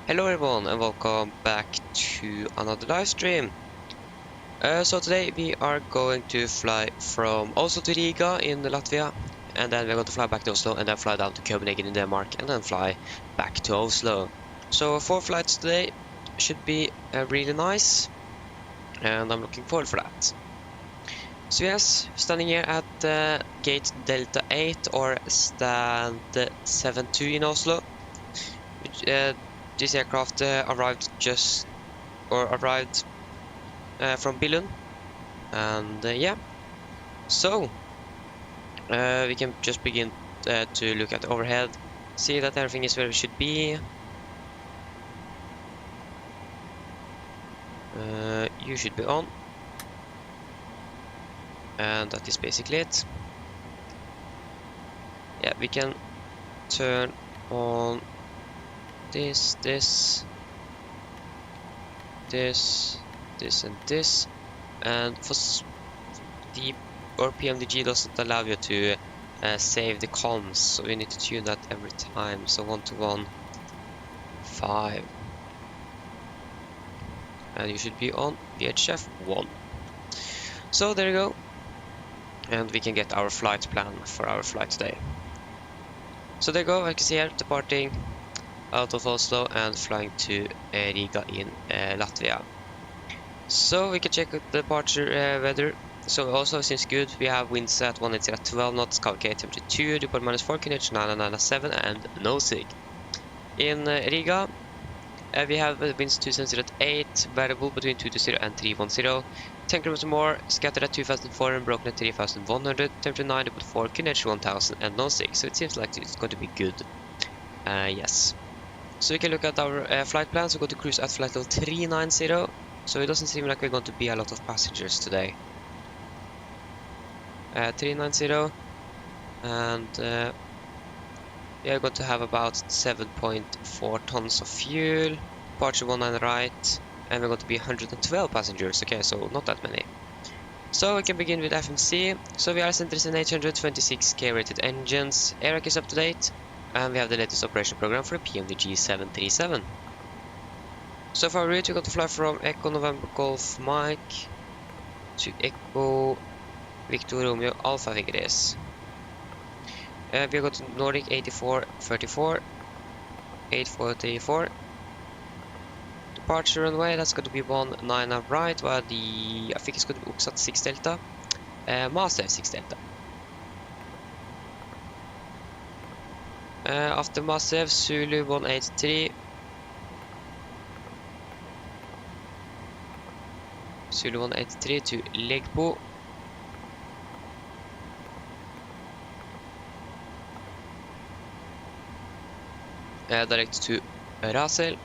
Hello everyone and welcome back to another live stream. So today we are going to fly from Oslo to Riga in Latvia, and then we're going to fly back to Oslo and then fly down to Copenhagen in Denmark and then fly back to Oslo. So 4 flights today should be really nice, and I'm looking forward for that. So yes, standing here at gate Delta 8 or stand 72 in Oslo. This aircraft arrived from Billund, and yeah, so we can just begin to look at the overhead, see that everything is where it should be. You should be on, and that is basically it. Yeah, we can turn on this, and this, and for the PMDG doesn't allow you to save the comms, so we need to tune that every time. So 1 to 1 5, and you should be on VHF 1. So there you go, and we can get our flight plan for our flight today. So there you go, I can see here departing out of Oslo and flying to Riga in Latvia. So we can check the departure weather. So also seems good. We have winds at 180 at 12 knots, KVK temperature 2, report -4, QNH 997, and no sig. In Riga, we have winds 270 at 8, variable between 220 and 310, 10 km more, scattered at 2004 and broken at 3100, temperature 9, report 4, QNH 1000, and no sig. So it seems like it's going to be good. Yes. So we can look at our flight plans. We're going to cruise at flight level 390. So it doesn't seem like we're going to be a lot of passengers today. 390, and we are going to have about 7.4 tons of fuel, departure 19 right, and we're going to be 112 passengers. Okay, so not that many. So we can begin with FMC. So we are centered in 826K rated engines, ARC is up to date, and we have the latest operation program for the PMDG 737. So for our route, we're going to fly from Echo November Golf Mike to Echo Victor Romeo Alpha, I think it is. We are going to Nordic 8434, 8434. Departure runway, that's going to be 19 right, while I think it's going to be Oxat 6 Delta, Master 6 Delta. After Master Zulu 183. Zulu 183 to Legbo. Direct to Rasel.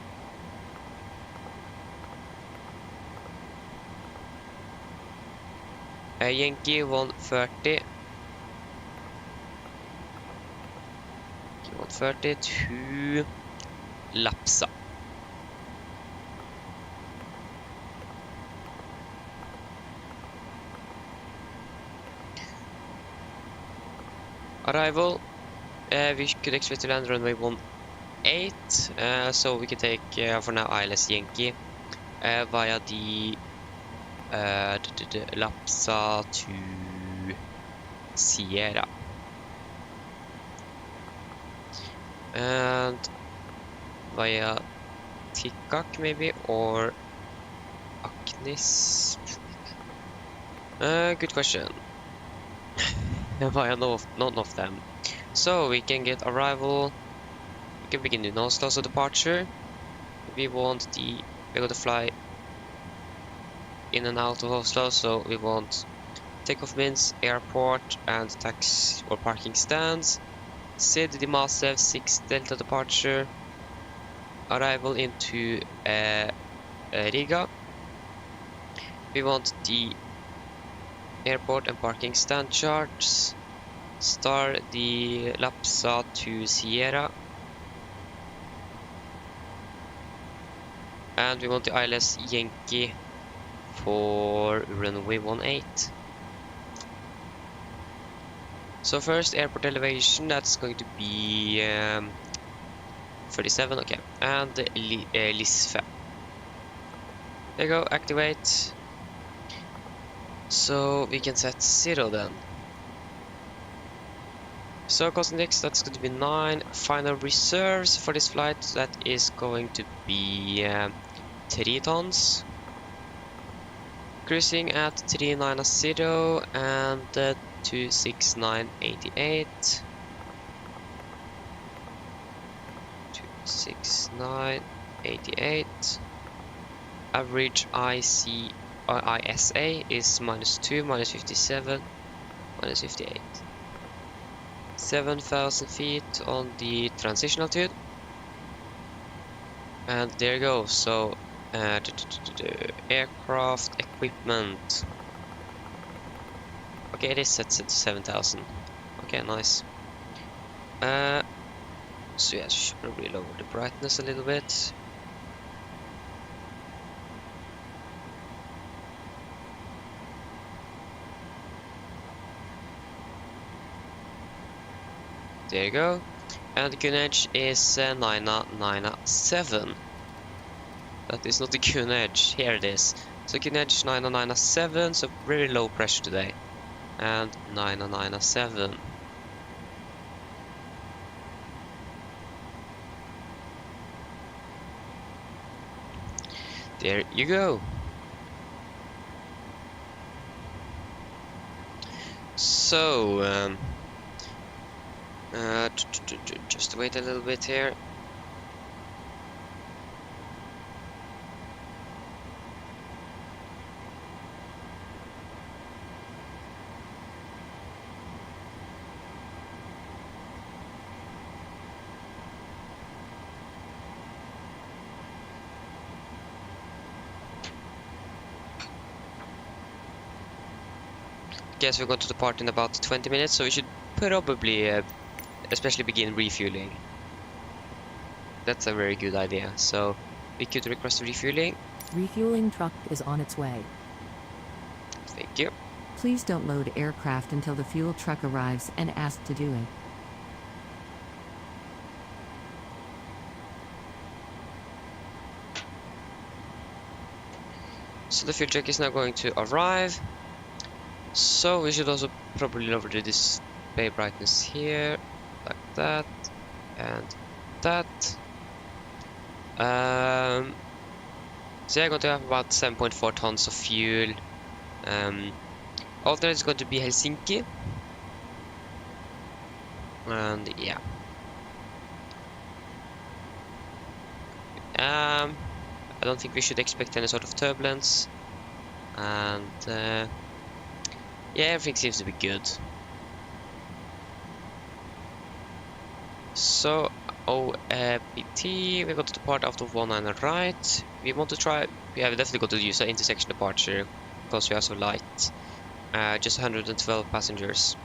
Yankee 130. 130 to Lapsa. Arrival, we could expect to land runway 18, so we can take for now ILS Yankee via the Lapsa to Sierra, and via Tikak maybe, or Aknis. Good question. Via none of them. So we can get arrival. We can begin in Oslo, so departure. We're going to fly in and out of Oslo, so we want takeoff bins, airport, and taxi or parking stands. Sid the Masev 6 Delta departure. Arrival into Riga. We want the airport and parking stand charts. Star the Lapsa to Sierra. And we want the ILS Yankee for runway 18. So first airport elevation, that's going to be 37, okay. And Lisfe. There you go, activate. So we can set 0 then. So cost index, that's going to be 9. Final reserves for this flight, that is going to be 3 tons. Cruising at 390 and 26988. 26988. Average ISA is -2, -57, -58. 7,000 feet on the transition altitude. And there you go. So aircraft equipment. Okay, it is set to 7,000. Okay, nice. So yeah, should probably lower the brightness a little bit. There you go. And the QNH is 997. That is not the QNH. Here it is. So QNH 997, so very low pressure today. And 997. There you go. So, just wait a little bit here. Guess we're going to depart in about 20 minutes, so we should probably especially begin refueling. That's a very good idea. So we could request refueling. Refueling truck is on its way. Thank you. Please don't load aircraft until the fuel truck arrives and ask to do it. So the fuel truck is now going to arrive. So we should also probably lower the display brightness here, like that, and that. So I'm going to have about 7.4 tons of fuel. Alternate is going to be Helsinki. And yeah. I don't think we should expect any sort of turbulence. And yeah, everything seems to be good. So, OPT, we got to depart after 19 right. We want to try, we have definitely got to use an intersection departure because we are so light. Just 112 passengers.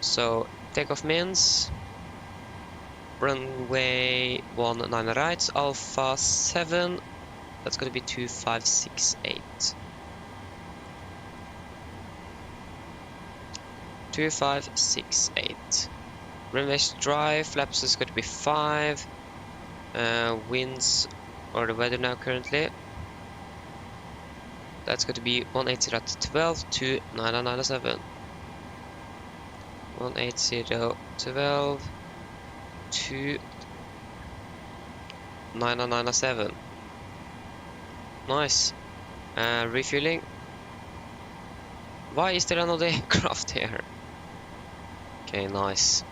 So, takeoff means runway 19 right, Alpha 7, that's going to be 2568. 2568. Runway drive, flaps is going to be 5. Winds or the weather now currently. That's going to be 180 at 12 to 997. 180 12 to 997. Nice. Refueling. Why is there another aircraft here? Okay, nice.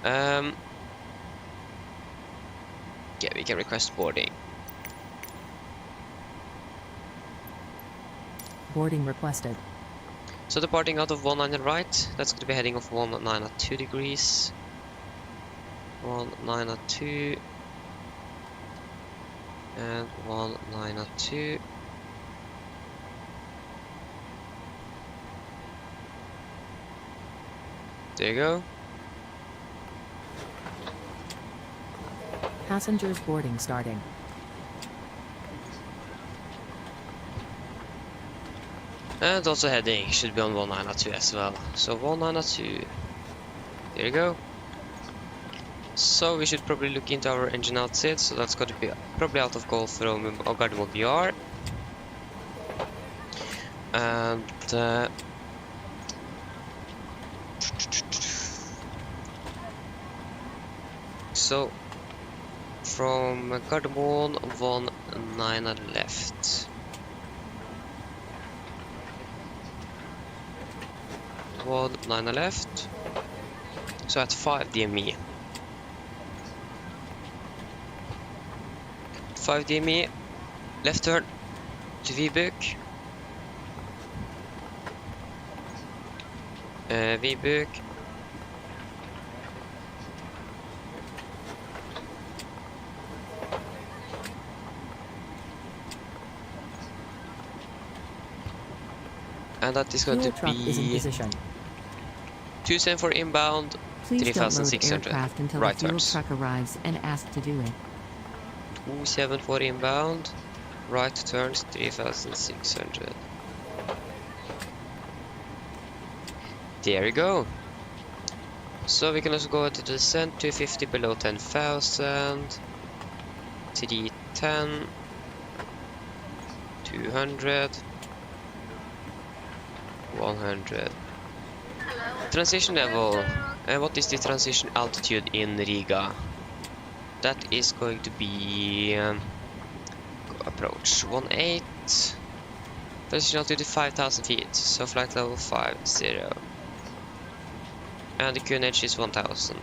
Yeah, we can request boarding. Boarding requested. So departing out of 19 right, that's going to be heading off 19 at 2 degrees. 19 at 2. And 19 at 2. There you go. Passengers boarding starting. And also heading should be on 19 at 2 as well. So 19 at 2. There you go. So we should probably look into our engine outset. So that's going to be probably out of goal from Gardermoen VR. And so from Gardermoen 19 left. 19 left. So at 5 DME. 5 DME, left turn to Vibuk. Vibuk. And that is going Fuel to truck is in be position. 274 inbound, Please don't load 3600 aircraft until right the fuel turns. truck arrives and ask to do it. 274 inbound, right turns 3600. There you go. So we can also go to the descent, 250 below 10,000, 310, 200, 100. Transition level. What is the transition altitude in Riga? That is going to be approach 18. Transition altitude 5,000 feet, so flight level 50. And the QNH is 1,000.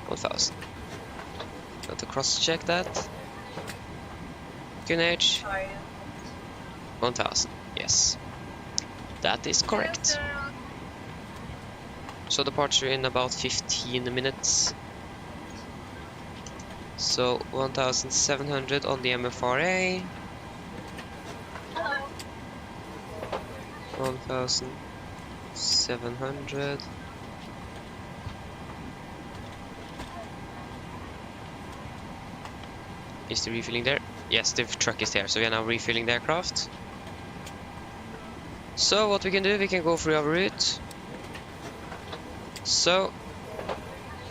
1,000. Let to cross check that. QNH 1,000. Yes, that is correct. So departure in about 15 minutes. So 1,700 on the MFRA. 1,700. Is the refueling there? Yes, the truck is there. So we are now refilling the aircraft. So what we can do, we can go through our route. So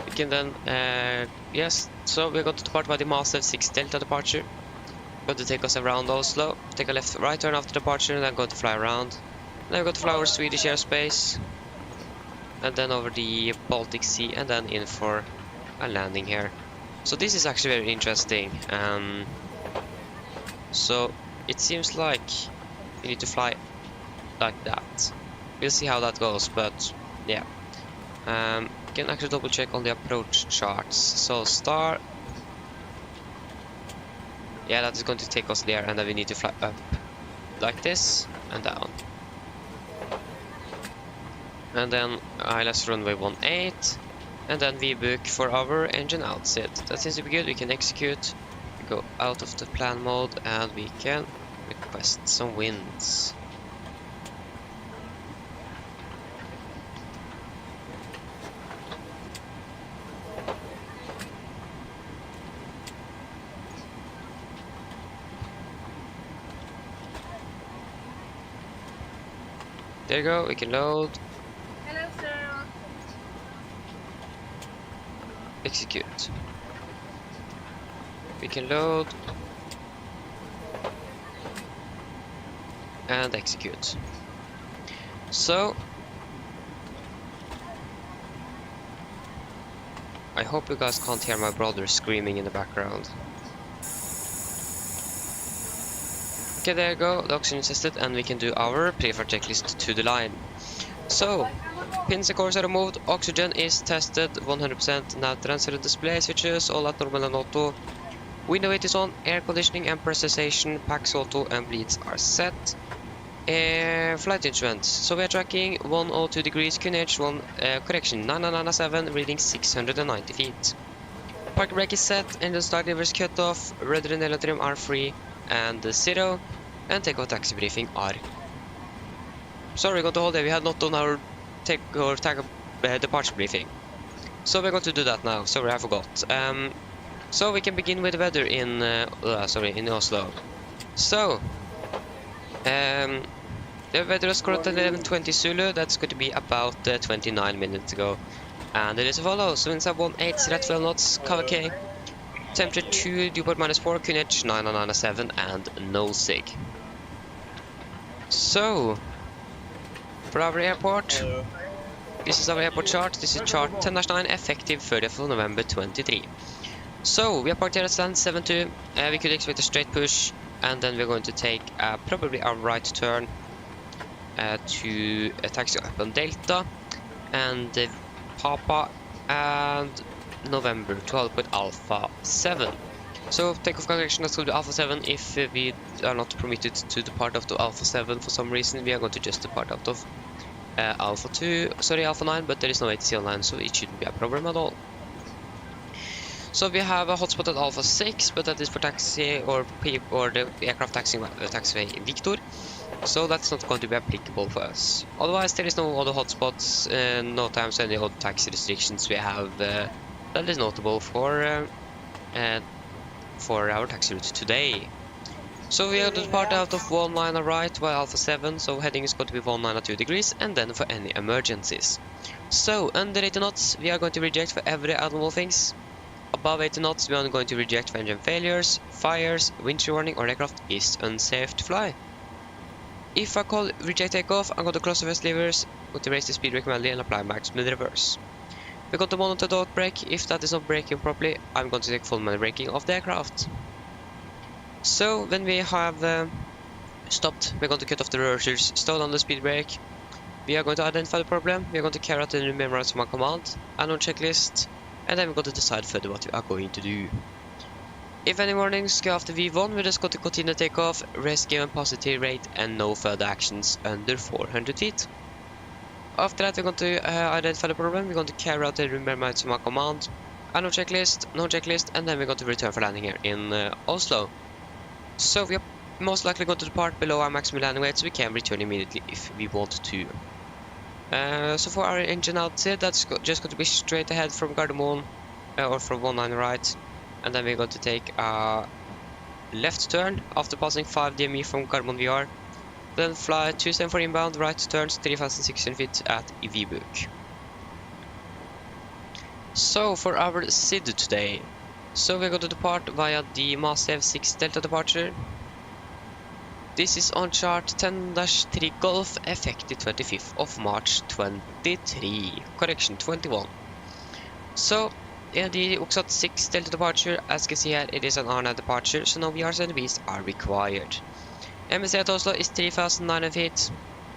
we can then, yes, so we're going to depart by the MSFS 6 Delta departure. Going to take us around Oslo, take a left right turn after departure, and then going to fly around. Then we're going to fly over Swedish airspace, and then over the Baltic Sea, and then in for a landing here. So this is actually very interesting. So it seems like you need to fly like that. We'll see how that goes, but yeah. Can actually double check on the approach charts. So star, yeah, that is going to take us there, and then we need to fly up like this and down, and then ILS runway 18, and then we book for our engine outset. That seems to be good. We can execute, go out of the plan mode, and we can request some winds. There you go, we can load. Hello, sir. Execute. We can load. And execute. So I hope you guys can't hear my brother screaming in the background. Okay, there you go, the oxygen is tested, and we can do our pre-flight checklist to the line. So, pins and cores are removed, oxygen is tested 100%, nav transfer display switches, all at normal and auto. Window weight is on, air conditioning and pressurization, packs auto and bleeds are set. Flight instruments, so we are tracking 102 degrees, QNH 9997, reading 690 feet. Park brake is set, engine start levers cut off, rudder and trim are free, and 0, and takeoff taxi briefing are. Sorry, got the whole day, we had not done our departure briefing. So we're going to do that now, sorry I forgot. So we can begin with the weather in Oslo. So, the weather was currently 11:20 Zulu, that's going to be about 29 minutes ago. And it is a follow. So winds at 18 at 12 knots, cover K. Temperature 2, dew point -4, QNH 9997, and no sig. So, for our airport, this is our airport chart. This is chart 10-9, effective 30th of November 23. So, we are parked here at stand 72. We could expect a straight push, and then we're going to take probably a right turn to a taxi up on Delta, and Papa, and November 12 with Alpha 7. So, takeoff correction, that's going to be Alpha 7. If we are not permitted to depart out of Alpha 7 for some reason, we are going to just depart out of Alpha 9, but there is no ATC online, so it shouldn't be a problem at all. So we have a hotspot at Alpha 6, but that is for taxi or the aircraft taxiway Victor, so that's not going to be applicable for us. Otherwise, there is no other hotspots, no times any other taxi restrictions we have that is notable for our taxi route today. So we are to depart out of 19 right by Alpha 7, so heading is going to be 192 degrees, and then for any emergencies. So under 80 knots, we are going to reject for every abnormal things. Above 80 knots, we are going to reject for engine failures, fires, wind shear warning, or aircraft is unsafe to fly. If I call reject takeoff, I'm going to close the rest levers, going to raise the speed brake manually and apply maximum reverse. We're going to monitor the out brake. If that is not braking properly, I'm going to take full manual braking of the aircraft. So when we have stopped, we're going to cut off the reversers, slow down the speed brake. We are going to identify the problem. We are going to carry out the memorize my command and on checklist, and then we're going to decide further what we are going to do. If any warnings go after V1, we're just going to continue takeoff, rest given positive rate, and no further actions under 400 feet. After that, we're going to identify the problem. We're going to carry out the memorize my command and no checklist, and then we're going to return for landing here in Oslo. So we are most likely going to depart below our maximum landing weight, so we can return immediately if we want to. So for our engine outside, that's just going to be straight ahead from Gardermoen, or from 19 right, and then we're going to take a left turn after passing 5 DME from Gardermoen VR, then fly 274 inbound, right turns 3,600 feet at Vibuk. So for our SID today, so we're going to depart via the MASEV 6 Delta departure. This is on chart 10-3 Golf, effective 25th of March 23, correction 21. So, in the Oxat 6 Delta departure, as you can see here, it is an RNAV departure, so no VRs and Vs are required. MSC at Oslo is 3,900 feet,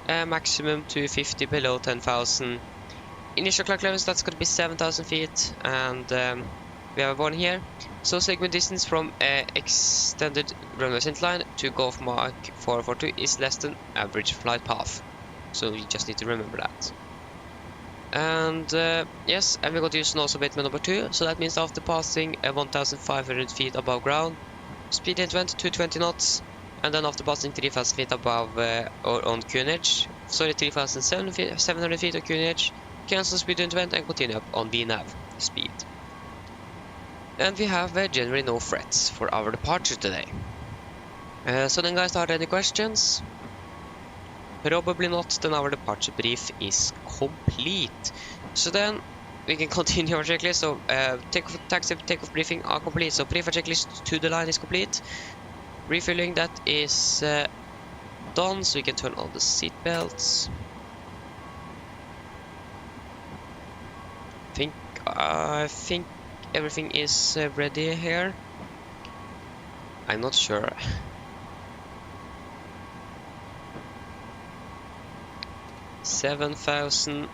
maximum 250 below 10,000. Initial clock levels, that's going to be 7,000 feet, and we have one here. So segment distance from extended runway center line to Golf Mark 442 is less than average flight path. So you just need to remember that. And yes, and we're going to use nose abatement number 2. So that means after passing 1,500 feet above ground, speed increment 220 knots, and then after passing 3,000 feet above or on QNH, sorry, 3,700 feet on QNH, cancel speed increment and continue up on VNAV speed. And we have generally no threats for our departure today. So then guys, are there any questions? Probably not, then our departure brief is complete. So then we can continue our checklist. So takeoff briefing are complete. So pre-flight checklist to the line is complete. Refueling, that is done, so we can turn on the seat belts. I think everything is ready here. I'm not sure. $7,000.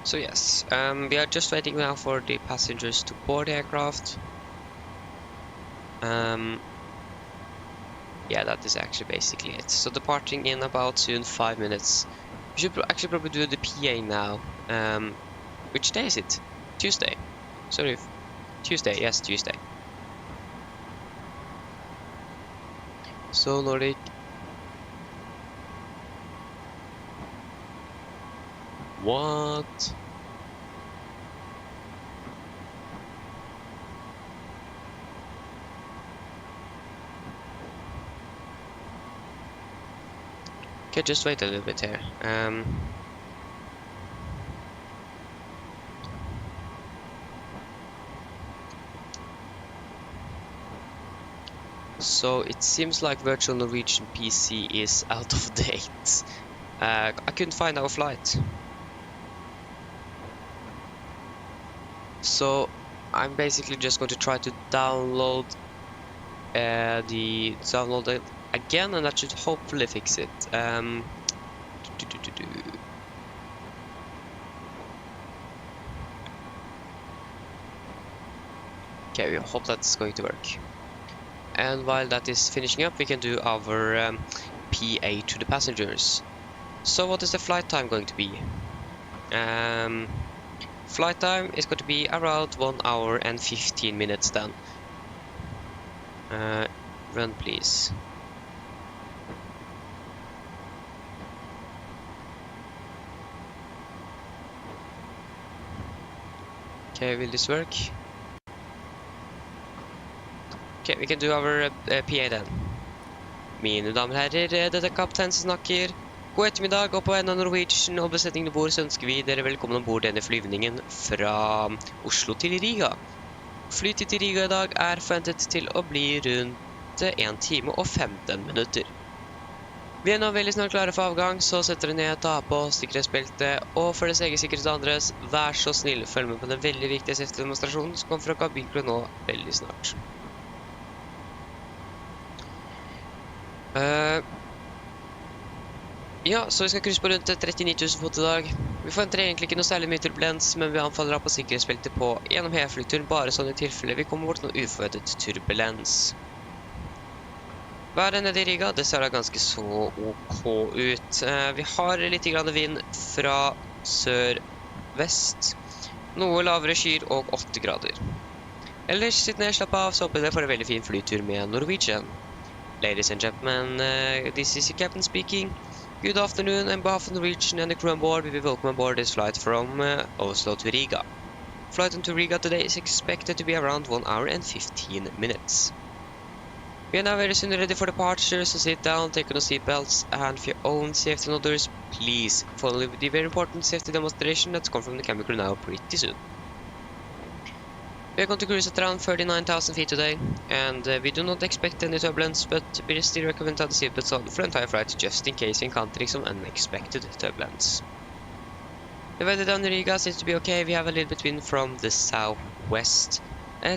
So yes, we are just waiting now for the passengers to board the aircraft. Yeah, that is actually basically it. So departing in about soon 5 minutes. We should actually probably do the PA now. Which day is it? Tuesday. Sorry, Tuesday. Yes, Tuesday. So Nordic. What? Okay, just wait a little bit here. So it seems like virtual Norwegian PC is out of date. I couldn't find our flight. So I'm basically just going to try to download it again, and that should hopefully fix it. Okay, we hope that's going to work. And while that is finishing up, we can do our PA to the passengers. So what is the flight time going to be? Flight time is going to be around 1 hour and 15 minutes then. Run please. Okay, will this work? Okay, vi kan do our PA then. Mine damer og herrer, dette er kaptein som snakker. God ettermiddag, og på en av Norwegian og besetningen bord så ønsker vi dere velkommen ombord denne flyvningen fra Oslo til Riga. Flytid til Riga i dag er forventet til å bli rundt 1 time og 15 minutter. Vi er nå veldig snart klare for avgang, så setter dere ned, ta på sikkerhetsbeltet, og for deres egen sikkerhet og andres, vær så snill, følg med på den veldig viktige safety-demonstrasjonen som kommer fra kabinkrew nå veldig snart. Ja, så vi skal krysse på rundt 39 000 fot i dag. Vi forventer egentlig ikke noe særlig mye turbulens, men vi anfaller av på sikkerhetsbeltet på gjennom hele flyturen, bare sånn i tilfelle vi kommer bort noe uforventet turbulens. Været nede i Riga, det ser da ganske så ok ut. Vi har litt grann vind fra sør-vest, noe lavere skyer og 8 grader. Ellers sitt ned, slapp av, så håper jeg får en veldig fin flytur med Norwegian. Ladies and gentlemen, this is your captain speaking. Good afternoon, on behalf of Norwegian and the crew on board, we will welcome aboard this flight from Oslo to Riga. Flight into Riga today is expected to be around 1 hour and 15 minutes. We are now very soon ready for departure, so sit down, take on your seatbelts, and for your own safety and others, please follow the very important safety demonstration that's come from the cabin crew now pretty soon. We are going to cruise at around 39,000 feet today, and we do not expect any turbulence, but we still recommend to have the seatbelts on for the entire flight just in case encountering some unexpected turbulence. The weather down in Riga seems to be okay. We have a little bit wind from the southwest,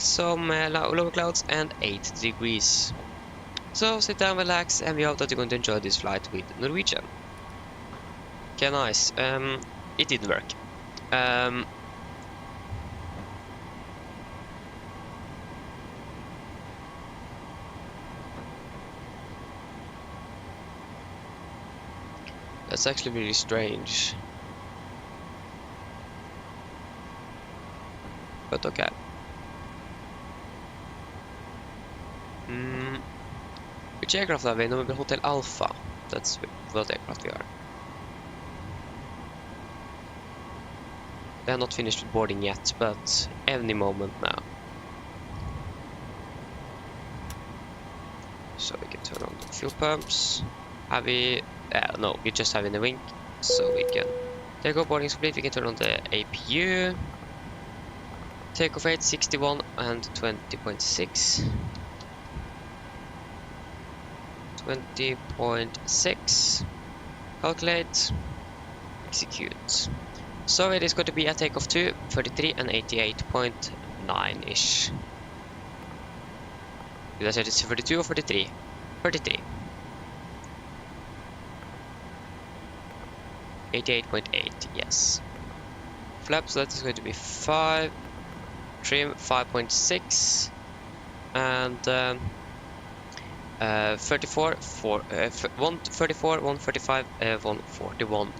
some lower clouds, and 8 degrees. So sit down, relax, and we hope that you're going to enjoy this flight with Norwegian. Okay, nice. It didn't work. That's actually really strange. But okay. Which aircraft are we? No, we're Hotel Alpha. That's what aircraft we are. They are not finished with boarding yet, but any moment now. So we can turn on the fuel pumps. Have we... no, we just have in the wing, so we can take off boarding complete. We can turn on the APU. Takeoff rate 61 and 20.6. 20.6. Calculate. Execute. So it is going to be a takeoff to 33 and 88.9-ish. Did I say it's 32 or 43? 33. 88.8, yes. Flaps, that is going to be 5. Trim 5.6. And 34, 134, 135, 141.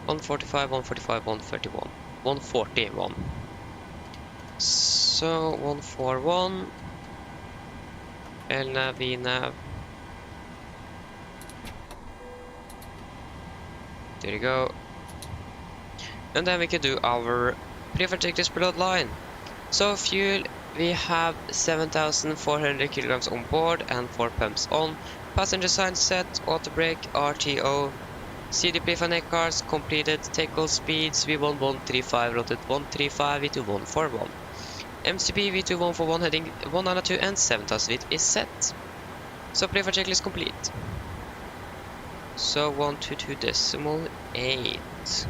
145, 145, 131. 141. So 141. LNAV, VNAV. There you go. And then we can do our preferred checklist per load line. So fuel We have 7,400 kilograms on board and 4 pumps on. Passenger sign set, auto brake, RTO. CDP for neck cars completed. Takeoff speeds V1 135, rotate 135, V2 141. MCP V2 141 heading 192 and 7,000 feet is set. So play for checklist complete. So 122.8.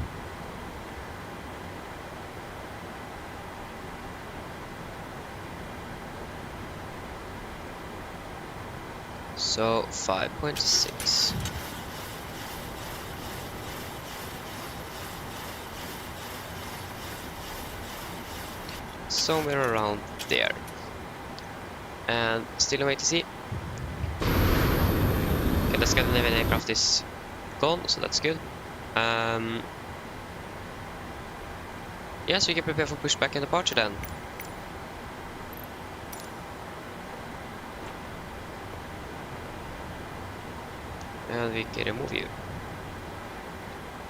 So 5.6. Somewhere around there. And still no ATC. Okay, the Scandinavian aircraft is gone, so that's good. Yes, we can prepare for pushback and departure then. And we can remove you.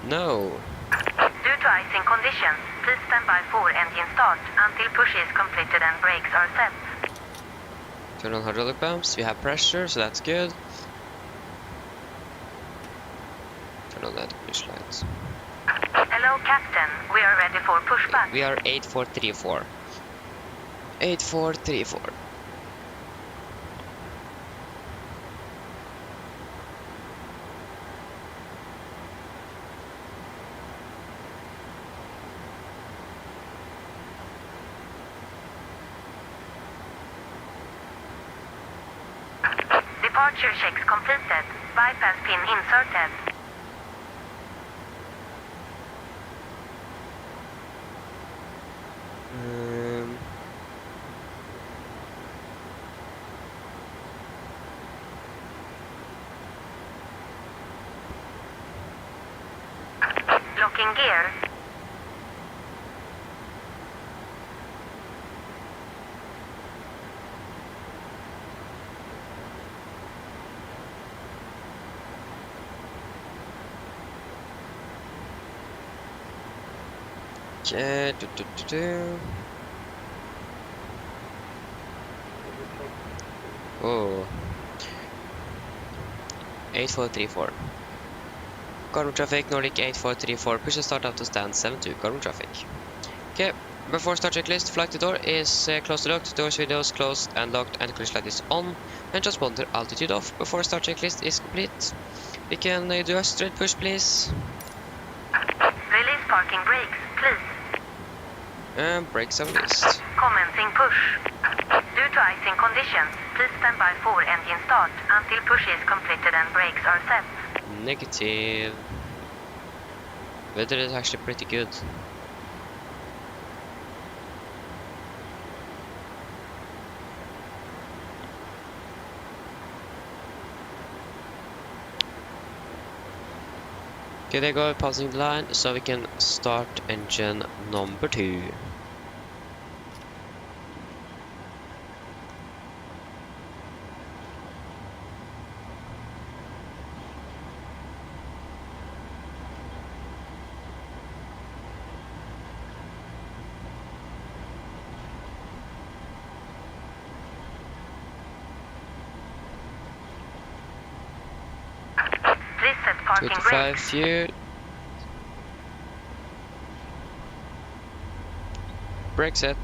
No. Due to icing conditions, please stand by for engine start until push is completed and brakes are set. Turn on hydraulic pumps. We have pressure, so that's good. Turn on that push lights. Hello, Captain. We are ready for pushback. We are 8434. 8434. Departure checks completed. Bypass pin inserted. Locking gear. Okay. Oh. 8434. Carbon traffic, Nordic 8434. Push and start out to stand 72. Carbon traffic. Okay. Before start checklist, flight to door is closed to locked. Doors windows closed and locked, and collision light is on. And transponder altitude off. Before start checklist is complete. We can do a straight push, please. Release parking brakes, please. And brakes are released. Commencing push. Due to icing conditions, please stand by for engine start until push is completed and brakes are set. Negative. Weather is actually pretty good. Okay, there you go, passing the line, so we can start engine number 2. Please set parking 25 brakes. fuel. Brake set.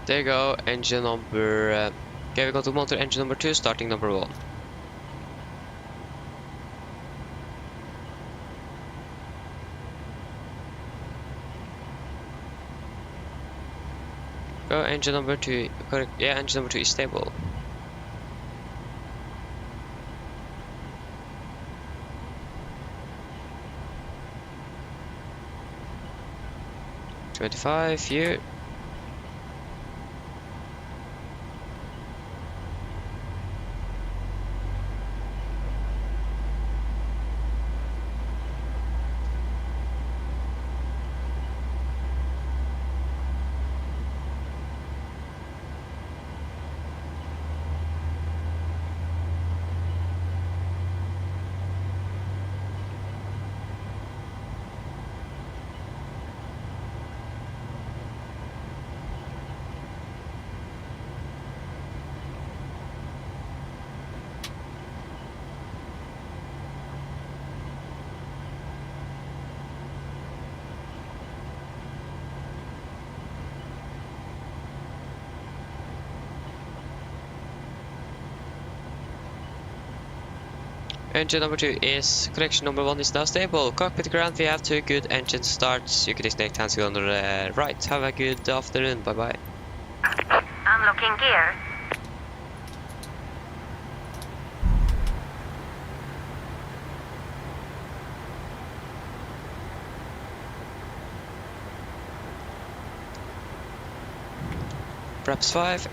There you go, engine number... okay, we go to motor engine number 2, starting number 1. Go, engine number 2, correct, yeah, engine number 2 is stable. 25 here. Engine number 2 is, connection number 1 is now stable. Cockpit ground, we have 2 good engine starts. You can disconnect hands on the right. Have a good afternoon, bye bye. Unlocking gear. Perhaps 5.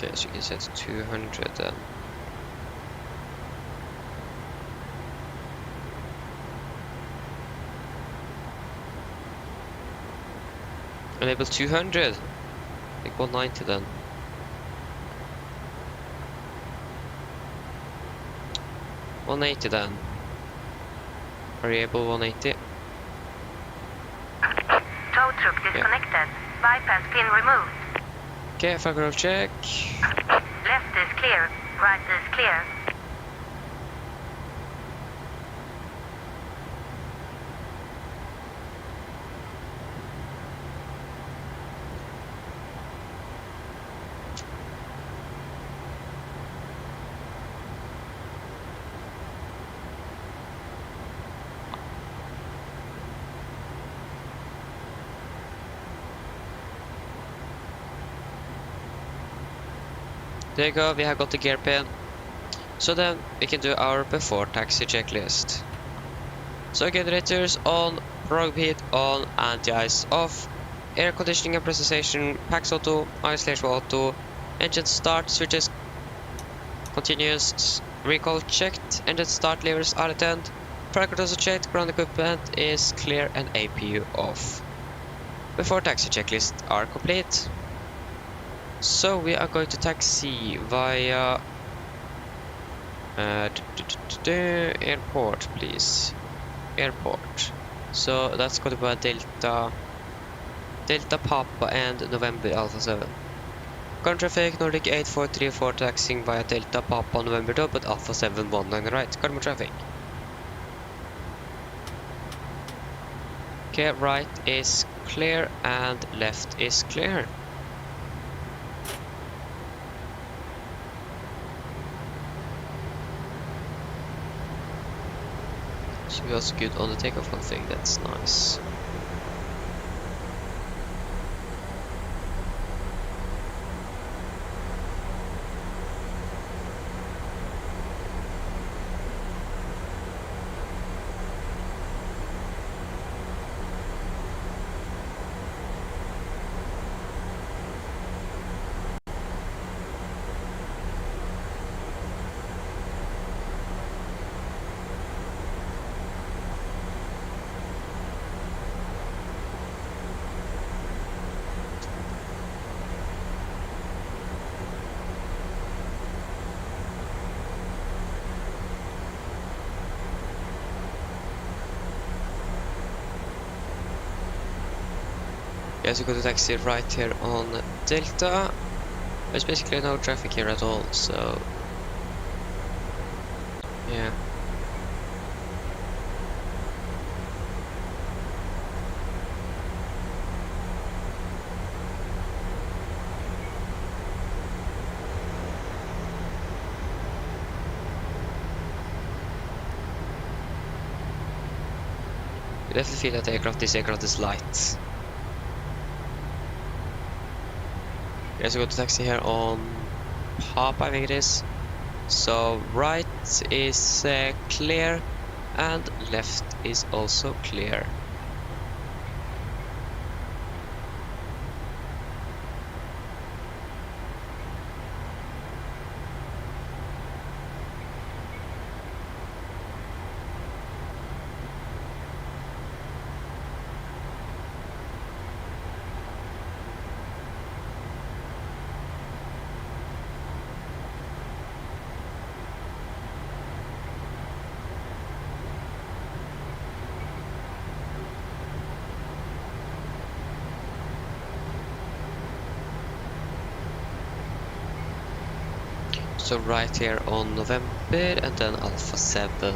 Okay, so you can set 200 then. Enable 200. Like 190 then. $180 then. Are you able 180? Tow truck disconnected. Bypass pin removed. Okay, fire check. Left is clear. Right is clear. There you go, we have got the gear pin. So then we can do our before taxi checklist. So generators on, prog heat on, anti-ice off, air conditioning and pressurization, packs auto, auto, engine start switches continuous, recall checked, engine start levers are attend, paracord also checked, ground equipment is clear and APU off. Before taxi checklist are complete. So we are going to taxi via airport, please. Airport. So that's going to be Delta Papa and November Alpha 7. Current traffic Nordic 8434 taxiing via Delta Papa November but Alpha 719 right. Current traffic. Okay, right is clear and left is clear. So we also good on the takeoff one thing, that's nice. Yes, you go to taxi right here on Delta. There's basically no traffic here at all, so yeah. You definitely feel that this aircraft is light. Let's go to taxi here on Papa, I think it is. So right is clear and left is also clear. So right here on November and then Alpha 7.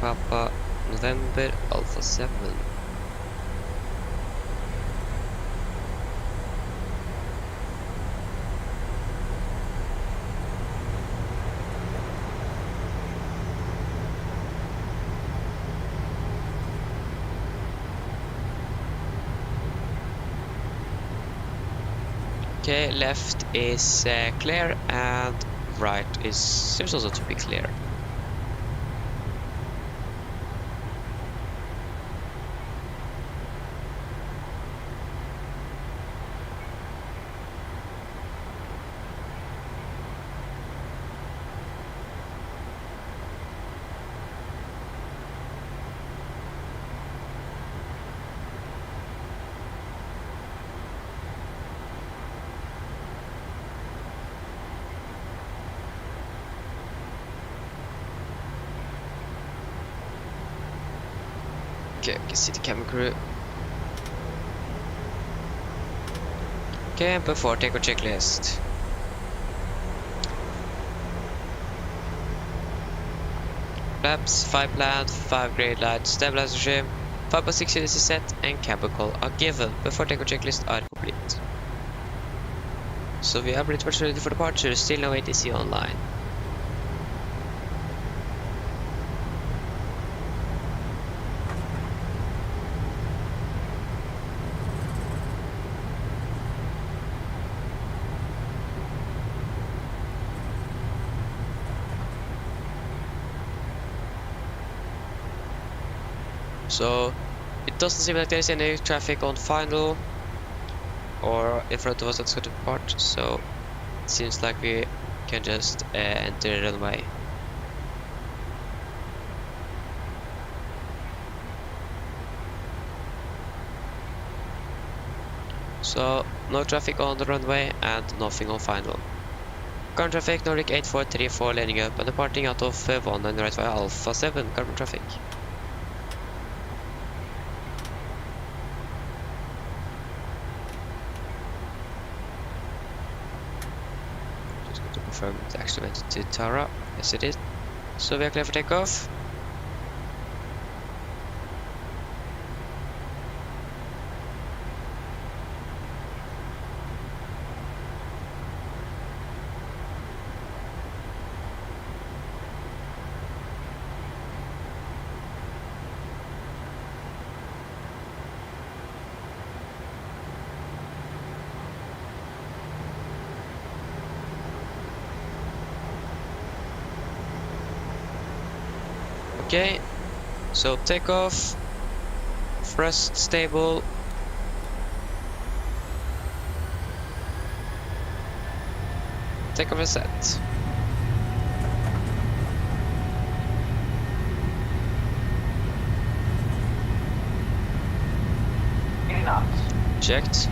Papa November Alpha 7. Okay, left is clear and right seems also to be clear. Okay, we can see the cabin crew. Okay, before take a checklist. Flaps, 5 plant, 5 grade light, stabilizer shim, 5.6 units is set, and cabin call are given. Before take a checklist are complete. So we are pretty much ready for departure, still no ATC online. So it doesn't seem like there's any traffic on final or in front of us that's going to depart, so it seems like we can just enter the runway. So no traffic on the runway and nothing on final. Current traffic Nordic 8434 landing up and departing out of 1 and right via Alpha 7 carbon traffic. Confirm it's activated to Tara. Yes, it is. So we are clear for takeoff. Okay, so takeoff, thrust stable, takeoff is set. Checked.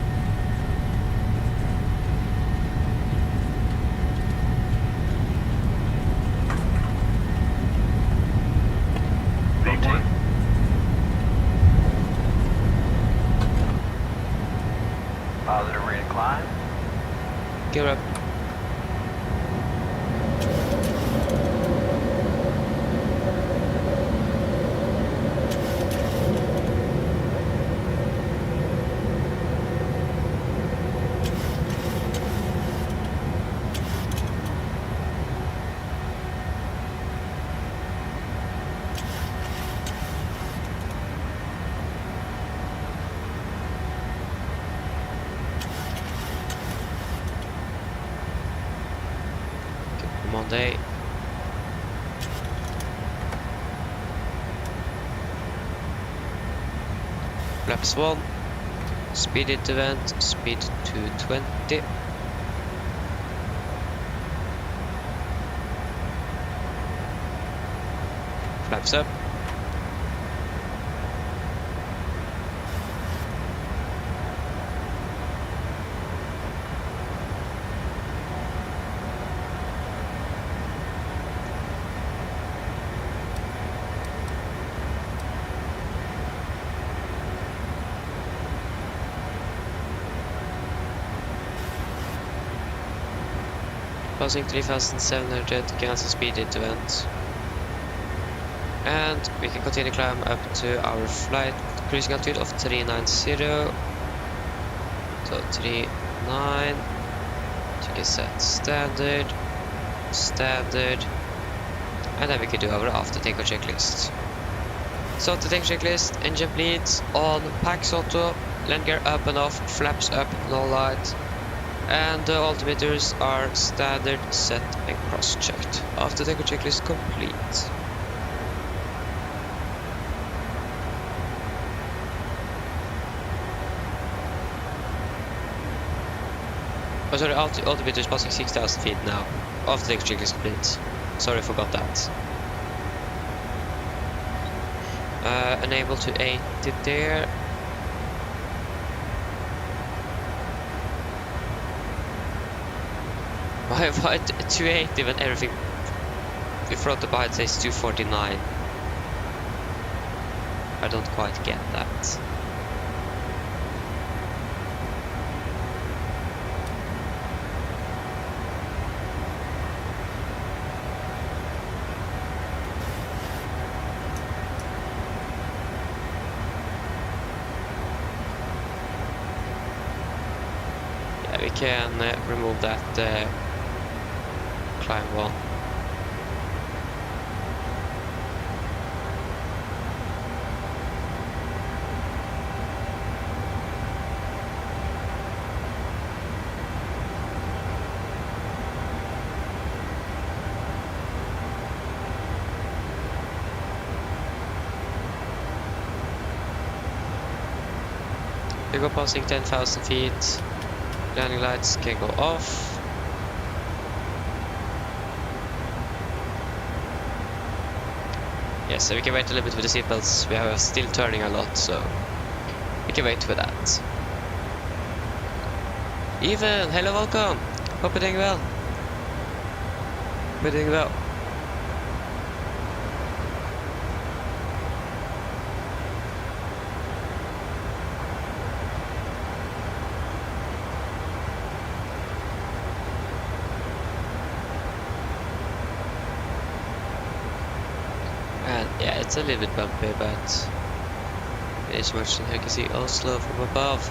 Positive rate of climb. Gear up. one day. Flaps 1, speed it to vent, speed to 20. Flaps up. Passing 3700, cancel speed it to vent. And we can continue climb up to our flight cruising altitude of 390. So 39. So we can set standard, standard, and then we can do our after takeoff checklist. So to take checklist: engine bleeds on, packs auto, land gear up and off, flaps up, no light. And the altimeters are standard, set and cross-checked. After takeoff checklist complete. Oh sorry, altimeter is passing 6,000 feet now. After takeoff checklist complete. Sorry, I forgot that. Enable to 80 there. Why 280 when everything in front and behind says 249? I don't quite get that. Yeah, we can remove that climb 1. We go passing 10,000 feet. Landing lights can go off. Yes, so we can wait a little bit with the seatbelts. We are still turning a lot, so we can wait for that. Even, hello, welcome. Hope you're doing well. We're doing well. Yeah, it's a little bit bumpy, but it is much than I can see Oslo from above.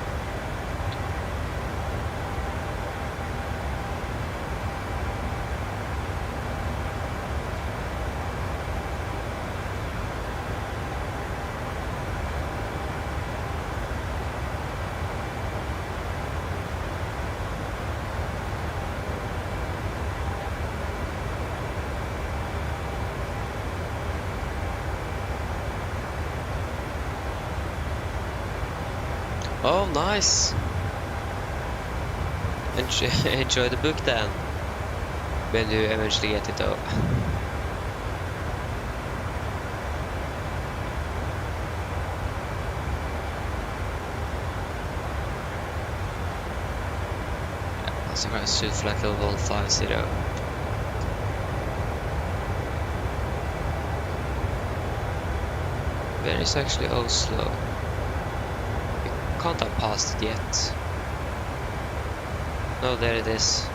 Oh, nice! Enjoy the book then, when you eventually get it though. So I should fly level 150. Where is actually Oslo? Can't have passed it yet. No, there it is.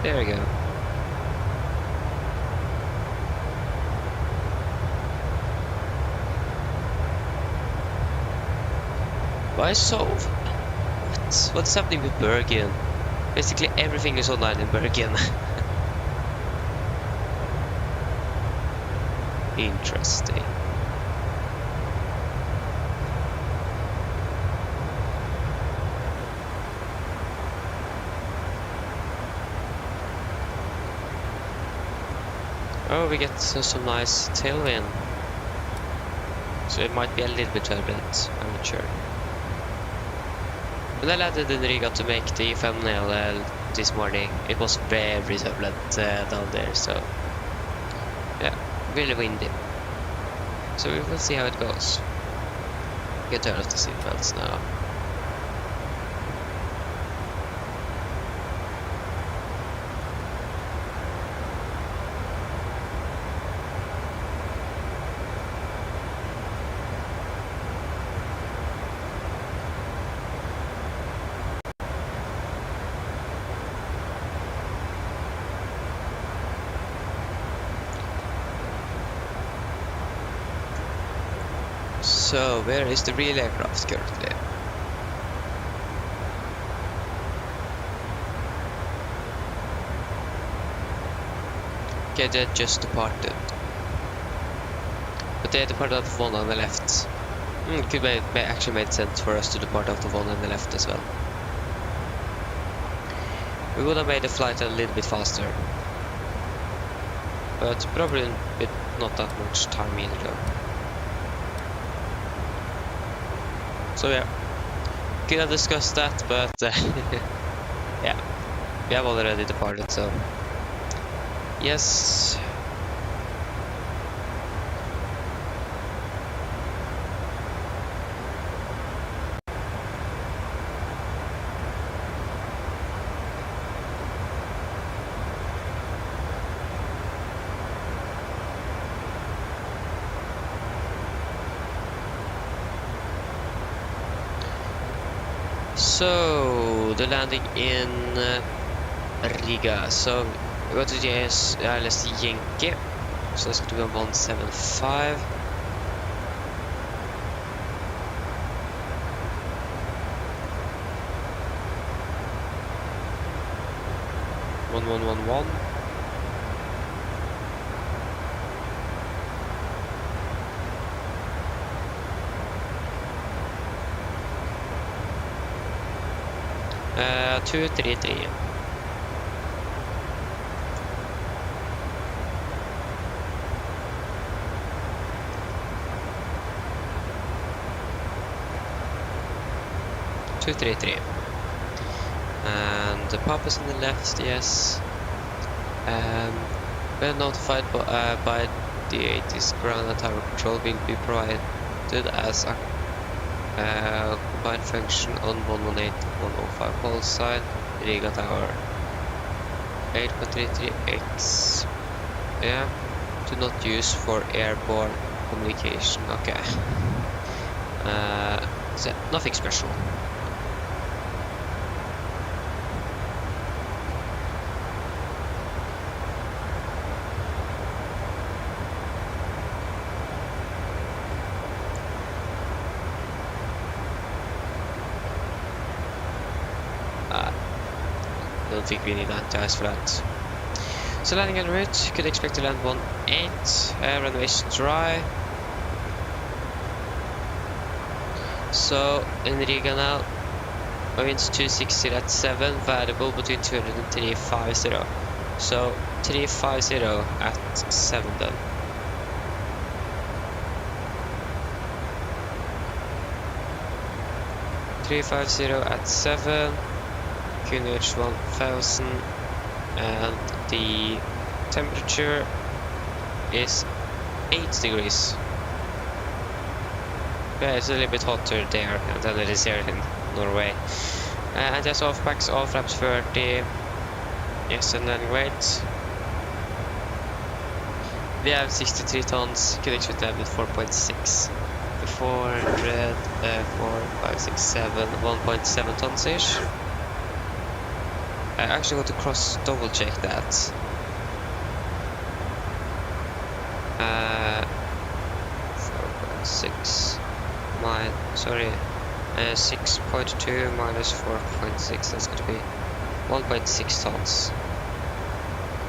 There we go. Why so? What's happening with Bergen? Basically everything is online in Bergen. Interesting. Oh, we get some nice tailwind. So it might be a little bit turbulent, I'm not sure. When I landed in Riga to make the thumbnail this morning, it was very turbulent down there, so yeah, really windy. So we will see how it goes. You can turn off the seatbelts now. So, where is the real aircraft currently? Okay, they just departed. But they departed out of one on the left. Could actually made sense for us to depart out of one on the left as well. We would have made the flight a little bit faster. But probably not that much time either though. So yeah, could have discussed that, but yeah, we have already departed, so yes. So, the landing in Riga. So, we go to the let's see, Yankee. So that's going to be on 175. One, 233. And the pub is on the left, yes. When notified by the 80s ground and tower control will be provided as a combined function on 118.105 pole side, Riga Tower 8.33x. Yeah, do not use for airborne communication. Okay. So nothing special. I don't think we need anti-ice for that. So landing en route, could expect to land 18, runway is dry. So in Riga now, winds 260 at 7, variable between 200 and 350. So 350 at 7 then. at 7. QNH 1000, and the temperature is 8 degrees. Yeah, it's a little bit hotter there than it is here in Norway. And that's off packs, off flaps 30. Yes, and landing weight. We have 63 tons, could expect to have it 4.6. 400, 4, 5, 6, 7, 1.7 tons ish. I actually want to cross double check that. 4.6 sorry, 6.2 minus 4.6, that's going to be 1.6 tons.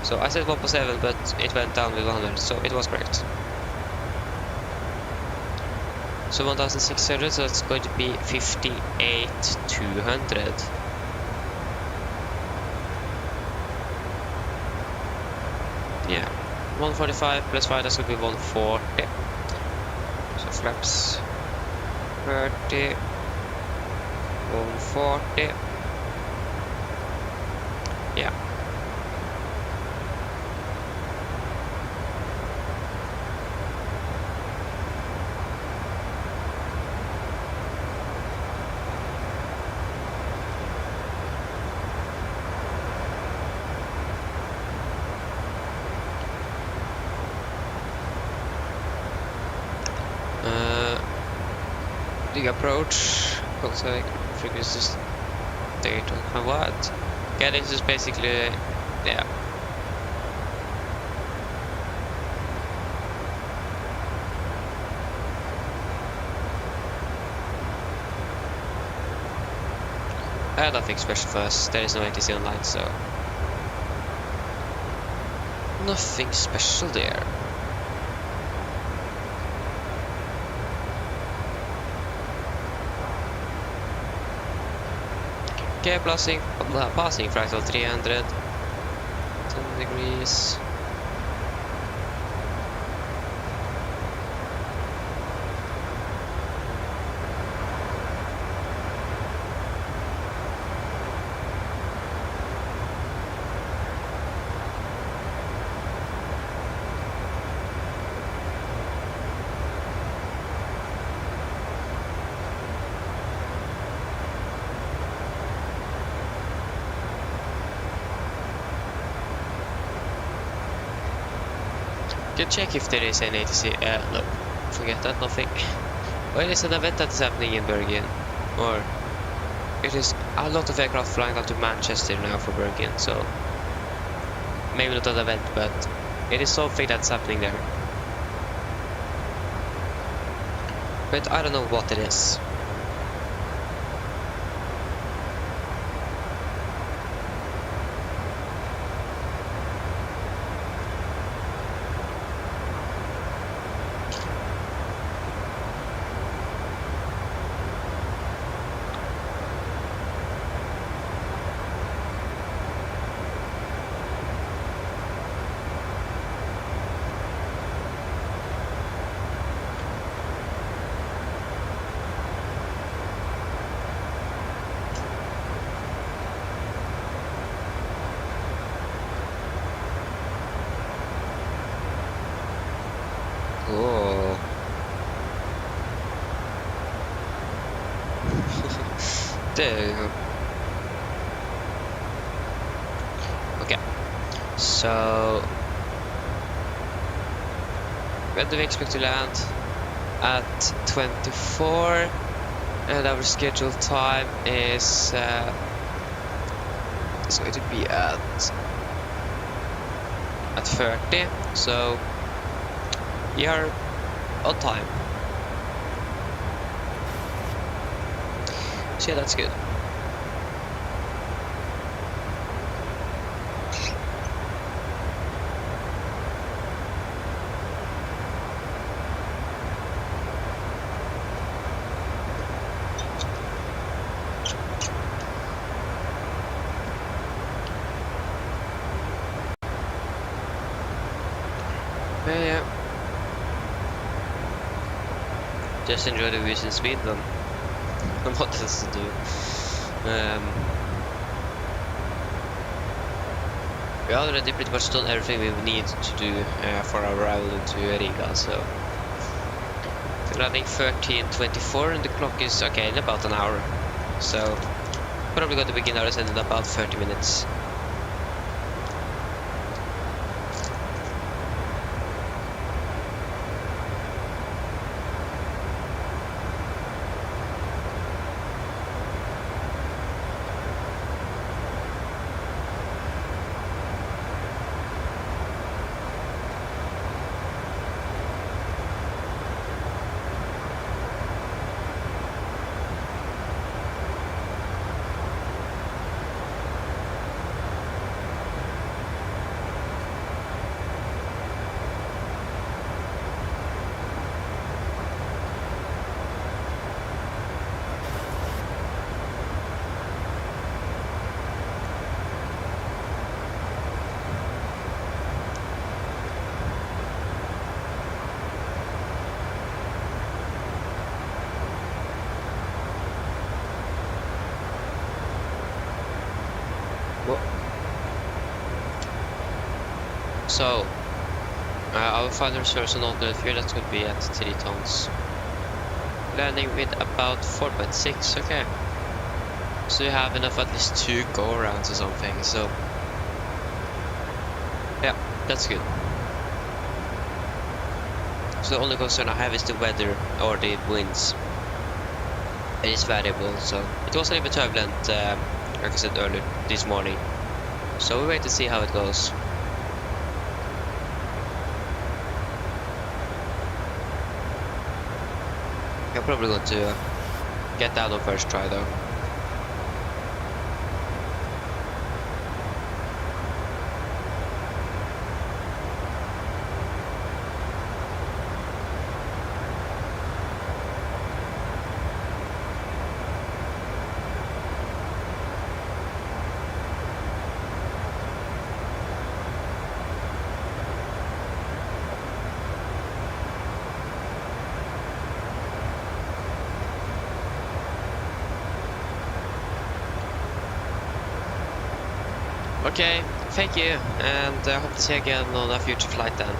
So I said 1.7, but it went down with 100, so it was correct. So 1,600, so that's going to be 58,200. Yeah, 145 plus 5, that's going to be 140. So flaps 30, 140. Yeah. The approach, contact frequencies, data, and what? Yeah, this is basically, yeah. Nothing special for us, there is no ATC online, so nothing special there. Okay, passing fractal 300, 10 degrees. Can check if there is an ATC. No, forget that, nothing. Well, it's an event that is happening in Bergen, or it is a lot of aircraft flying out to Manchester now for Bergen, so maybe not an event, but it is something that's happening there. But I don't know what it is. Oh. There you go. Okay. So when do we expect to land? At 24, and our scheduled time is it's going to be at 30. So we are on time. So yeah, that's good. Yeah. Just enjoy the views in speed then. What else to do? We already pretty much done everything we need to do for our arrival into Riga, so we're landing 13:24 and the clock is okay in about an hour. So probably going to begin our ascent in about 30 minutes. So, our final resource on alternate fuel, that would be at 3 tons. Landing with about 4.6, okay. So you have enough at least 2 go-arounds or something, so... yeah, that's good. So the only concern I have is the weather or the winds. It is variable, so it was a little bit turbulent, like I said earlier this morning. So we wait to see how it goes. I'm probably going to get down on first try though. Okay, thank you, and I hope to see you again on a future flight then.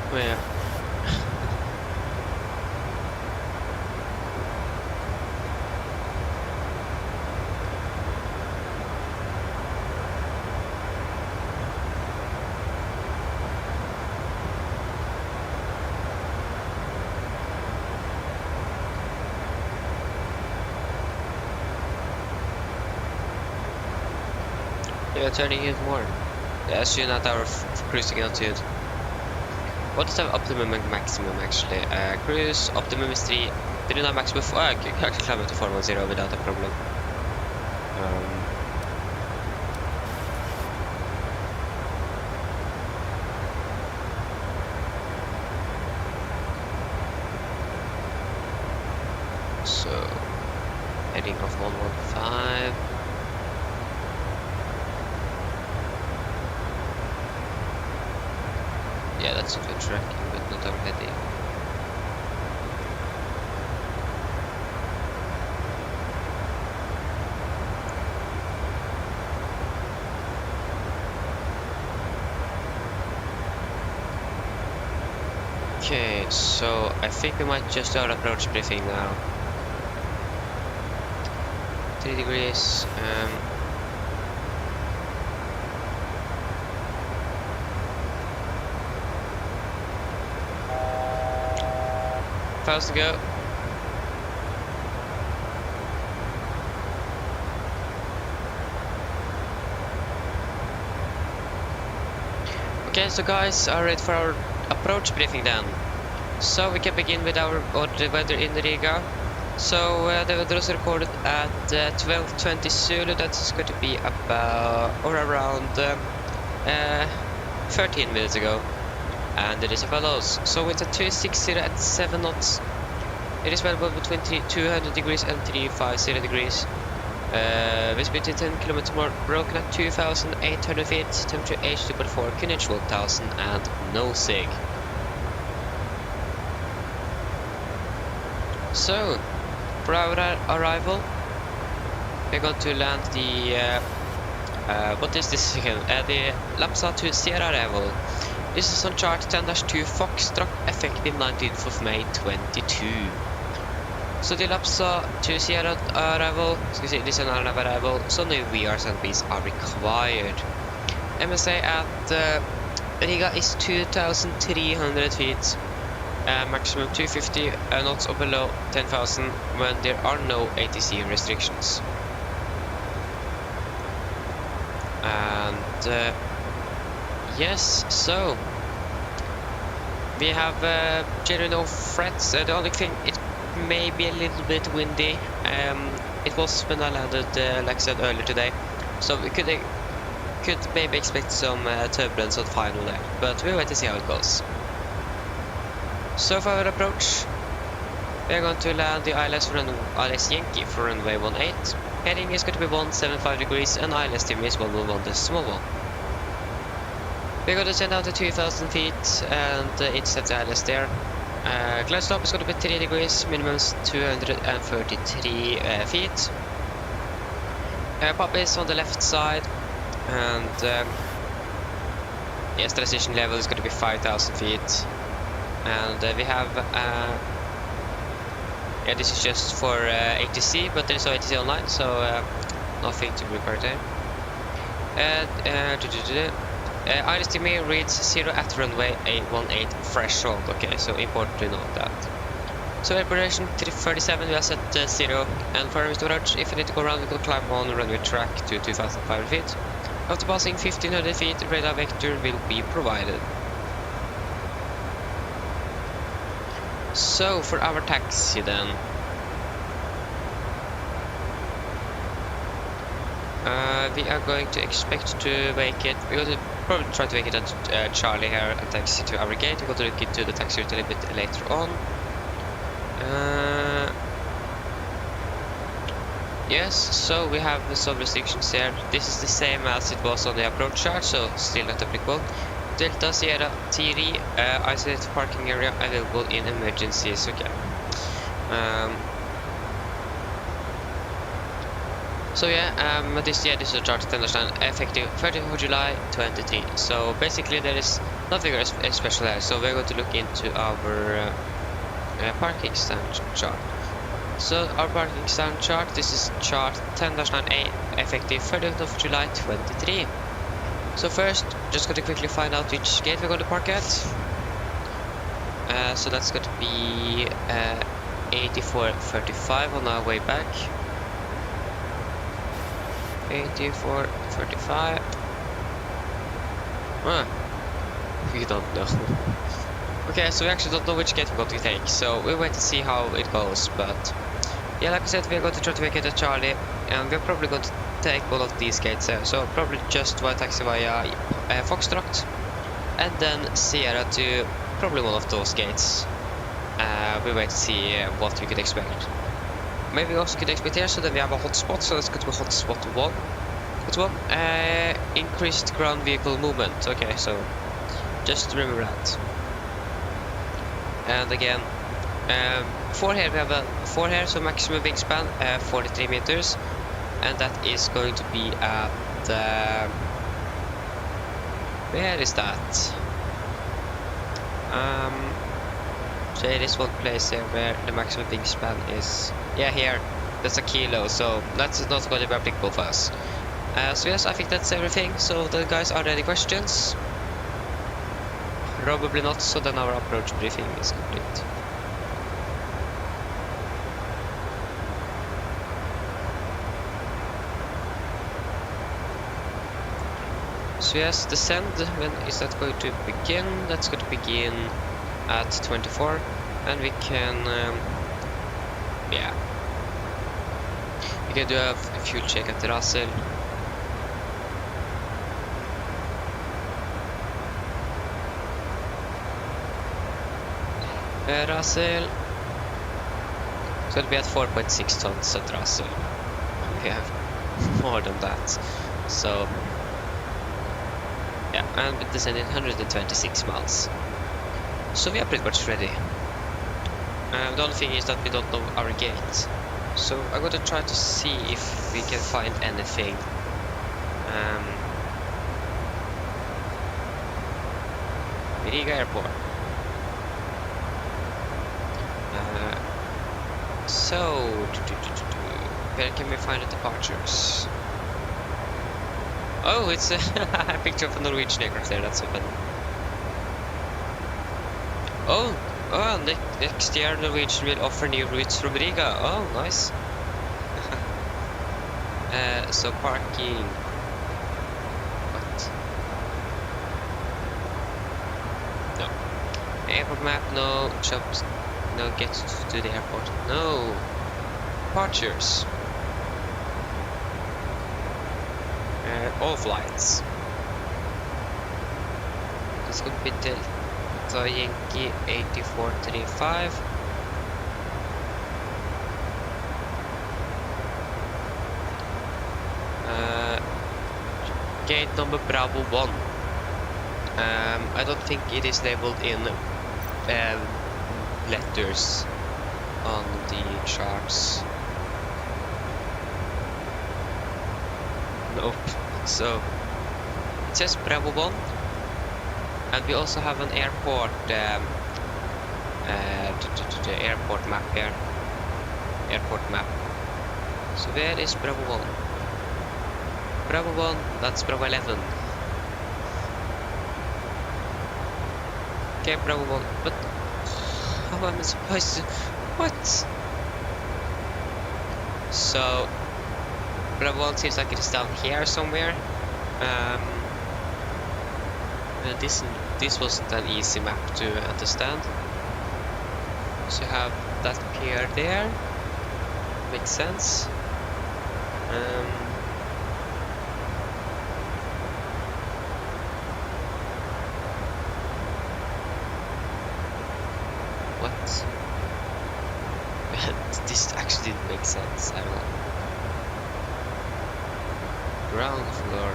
Where? Yeah, turning in more. Yeah, soon at our cruising altitude. What is the optimum and maximum actually? Cruise optimum is 3. Did you not maximum? Oh, I can actually climb up to 410 without a problem. So, heading off 115. Yeah, that's a good tracking, but not our heading. Okay, so I think we might just do our approach briefing now. 3 degrees. Fast to go. Okay, so guys are ready for our approach briefing then. So we can begin with the weather in Riga. So the weather was recorded at 12:20 Zulu. That's going to be about or around 13 minutes ago. And it is as follows. So it's at 260 at 7 knots. It is variable between 200 degrees and 350 degrees. Visibility 10 km more, broken at 2,800 feet, temperature H2.4, QNH 1000, and no SIG. So, for our arrival, we're going to land the, what is this again? The Lapsa to Sierra arrival. This is on chart 10-2 Foxtrot, effective 19th of May 22. So the Lapsa to Sierra arrival, this is an arrival, so no VRs and Bs are required. MSA at Riga is 2,300 feet, maximum 250 knots or below 10,000 when there are no ATC restrictions. And yes, so we have generally no threats. The only thing, it may be a little bit windy. It was when I landed, like I said earlier today, so we could maybe expect some turbulence on final there, but we'll wait to see how it goes. So for our approach, we are going to land the ILS Yankee for runway 18. Heading is going to be 175 degrees and ILS team is 111, the small one. We're going to send down to 2,000 feet and it's at the ILS there. Glide slope is going to be 3 degrees, minimum is 233 feet. Pop is on the left side, and yes, transition level is going to be 5,000 feet. And we have, yeah, this is just for ATC, but there is no ATC online, so nothing to report there. And ISTM reads 0 at runway 818 threshold. Okay, so important to know that. So air preparation 337, we are set 0, and for storage, if you need to go around, we can climb on the runway track to 2,500 feet. After passing 1,500 feet, radar vector will be provided. So for our taxi then, we are going to expect to vacate. We're going to probably try to vacate at Charlie here and taxi to our gate. We're going to look into the taxi route a little bit later on. Yes, so we have some restrictions here. This is the same as it was on the approach chart, so still not applicable. Delta Sierra TRE, isolated parking area available in emergencies. Okay. So yeah, this is a chart to understand, effective 30th of July 2023. So basically there is nothing special here. So we're going to look into our parking stand chart. So our parking stand chart, this is chart 10-9A, effective 30th of July 2023. So first, just going to quickly find out which gate we're going to park at. So that's going to be 8435 on our way back. 8435. We don't know. Okay, so we actually don't know which gate we're going to take, so we'll wait to see how it goes. But yeah, like I said, we're going to try to vacate at Charlie, and we're probably going to take one of these gates here. So probably just via taxi via Foxtrot, and then Sierra to probably one of those gates. We'll wait to see what we could expect. Maybe we also could expect here, so then we have a hotspot, so let's go to hotspot 1. Hotspot 1, increased ground vehicle movement. Okay, so just remember that. And again, 4 here, we have a 4 here, so maximum wingspan 43 meters, and that is going to be at where is that? So there is one place here where the maximum wingspan is, yeah, here. That's a kilo, so that's not going to be applicable for us. So yes, I think that's everything. So the guys, are there any questions? Probably not, so then our approach briefing is complete. So yes, descend, when is that going to begin? That's going to begin at 24, and we can, yeah, we can do a fuel check at Russell. Russell, so it'll be at 4.6 tons at Russell. We have more than that, so yeah, and we descended 126 miles. So we are pretty much ready. The only thing is that we don't know our gate. So I'm going to try to see if we can find anything. Riga Airport. So, where can we find the departures? Oh, it's a picture of a Norwegian aircraft there, that's so funny. Oh, next year Norwegian will offer new routes from Riga. Oh, nice. So parking. What? No. Airport map, no. Jumps, no. Get to the airport. No. Departures. All flights. This could be Delta Yankee 8435. Gate number Bravo 1. I don't think it is labeled in letters on the charts. Nope. So it says Bravo 1, and we also have an airport, the airport map here. Airport map. So where is Bravo 1? Bravo 1, that's Bravo 11. Okay, Bravo 1, but how am I supposed to... What? So Bravo 1 seems like it is down here somewhere. This wasn't an easy map to understand. So you have that pier there. Makes sense. What? This actually didn't make sense at all. Ground floor.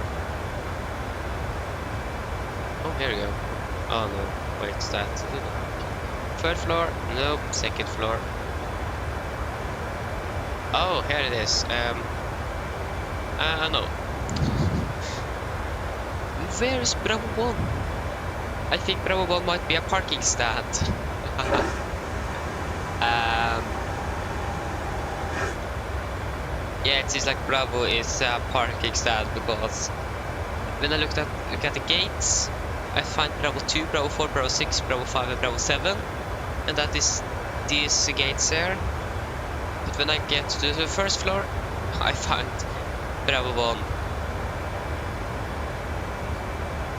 Oh, here we go. Oh no, wait, that. Third floor? Nope, second floor. Oh, here it is. No. Where is Bravo 1? I think Bravo 1 might be a parking stand. Yeah, it seems like Bravo is a parking stand because when I look at the gates, I find Bravo 2, Bravo 4, Bravo 6, Bravo 5, and Bravo 7, and that is these gates there. But when I get to the first floor, I find Bravo 1.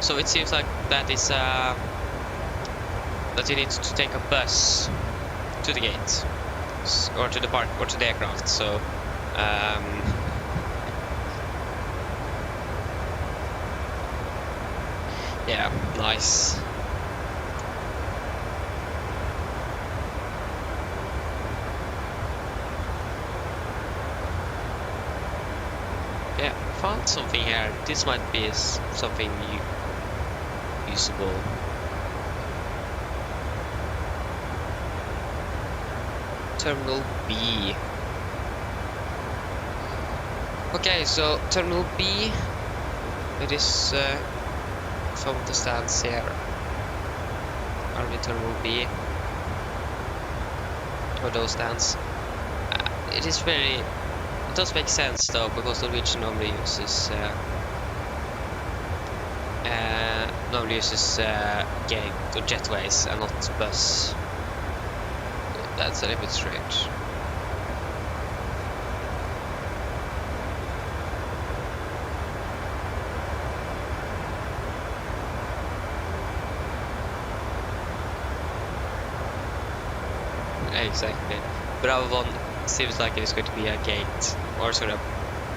So it seems like that is that you need to take a bus to the gate, or to the park, or to the aircraft. So yeah, nice. Yeah, found something here. This might be something usable. Terminal B. Okay, so Terminal B, it is some of the stands here. Are we Terminal B? Or those stands? It is very... It does make sense though, because Norwegian normally uses gate or jetways and not bus. That's a little bit strange. Exactly. Bravo 1 seems like it is going to be a gate or sort of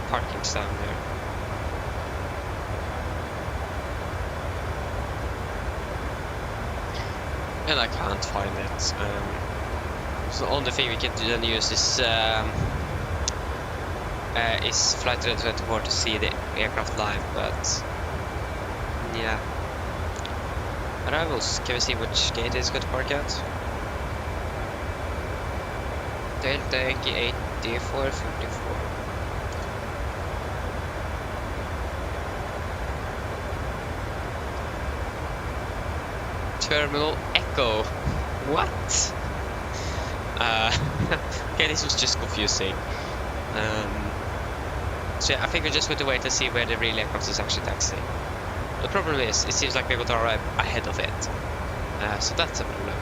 parking stand there. And I can't find it. So the only thing we can then use is Flight Radar 24 to see the aircraft live, but yeah. Arrivals, can we see which gate it's going to park at? Delta Yankee 8454. Terminal Echo. What? Okay, this was just confusing. So yeah, I think we're just going to wait and see where the real aircraft is actually taxiing. The problem is, it seems like we're going to arrive ahead of it. So that's a problem.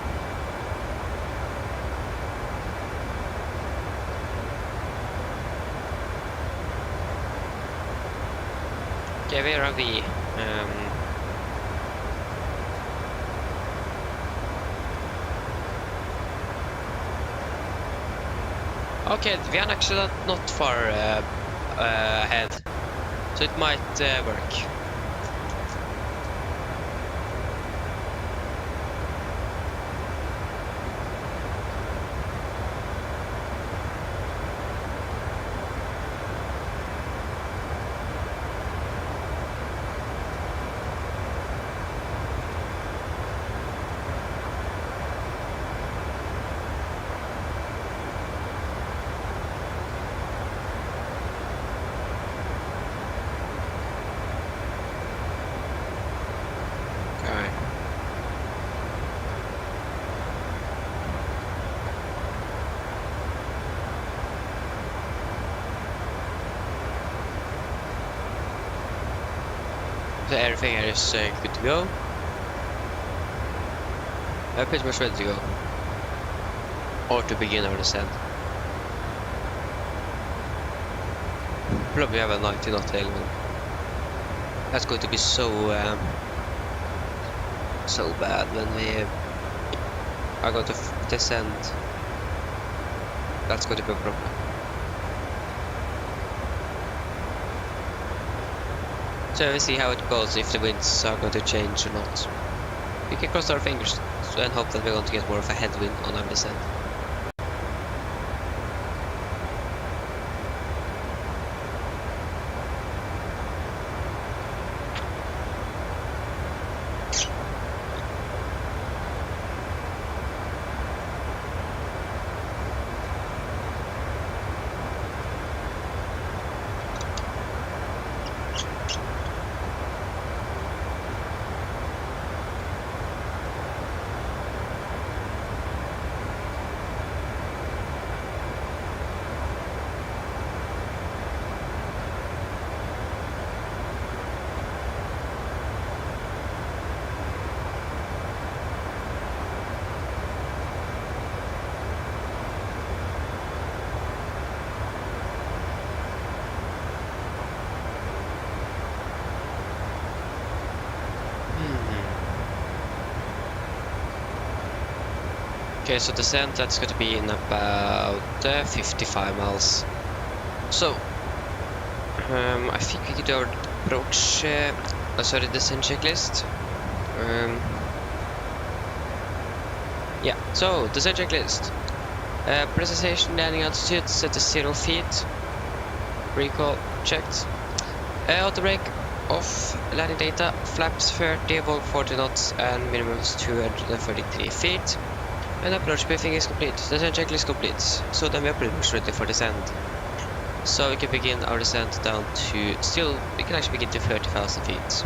Okay, where are we? Okay, we are actually not far ahead, so it might work. So everything here is good to go. I'm pretty much ready to go. Or to begin our descent. Probably have a 90 knot tailwind. That's going to be so bad when we are going to descend. That's going to be a problem. So we see how it goes, if the winds are going to change or not. We can cross our fingers and hope that we're going to get more of a headwind on our descent. Okay, so descent, that's going to be in about 55 miles. So, I think we could approach, sorry, descent checklist. Yeah, so descent checklist. Precision landing altitude set to 0 feet. Recall checked. Auto brake off. Landing data. Flaps 30, vol 40 knots, and minimum is 233 feet. And approach briefing is complete. Descent checklist complete. So then we are pretty much ready for descent. So we can begin our descent down to, we can actually begin to 30,000 feet.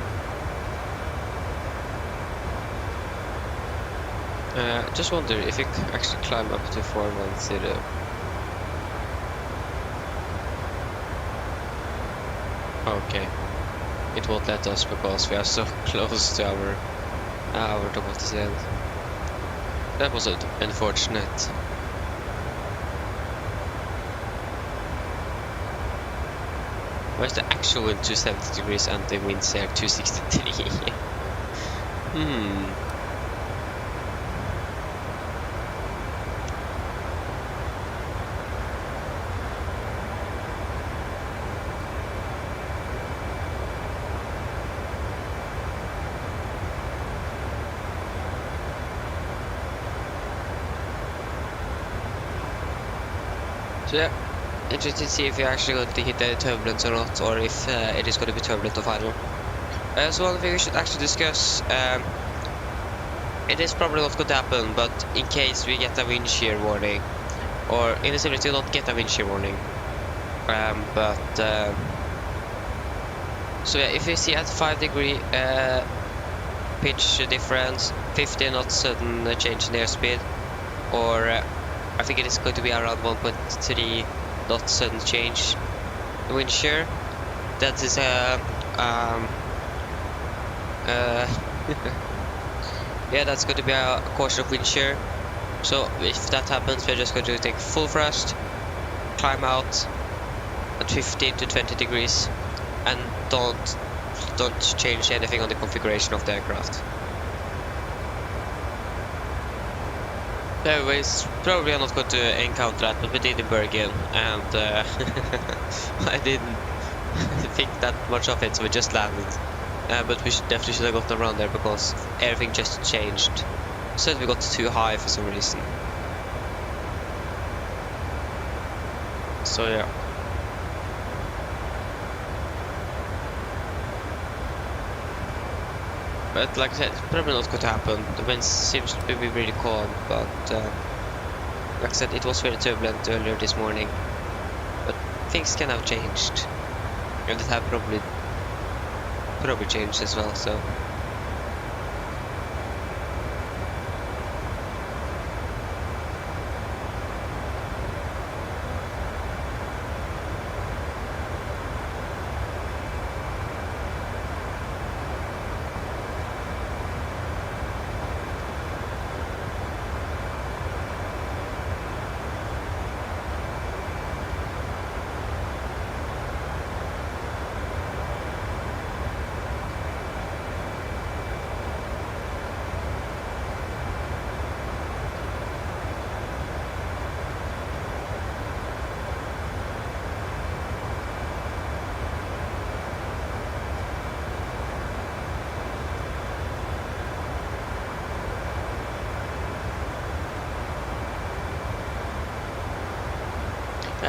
Just wonder if we can actually climb up to 410. Okay. It won't let us because we are so close to our top of descent. That was unfortunate. Where's the actual wind 270 degrees and the winds here 263? So yeah, interested to see if you're actually going to hit any turbulence or not, or if it is going to be turbulent or final. So one thing we should actually discuss, it is probably not going to happen, but in case we get a wind shear warning, or in the simulator you don't get a wind shear warning, so yeah, if we see at 5 degree pitch difference, 50 knots sudden change in airspeed, or I think it is going to be around 1.3 knot sudden change in wind shear. That is yeah, that's going to be a caution of wind shear. So if that happens, we're just going to take full thrust, climb out at 15 to 20 degrees, and don't change anything on the configuration of the aircraft. Anyways, probably I'm not going to encounter that, but we did in Bergen, and I didn't think that much of it, so we just landed. But we definitely should have gotten around there because everything just changed. So we got too high for some reason. So yeah. But like I said, it's probably not going to happen. The wind seems to be really calm, but like I said, it was very turbulent earlier this morning. But things can have changed, and it have probably changed as well. So.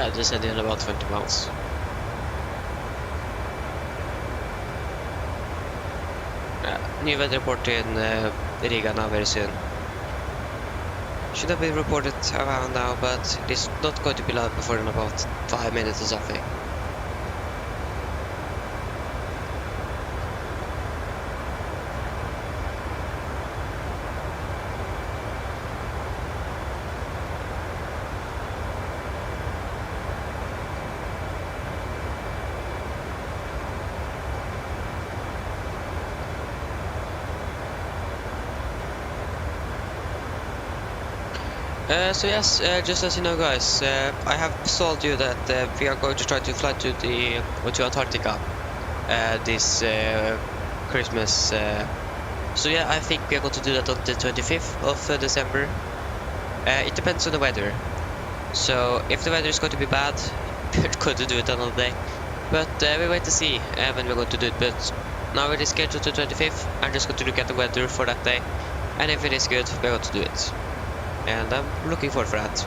Yeah, descending in about 20 miles. New weather report in Riga now very soon. Should have been reported around now, but it's not going to be live before in about 5 minutes or something. So yes, just as you know guys, I have told you that we are going to try to fly to Antarctica this Christmas. So yeah, I think we are going to do that on the 25th of December. It depends on the weather. So if the weather is going to be bad, we're going to do it another day. But we wait to see when we're going to do it. But now it is scheduled to 25th. I'm just going to look at the weather for that day. And if it is good, we're going to do it. And I'm looking forward for that.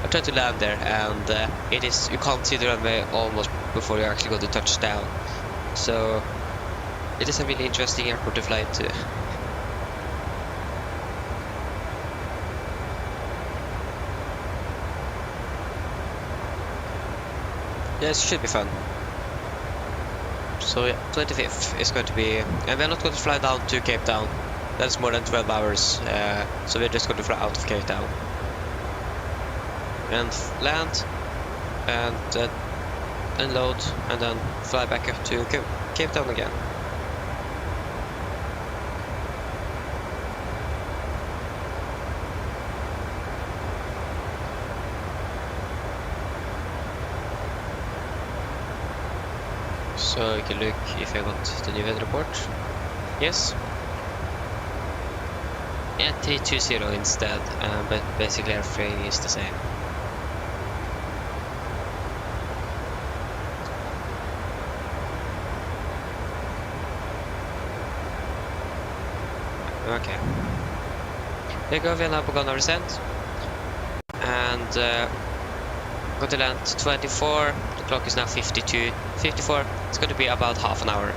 I tried to land there, and it is, you can't see the runway almost before you actually go to touchdown. So it is a really interesting airport to fly into. Yes, it should be fun. So yeah, 25th is going to be, and we're not going to fly down to Cape Town. That's more than 12 hours, so we're just going to fly out of Cape Town. And land, and unload, and then fly back up to Cape Town again. So you can look if I got the new weather report. Yes. Yeah, 320 instead, but basically everything is the same. Okay. There you go, we are now begun our descent. And going to land 24, the clock is now 52, 54, it's going to be about half an hour.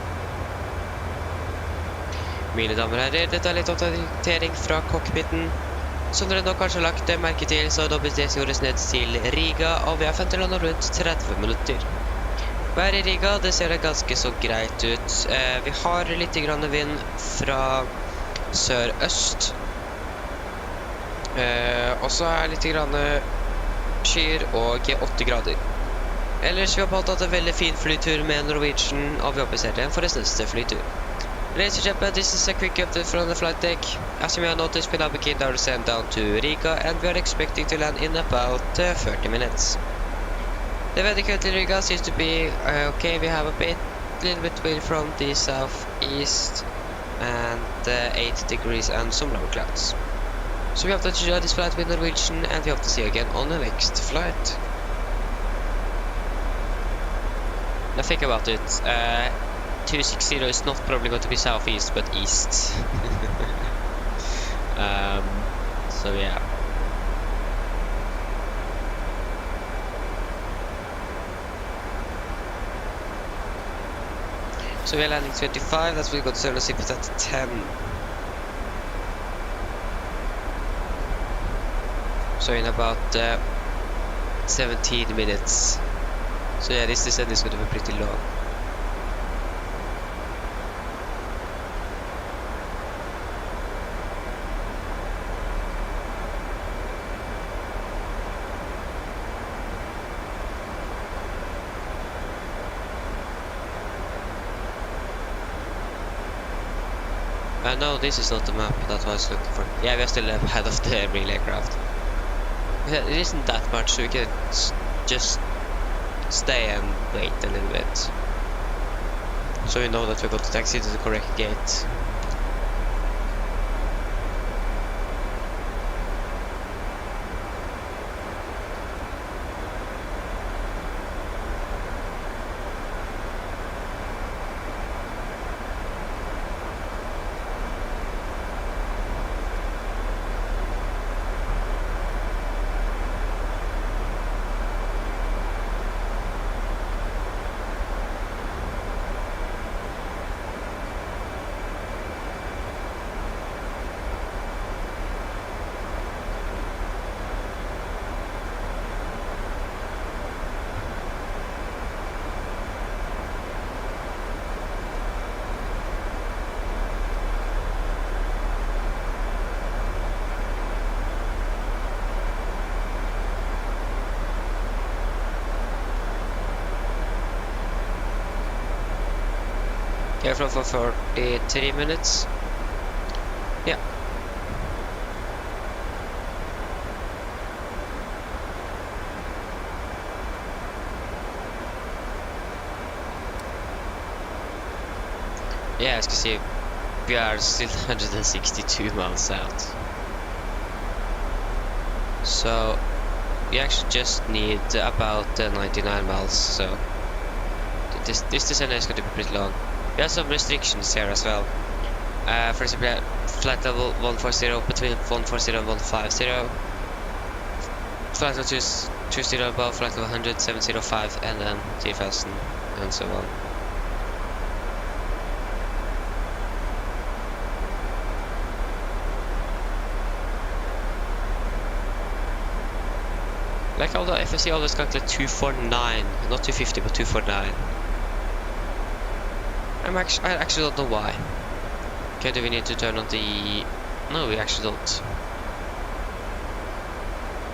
Mine damer og herrer, dette litt oppdatering fra cockpiten. Som dere nok kanskje har lagt merke til, så har WTC gjort ned til Riga, og vi har funnet landet rundt 30 minutter. Vær i Riga, det ser ganske så greit ut. Vi har litt grann vind fra sør-øst. Og så er litt grann skyer og 8 grader. Ellers vi har på hatt en veldig fin flytur med Norwegian, og vi har bestemt en for neste flytur. Ladies and gentlemen, this is a quick update from the flight deck. As you may have noticed, we now begin our descent down to Riga, and we are expecting to land in about 30 minutes. The weather currently in Riga seems to be okay. We have a little bit wind from the southeast, and 8 degrees and some low clouds. So we hope that you enjoy this flight with Norwegian, and we hope to see you again on the next flight. Now think about it. 260 is not probably going to be southeast, but east. So yeah. So we're landing 25, that's we got 06 at 10. So in about 17 minutes. So yeah, this descent is going to be pretty long. No, this is not the map that I was looking for. Yeah, we are still ahead of the real aircraft. It isn't that much, so we can just stay and wait a little bit. So we know that we got to taxi to the correct gate. Airflow for 43 minutes. Yeah. Yeah, as you can see, we are still 162 miles out. So we actually just need about 99 miles. So this descent is going to be pretty long. We have some restrictions here as well. For example, flight level 140 between 140 and 150. Flight level 220 above flight level 100, 705, and then 3000, and so on. Like all the FSC always calculate 249, not 250, but 249. I actually don't know why. Okay, do we need to turn on the... No, we actually don't.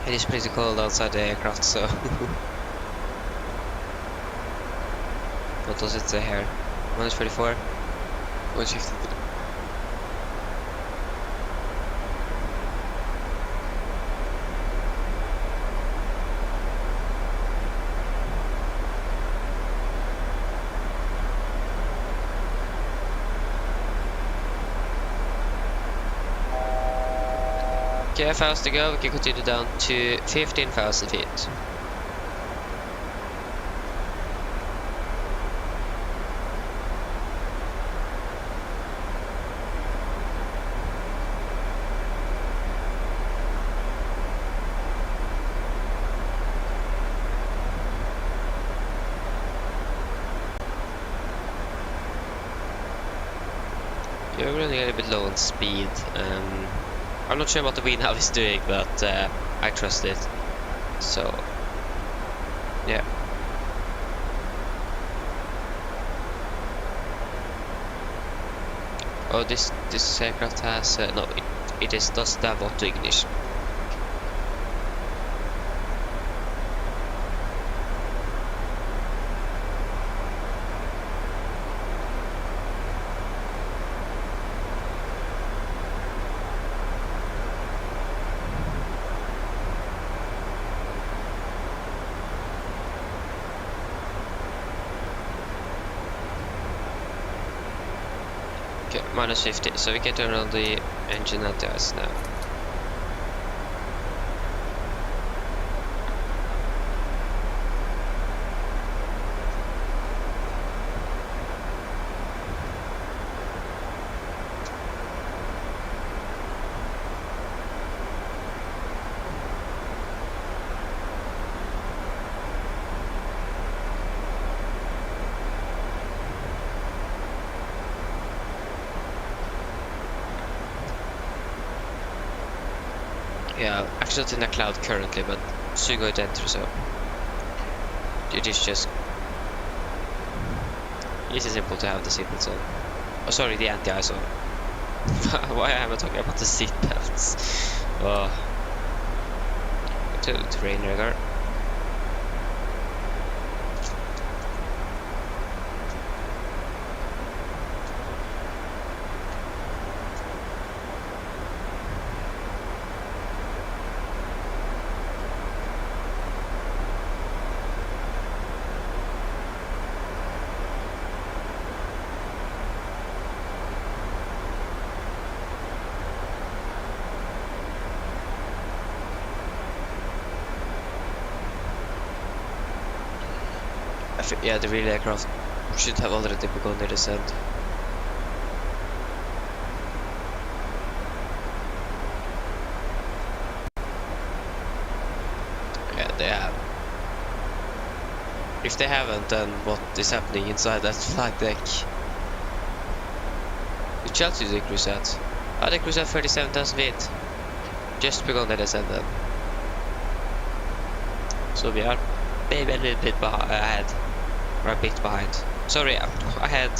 It is pretty cold outside the aircraft, so... What does it say here? -34? -53. Okay, 5 hours to go, we can continue down to 15,000 feet. Yeah, we're running a little bit low on speed. I'm not sure what the wind now is doing, but I trust it. So, yeah. Oh, this aircraft has no, doesn't have auto ignition. Okay, -50, so we can turn on the engine anti-ice now. Yeah, actually not in a cloud currently, but soon going to enter, so it is just easy simple to have the seatbelts on. Oh, sorry, the anti-ice on. Why am I talking about the seatbelts? Oh, to terrain radar. Yeah, the real aircraft should have already begun their descent. Yeah, they have. If they haven't, then what is happening inside that flight deck? Which altitude do they cruise at? Oh, they cruise at 37,000 feet. Just begun their descent then. So we are maybe a little bit ahead. Or a bit behind. Sorry, ahead.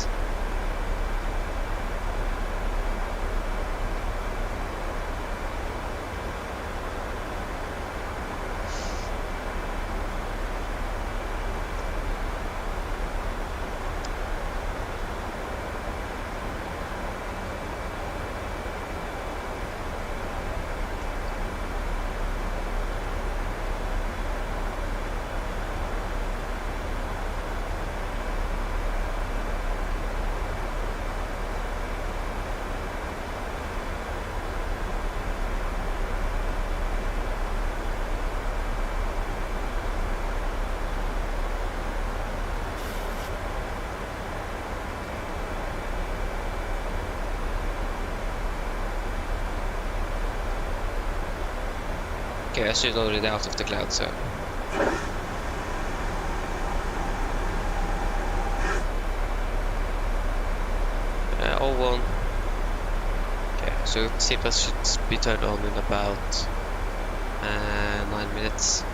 Okay, I should already out of the cloud, so. 01. Okay, so seatbelt should be turned on in about 9 minutes.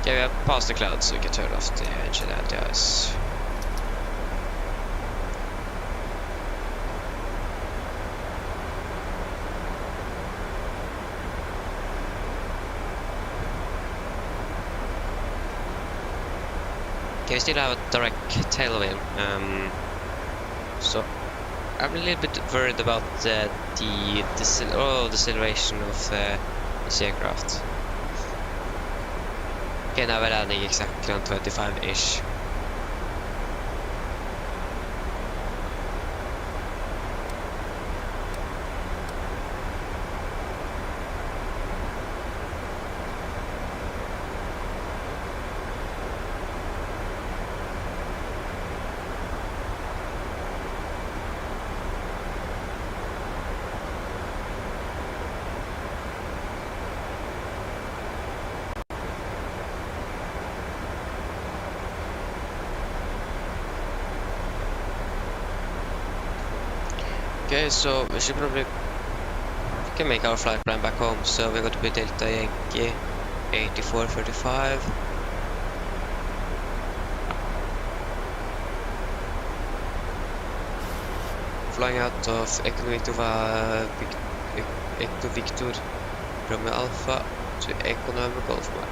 Okay, we have passed the cloud, so we can turn off the engine anti-ice. Okay, we still have a direct tailwind, so I'm a little bit worried about the deceleration of this aircraft. Okay, now we're landing exactly on 25-ish. Okay, so we should probably we can make our flight plan back home. So we're going to be Delta Yankee 8435. Flying out of Echo Victor Romeo Alpha to Echo November Golf Mike.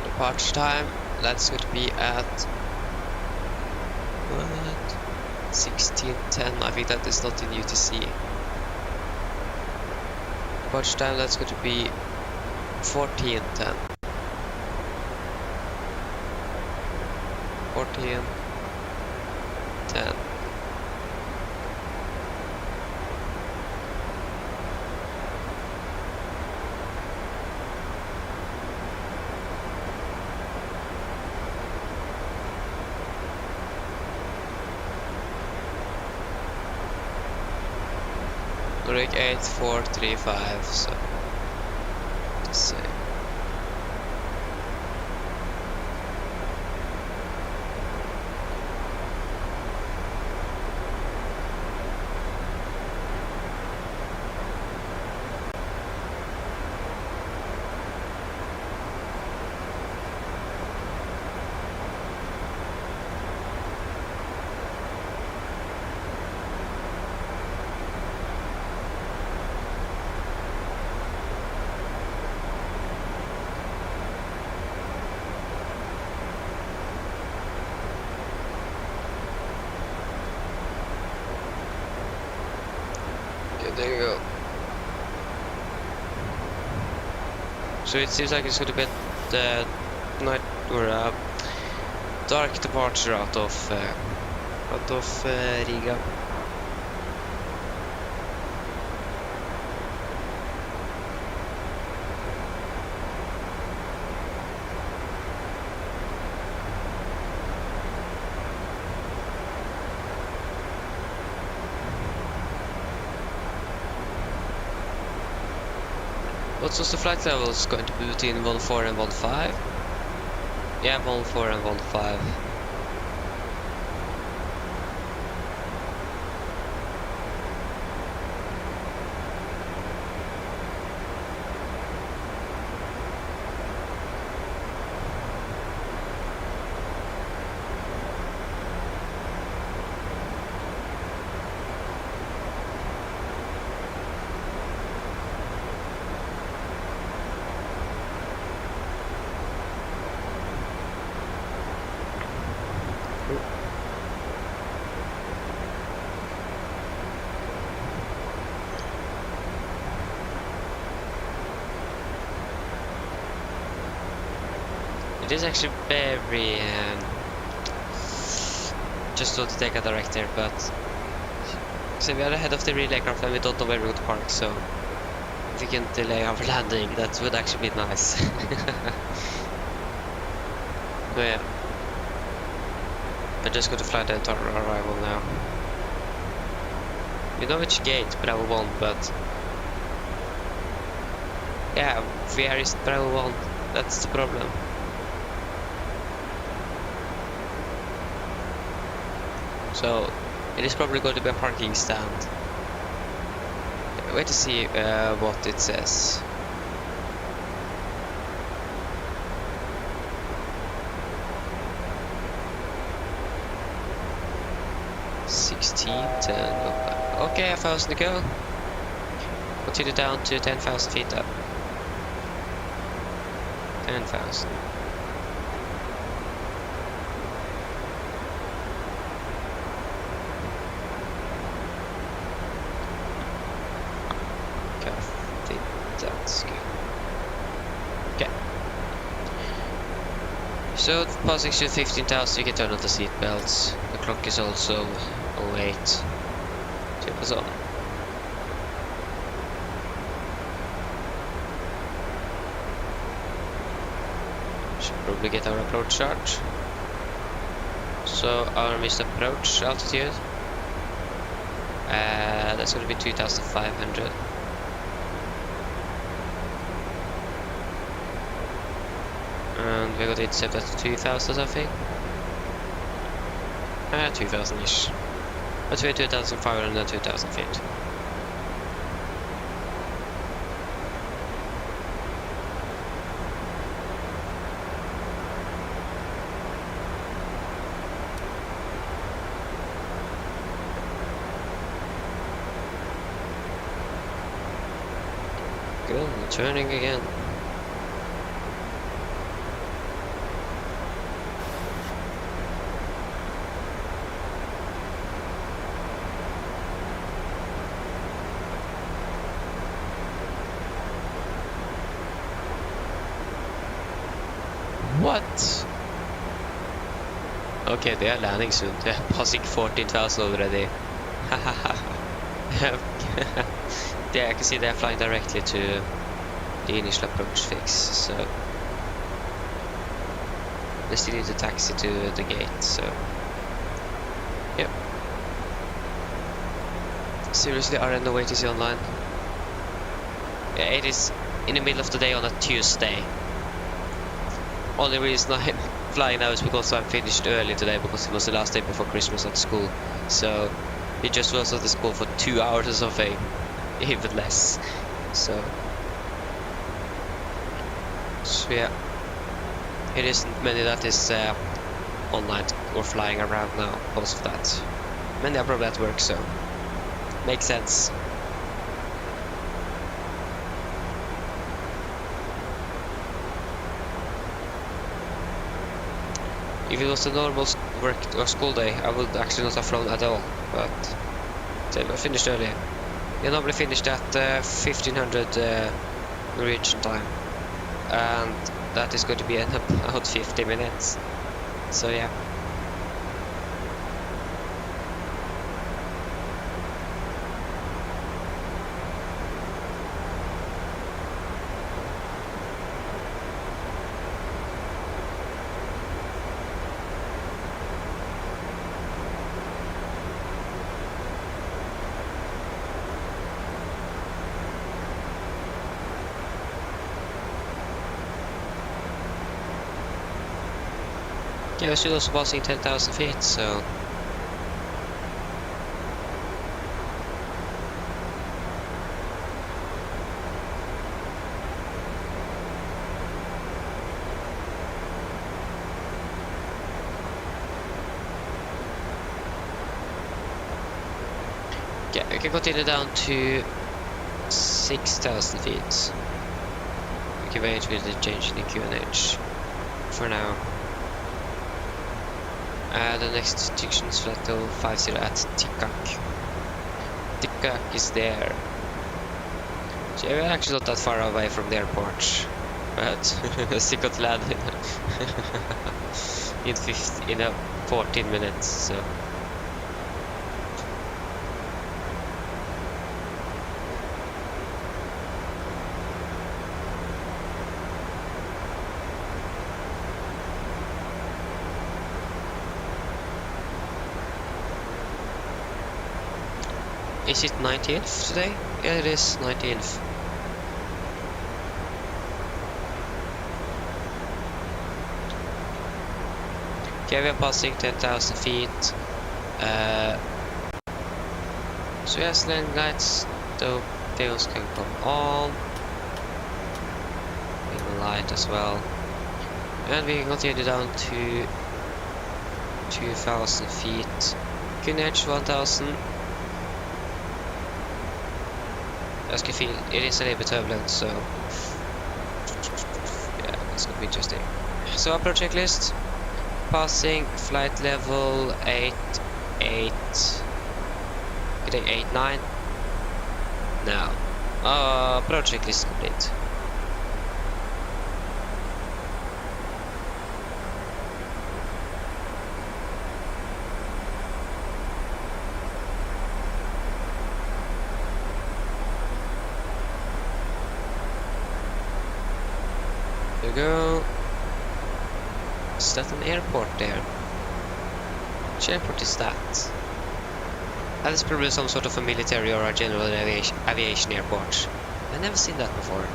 Departure time, that's going to be at 16:10. I think that is not in UTC. Departure time, that's going to be 14:10. 14:10. Rig 8435, so let's see. There you go. So it seems like it's going to be the night or dark departure out of Riga. What was the flight levels going to be between 1.4 and 1.5? Yeah, 1.4 and 1.5. It is actually very just to take a direct there, but so we are ahead of the real aircraft and we don't know where we're going to park, so if we can delay our landing, that would actually be nice. But yeah, I just got to fly the entire arrival now. We know which gate Bravo 1, but yeah, where is Bravo 1? That's the problem. So it is probably going to be a parking stand. Wait to see what it says. Okay, 1,000 to go. Continue down to 10,000 feet up. 10,000. That's good. Okay. So passing to 15,000, you can turn on the seat belts. The clock is also 08. Tip us on. Should probably get our approach chart. So our missed approach altitude. That's going to be 2,500. And we got it set at 2,000 something. 2,000-ish. Between 2,500 and 2,000 feet. Good, turning again. What? Okay, they are landing soon. They are passing 14,000 already. Yeah, I can see they are flying directly to the initial approach fix, so they still need to taxi to the gate, so yep. Seriously, are no way to see online? Yeah, it is in the middle of the day on a Tuesday. Only reason I'm flying now is because I'm finished early today, because it was the last day before Christmas at school. So it just was at the school for 2 hours or something, even less. So yeah, it isn't many that is online or flying around now because of that. Many are probably at work, so makes sense. If it was a normal work or school day, I would actually not have flown at all, but I finished early. We normally finished at 1500 Norwegian time, and that is going to be in about 50 minutes, so yeah. Yeah, we're still also passing 10,000 feet, so yeah, we can continue down to 6,000 feet. We can wait with the change in the QNH for now. The next station is flight 50 at Tikak. Tikak is there. So we're actually not that far away from the airport. but still got land in 14 minutes. So is it 19th today? Yeah, it is 19th. Okay, we are passing 10,000 feet. So yes, landing lights, the tails can come on. Green light as well. And we can continue down to 2,000 feet. QNH 1,000. As you can feel, it is a little bit turbulent, so yeah, it's gonna be interesting. So approach checklist. Passing flight level 8, 9. Now, approach checklist complete. There we go. Is that an airport there? Which airport is that? That is probably some sort of a military or a general aviation airport. I've never seen that before.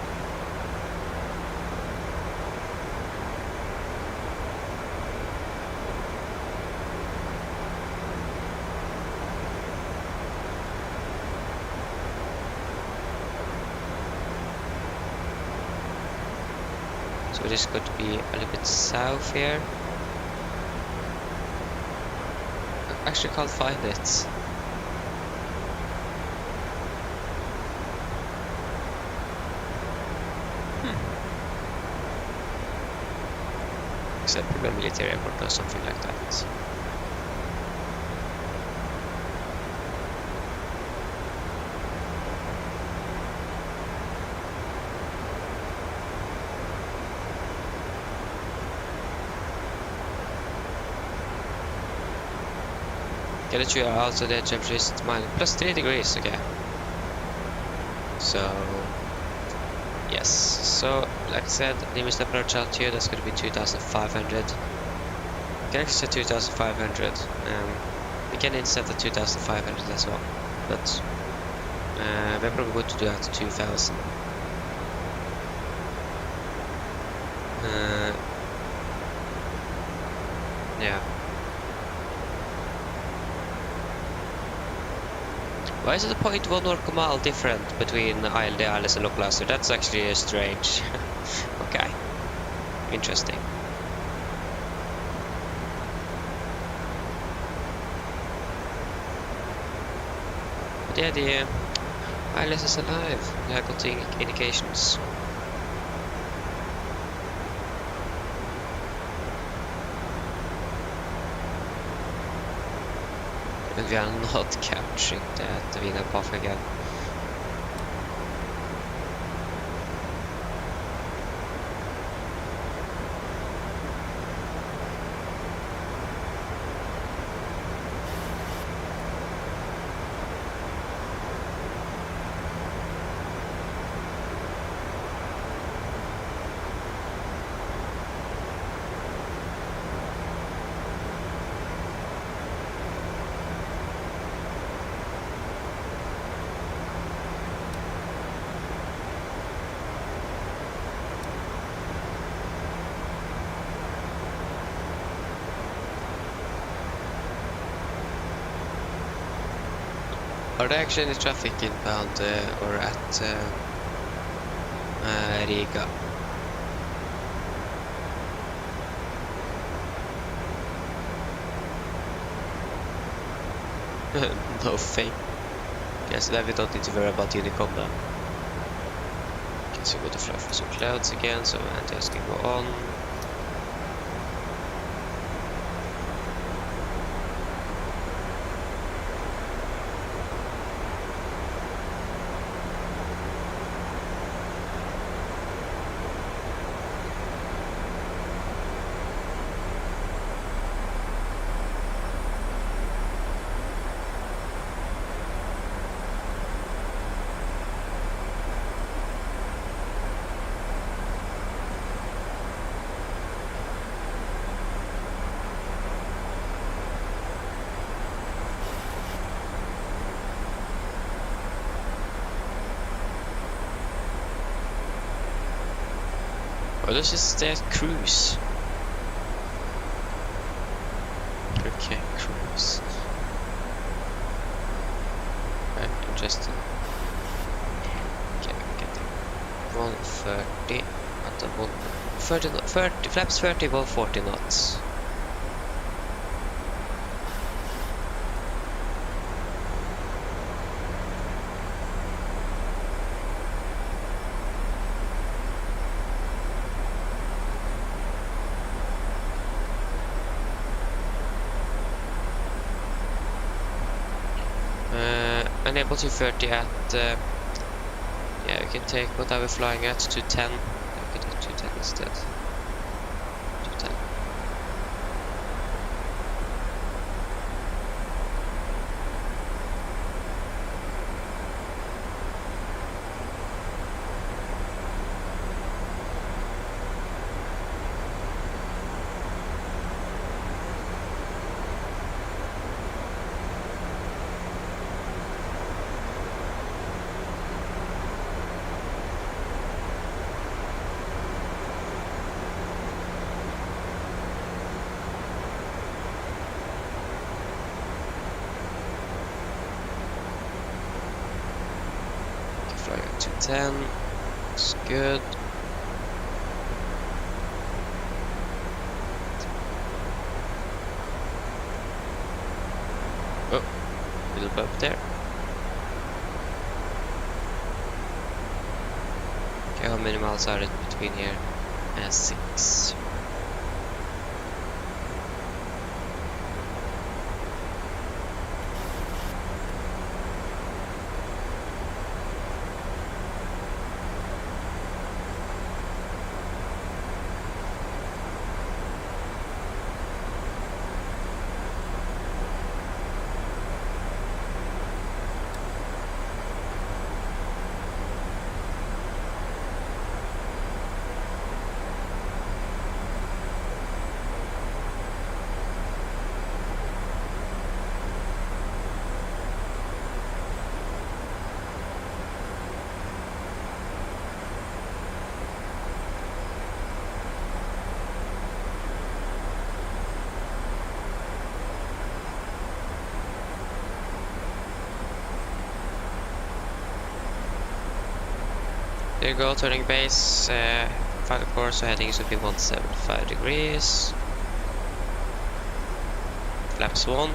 So this could be a little bit south here. I actually can't find it. Except probably a military airport or something like that. Get it, you are also the temperature is plus 3 degrees, okay. So yes, so like I said, limit approach altitude, that's going to be 2,500. You can actually set 2,500. We can inset the 2,500 as well, but we're probably going to do that to 2,000. Yeah. Why is it a 0.1 normal different between ILD, ILS and localizer? That's actually strange. Okay, interesting. But yeah, the ILS is alive. We are getting indications. But we are not capturing the winner path again. Are there actually any traffic inbound or at Riga? Nothing. Okay, so then we don't need to worry about Unicom then. Okay, so we're going to fly through some clouds again, so anti-air can go on. Oh, this is the cruise. Okay, cruise. Right, interesting. Okay, we're getting 130 at the 30 flaps 30 above 40 knots. Enable 230 at yeah, we can take what I was flying at 210. We can do 210 instead. 210. Flying at 210. It's good. Oh, little bump there. Okay, how many miles are it between here? 6. There you go, turning base, final course, so heading should be 175 degrees. Flaps 1.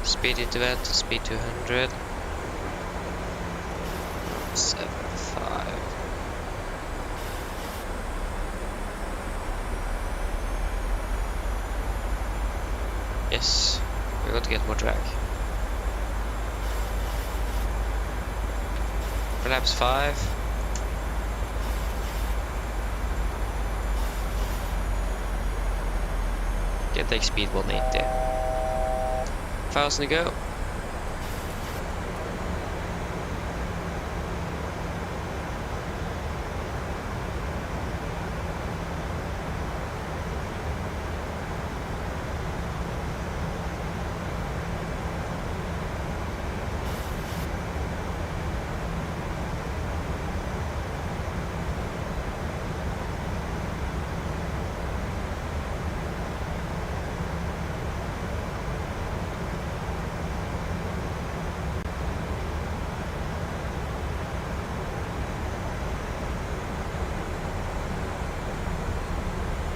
Speed into vent, speed 200. 175. Yes, we're going to get more drag. Flaps 5. Can take speed 180. 1,000 to go.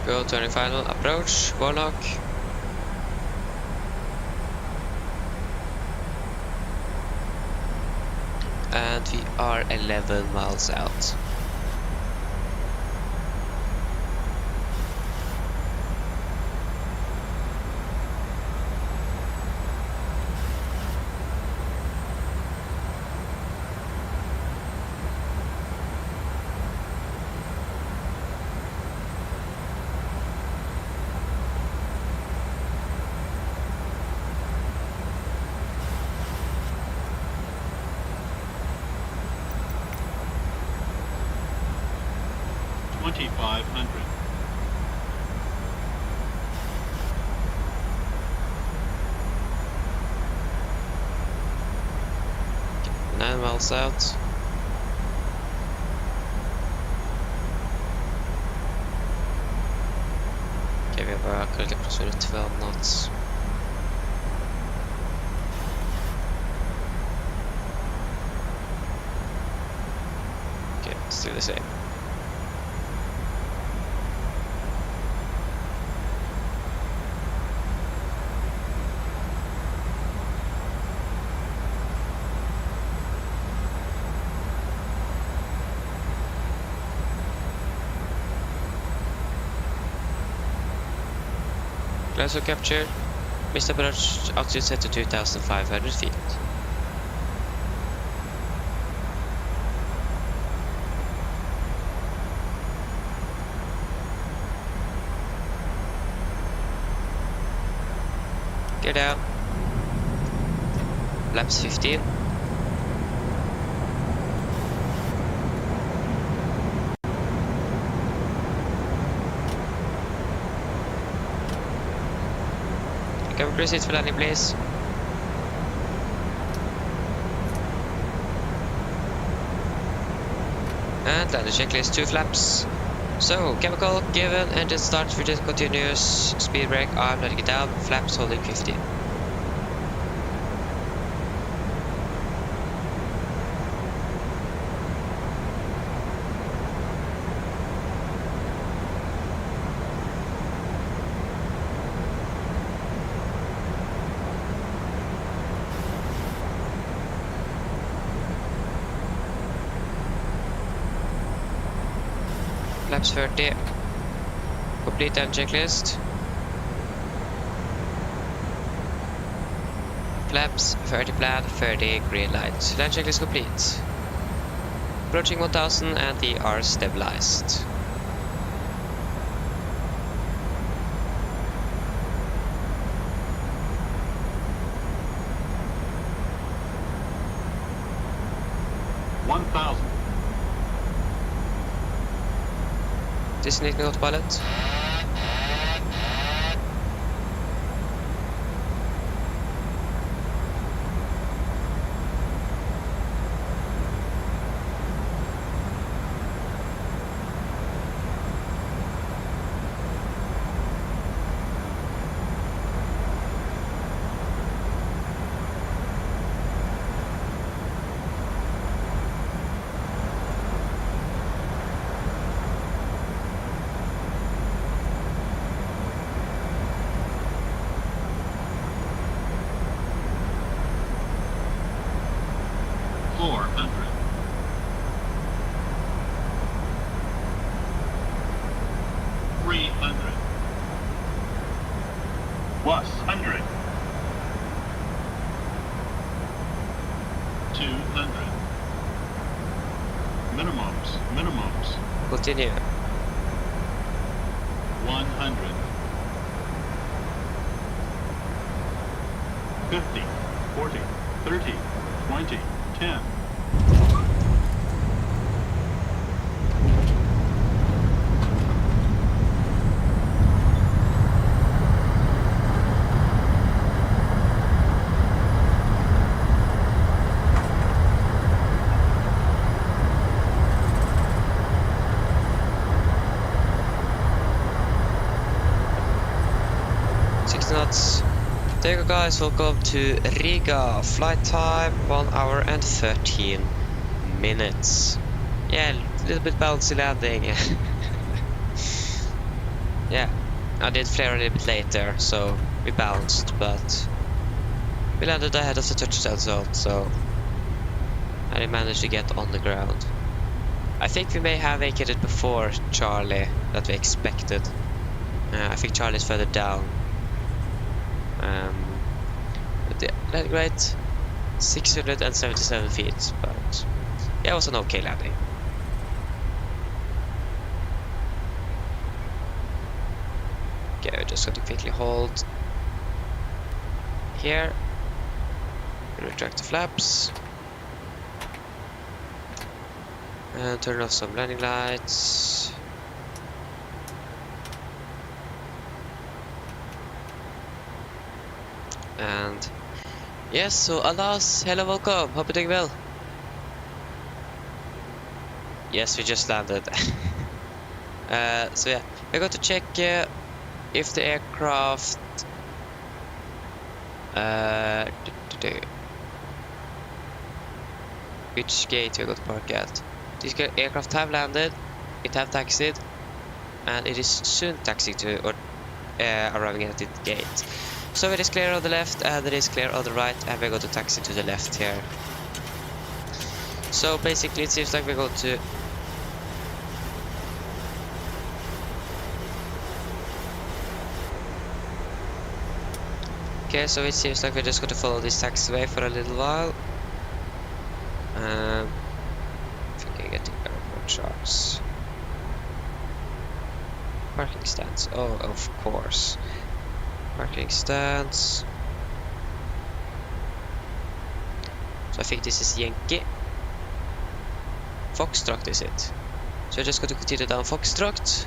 Go, turning final, approach, warlock. And we are 11 miles out. Out. Currently approximately 12 knots. Okay, still the same. Glasgow capture. Missed approach altitude set to 2,500 feet. Get out. Laps 15. Can we cruise it for landing, please? And landing checklist 2 flaps. So, chemical given, engine start, future continuous, speed brake, arm letting it down, flaps holding 50. Flaps 30. Complete engine checklist. Flaps 30 plan, 30 green light. Land checklist complete. Approaching 1000 and they are stabilized. Disconnecting autopilot. Continue. 100. 50, 40, 30, 20, 10. Knots. There you go, guys, welcome to Riga. Flight time 1 hour and 13 minutes. Yeah, a little bit bouncy landing. Yeah, I did flare a little bit later, so we bounced, but we landed ahead of the touchdown zone, so I managed to get on the ground. I think we may have vacated before Charlie that we expected. I think Charlie's further down. But the landing rate 677 feet, but yeah, it was an okay landing. Okay, we're just going to quickly hold here and retract the flaps and turn off some landing lights. And yes, so alas, hello, welcome, hope you're doing well. Yes, we just landed. So yeah, we're going to check if the aircraft which gate we got to park at? This aircraft have landed, it have taxied, and it is soon taxiing to or arriving at the gate. So it is clear on the left and it is clear on the right, and we're going to taxi to the left here. So basically it seems like we're going to okay, so it seems like we're just going to follow this taxiway for a little while. If we can get the airport charts. Parking stands. Oh, of course. Parking stands. So I think this is Yankee. Foxtrot is it? So we're just going to continue down Foxtrot.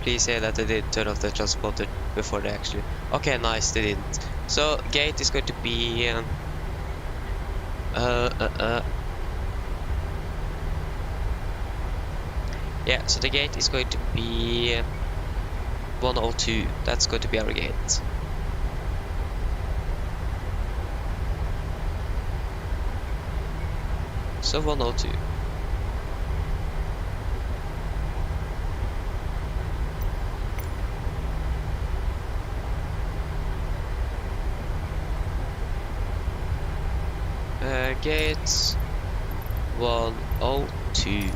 Please say that they did turn off the transponder before they actually... Okay, nice, they didn't. So, gate is going to be... Yeah, so the gate is going to be 102. That's going to be our gate. So 102. Gate 102.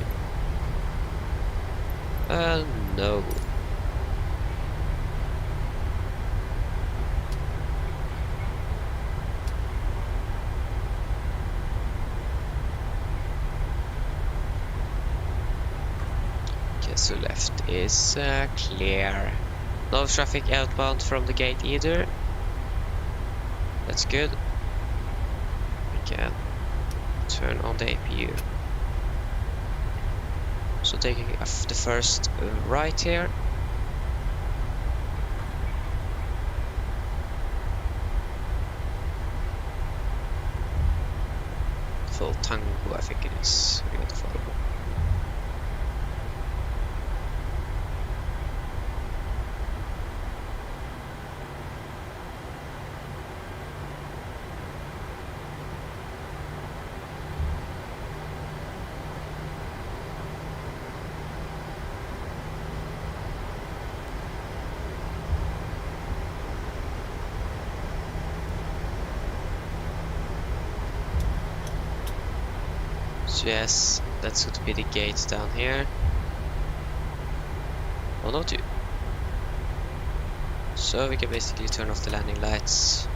No. Okay, so left is clear. No traffic outbound from the gate either. That's good. We can turn on the APU. So taking off the first right here. Full Tango, I think it is. We got to follow. So yes, that's going to be the gate down here. 102. So we can basically turn off the landing lights.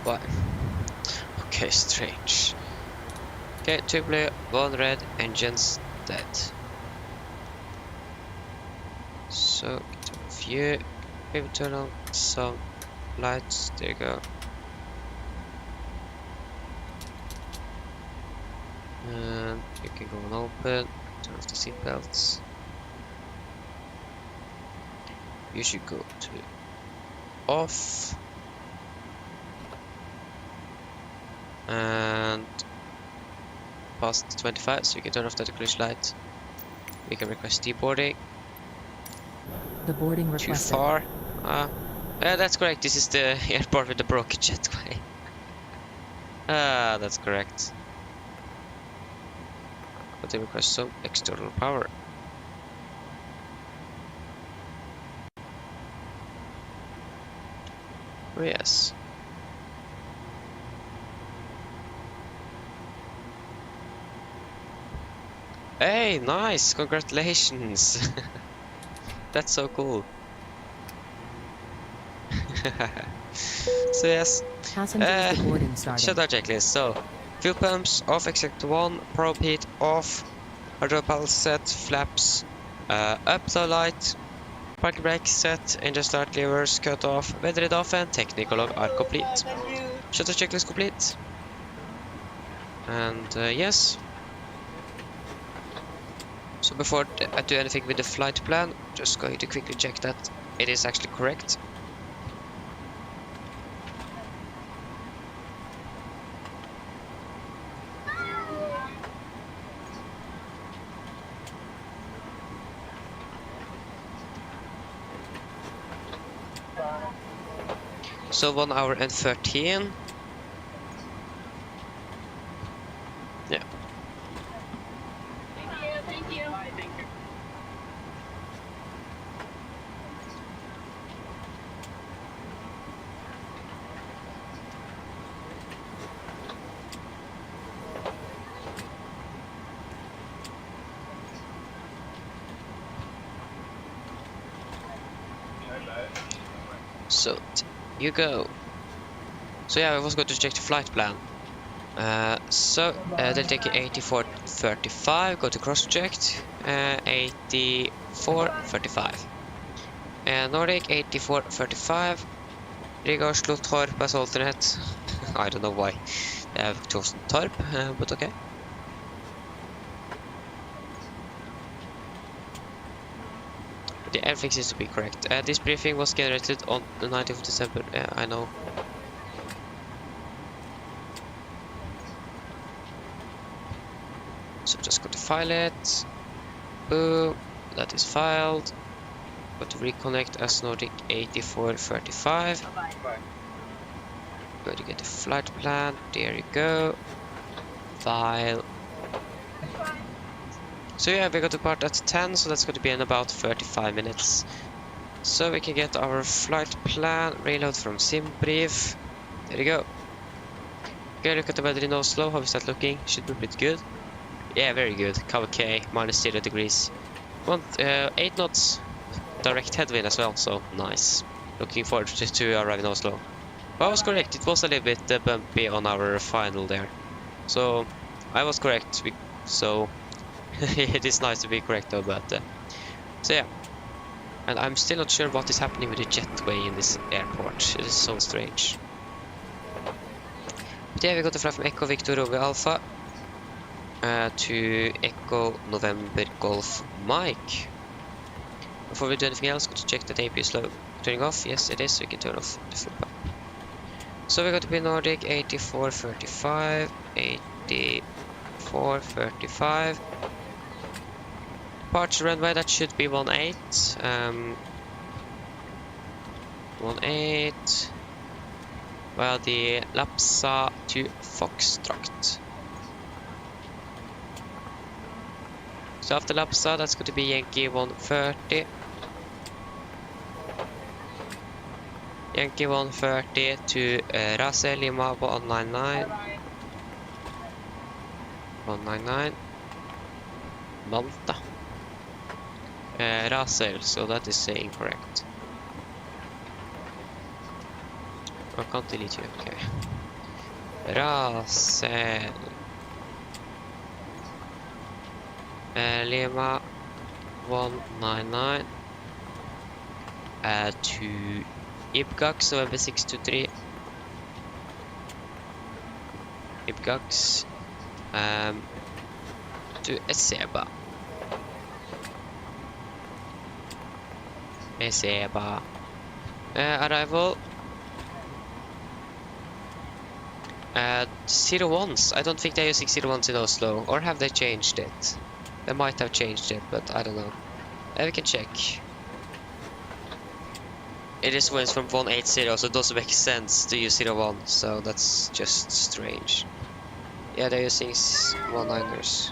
What? Okay, strange. Okay, 2 blue, 1 red, engines dead. So, turn off view. Maybe turn on some lights. There you go. And you can go and open. Turn off the seat belts. You should go to off. And past 25, so you can turn off the cruise light. We can request deboarding. The boarding Too requested. far. Yeah, that's correct. This is the airport with the broken jetway. That's correct. But they request some external power. Oh yes. Hey, nice! Congratulations! That's so cool. So yes, Passengers, the boarding started. shutdown checklist. So, fuel pumps off except one, probe heat off, hydraulic pulse set, flaps up, low light, parking brake set, engine start levers cut off, weather off, and technical log are complete. Shutdown checklist complete. And yes. So before I do anything with the flight plan, just going to quickly check that it is actually correct. So 1 hour and 13. Yeah. Thank you. So you go. So yeah, I was going to check the flight plan. They'll take 8435, go to cross-checked, 8435. Nordic 8435, Riga Oslo Torp as alternate. I don't know why they have chosen Torp, but okay. Everything seems to be correct. This briefing was generated on the 9th of December. I know. So just go to file it. Boom. That is filed. Go to reconnect as Nordic 8435. Go to get the flight plan. There you go. File. So yeah, we got to part at 10, so that's going to be in about 35 minutes. So we can get our flight plan, reload from SimBrief. There you go. Okay, look at the weather in Oslo. How is that looking? Should be pretty good. Yeah, very good. Cover K, minus 0 degrees. 8 knots. Direct headwind as well, so nice. Looking forward to arrive in Oslo. But I was correct, it was a little bit bumpy on our final there. So, I was correct, so it is nice to be correct though, but so yeah. And I'm still not sure what is happening with the jetway in this airport. It is so strange. But yeah, we got to fly from Echo Victor Romeo Alpha to Echo November Golf Mike. Before we do anything else, go to check that AP is slow. Turning off? Yes, it is. We can turn off the fuel pump. So we got to be Nordic 8435, 8435. Departure runway, that should be 18. 18. Well, the Lapsa to Foxtrot. So after Lapsa, that's going to be Yankee 130. Yankee 130 to Rase Lima 199. 199. Malta. Rasel, so that is incorrect. I can't delete you, okay. Rasel. Lima 199. To Ibgax, November 623. Ibgax. To Eseba. Eseba. Arrival. 01s. I don't think they're using 01s in Oslo, or have they changed it? They might have changed it, but I don't know. We can check. It is wins from 180, so it doesn't make sense to use 01, so that's just strange. Yeah, they're using 19ers.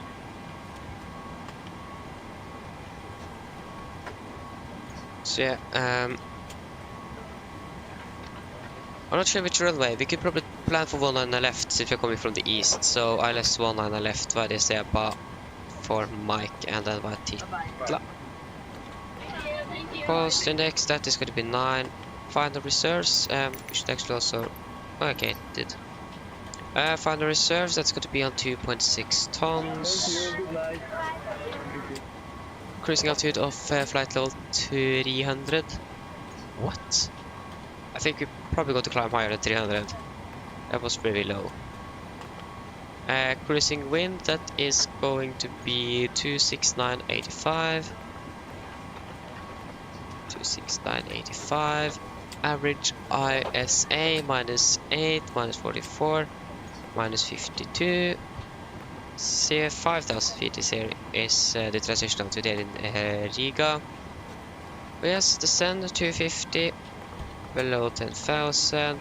So yeah, I'm not sure which runway. We could probably plan for 19 left if you're coming from the east. So ILS 19 left, vad det ser bara for Mike and then by Titla. Cost index, that is going to be 9. Final reserves, we should actually also... Okay, it did. Final reserves, that's going to be on 2.6 tons. Cruising altitude of flight level 300. What? I think we probably got to climb higher than 300. That was very low. Cruising wind, that is going to be 269.85. 269.85. Average ISA -8, -44, -52. See, 5,000 feet is here is the transition altitude here in Riga. Yes, descend 250, below 10,000.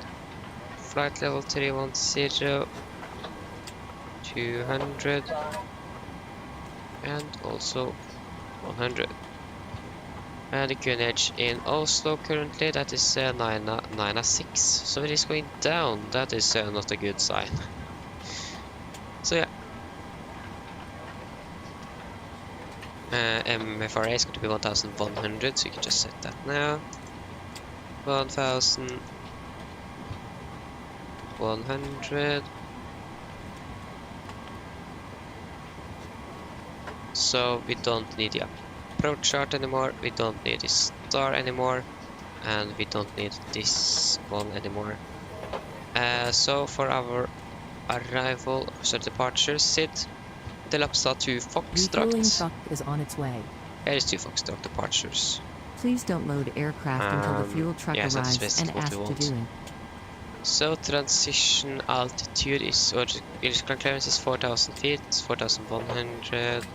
Flight level 310, 200, and also 100. And the QNH in Oslo currently, that is 906. So it is going down. That is not a good sign. So yeah. MFRA is going to be 1100, so you can just set that now. 1100. So we don't need the approach chart anymore, we don't need this star anymore, and we don't need this one anymore. So for our arrival, so departure, SID, Delapsa to Refueling Foxtrot. truck is on its way. Here is 2 Foxtrot departures. Please don't load aircraft until the fuel truck yes, that's arrives basically and what ask we to want. do it. So transition altitude is, or electrical clearance is 4,000 feet, 4,100.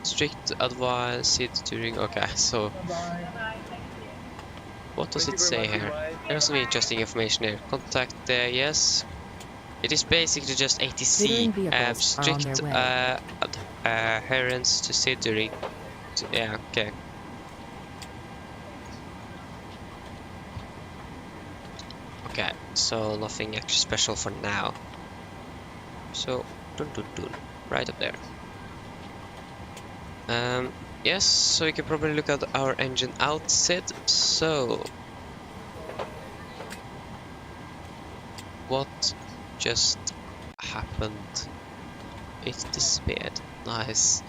Strict advice during, okay, so what does it say here? There's some interesting information here. Contact, yes. It is basically just Littering ATC, vehicles are on strict their adherence to SID during, yeah, okay. Okay, so nothing actually special for now. So, right up there. Yes, so we can probably look at our engine outset. So, what just happened? It disappeared. Nice.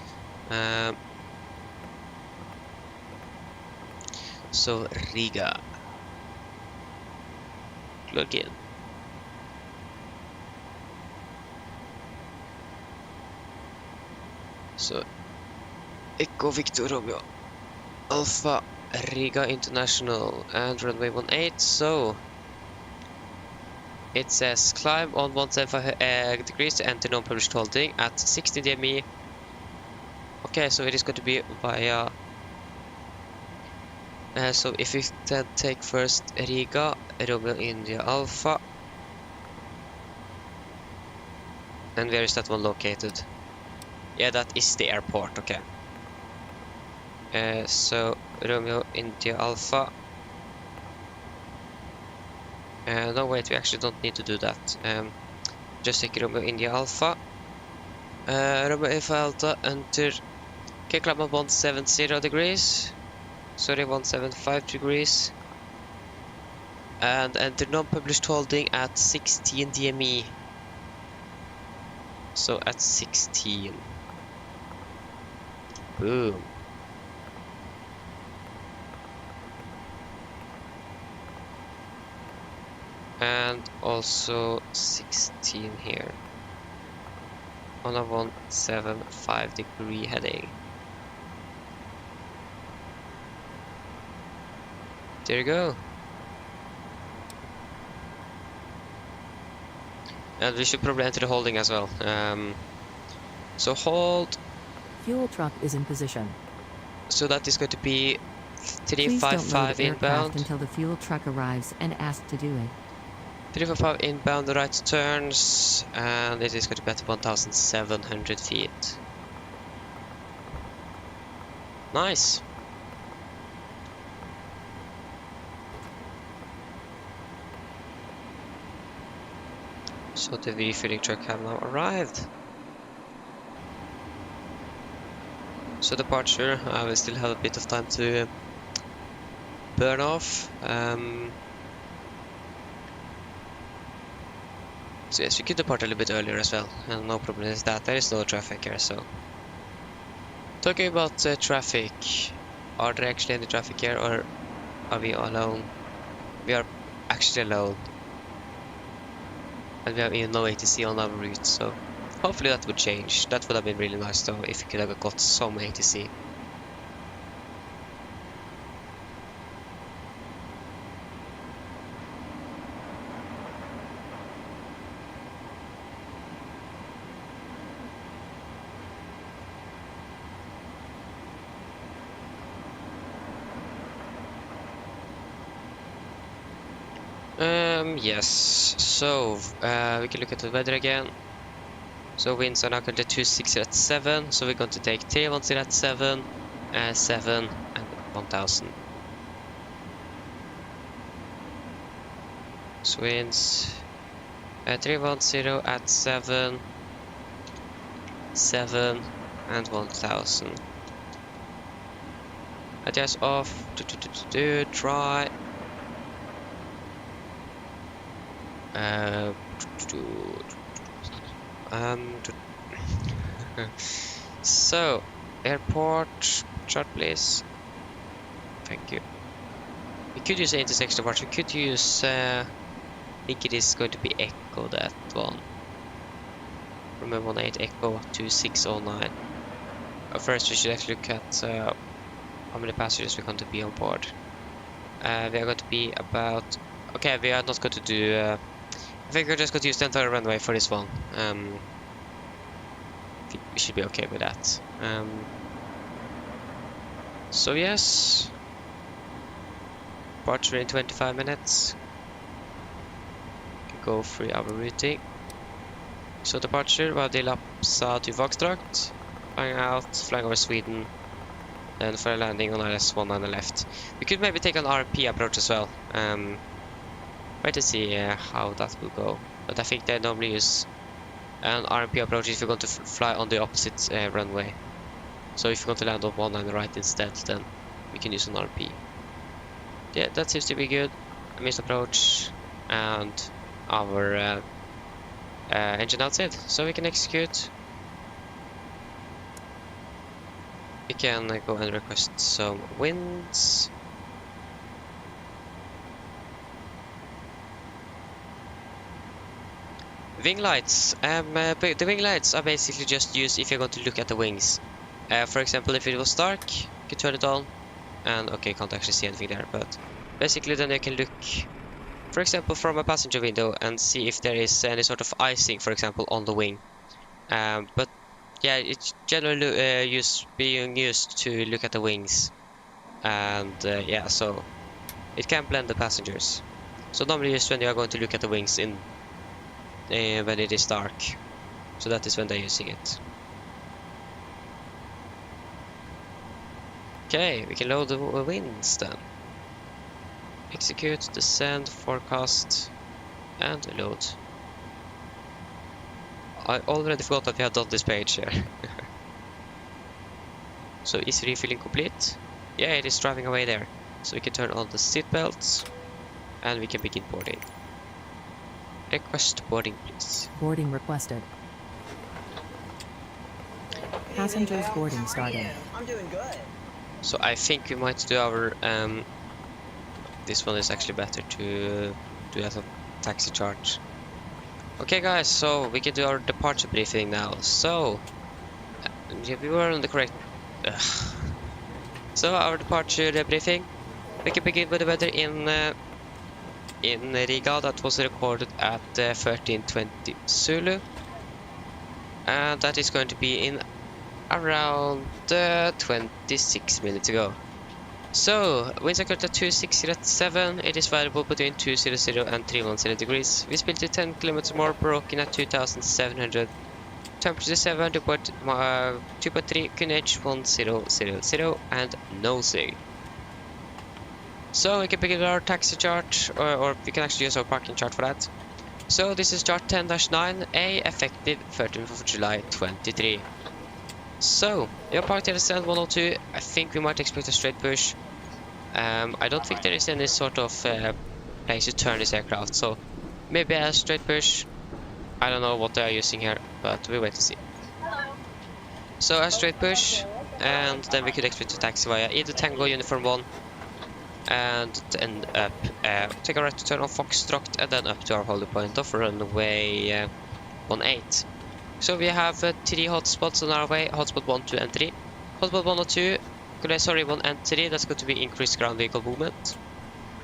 So Riga. Plug in. So Echo Victor Romeo Alpha Riga International and runway 18. So it says climb on 175 degrees to enter non-published holding at 60 DME. Okay, so it is going to be via. So if we then take first Riga Romeo India Alpha, and where is that one located? Yeah, that is the airport. Okay. So Romeo India Alpha. No, wait, we actually don't need to do that. Just take Romeo India Alpha. Romeo Alpha Alta, enter. Okay, climb on 170 degrees. Sorry, 175 degrees. And enter non-published holding at 16 DME. So at 16. Boom. And also 16 here. On a 175 degree heading. There you go. And we should probably enter the holding as well. So hold. Fuel truck is in position. So that is going to be Please don't load 355 aircraft inbound. until the fuel truck arrives and ask to do it. 355 inbound, the right turns, and it is going to be at 1,700 feet. Nice. So the refilling truck have now arrived. So departure, I will still have a bit of time to burn off. So yes, we could depart a little bit earlier as well, and no problem is that there is no traffic here. So talking about traffic, are there actually any traffic here, or are we alone? We are actually alone, and we have even no ATC on our route. So hopefully that would change. That would have been really nice though, if we could have got some ATC. Yes, so we can look at the weather again. So winds are now currently 260 at 7, so we're going to take 310 at 7, 7 and 1000. So winds 310 at 7, 7 and 1000. Adjust off, try. So airport chart please. Thank you. We could use intersection apart. We could use I think it is going to be Echo, that one. Remember 18 Echo 2609. First we should actually look at how many passengers we're going to be on board. We are going to be about, okay, we are not going to do I think we're just going to use the entire runway for this one. I think we should be okay with that. So yes, departure in 25 minutes. Can go 3 hour routing. So departure, well, the Lapsa to Vågstrakt, flying out, flying over Sweden, then for a landing on IS-1 on the left. We could maybe take an RP approach as well. Wait to see how that will go, but I think they normally use an RMP approach if you're going to fly on the opposite runway. So if you're going to land on one and right instead, then we can use an RP. Yeah, that seems to be good. A missed approach and our engine outside, so we can execute. We can go and request some winds. Wing lights. The wing lights are basically just used if you're going to look at the wings. For example, if it was dark, you can turn it on, and okay, you can't actually see anything there, but basically then you can look, for example, from a passenger window and see if there is any sort of icing, for example, on the wing. But yeah, it's generally being used to look at the wings, and yeah, so it can blend the passengers. So normally used when you are going to look at the wings in when it is dark, so that is when they're using it. Okay, we can load the winds then. Execute, descend, forecast, and load. I already forgot that we have done this page here. So is refilling complete? Yeah, it is driving away there. So we can turn on the seat belts and we can begin boarding. Request boarding, please. Boarding requested. Passengers boarding starting. I'm doing good. So I think we might do our this one is actually better to do as a taxi charge. Okay guys, so we can do our departure briefing now. So yeah, we were on the correct so our departure briefing, we can begin with the weather in Riga. That was recorded at 13:20 Zulu, and that is going to be in around 26 minutes ago. So winds are currently at 260 at 7. It is variable between 200 and 310 degrees. Visibility 10 kilometers more, broken at 2,700. Temperature 7, 2.3, QNH 1000, and no sig. So we can begin our taxi chart, or we can actually use our parking chart for that. So this is chart 10-9A, effective 13th of July 23. So, you're parked here at stand 102. I think we might expect a straight push. I don't think there is any sort of place to turn this aircraft, so maybe a straight push. I don't know what they are using here, but we'll wait to see. So a straight push, and then we could expect to taxi via either Tango Uniform 1 and then up, take a right to turn on Foxtrot and then up to our holding point of runway 18. So we have 3 hotspots on our way, hotspot 1, 2 and 3. Hotspot 1 or 2, sorry, 1 and 3, that's going to be increased ground vehicle movement.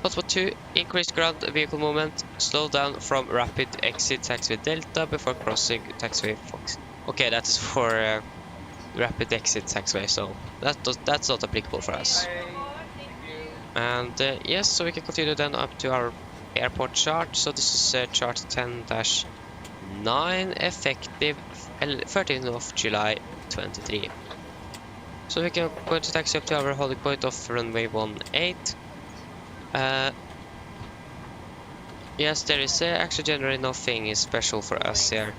Hotspot 2, increased ground vehicle movement, slow down from rapid exit taxiway Delta before crossing taxiway Fox. Okay, that is for rapid exit taxiway, so that's not applicable for us. And yes, so we can continue then up to our airport chart. So this is chart 10-9, effective 13th of July 23. So we can go to taxi up to our holding point of runway 18. Yes, there is actually generally nothing special for us here.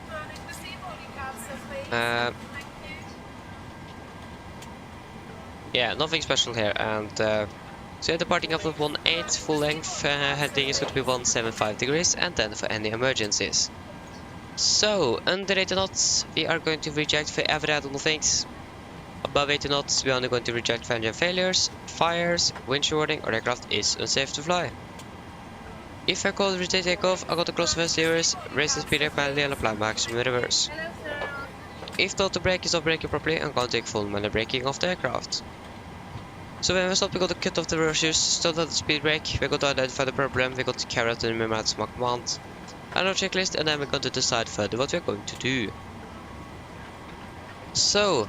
Yeah, nothing special here, and so yeah, departing up with 18, full length, heading is going to be 175 degrees, and then for any emergencies. So, under 80 knots, we are going to reject for every random things. Above 80 knots, we are only going to reject for engine failures, fires, wind warning, or aircraft is unsafe to fly. If I call retake takeoff, I got to close the steers, raise the speed up manually, and apply maximum reverse. If the auto brake is not braking properly, I'm going to take full manual braking of the aircraft. So when we stop, we got to cut off the reverse, start at the speed brake, we got to identify the problem, we got to carry out the numerical command, and our checklist, and then we're going to decide further what we're going to do. So,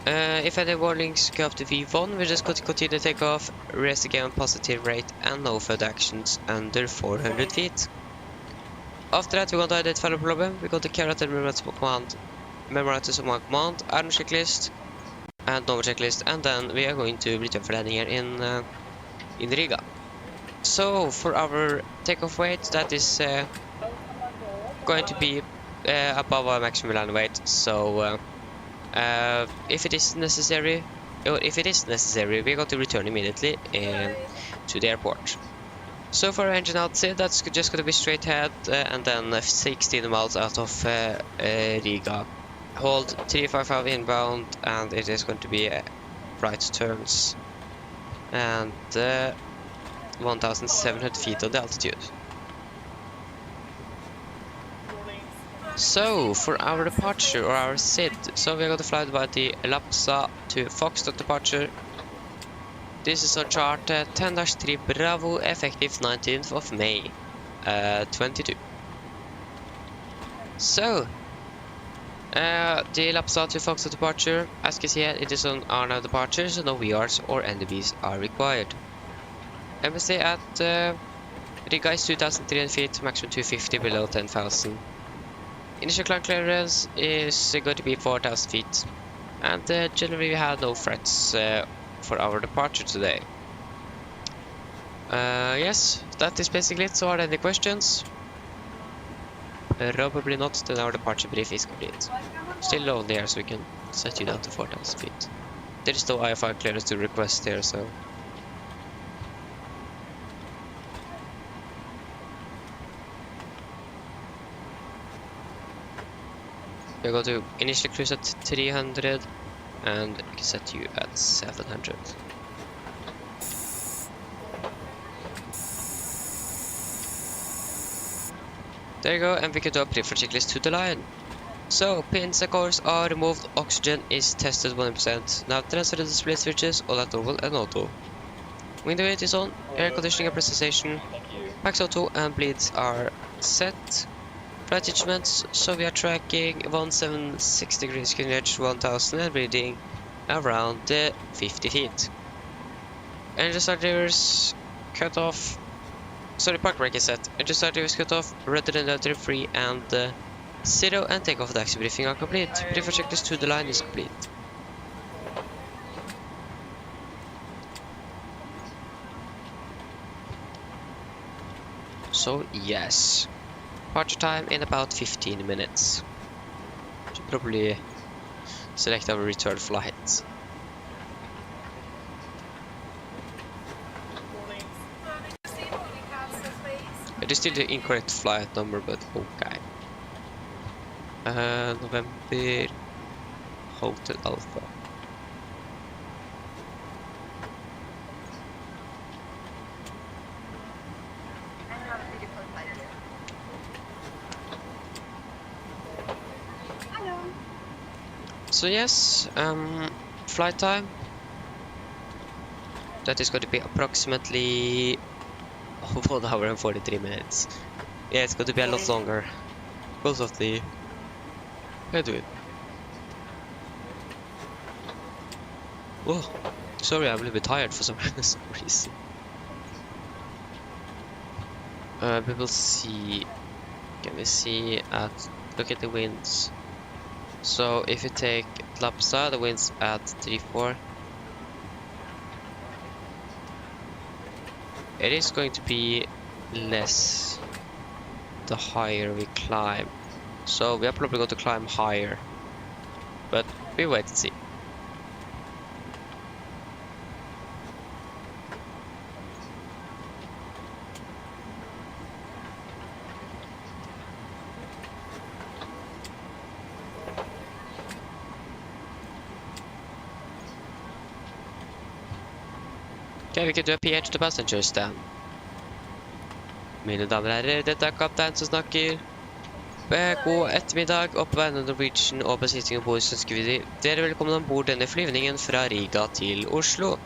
if any warnings go up to V1, we're just going to continue to take off, raise again positive rate, and no further actions under 400 feet. After that, we're going to identify the problem, we're going to carry out the numerical command, memorize the command, and checklist, and normal checklist, and then we are going to return for landing here in Riga. So for our takeoff weight, that is going to be above our maximum land weight. So if it is necessary, we're going to return immediately to the airport. So for our engine outside, that's just going to be straight ahead, and then 16 miles out of Riga. Hold 355 inbound, and it is going to be right turns and 1,700 feet on the altitude. So for our departure, or our SID, so we're going to fly by the Elapsa to Foxtrot departure. This is on chart 10-3 Bravo, effective 19th of May 22. So the Elapsa to Foxtrot departure, as you can see here, it is on RNAV departure, so no VRs or NDBs are required. MSD at Riga is 2,300 feet, maximum 250 below 10,000. Initial climb clearance is going to be 4,000 feet, and generally we have no threats for our departure today. Yes, that is basically it. So are there any questions? Probably not, then our departure brief is complete. Still low there, so we can set you down to 4,000 feet. There is no IFR clearance to request here, so... We're going to initially cruise at 300, and we can set you at 700. There you go, and we can do a preferred checklist to the line. So, pins and cores are removed, oxygen is tested 100%. Now transfer the display switches, all at normal and auto. Window weight is on, air conditioning and pressurization, max auto and bleeds are set. Flight instruments, so we are tracking 1760 degrees edge 1000 and reading around 50 feet. Engine start drivers cut off. Sorry, park brake is set. Engine start drivers cut off, redundant free and 0, and takeoff and taxi briefing are complete. Preferred checklist to the line is complete. So yes. Departure time in about 15 minutes. Should probably select our return flight. It is still the incorrect flight number, but okay. November Hotel Alpha. So yes, flight time. That is going to be approximately 1 hour and 43 minutes. Yeah, it's going to be a lot longer because of the headwind. Whoa, sorry, I'm a little bit tired for some reason. We will see. Can we see look at the winds. So if you take Lapsa, the winds at 3-4. It is going to be less the higher we climb. So we are probably going to climb higher. But we wait and see. Okay, vi kan do a PH to passengers then. Mine damer og herrer, dette er kaptein som snakker. God ettermiddag, og på vegne av Norwegian og besetningen ombord så ønsker vi dere velkommen ombord denne flyvningen fra Riga til Oslo.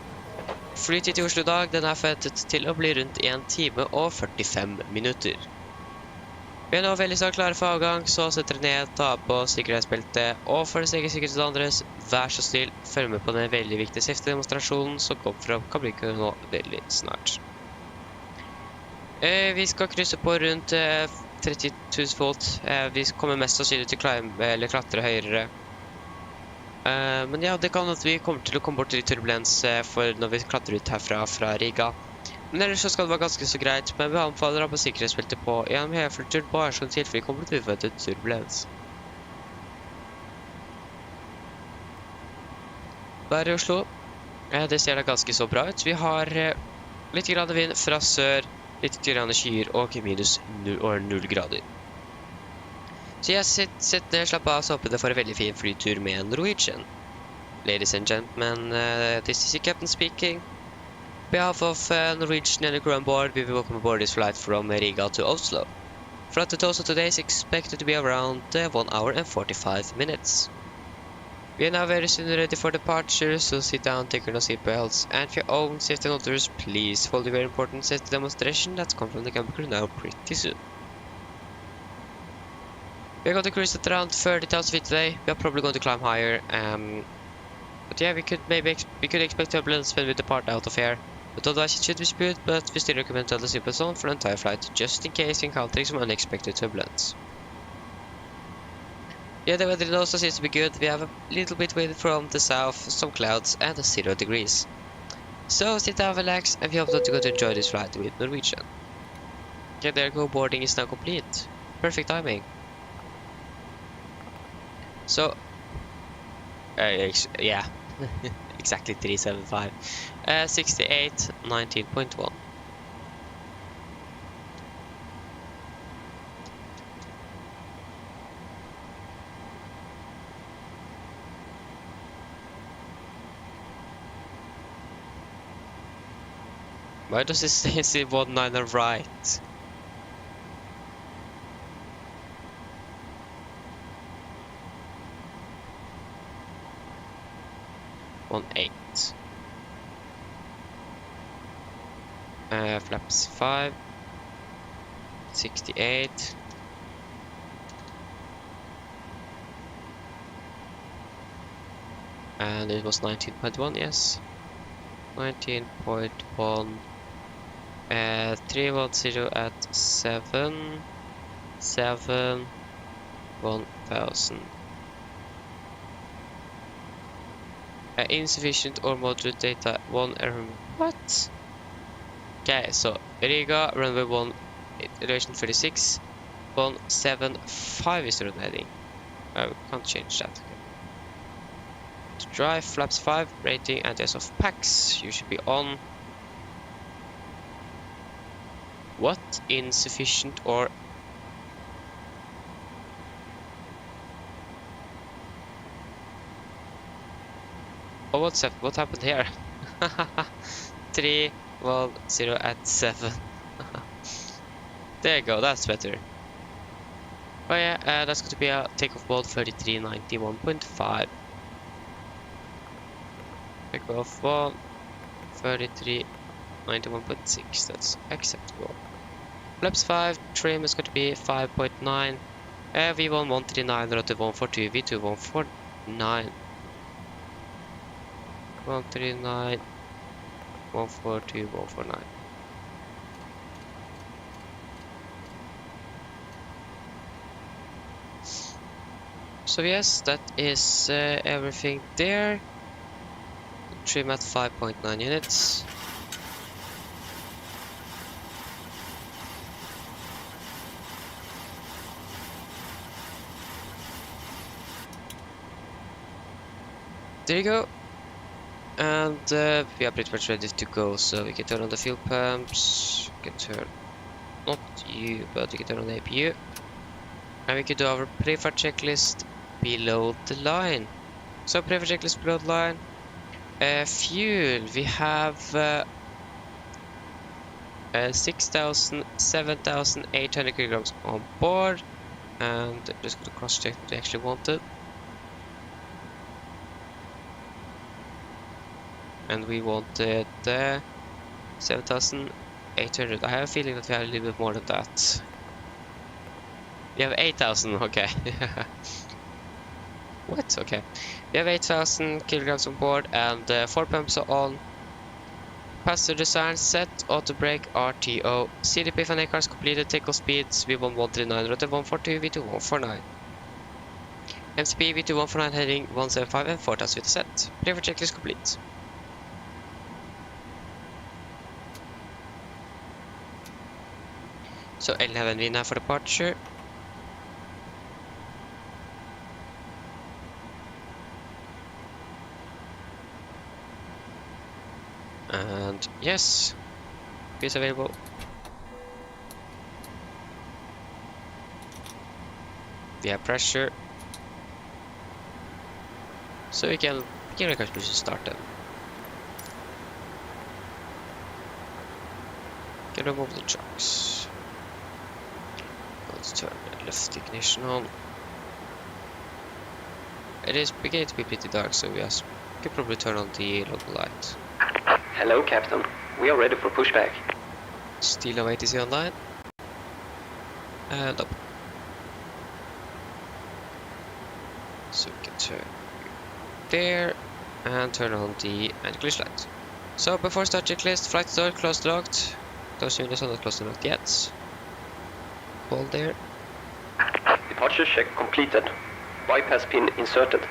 Flytid til Oslo i dag, den er forventet til å bli rundt 1 time og 45 minutter. Vi er nå veldig snart klare for avgang, så sett dere ned, ta på sikkerhetsbeltet, og for det egen sikkerhet til andres, vær så snill, følg med på den veldig viktige safety-demonstrasjonen som kommer fra kablikken nå veldig snart. Vi skal krysse på rundt 30 000 fot. Vi kommer mest sannsynlig til å klatre høyere. Men ja, det kan at vi kommer til å komme bort til turbulens for når vi klatrer ut herfra fra Riga. Men ellers så skal det være ganske så greit, men vi anbefaler å ha på sikkerhetsbeltet på gjennom hele flyturen bare sånn tilfelle vi kommer til uventet turbulens. Været i Oslo, det ser da ganske så bra ut. Vi har litt grann vind fra sør, litt grann skyer og minus 0 grader. Så jeg sitter ned, slapp av, så håper det får en veldig fin flytur med Norwegian. Ladies and gentlemen, this is the captain speaking. On behalf of Norwegian and the crew on board, we will welcome aboard this flight from Riga to Oslo. Flight to Oslo today is expected to be around 1 hour and 45 minutes. We are now very soon ready for departure, so sit down, take your seatbelts, and for your own safety and others, please follow the very important safety demonstration that's come from the cabin crew now pretty soon. We are going to cruise at around 30,000 feet today. We are probably going to climb higher, but yeah, we could expect turbulence when we depart out of here. But otherwise it should be smooth, but we still recommend to the seatbelt zone for the entire flight, just in case encountering some unexpected turbulence. Yeah, the weather also seems to be good. We have a little bit wind from the south, some clouds, and 0 degrees. So sit down, relax, and we hope that you're going to enjoy this flight with Norwegian. Okay, there you go, boarding is now complete. Perfect timing. So, yeah, exactly 375. 68, 19.1. Why does it say 19 right? On 8. Flaps 5. 68. And it was 19.1, yes. 19.1. 310 at 7. 1000. Insufficient or moderate data 1 error. What? Okay, so Riga, runway 1, elevation 36. 175 is the road heading. Oh, we can't change that. To drive, flaps 5, rating, anti of packs. You should be on. What? Insufficient or... Oh, what happened here? 310 at 7. There you go, that's better. Oh yeah, that's going to be a takeoff mode 3391.5. Takeoff 1, 3391.6, that's acceptable. Flaps 5, trim is going to be 5.9. V1 139, rotor 142, V2 149. 139, 142, 149. So yes, that is everything there. Trim at 5.9 units. There you go. And we are pretty much ready to go, so we can turn on the fuel pumps. We can turn, not you, but we can turn on the APU. And we can do our pre-flight checklist below the line. So pre-flight checklist below the line. Fuel, we have 7,800 kilograms on board. And just going to cross-check what we actually wanted. And we wanted 7,800. I have a feeling that we have a little bit more than that. We have 8,000, okay. What? Okay. We have 8,000 kilograms on board and 4 pumps are on. Passenger design set, auto brake, RTO. CDP fan A cars completed, takeoff speeds V1 139, rotor 142, V2 149. MCP V2 149 heading 175 and 4,000 with set. Pre-flight checklist complete. So 11V now for departure. And yes, is available. We have pressure. So we can start them. Can remove the trucks. Let's turn the left ignition on. It is beginning to be pretty dark, so we can probably turn on the local light. Hello, Captain. We are ready for pushback. Still await is online. And up. So we can turn there and turn on the anti-glitch light. So before start checklist, flight door closed locked. Those units are not closed locked yet. Hold there. Departure check completed. Bypass pin inserted.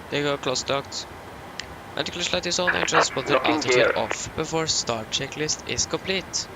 There you go, closed docked. Anti-glitch light is on and transponder Locking altitude gear. off before start checklist is complete.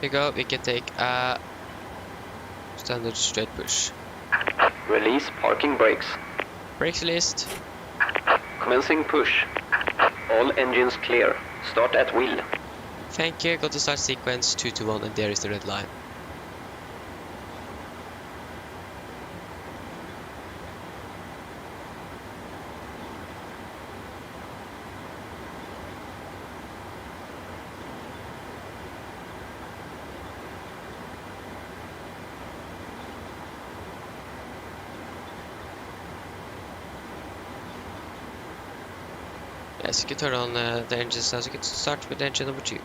Here you go, we can take a standard straight push. Release parking brakes. Brakes released. Commencing push. All engines clear. Start at wheel. Thank you, go to start sequence 2 to 1 and there is the red line. Yes, you can turn on the engines now, so you can start with engine number 2.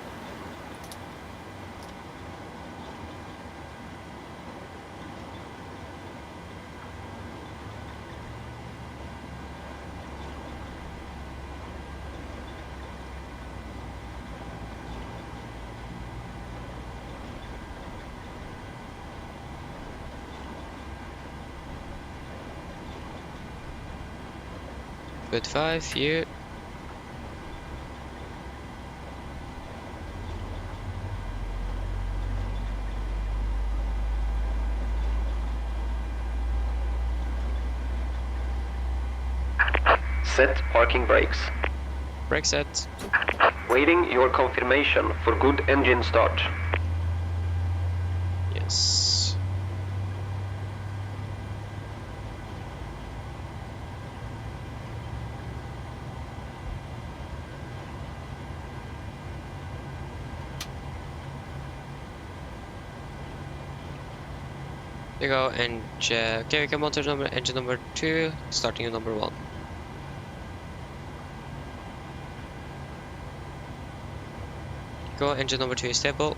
Good 5 here. Set parking brakes. Brake set. Waiting your confirmation for good engine start. Yes. There you go, and okay, we can monitor engine number 2, starting at number 1. Go, engine number 2 is stable.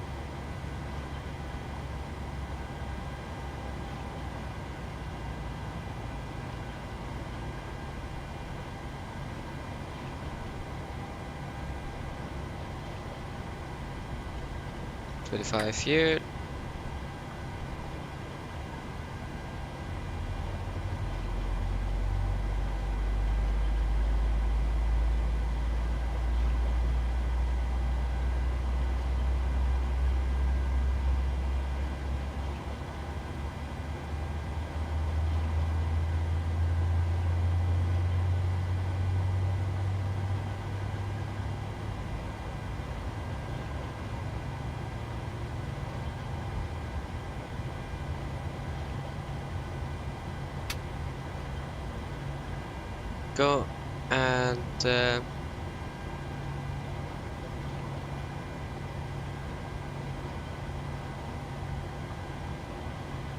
$25 here. Go, and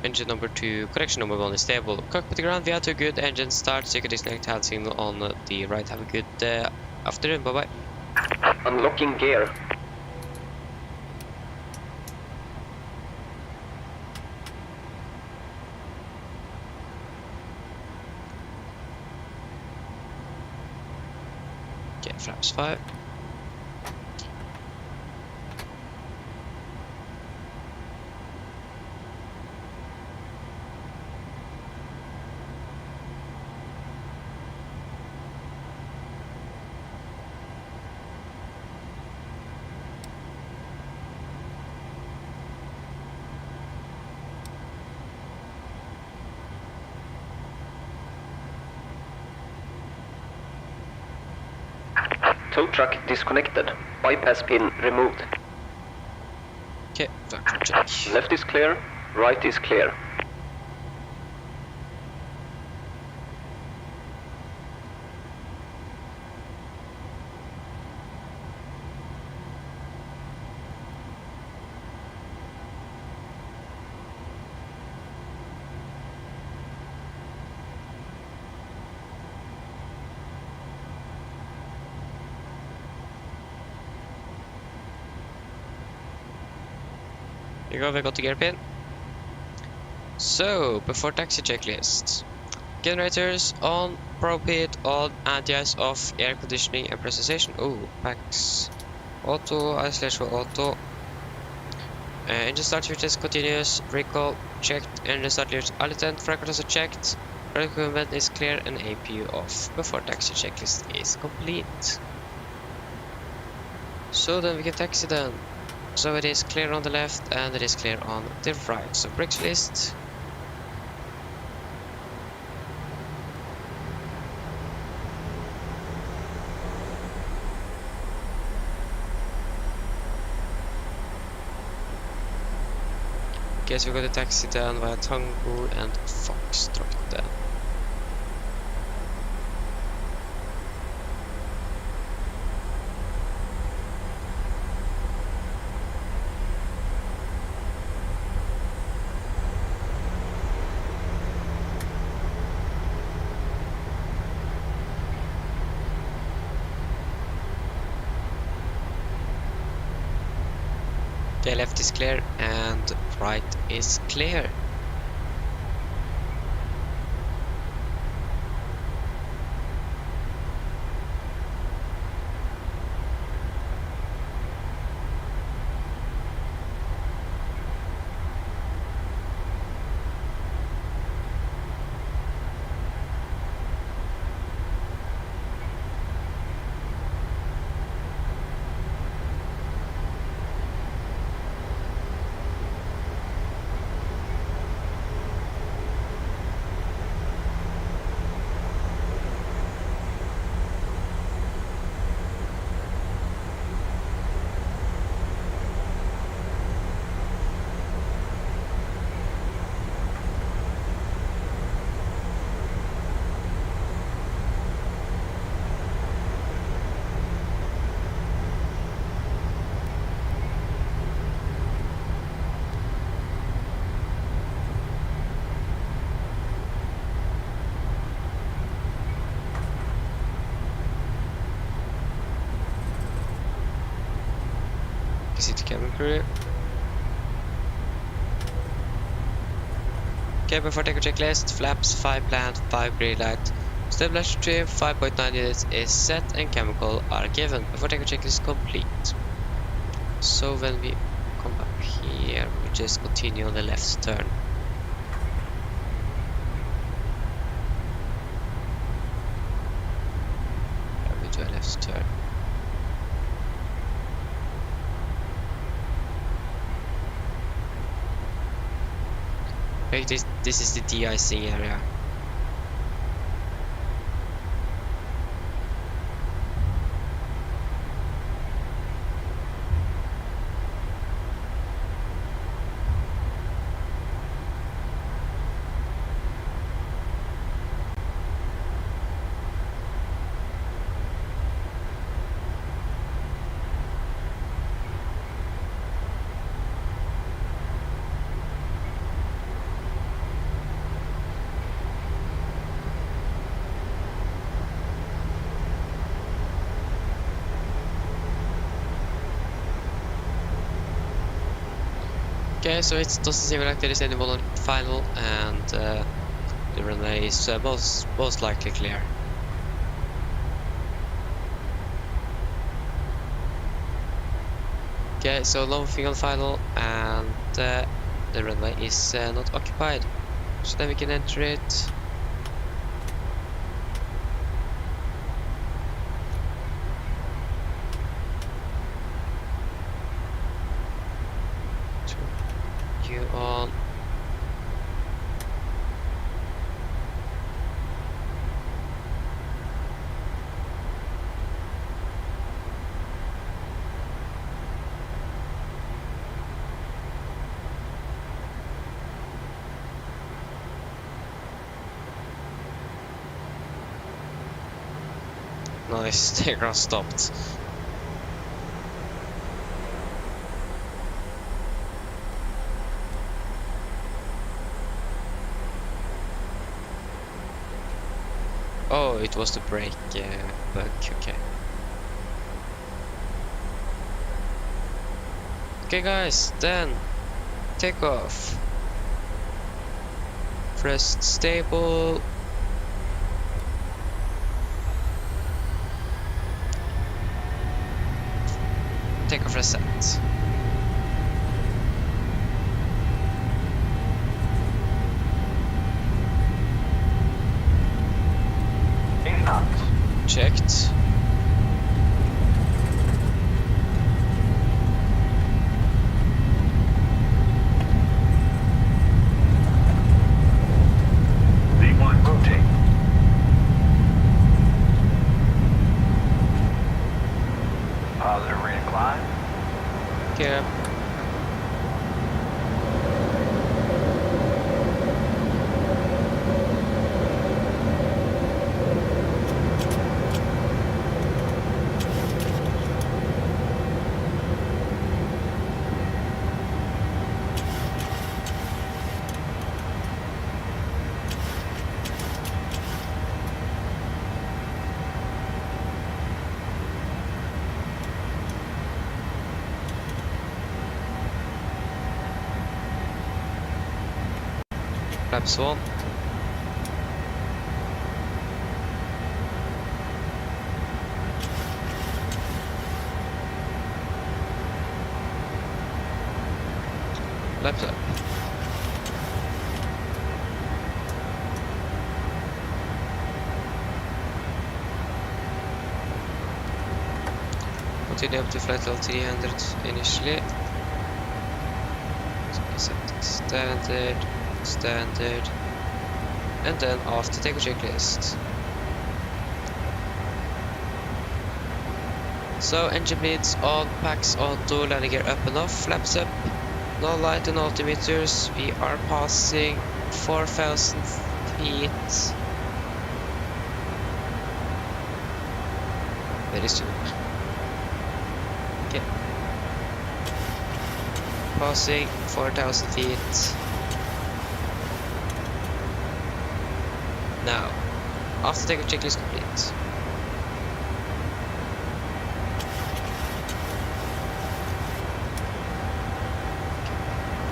engine number 2, correction number 1 is stable. Cockpit ground, we have 2 good engine start, so you can disconnect hand signal on the right. Have a good afternoon, bye bye. Unlocking gear. Okay, flaps 5. Tow truck disconnected. Bypass pin removed. Okay, vacuum check. Left is clear, right is clear. Here you go, we got the gear pin. So, before taxi checklist. Generators on, probe heat on, anti-ice off, air conditioning and pressurization. Oh, packs. Auto, isolation for auto. Engine start switches continuous, recall checked, engine start switch alitant, record also checked, equipment is clear and APU off before taxi checklist is complete. So then we can taxi then. So it is clear on the left and it is clear on the right. So brakes list. Guess we got a taxi down via Tango and Foxtrot then. Okay, left is clear and right is clear. Is it cabin crew? Cabin for takeoff checklist, flaps 5 planned, 5 green light. Stabilizer trim 5.9 units is set and chemical are given before takeoff checklist complete. So when we come up here, we just continue on the left turn. And we do a left turn. This is the de-icing area. Okay, so it doesn't seem like there is anyone on final, and the runway is most likely clear. Okay, so nothing on final, and the runway is not occupied. So then we can enter it. You on. Nice, the aircraft stopped. Oh, it was the brake bug, okay. Okay guys, then take off. Press stable. Take off reset. Checked. V1 rotate. Positive reincline. Okay. flaps 1. Flaps up. Continue up to flight level 300 initially. Set standard, standard, and then after take a checklist. So engine bleeds on, packs auto, landing gear up and off, flaps up, no light on altimeters. We are passing 4,000 feet. Very soon. Okay. Passing 4,000 feet. Now, after take a checklist complete.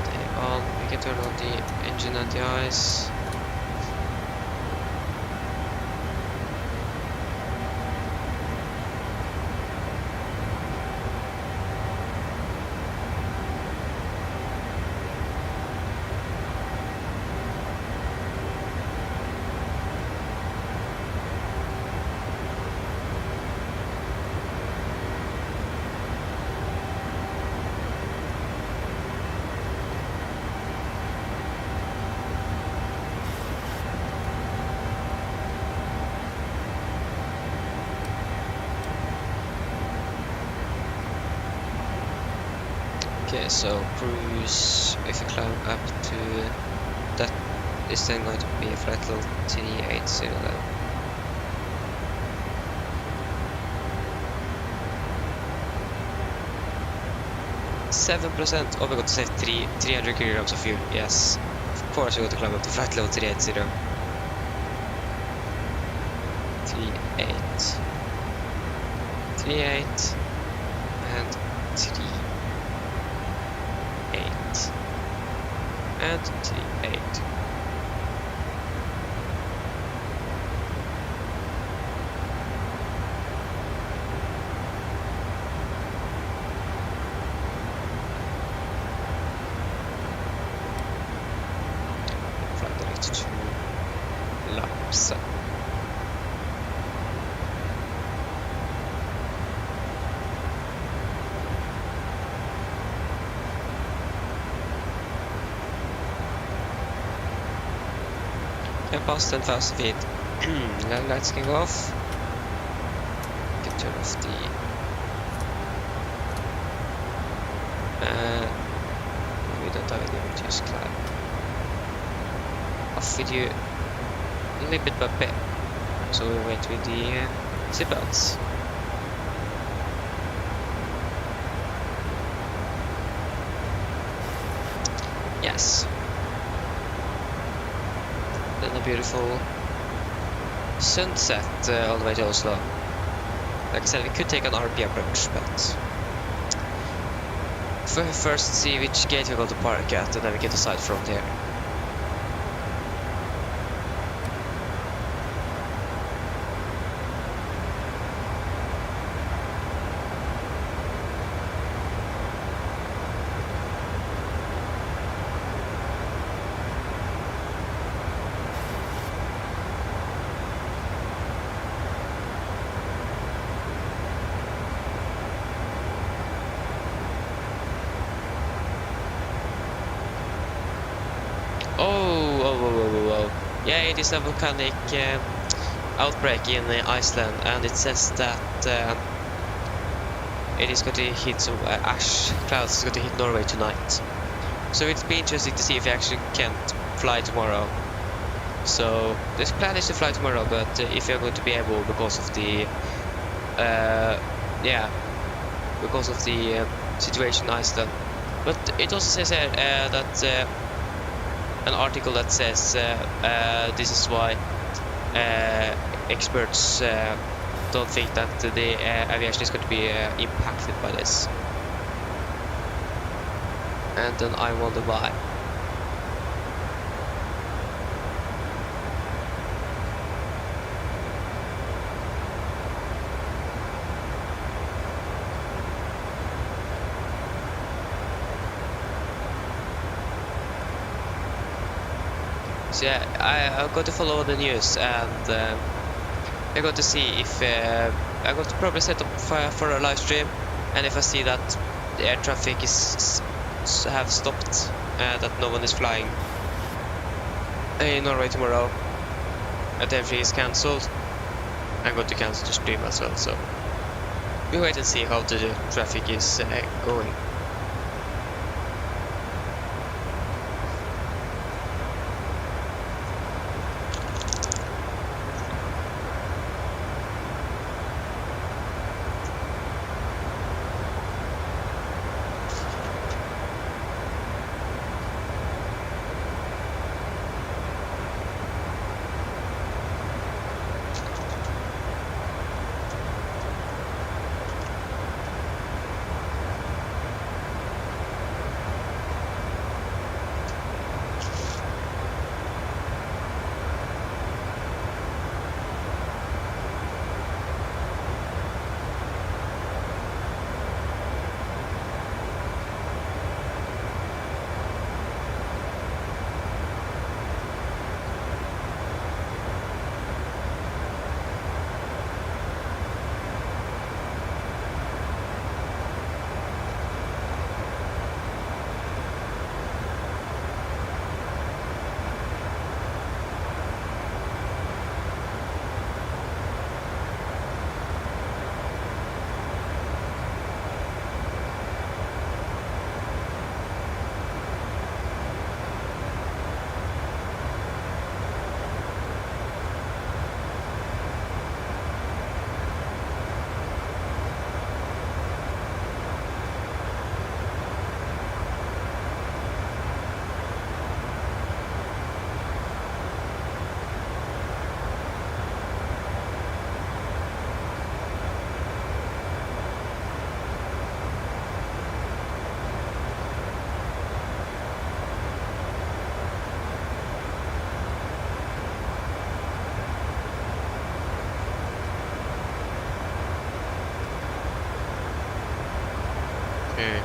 Okay, we can turn on the engine anti-ice. Okay, so cruise, if you climb up to that, is then going to be a flight level 380 then. %. Oh, we got to save 300 kilograms of fuel. Yes, of course we got to climb up to flight level 380. 38, 38, and 3. And 38. Fly direct to laps. And past 10,000 feet. Lights can go off. You can turn off the we don't have any reduced climb. Off with you a little bit by bit. So we wait with the seatbelts. Yes. Then a beautiful sunset all the way to Oslo. Like I said, we could take an RP approach, but first see which gate we're going to park at, and then we can decide from there. Oh. Yeah, it is a volcanic outbreak in Iceland, and it says that it is going to hit some ash clouds is going to hit Norway tonight. So it'll be interesting to see if we actually can't fly tomorrow. So this plan is to fly tomorrow, but if you're going to be able because of the situation in Iceland. But it also says here that an article that says this is why experts don't think that the aviation is going to be impacted by this. And then I wonder why. So yeah, I'm going to follow the news, and I'm going to see if I'm going to probably set up for a live stream, and if I see that the air traffic have stopped, that no one is flying in Norway tomorrow, that everything is cancelled, I'm going to cancel the stream as well. So we wait and see how the traffic is going. Okay.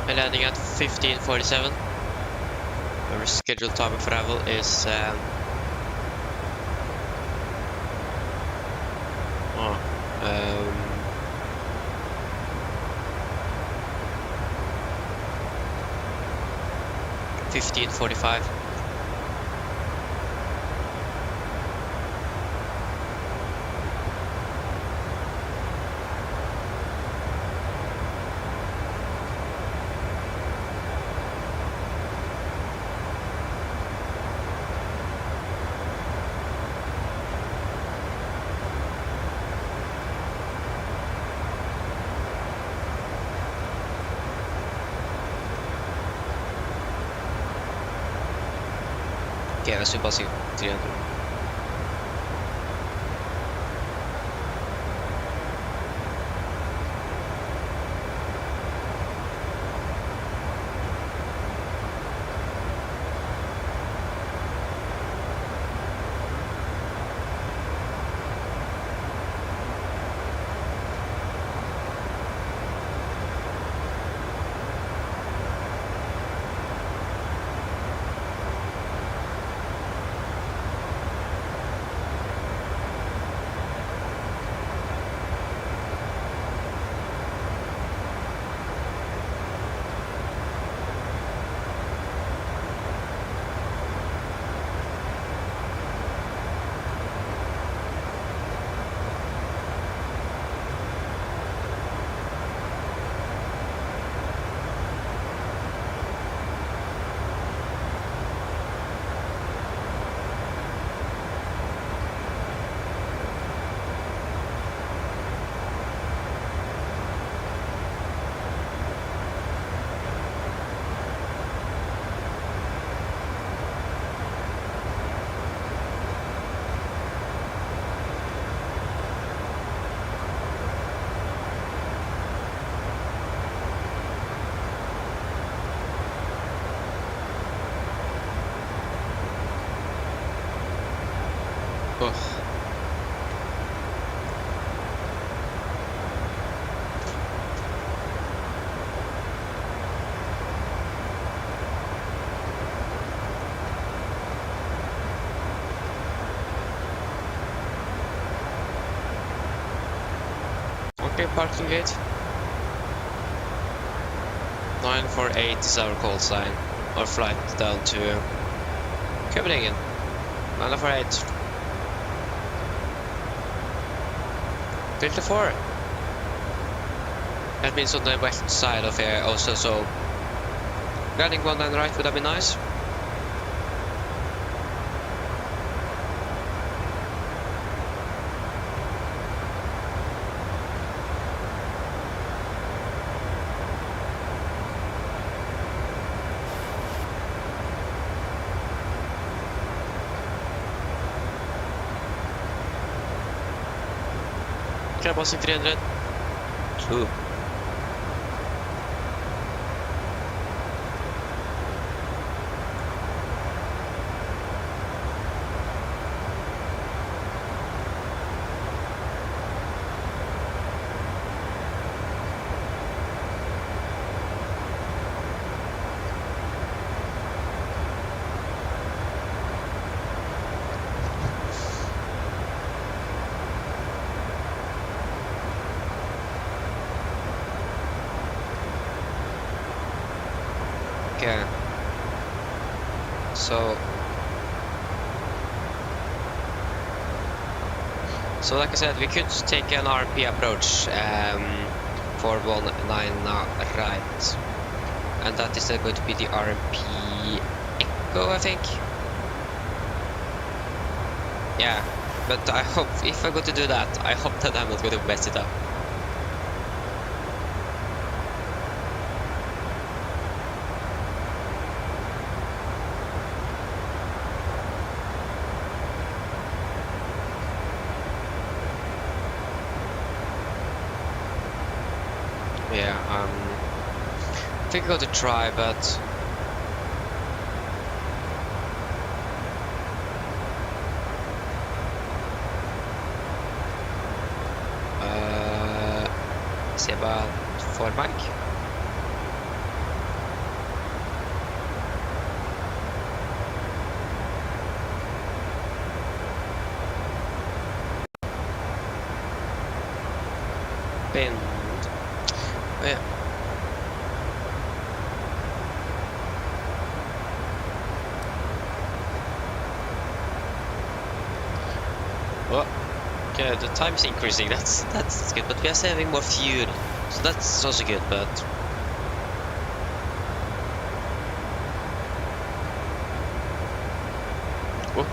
We're landing at 15:47. Our scheduled time of travel is 15:45. Okay, let's do passing 300. Okay, parking gate. 948 is our call sign. Our flight down to Copenhagen. 948. 54. That means on the west side of here also, so landing 19 right would have been nice. Passing 300. 2. Okay. So like I said, we could take an RP approach for 19 right, and that is going to be the RP Echo, I think. Yeah, but I hope if I'm going to do that, I hope that I'm not going to mess it up. Yeah, I think I'm going to try, but see about 4 mic. Bend. Oh yeah. Oh, okay, the time's increasing. That's good, but we are saving more fuel, so that's also good. But oh.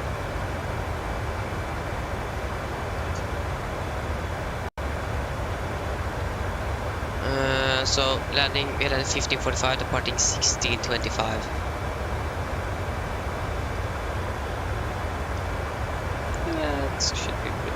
So landing, we landed 15:45, departing 16:25. Yeah, it should be good.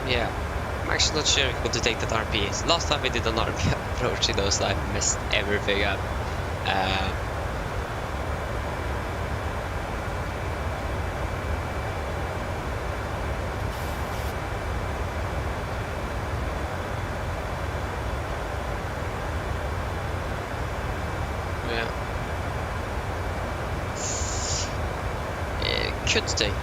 Yeah, I'm actually not sure what to take that RP. Last time we did an RP approach in those, I messed everything up. Yeah. It could take.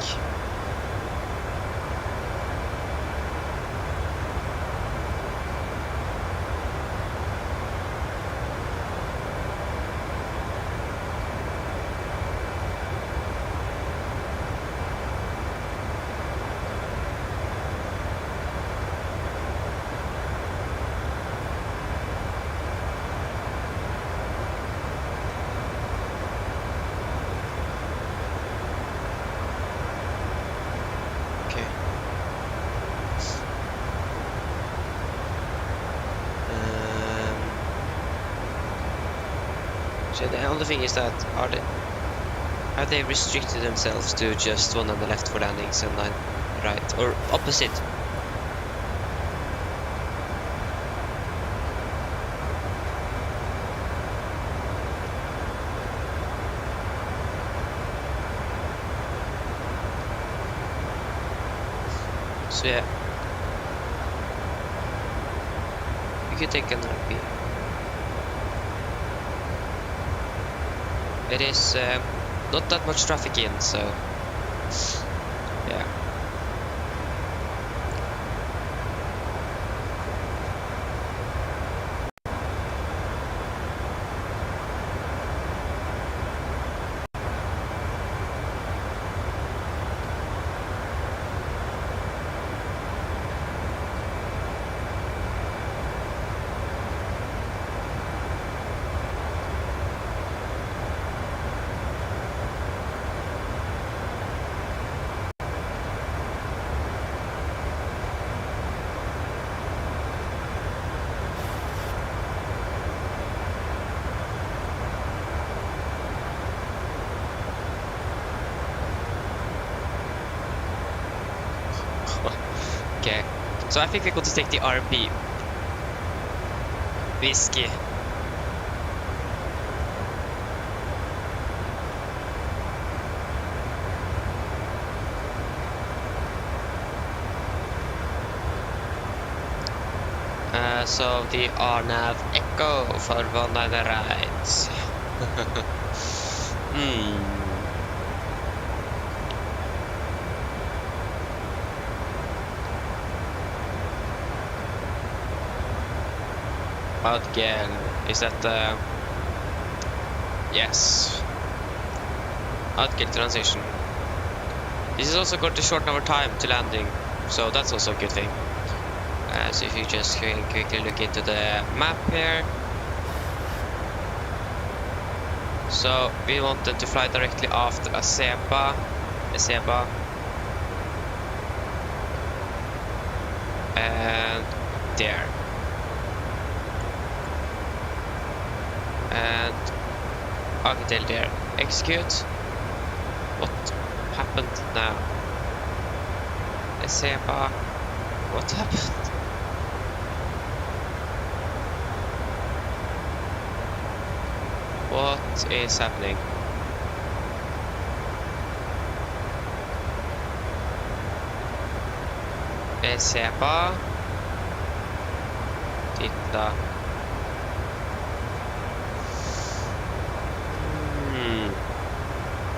So the only thing is that have they restricted themselves to just 1 on the left for landings and 9 right, or opposite? So yeah, you can take an RP. It is not that much traffic in, so yeah. Okay, so I think we're going to take the RP. Whiskey. So the RNAV Echo for 1 rides. Again, is that yes, outkill transition. This is also going to shorten our time to landing, so that's also a good thing. So if you just quickly look into the map here, so we wanted to fly directly after Asepa, and there. And Agdel there. Execute. What happened now? Seba. What happened? What is happening? Seba. Titta.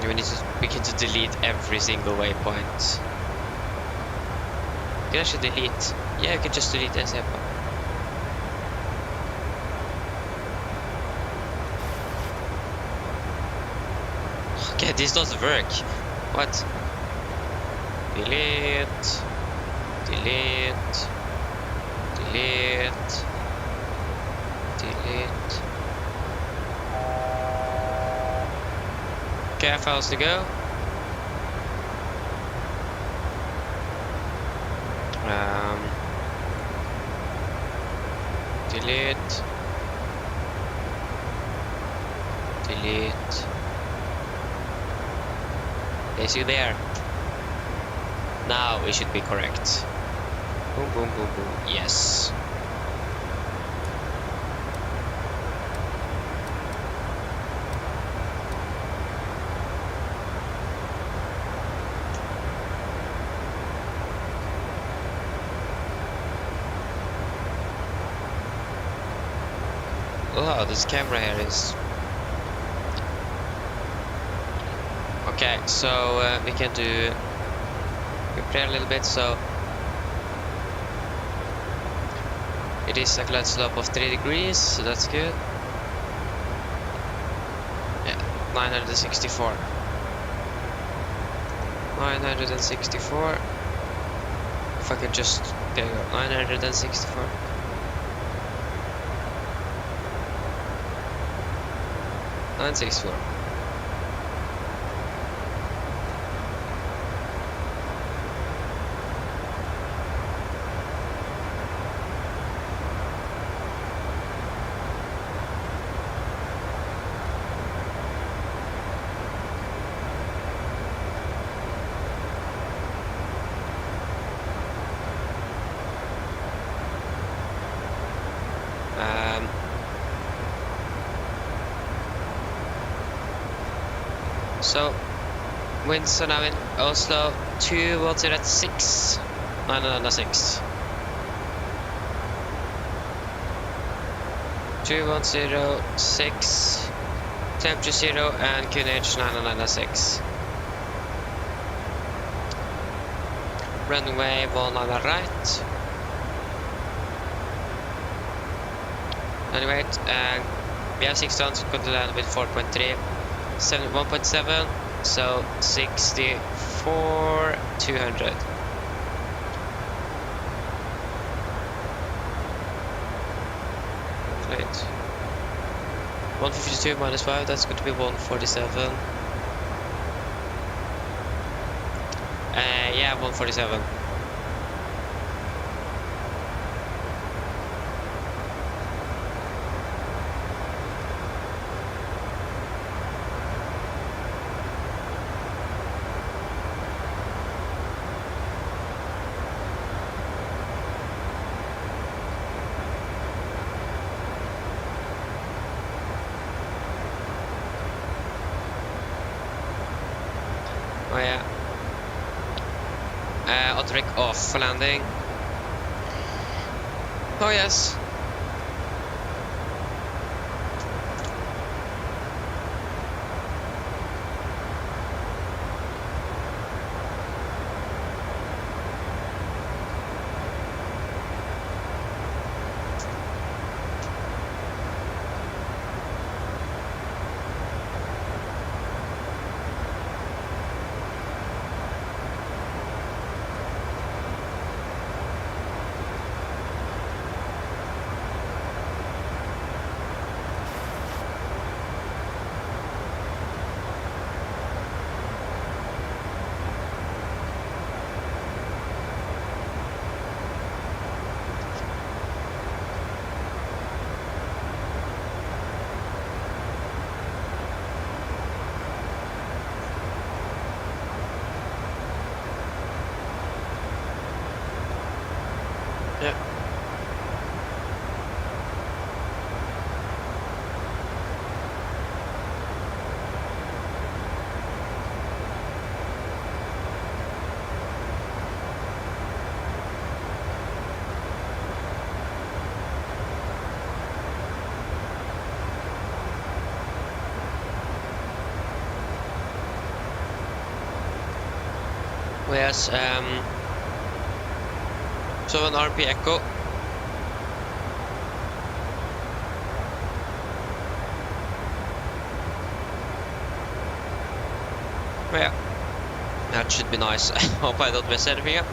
We need to begin to delete every single waypoint. You can actually delete. Yeah, you can just delete SEPA. Okay, this doesn't work. What? Delete. Delete. Delete. Delete. Okay, files to go. Delete. Delete. Is you there? Now it should be correct. Boom, boom, boom, boom. Yes. Oh, this camera here is... Okay, so we can do... Prepare a little bit, so... It is a glide slope of 3 degrees, so that's good. Yeah, 964. 964. If I could just... There you go, 964. 964. So winds are now in Oslo 2 volts at 6. 996. 2106. Temperature 0 and QNH 996. Runway 19 right. Anyway, we have 6 tons, going to land with 4.3, 1.7, so 64, 200. Wait. 152 minus 5, that's going to be 147. Yeah, 147. Oh yeah. Auto-rig off for landing. Oh yes. Yeah. Yes, so an RP Echo. Yeah, that should be nice. I hope I don't mess anything up.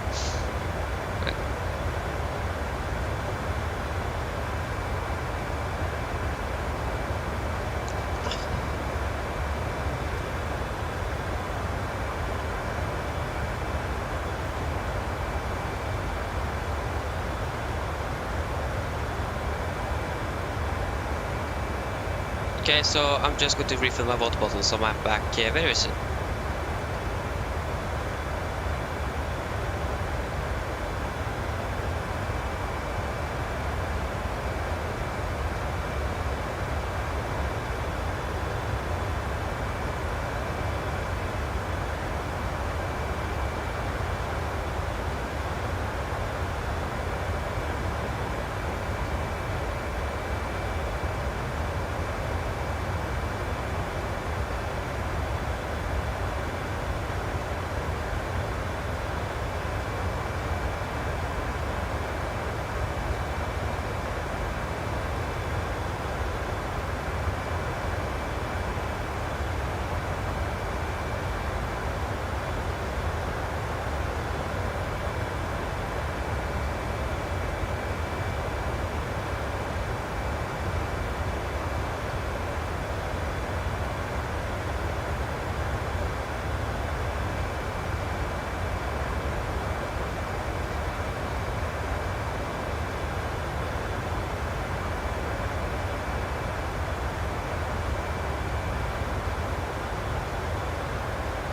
Okay, so I'm just going to refill my water bottle, so I'm back very soon.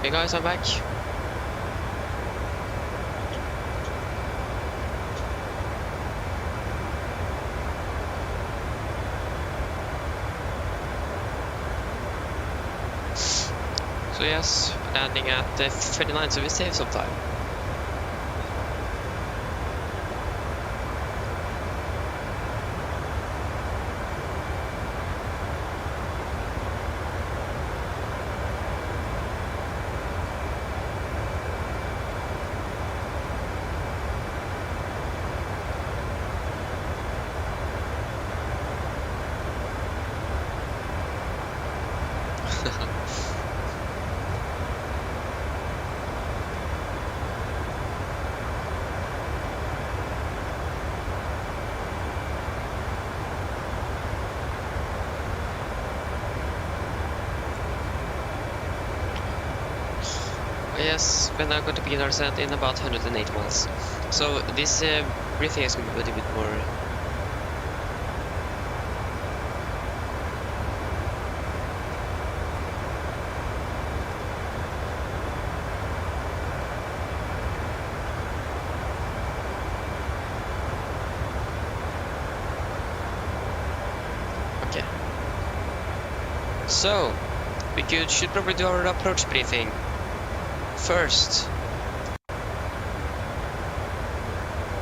Hey guys, I'm back. So yes, landing at 39, so we save some time. Yes, we're now going to begin our descent in about 180 miles. So this briefing is going to be a little bit more. Okay. So we should probably do our approach briefing first.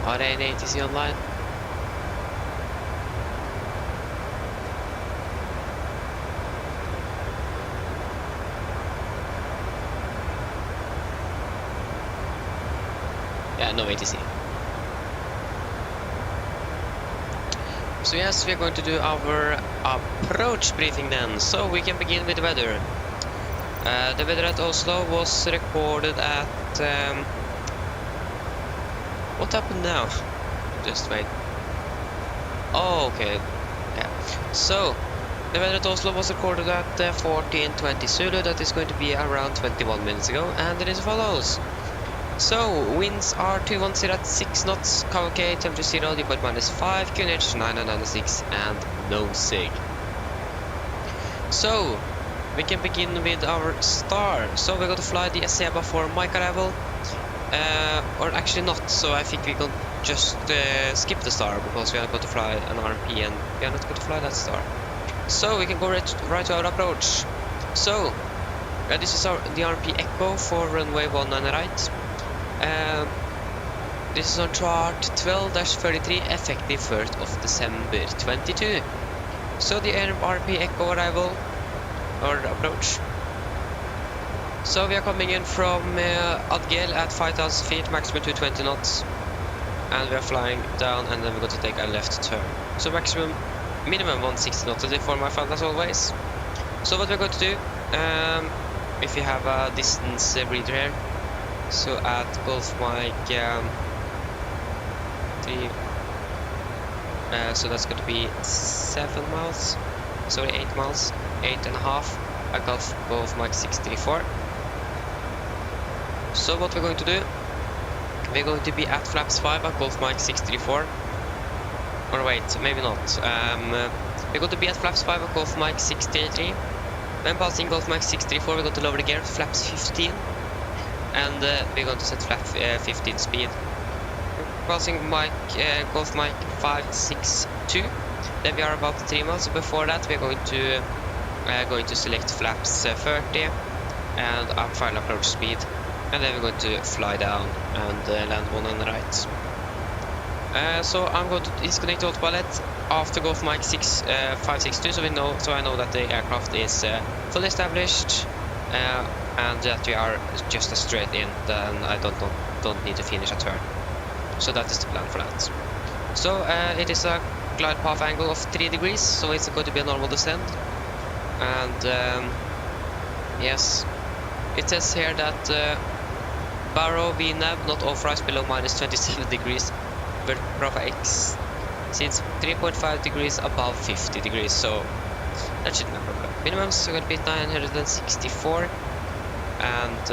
Are they in ATC online? Yeah, no ATC. So yes, we're going to do our approach briefing then. So we can begin with the weather. The weather at Oslo was recorded at... what happened now? Just wait. Oh, okay. Yeah. So, the weather at Oslo was recorded at 14:20 Zulu. That is going to be around 21 minutes ago. And it is as follows. So, winds are 210 at 6 knots, KVK, temperature 0, dew point -5, QNH 996, and no SIG. So, we can begin with our star. So we're going to fly the Seba for mic arrival, or actually not. So I think we can just skip the star because we are going to fly an RP and we are not going to fly that star. So we can go right to our approach. So this is the RP Echo for runway 19 right. This is on chart 12-33, effective 1st of December 22. So the RP Echo arrival or approach. So we are coming in from Adgel at 5,000 feet, maximum 220 knots, and we are flying down, and then we're going to take a left turn. So minimum 160 knots for my flight as always. So what we're going to do, if you have a distance reader here, so at Golf Mike 3, so that's going to be 7 miles, sorry 8 miles, 8.5 at Golf Mike 634. So what we're going to do, we're going to be at flaps 5 at Golf Mike 634. Or wait, maybe not. We're going to be at flaps 5 at Golf Mike 633. When passing Golf Mike 634, we're going to lower the gear to flaps 15. And we're going to set flap 15 speed. Passing Golf Mike 562. Then we are about 3 miles. So before that, we're going to select flaps 30 and up final approach speed. And then we're going to fly down and land one on the right. So I'm going to disconnect the autopilot after Golf Mike 562, so I know that the aircraft is fully established and that we are just a straight in. Then I don't need to finish a turn. So that is the plan for that. So it is a glide path angle of 3 degrees, so it's going to be a normal descent. And yes, it says here that Barrow VNAV not authorized below -27 degrees. Brava X since 3.5 degrees above 50 degrees, so that shouldn't be a problem. Minimums are going to be 964 and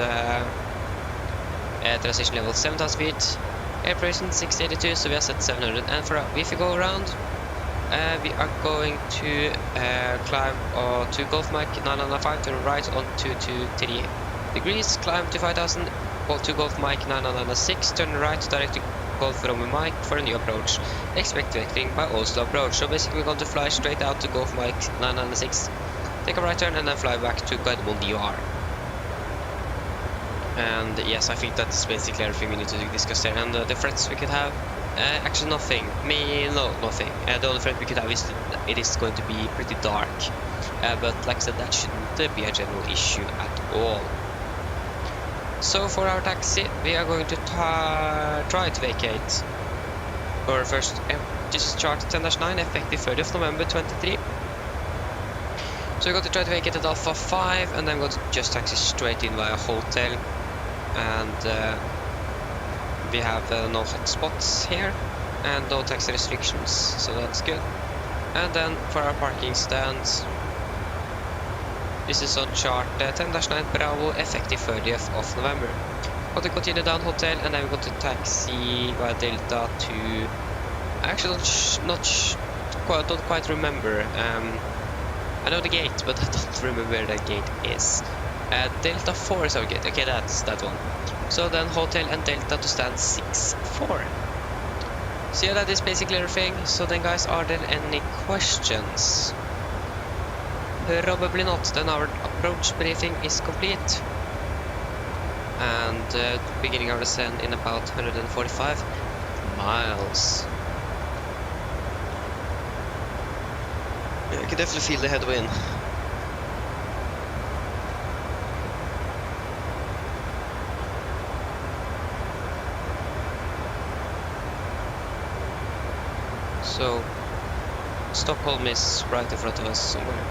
transition level 7,000 feet, air pressure 682, so we are set 700. And for if we go around, we are going to climb to Golf Mike 995, turn right on 223 degrees, climb to 5,000, go to Golf Mike 996, turn right direct to Golf Romeo Mike for a new approach. Expect vectoring by Oslo approach. So basically we're going to fly straight out to Golf Mike 996, take a right turn and then fly back to Gardermoen UR. And yes, I think that's basically everything we need to discuss there. And the threats we could have, actually nothing. Nothing. The only threat we could have is that it is going to be pretty dark. But like I said, that shouldn't be a general issue at all. So for our taxi, we are going to try to vacate. Or first, this is chart 10-9, effective 30th November 23. So So we're going to try to make it at Alpha 5, and then we're going to just taxi straight in via hotel. And we have no hotspots here, and no taxi restrictions, so that's good. And then for our parking stands, this is on chart 10-9 Bravo, effective 30th of November. Going to continue down hotel, and then we're going to taxi via Delta to... I actually don't quite remember. I know the gate, but I don't remember where that gate is. Delta 4 is our gate. Okay, that's that one. So then hotel and Delta to stand 6-4. So yeah, that is basically everything. So then guys, are there any questions? Probably not. Then our approach briefing is complete. And beginning our descent in about 145 miles. Yeah, I can definitely feel the headwind. So, Stockholm is right in front of us somewhere.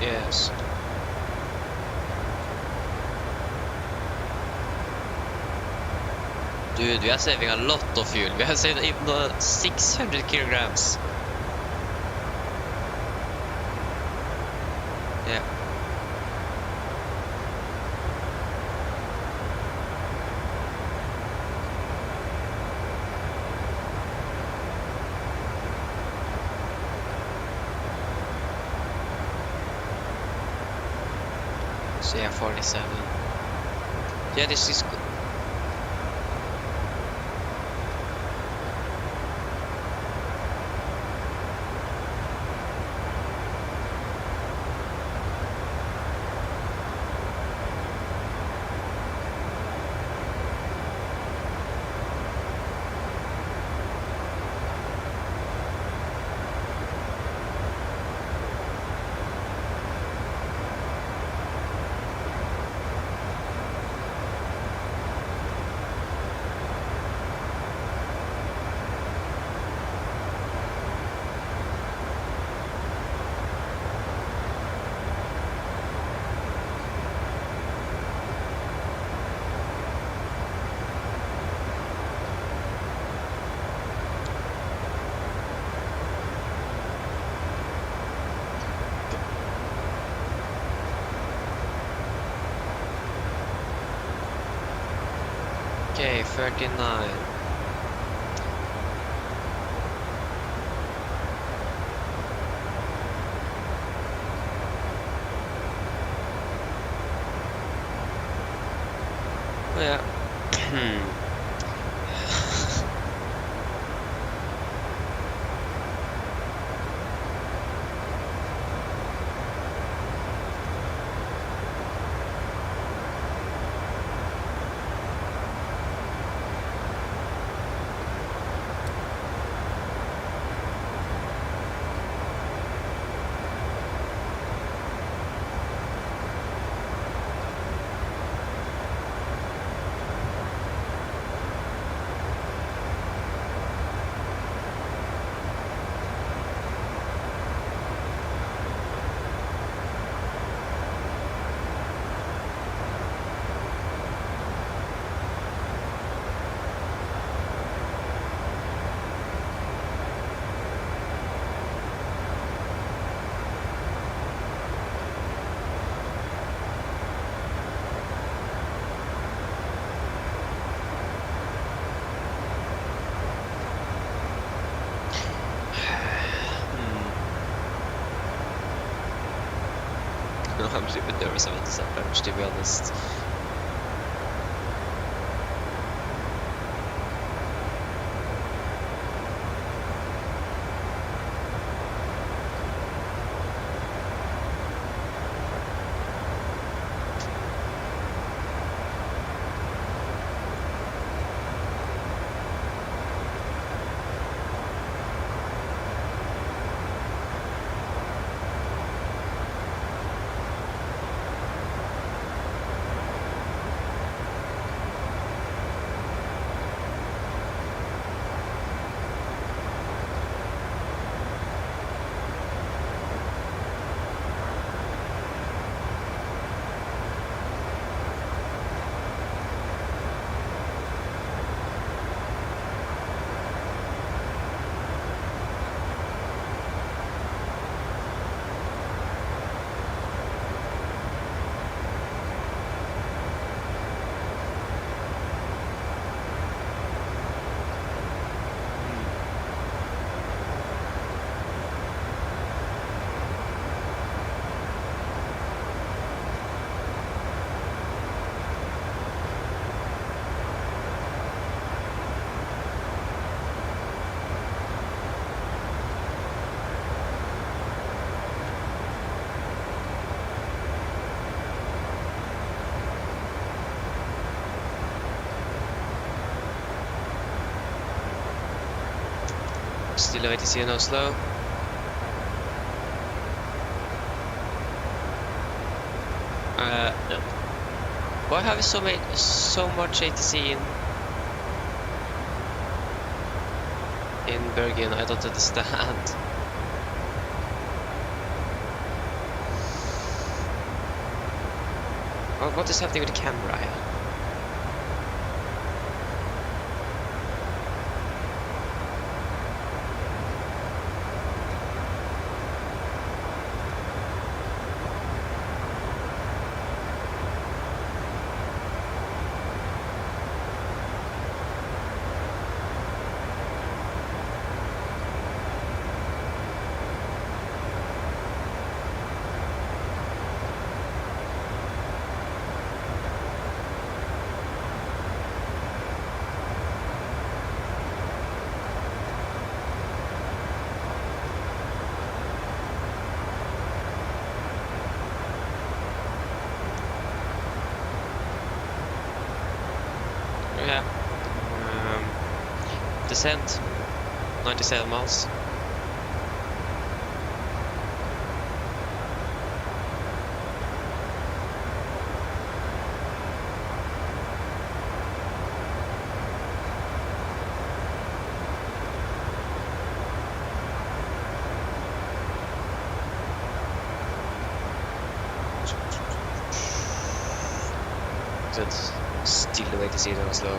Yes. Dude, we are saving a lot of fuel. We have saved even 600 kilograms. Yeah. So yeah, 47. Yeah, this is good. Okay, 39. Oh yeah. I'm a little bit nervous about this approach, to be honest. Still ATC in Oslo. No. Why have you so much ATC in Bergen? I don't understand. What is happening with the camera here? Yeah. Descent, 97 miles. That's still the way to see it on slow.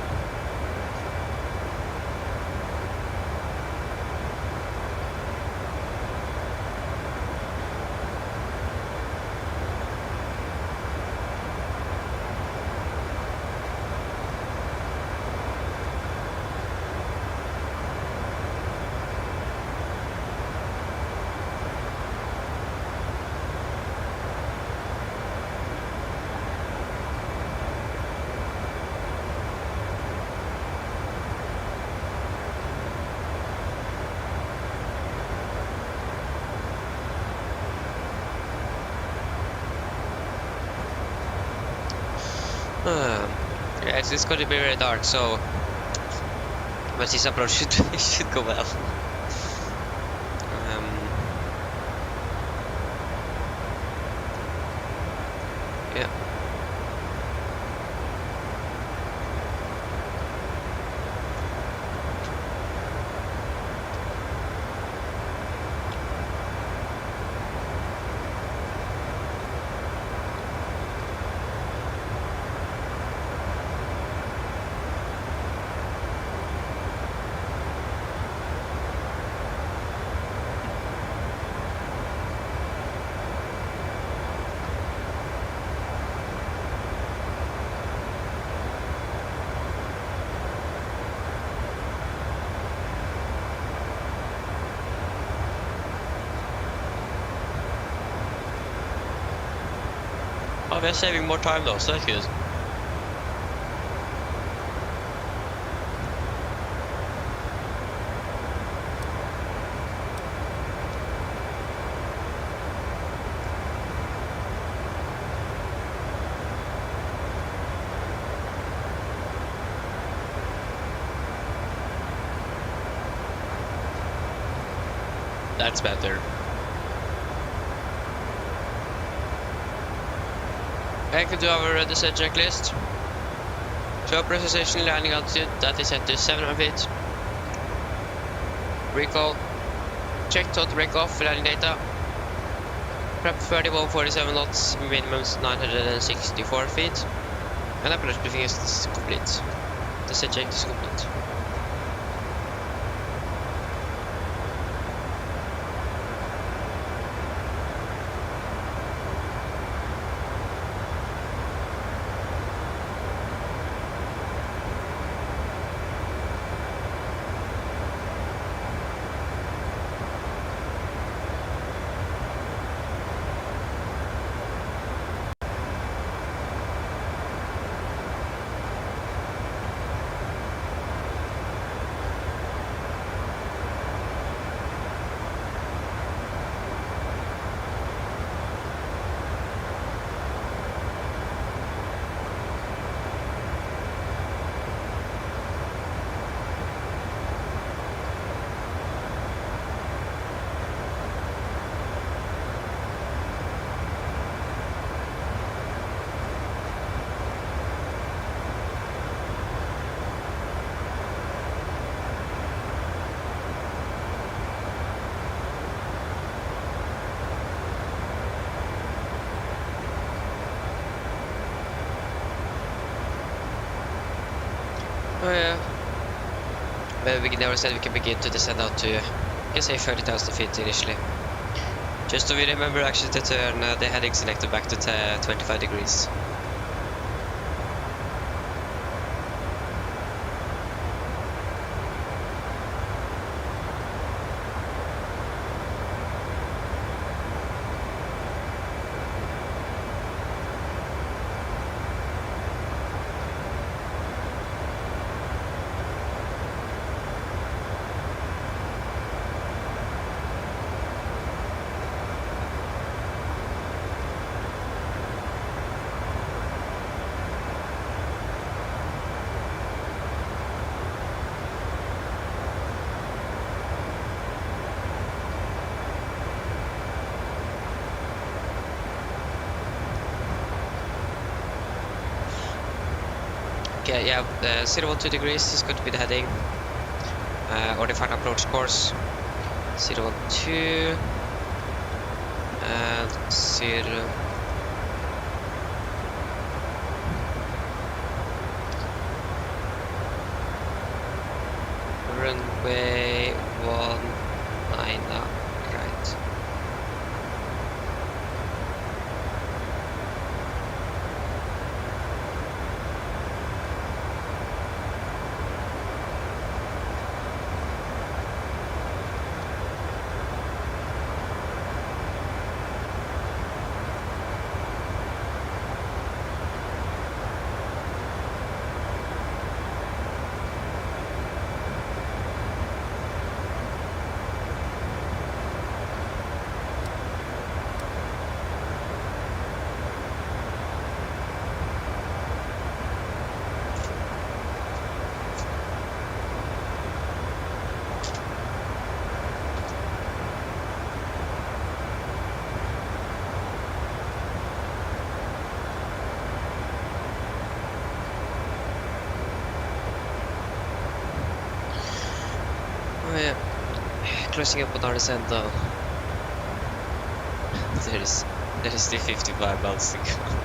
Yeah, it's going to be very dark, so but this approach should go well. Yeah. we are saving more time though, so that's good. That's better. I can do our descent checklist. Show precision landing altitude that is set to 700 feet. Recall. Check total break off landing data. Prep 3147 knots, minimums 964 feet. And approach briefing is complete. Descent check is complete. Oh yeah. But we never said we can begin to descend out to, you can say 30,000 feet initially. Just so we remember actually to turn the heading selector back to 25 degrees. Okay, yeah, 012 degrees is going to be the heading, or the final approach course. 012 and 0. Runway 19 now, right. Oh yeah, closing up on our descent though. There is still 55 miles to go.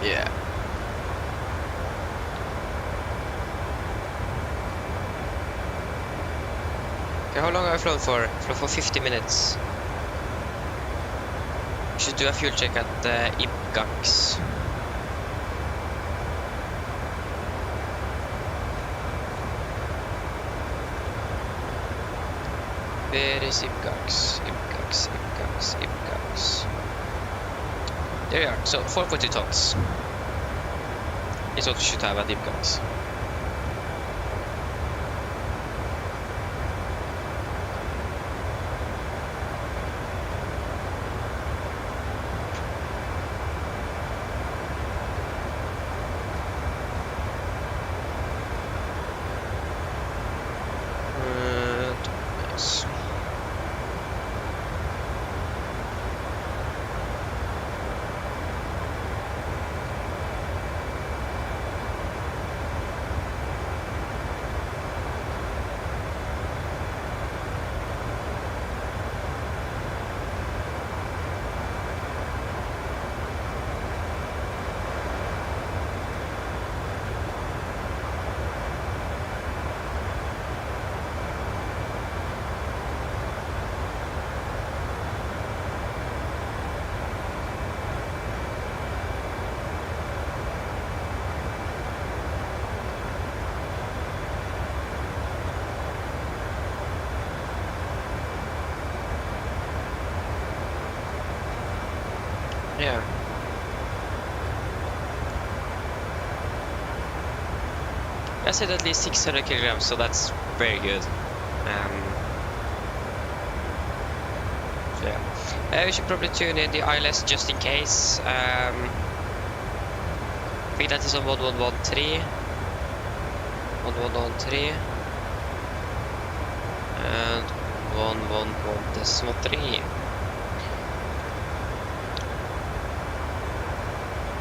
Yeah. Okay, how long have I flown for? Flown for 50 minutes. We should do a fuel check at Ibgax. Where is Ibgax? Ibgax. There we are. So 4.2 tons. Is what we should have at Ibgax. Yes. Yeah. I said at least 600 kilograms, so that's very good. So yeah. We should probably tune in the ILS just in case. I think that is on 1113. 1113. And 111.3.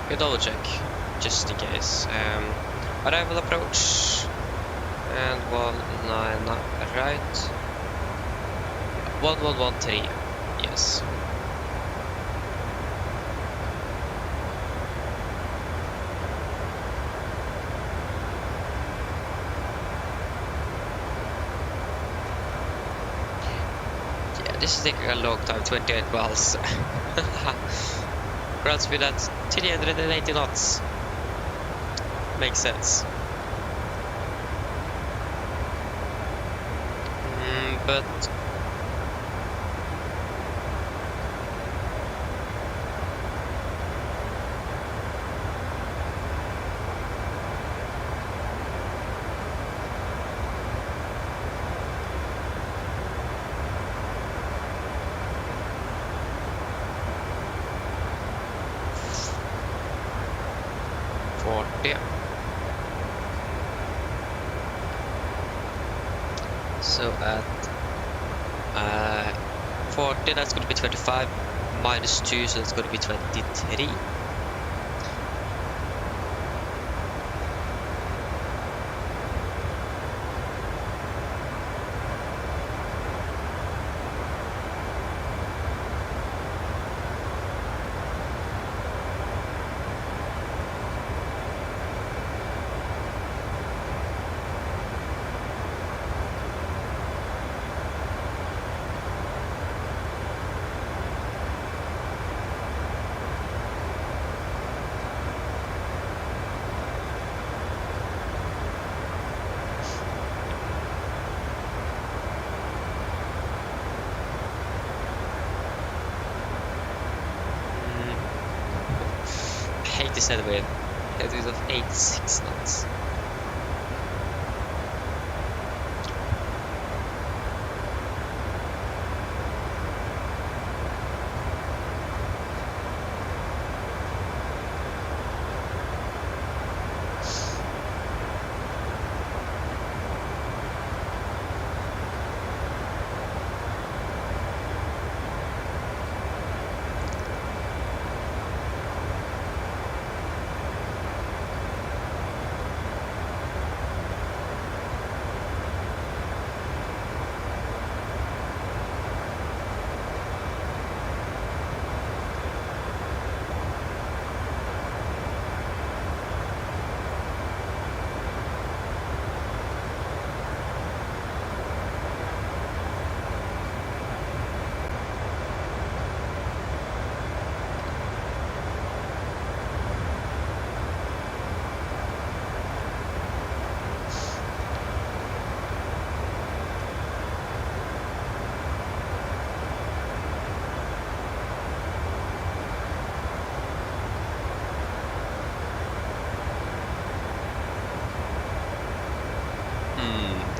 We double check just in case. Arrival approach and 19 right. 1113. Yes. Yeah, this is taking a long time. 28 miles. Ground speed at 380 knots. Makes sense. But so at 40, that's going to be 25 minus 2, so that's going to be 23. I hate this headwind. Headwind of 86 knots.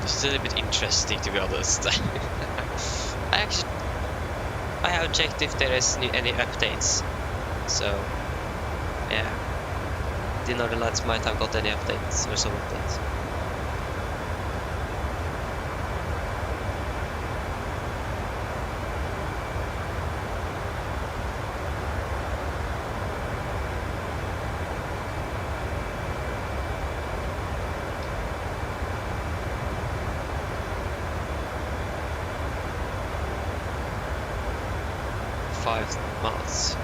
This is a little bit interesting, to be honest. I haven't checked if there is any updates. So, yeah. The Northern Lights might have got any updates or some updates. Months.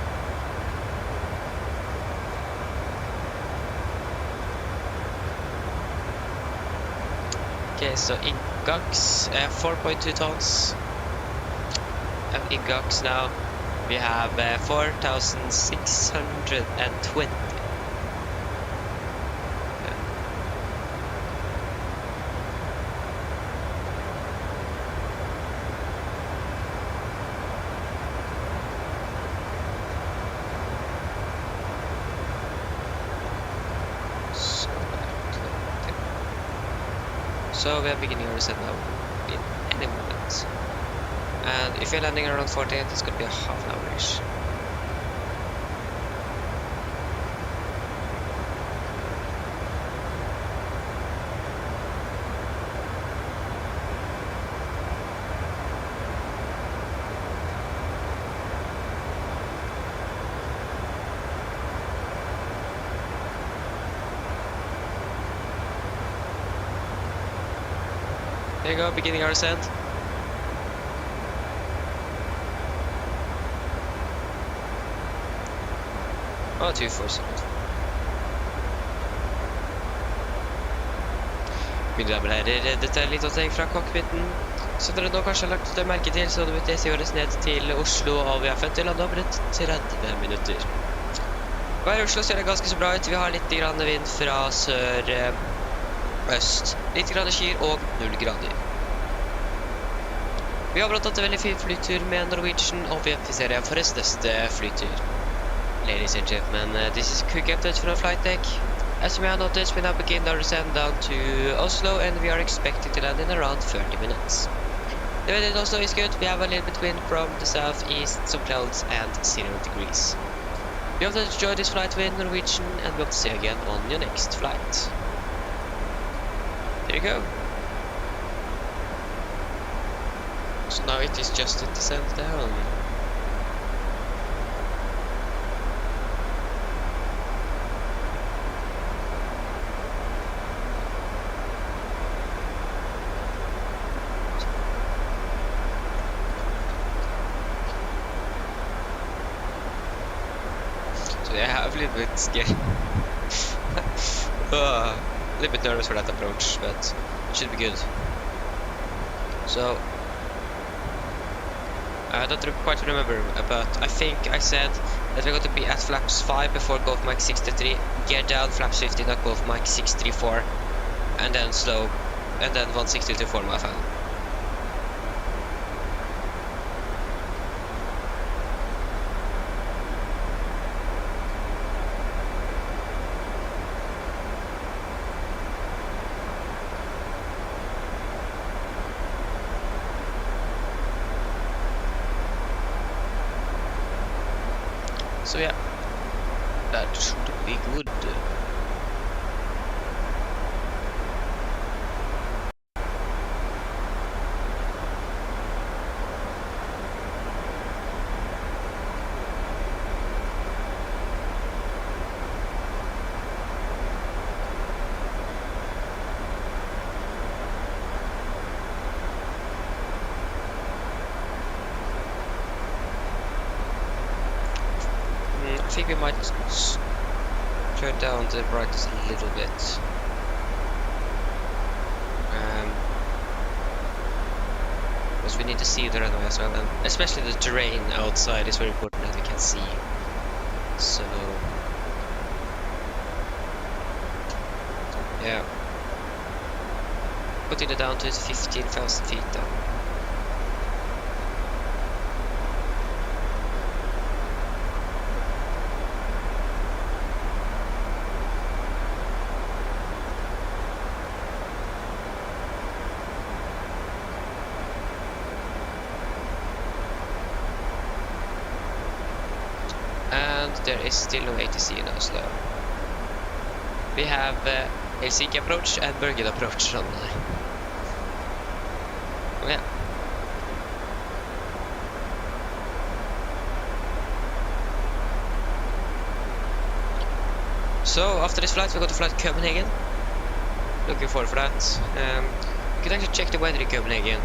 Okay, so in GUX, 4.2 tons. And in GUX now we have 4,620. So we are beginning our reset now in any moment. And if you're landing around 48, it's gonna be a half an hour-ish. There you go, beginning our ascent. Oh, 247. Mine damer og herrer, dette er litt opptrekk fra cockpiten. Så dere nå kanskje har lagt merke til, så det betyr gjøres ned til Oslo, og vi har født til landet om rundt 30 minutter. Hver i Oslo ser det ganske så bra ut. Vi har litt grann vind fra sør-øst. Litt grann skyer og 0 grader. Vi har blant annet en veldig fin flytur med Norwegian, og vi ser for oss neste flytur. Ladies and gentlemen, this is a quick update from the flight deck. As you may have noticed, we now begin our descent down to Oslo, and we are expecting to land in around 30 minutes. The weather in Oslo is good. We have a little bit wind from the southeast, some clouds, and 0 degrees. We hope that you enjoy this flight with Norwegian, and we hope to see you again on your next flight. There you go. So now it is just a descent down. So yeah, I'm a little bit scared. A little bit nervous for that approach, but it should be good. So I don't quite remember, but I think I said that we're going to be at flaps 5 before Golf Mike 633, gear down flaps 15 at Golf Mike 634, and then slow, and then 160 to form my final. So yeah, that should be good. I think we might turn down the brightness a little bit. Because we need to see the runway as well, and especially the terrain outside is very important that we can see. So yeah, putting it down to 15,000 feet down. and there is still no ATC in Oslo. We have Helsinki approach and Bergen approach on the... Oh, yeah. So after this flight we go to flight Copenhagen. Looking forward for that. You can actually check the weather in Copenhagen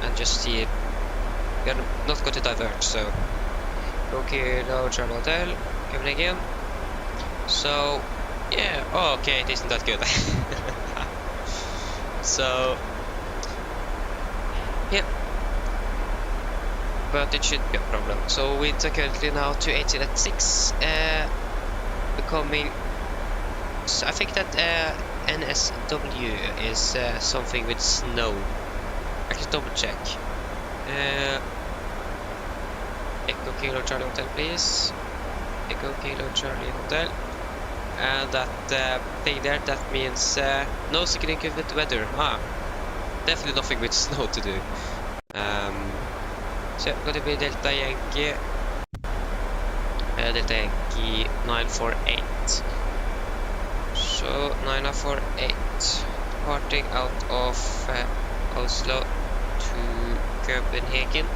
and just see. We are not going to divert, so go Kilo Charlie Hotel, Copenhagen. So yeah, oh, okay, it isn't that good. So yeah, but it should be a problem. So we are currently now to 18 at 6, becoming. So I think that NSW is something with snow. I can double check. Echo Kilo Charlie Hotel, please. Echo Kilo Charlie Hotel. And that thing there, that means no significant weather. Definitely nothing with snow to do. So it's gonna be Delta Yankee. Delta Yankee 948. So 948, departing out of Oslo to Copenhagen.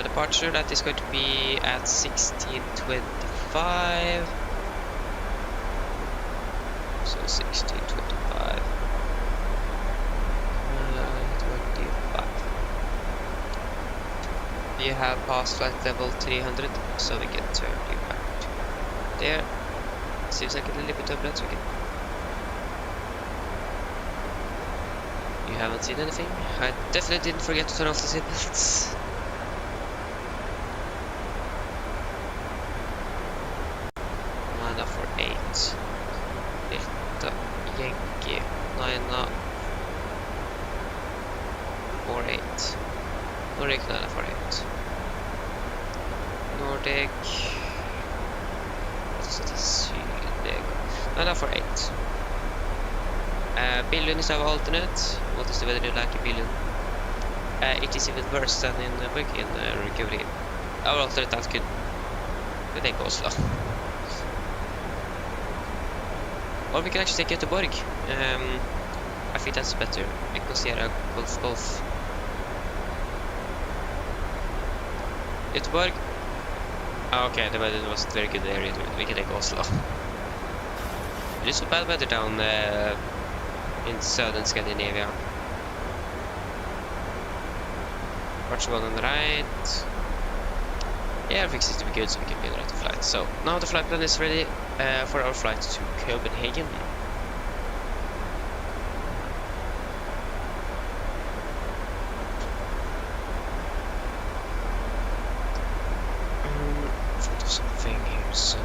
Departure, that is going to be at 16:25. So 16:25. 25. We have passed flight level 300, so we can turn you back there. Seems like a little bit turbulent, so we can... You haven't seen anything? I definitely didn't forget to turn off the seatbelts. Nina for 8. Delta Yankee 948. Nordic 948. Nordic. What is it? 948. Billund is our alternate. What is the weather like in Billund? It is even worse than in recovery. Our alternate that could take Oslo. Or we can actually take Göteborg. I think that's better. Echo Sierra Golf. Göteborg. Okay, the weather wasn't very good there either. We can take Oslo. It is so bad weather down in southern Scandinavia. Watch one on the right. Yeah, everything seems to be good, so we can be on the right flight. So now the flight plan is ready for our flight to Copenhagen. Something here, so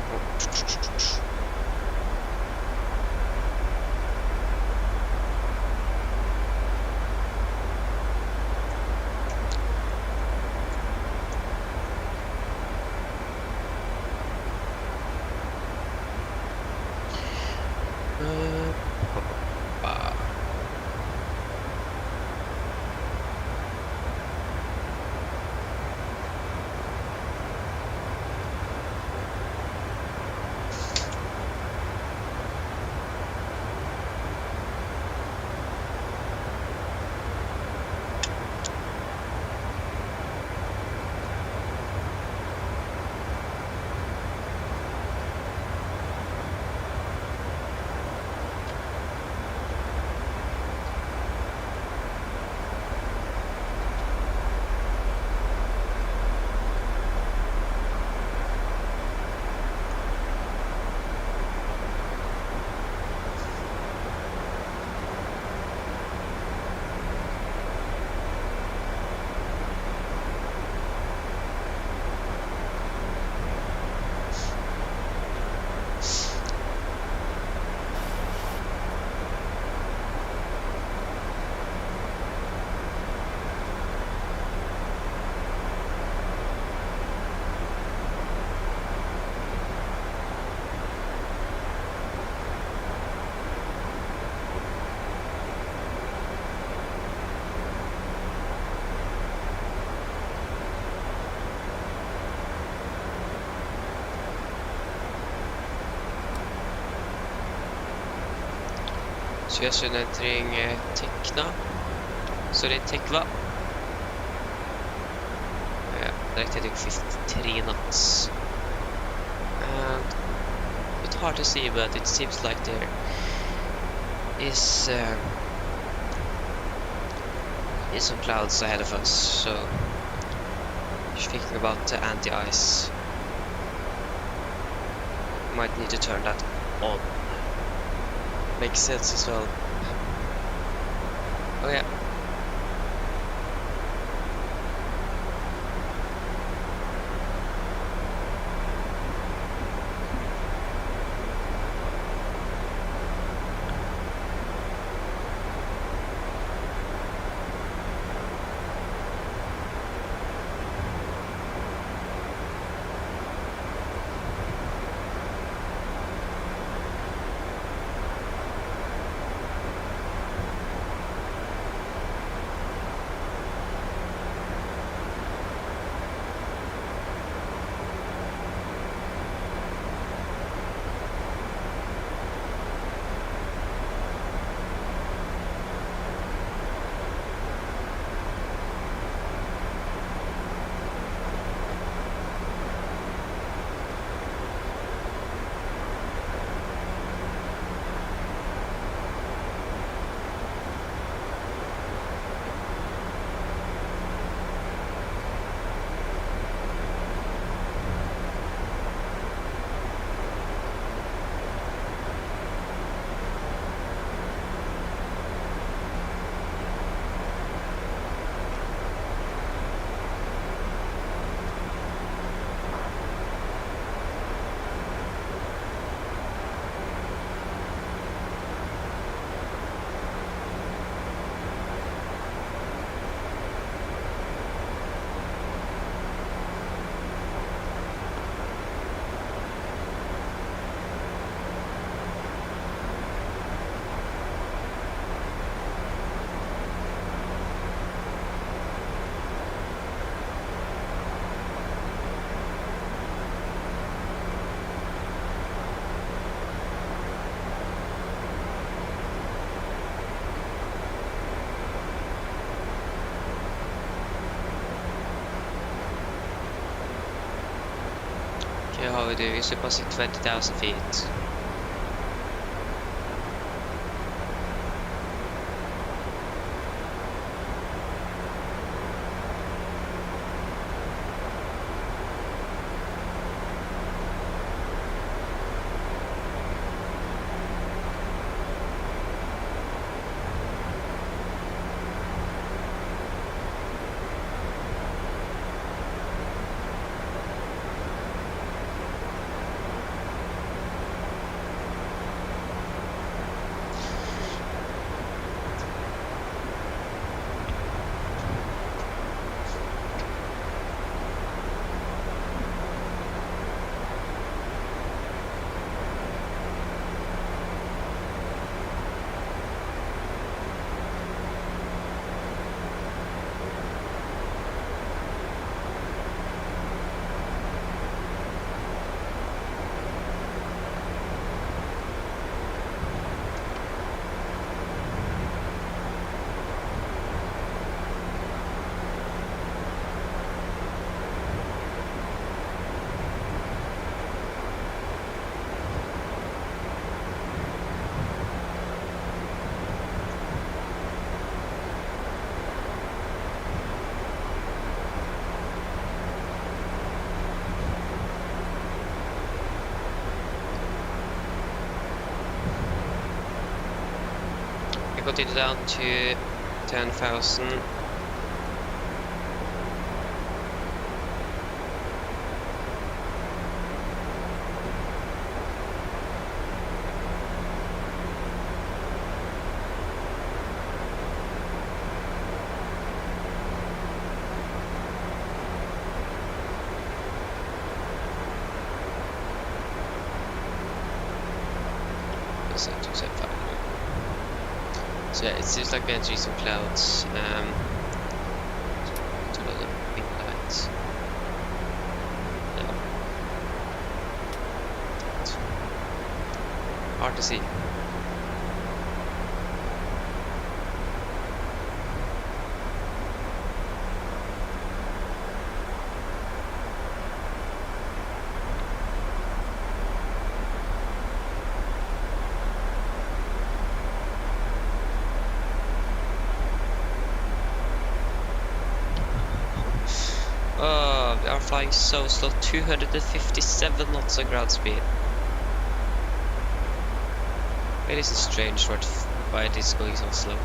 Situation entering Tekna. Sorry, Tekva. Direct heading 53 knots. And a bit hard to see, but it seems like there is some clouds ahead of us, so just thinking about the anti-ice. Might need to turn that on. Makes sense as well. Oh yeah. Okay, how we do? We're supposed to 20,000 feet. Continue down to 10,000. So yeah, it seems like we're entering some clouds. Turn on the big lights. Yeah. Hard to see. we are flying so slow, 257 knots on ground speed. It is strange why it is going so slow.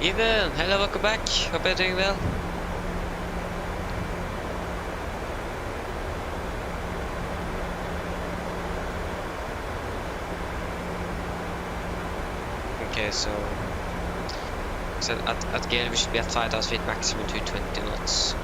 Even, hello, welcome back. Hope you're doing well. Okay, so at Gale we should be at 5,000 feet maximum 220 knots.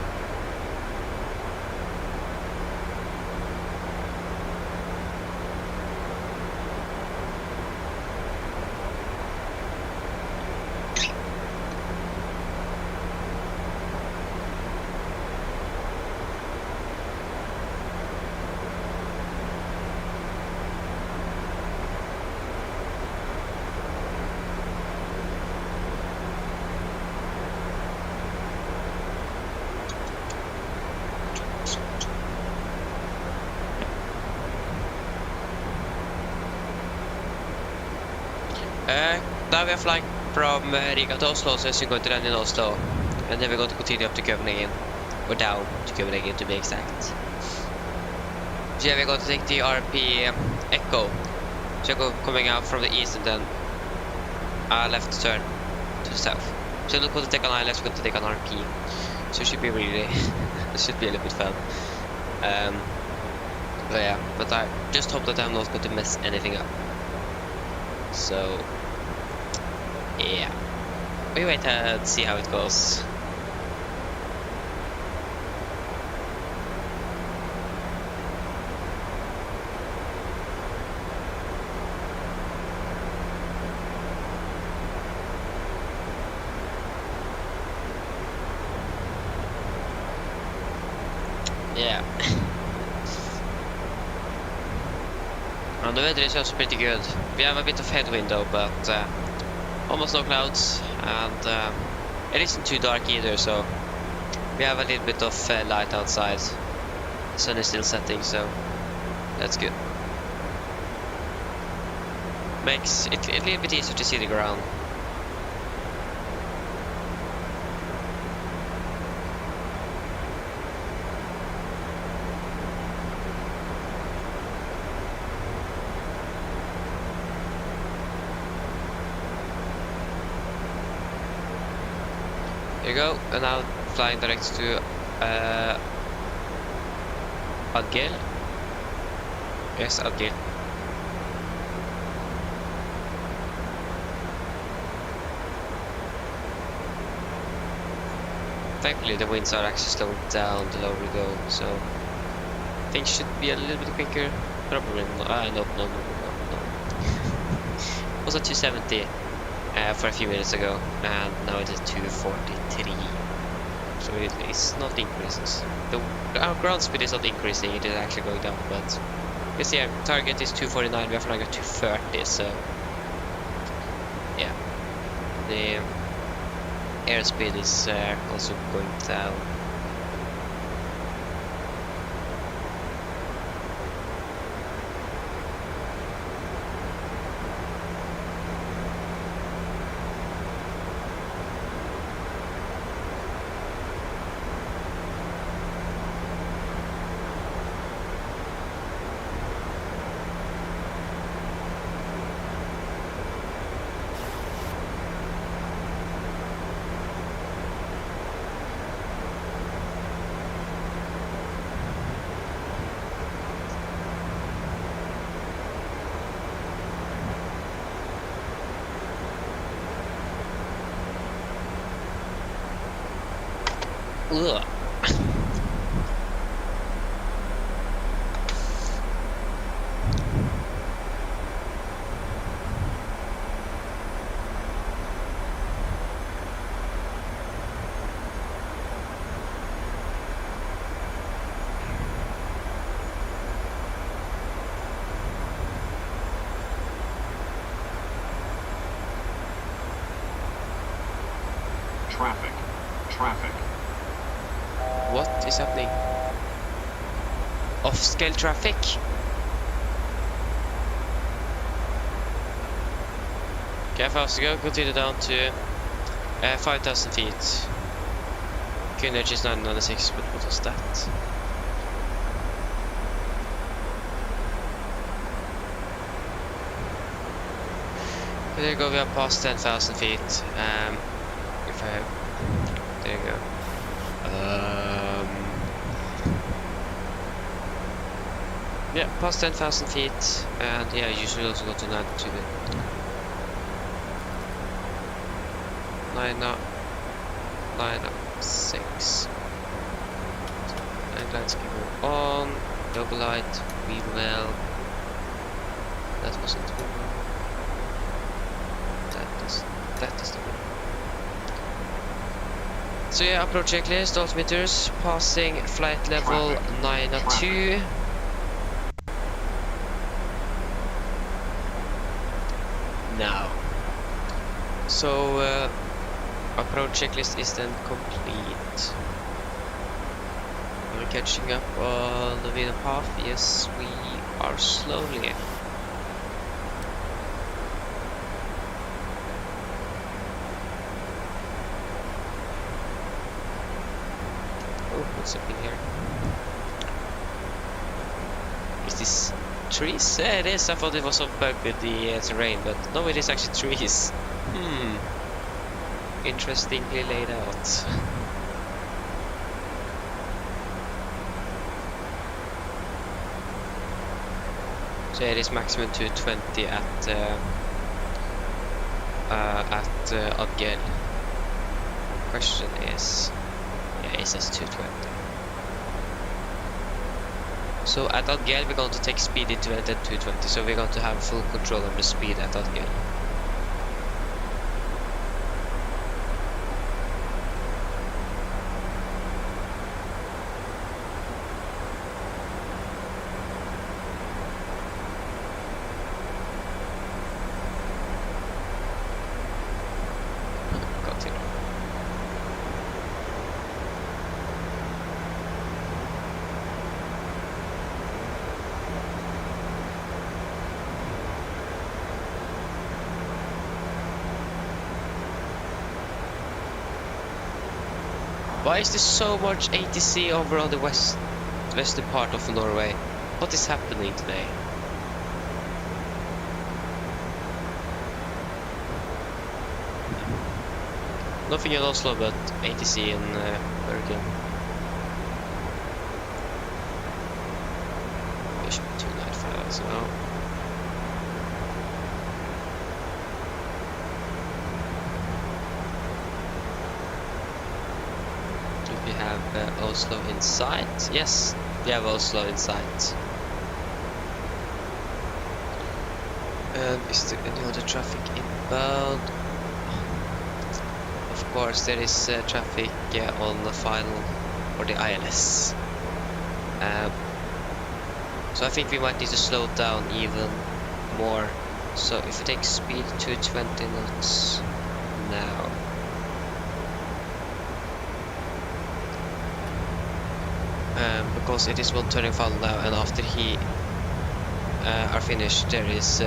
Now we are flying from Riga to Oslo, so we're going to land in Oslo, and then we're going to continue up to Copenhagen, or down to Copenhagen to be exact. So yeah, we're going to take the RP Echo, so we're coming out from the east and then left turn to the south. So we're going to take an ILS, we're going to take an RP, so it should be really, it should be a little bit fun. But yeah, but I just hope that I'm not going to mess anything up. So yeah, we wait and see how it goes. Yeah. And the weather is also pretty good. We have a bit of headwind though, but almost no clouds, and it isn't too dark either, so we have a little bit of light outside. The sun is still setting, so that's good. Makes it a little bit easier to see the ground. There you go, and now flying direct to Adgel. Yes, Adgel. Thankfully the winds are actually slowing down the lower we go, so things should be a little bit quicker. Probably not. No. It was at 270 for a few minutes ago, and now it is 243. So it's not increases. Our ground speed is not increasing; it is actually going down. But you see, our target is 249. We are flying at 230. So yeah, the airspeed is also going down. Ugh. Traffic. Traffic. What is happening? Off-scale traffic? Okay, fast to go. Continue down to 5,000 feet. QNH is 996, but what was that? There you go, we are past 10,000 feet. If I have... There you go. Yeah, past 10,000 feet, and yeah, you should also go to 92. 906. And let's keep on. Double light, we will. That wasn't good. That is the one. So yeah, approach checklist, altimeters, passing flight level 902. Now. So approach checklist is then complete. Are we catching up on the wheel path? Yes, we are slowly. What's up in here? Is this trees? Yeah, it is. I thought it was a bug with the terrain, but no, it is actually trees. Interestingly laid out. So it is maximum 220 at Adgel. Question is, yeah, it says 220. So at Adgel we're going to take speed into at 220, so we're going to have full control of the speed at Adgel. Why is there so much ATC over on the western part of Norway? What is happening today? Nothing in Oslo but ATC in Bergen. There should be 295 as well. We have Oslo in sight. Yes, we have Oslo in sight. Is there any other traffic inbound? Of course, there is traffic on the final or the ILS. So I think we might need to slow down even more. So if we take speed to 20 knots now. Because it is one turning final now, and after he are finished, there is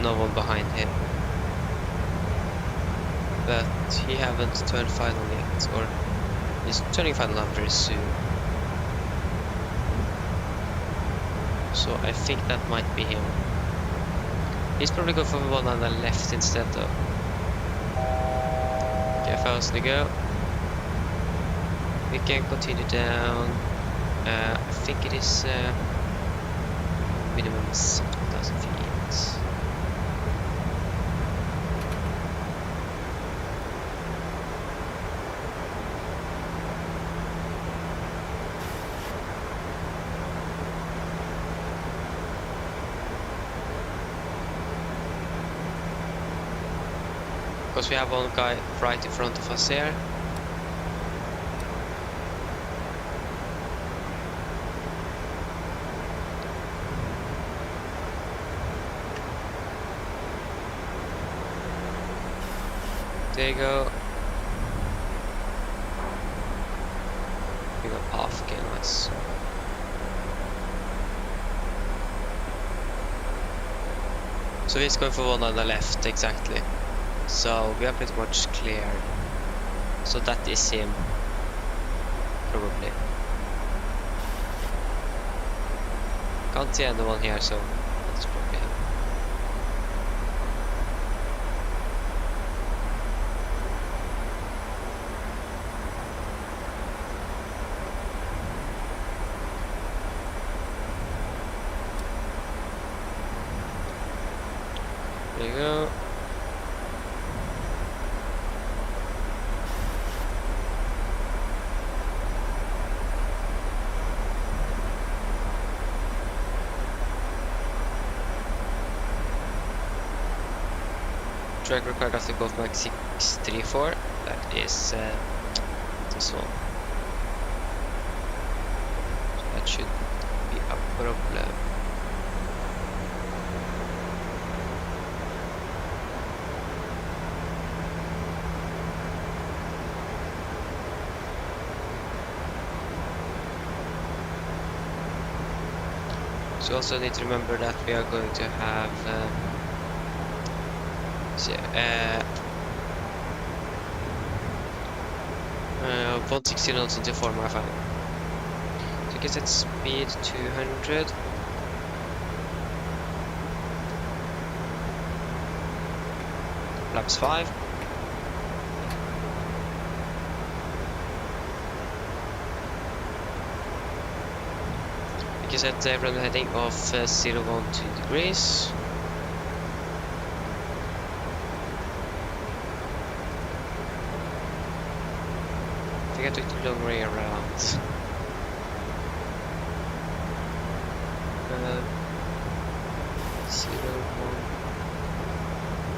no one behind him. But he haven't turned final yet, or he's turning final now very soon. So I think that might be him. He's probably going for the one on the left instead though. Okay, fast to go. We can continue down. I think it is minimum 7,000 feet. because we have one guy right in front of us here. There you go. We got off, okay, nice. So he's going for one on the left, exactly. So we are pretty much clear. So that is him. Probably. Can't see anyone here, so that's probably him. There you go. Track required after golf mark 634. That is this one. So that should be a problem. So also need to remember that we are going to have 160 knots into 4 more final. So I guess it's speed 200. Flaps 5. Like I said, run heading of 012 degrees. I think I took the long way around.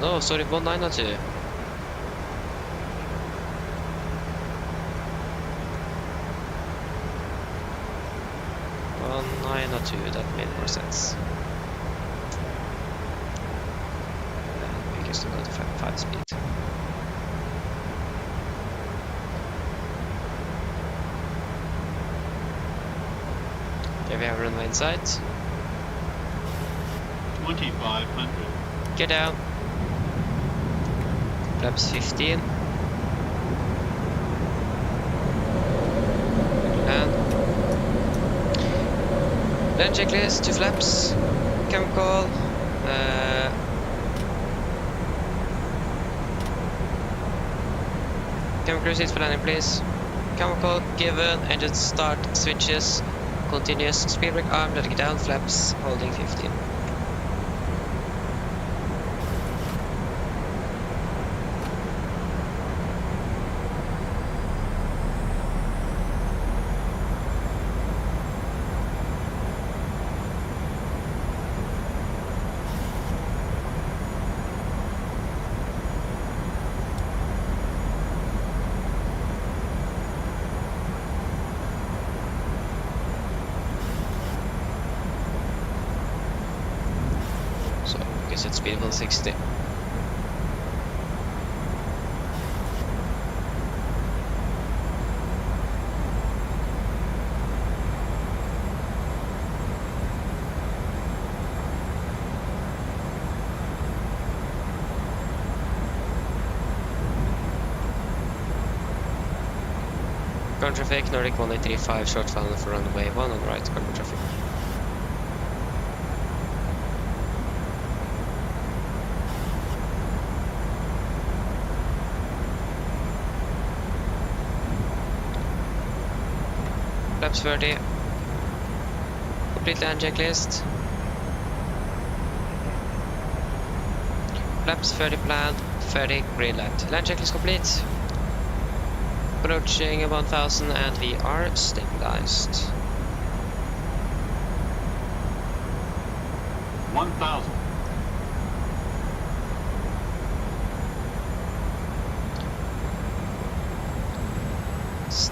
1. No, sorry, 1902. 1902, that made more sense. And we can still go to 5 speed. Okay, we have a runway in sight. 2500. Get down. Flaps 15. Land checklist, 2 flaps. Chemical. Chemical receipt for landing, please. Chemical given. Engine start. Switches. Continuous. Speed brake arm. Let it get down. Flaps holding 15. It's speed 160. Current traffic, Nordic 1835, short final for runway 1 on the right, current traffic. Flaps 30. Complete land checklist. Flaps 30 planned, 30 green light. Land checklist complete. Approaching 1000 and we are stabilized. 1000.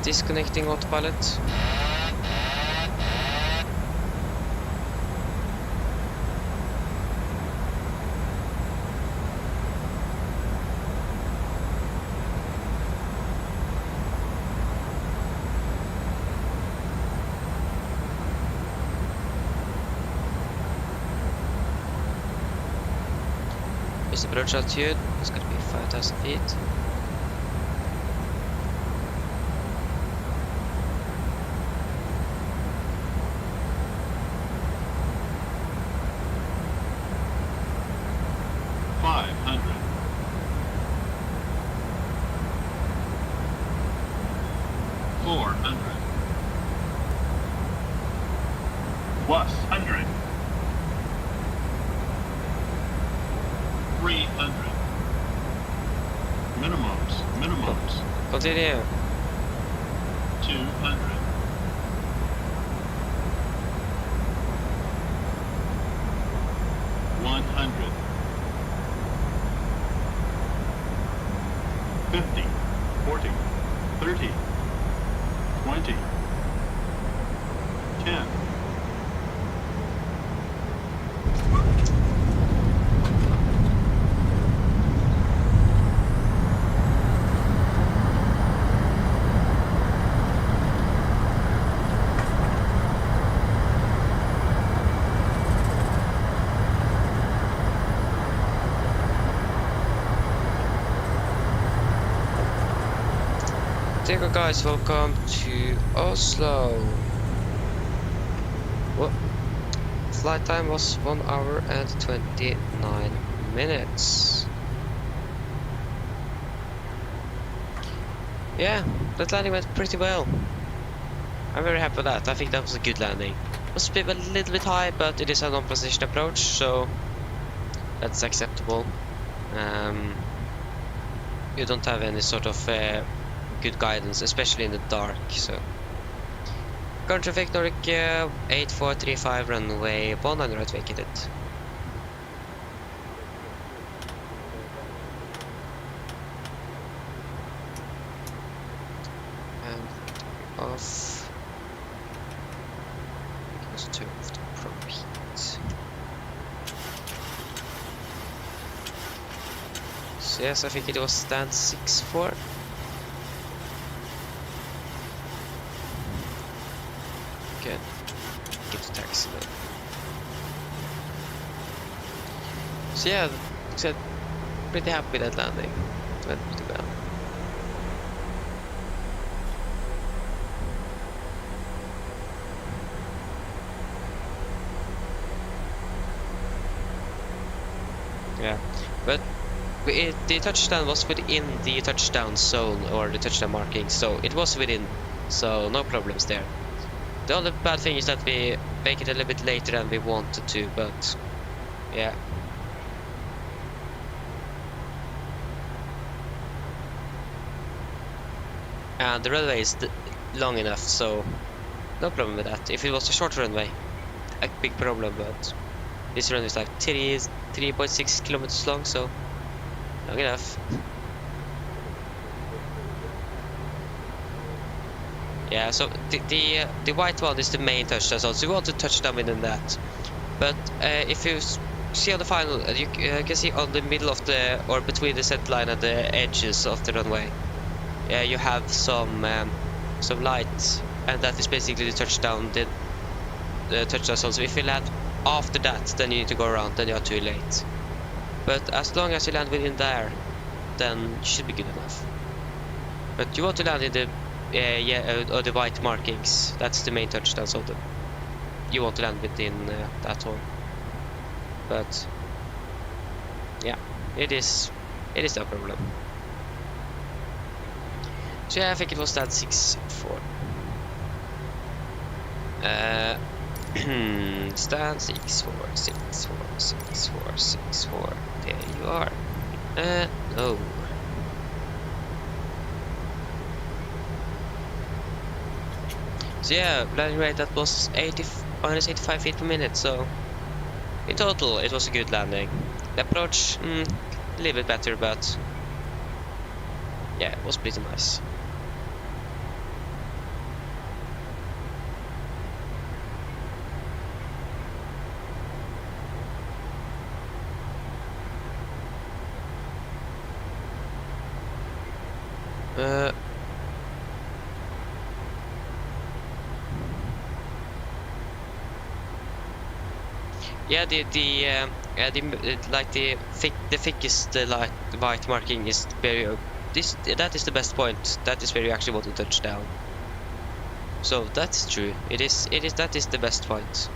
disconnecting autopilot. Is the approach altitude? It's gonna be 5,000 feet. Plus 100. 300. Minimums. Continue. 200. 100. 50. 40. 30. 20. 10. There you go, guys, welcome to Oslo. What? Flight time was 1 hour and 29 minutes. Yeah, that landing went pretty well. I'm very happy with that. I think that was a good landing. It was a little bit high, but it is a non-precision approach, so that's acceptable. You don't have any sort of good guidance, especially in the dark. So current traffic Nordic 8435 runway 19 right vacated. And off. Let's turn off the prop heat. So yes, I think it was stand 6-4. Okay, get to taxi then. So yeah, like pretty happy with that landing. It went pretty well. Yeah, but the touchdown was within the touchdown zone or the touchdown marking, so it was within, so no problems there. The only bad thing is that we make it a little bit later than we wanted to, but yeah. And the runway is long enough, so no problem with that. If it was a short runway, a big problem, but this runway is like 3.6 kilometers long, so long enough. Yeah, so the white one is the main touchdown zone, so we want to touch down within that. But if you see on the final, you can see on the middle of the, or between the center line and the edges of the runway, you have some light, and that is basically the touchdown zone. So if you land after that, then you need to go around, then you are too late. But as long as you land within there, then you should be good enough. But you want to land in the or the white markings. That's the main touchdown, so you want to land within that one. But yeah, it is no problem. So yeah, I think it was that 6-4. Stand 6-4, 6-4, 6-4, 6-4. There you are. No. So yeah, landing rate that was minus 85 feet per minute, so in total it was a good landing. The approach, a little bit better, but yeah, it was pretty nice. Yeah, the thickest light white marking is very that is the best point. That is where you actually want to touch down. So that's true. It is that is the best point.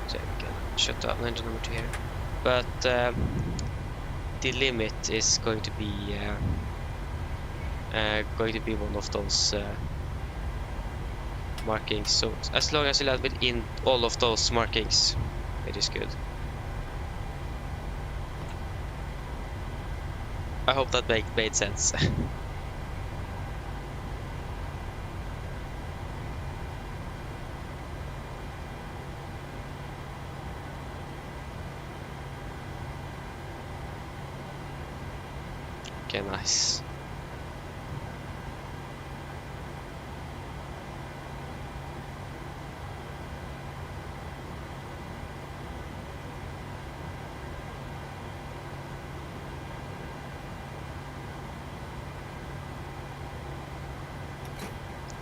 So we can shut down engine number 2 here. But the limit is going to be one of those markings. So as long as you land within all of those markings, it is good. I hope that made sense. Okay, nice.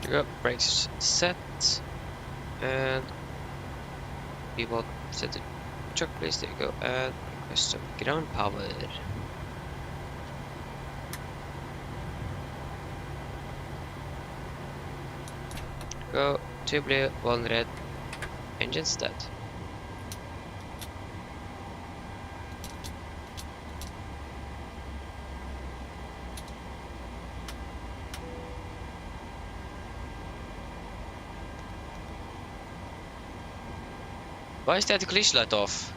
There we go, brakes set, and we will set the truck place. There you go, and request some ground power. Go 2 blue, 1 red, engines dead. Why is the anti-collision light off?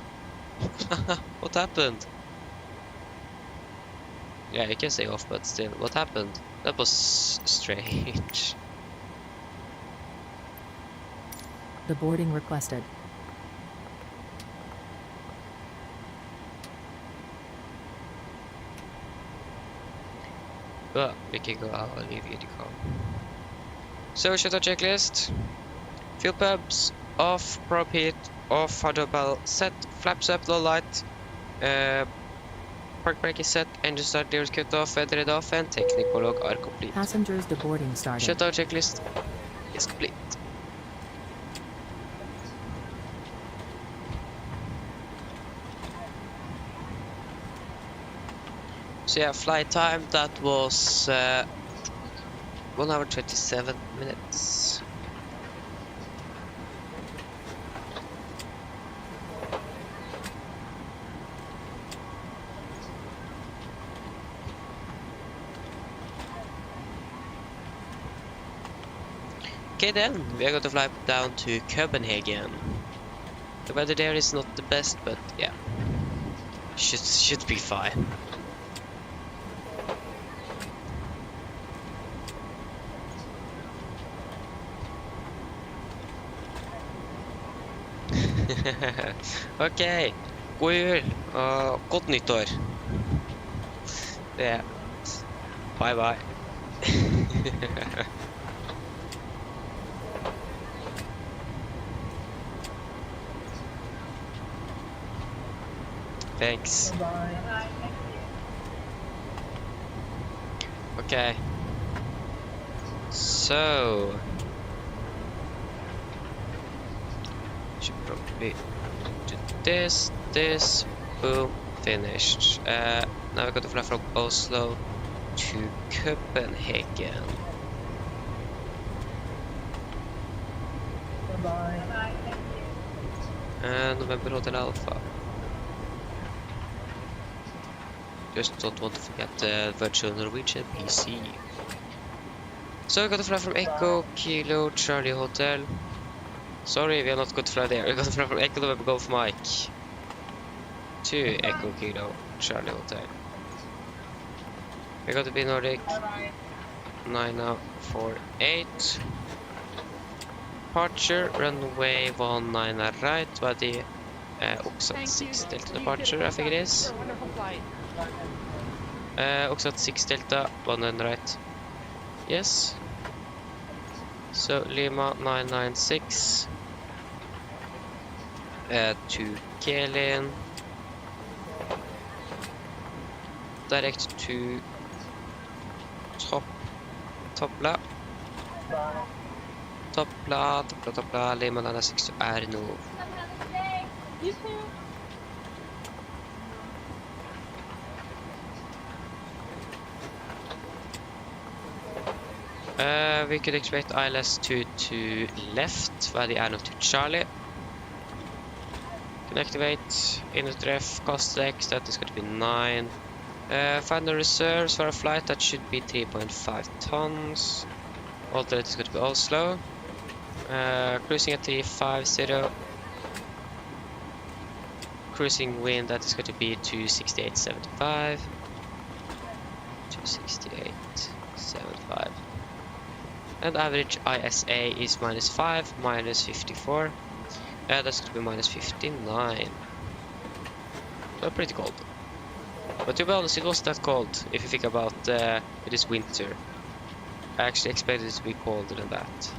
What happened? Yeah, you can say off, but still, what happened? That was strange. The boarding requested. But we can go out, I'll leave you to go. So, shutdown checklist. Fuel pumps off, prop heat off, hydro bell set, flaps up, low light, park brake is set, engine start gears cut off, weather off, and technical log are complete. Passengers deboarding started. Shutdown checklist is complete. So yeah, flight time, that was 1 hour 27 minutes. Okay then, we are going to fly down to Copenhagen. The weather there is not the best, but yeah, should be fine. Ok, god jul og godt nyttår. Det bye bye. Thanks. Okay. So should probably do this, boom, finished. Now we're going to fly from Oslo to Copenhagen. And November Hotel Alpha. Just don't want to forget the virtual Norwegian PC. So we're going to fly from Echo Kilo Charlie Hotel. Sorry, we are not going to fly there. We're going to fly from Echo November Golf Mike to Echo Kilo Charlie Hotel. We're going to be Nordic 9048. Departure, runway 19 right, body Oxat 6 Delta departure, I think it is. Oxat 6 Delta, 19 right. Yes. So Lima 996 to Kelin, direct to Toppla. Lima Lana 6 är nog. We could expect ILS to left, while the Anno to Charlie. Can activate inlet ref, cost X, that is going to be 9. Final reserves for a flight, that should be 3.5 tons. Alternate is going to be Oslo. Cruising at 350. Cruising wind, that is going to be 268.75. 268.75. And average ISA is -5, -54. That's going to be -59. So pretty cold. But to be honest, it wasn't that cold if you think about it is winter. I actually expected it to be colder than that.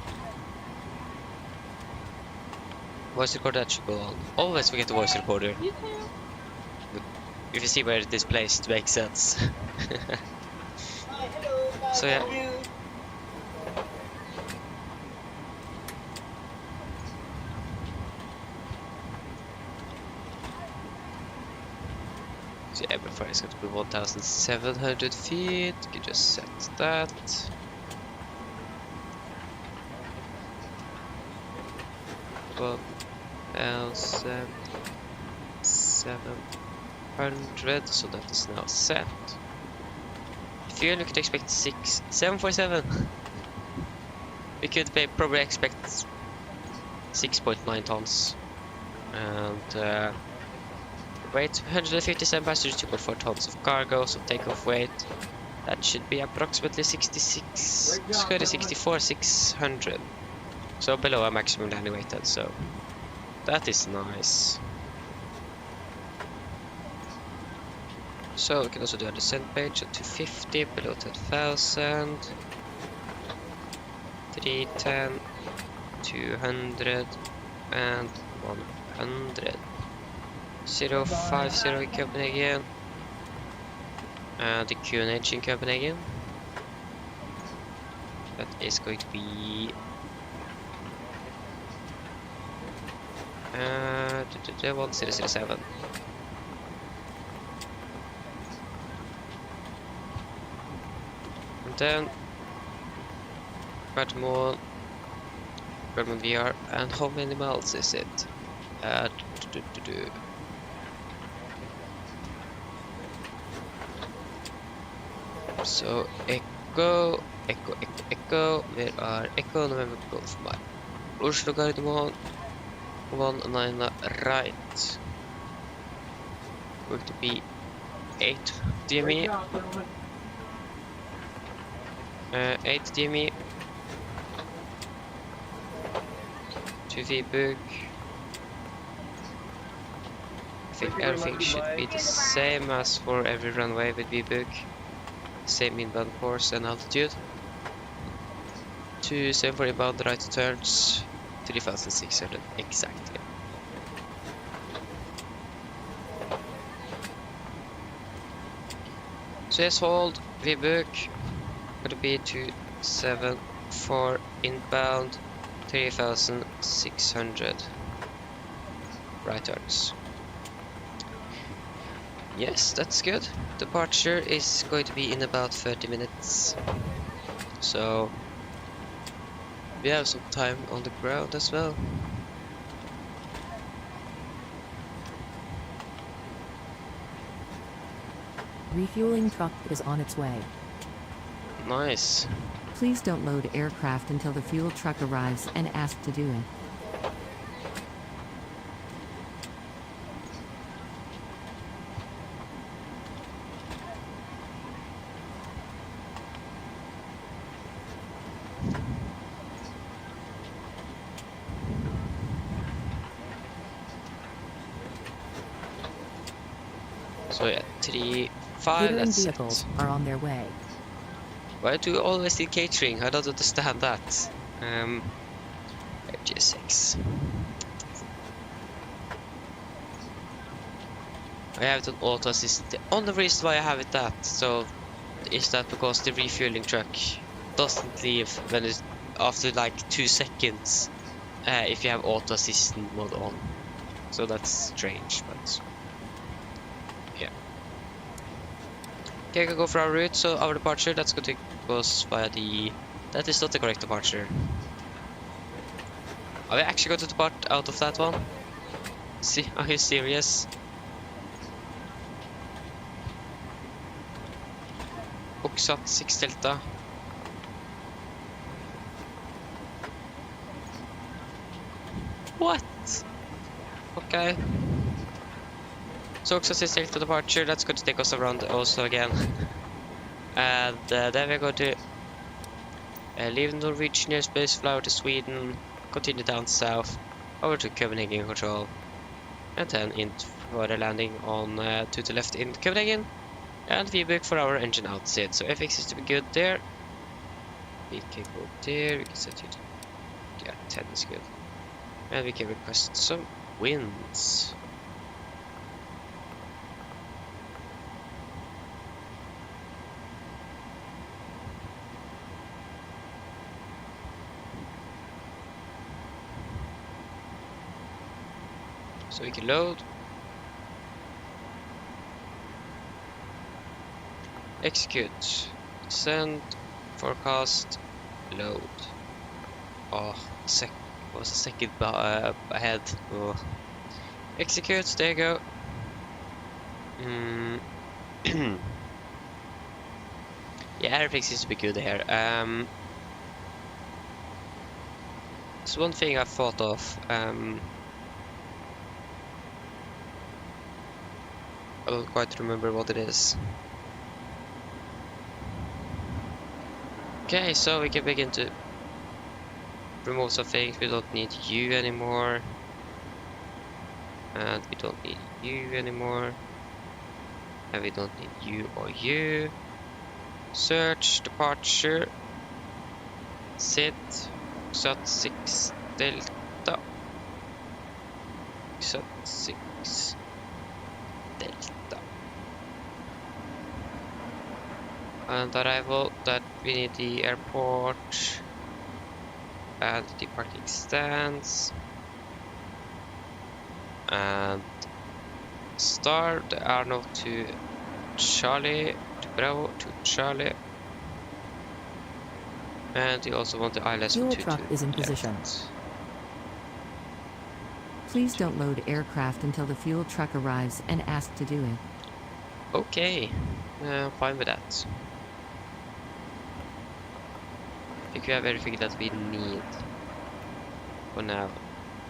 Voice recorder, that should go on. Always forget the voice recorder. If you see where it is placed, it makes sense. So yeah. So yeah, before it's going to be 1,700 feet. You can just set that. Well, L700, so that is now set. Fuel, we could expect 747. We could probably expect 6.9 tons. And weight 157 passengers, 2.4 tons of cargo, so takeoff weight that should be approximately 600. So below our maximum landing weight then, so that is nice. So we can also do a descent page at 250, below 10,000, 310, 200, and 100. 050 in Copenhagen, the QNH in Copenhagen. That is going to be 1007. And then Guatemala VR, and how many miles is it? So Echo, where are Echo November Golf Mile? Oslo Gardermoen, 19 right. Going to be 8 DME. 8 DME. 2 VBook. I think everything should be the same as for every runway with VBook. Same inbound course and altitude. 27 for inbound, right turns, 3,600 exactly. So yes, hold, VBook, gonna be 274 inbound, 3,600 right turns. Yes, that's good. Departure is going to be in about 30 minutes. So we have some time on the ground as well. Refueling truck is on its way. Nice. Please don't load aircraft until the fuel truck arrives and ask to do it. So yeah, 3, 5, Catering that's vehicles it. are on their way. Why do you always need catering? I don't understand that. FG6. I have it on auto assist. The only reason why I have it that, so is that because the refueling truck doesn't leave when it's after like 2 seconds if you have auto assistant mode on. So that's strange, but yeah. Okay, I can go for our route. So our departure, that's going to take us via the... That is not the correct departure. Are we actually going to depart out of that one? See, are you serious? Oxat 6 Delta. What? Okay. So Oxat 6 Delta departure, that's going to take us around Oslo again. And then we're going to leave Norwegian airspace, fly over to Sweden, continue down south, over to Copenhagen control, and then in for a landing on to the left in Copenhagen, and we book for our engine outset. So FX is to be good there. We can go there, we can set it, yeah, 10 is good. And we can request some winds. So we can load. Execute. Send. Forecast. Load. Oh, was a second ahead. Oh. Execute. There you go. Yeah, everything seems to be good here. There's one thing I thought of. I don't quite remember what it is. Okay, so we can begin to remove some things. We don't need you anymore. And we don't need you anymore. And we don't need you or you. Search, departure. Sit. Sat 6 Delta. Sat 6 Delta. And arrival, that we need the airport and the parking stands and star the Arnold to Charlie, to Bravo, to Charlie, and you also want the ILS Fuel to truck is in position. Please don't load aircraft until the fuel truck arrives and ask to do it. Okay, fine with that. I think we have everything that we need for now.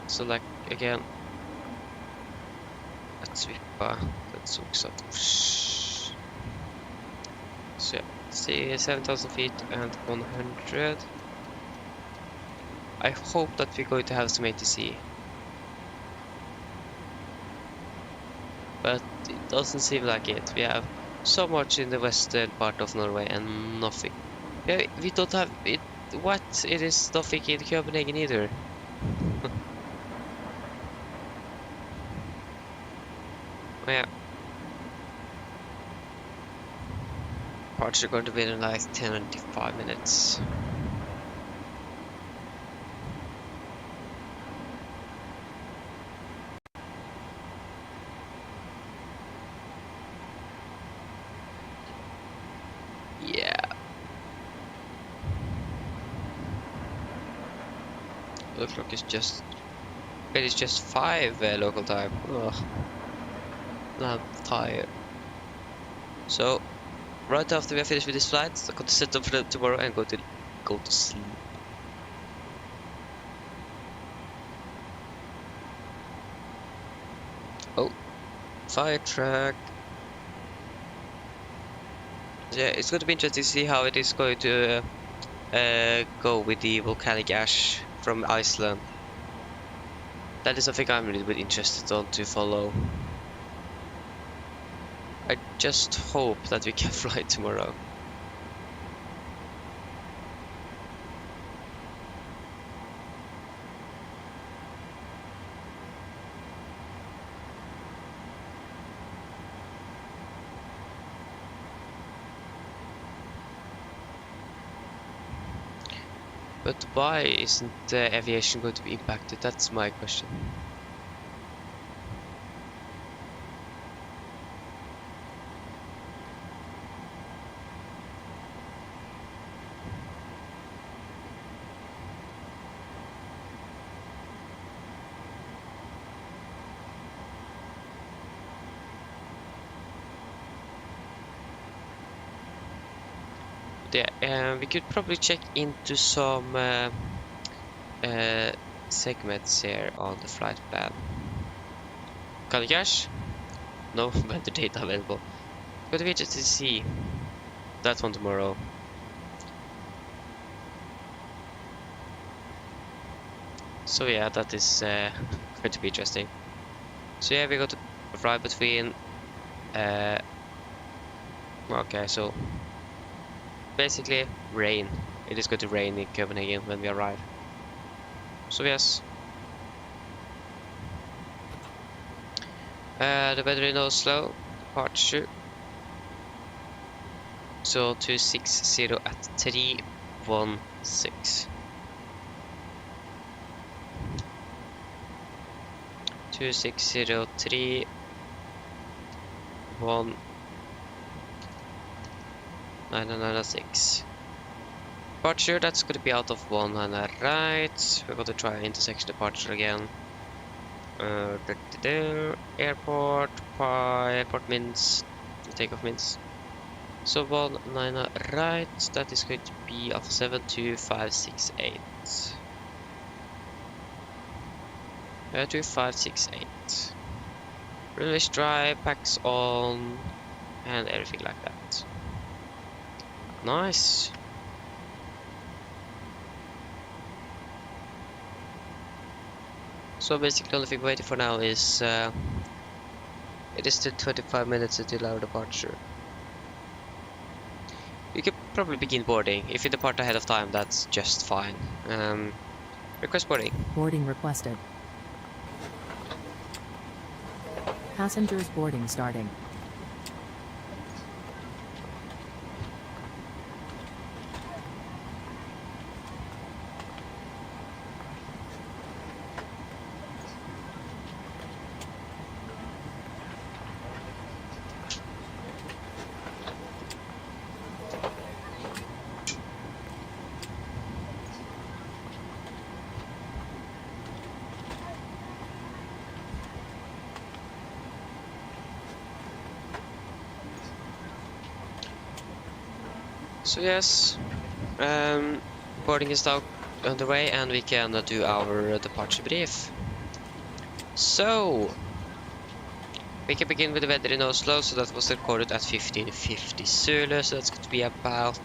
So like again, let's sweep let's look at so yeah, see 7,000 feet and 100. I hope that we're going to have some ATC, but it doesn't seem like it. We have so much in the western part of Norway and nothing. Yeah, we don't have it. What? It is nothing in Copenhagen either. Oh, yeah. Parts are going to be in like 10-25 minutes. Yeah. The clock is just... It is just 5 local time. Ugh. I'm tired. So, right after we are finished with this flight, I'm going to set up for tomorrow and go to sleep. Oh, fire truck. Yeah, it's going to be interesting to see how it is going to go with the volcanic ash from Iceland. That is something I'm a little bit interested on to follow. I just hope that we can fly tomorrow. But why isn't the aviation going to be impacted? That's my question. Yeah, we could probably check into some segments here on the flight plan. Can you cache? No vendor data available. Go to VHTC. That one tomorrow. So yeah, that is going to be interesting. So yeah, we got to fly between. Okay, so basically rain. It is going to rain in Copenhagen when we arrive. So yes. The weather in Oslo, departure. So 260 at 316. 260 996. Departure, that's going to be out of 1 and a right. We're going to try intersection departure again. Airport, airport means takeoff means. So 19 right, that is going to be Alpha 72568. 2568. Runway dry, packs on, and everything like that. Nice. So basically, the only thing waiting for now is it is still 25 minutes until our departure. You could probably begin boarding. If you depart ahead of time, that's just fine. Request boarding. Boarding requested. Passengers boarding starting. So yes, boarding is now underway and we can do our departure brief. So, we can begin with the weather in Oslo, so that was recorded at 15:50 Zulu, so that's going to be about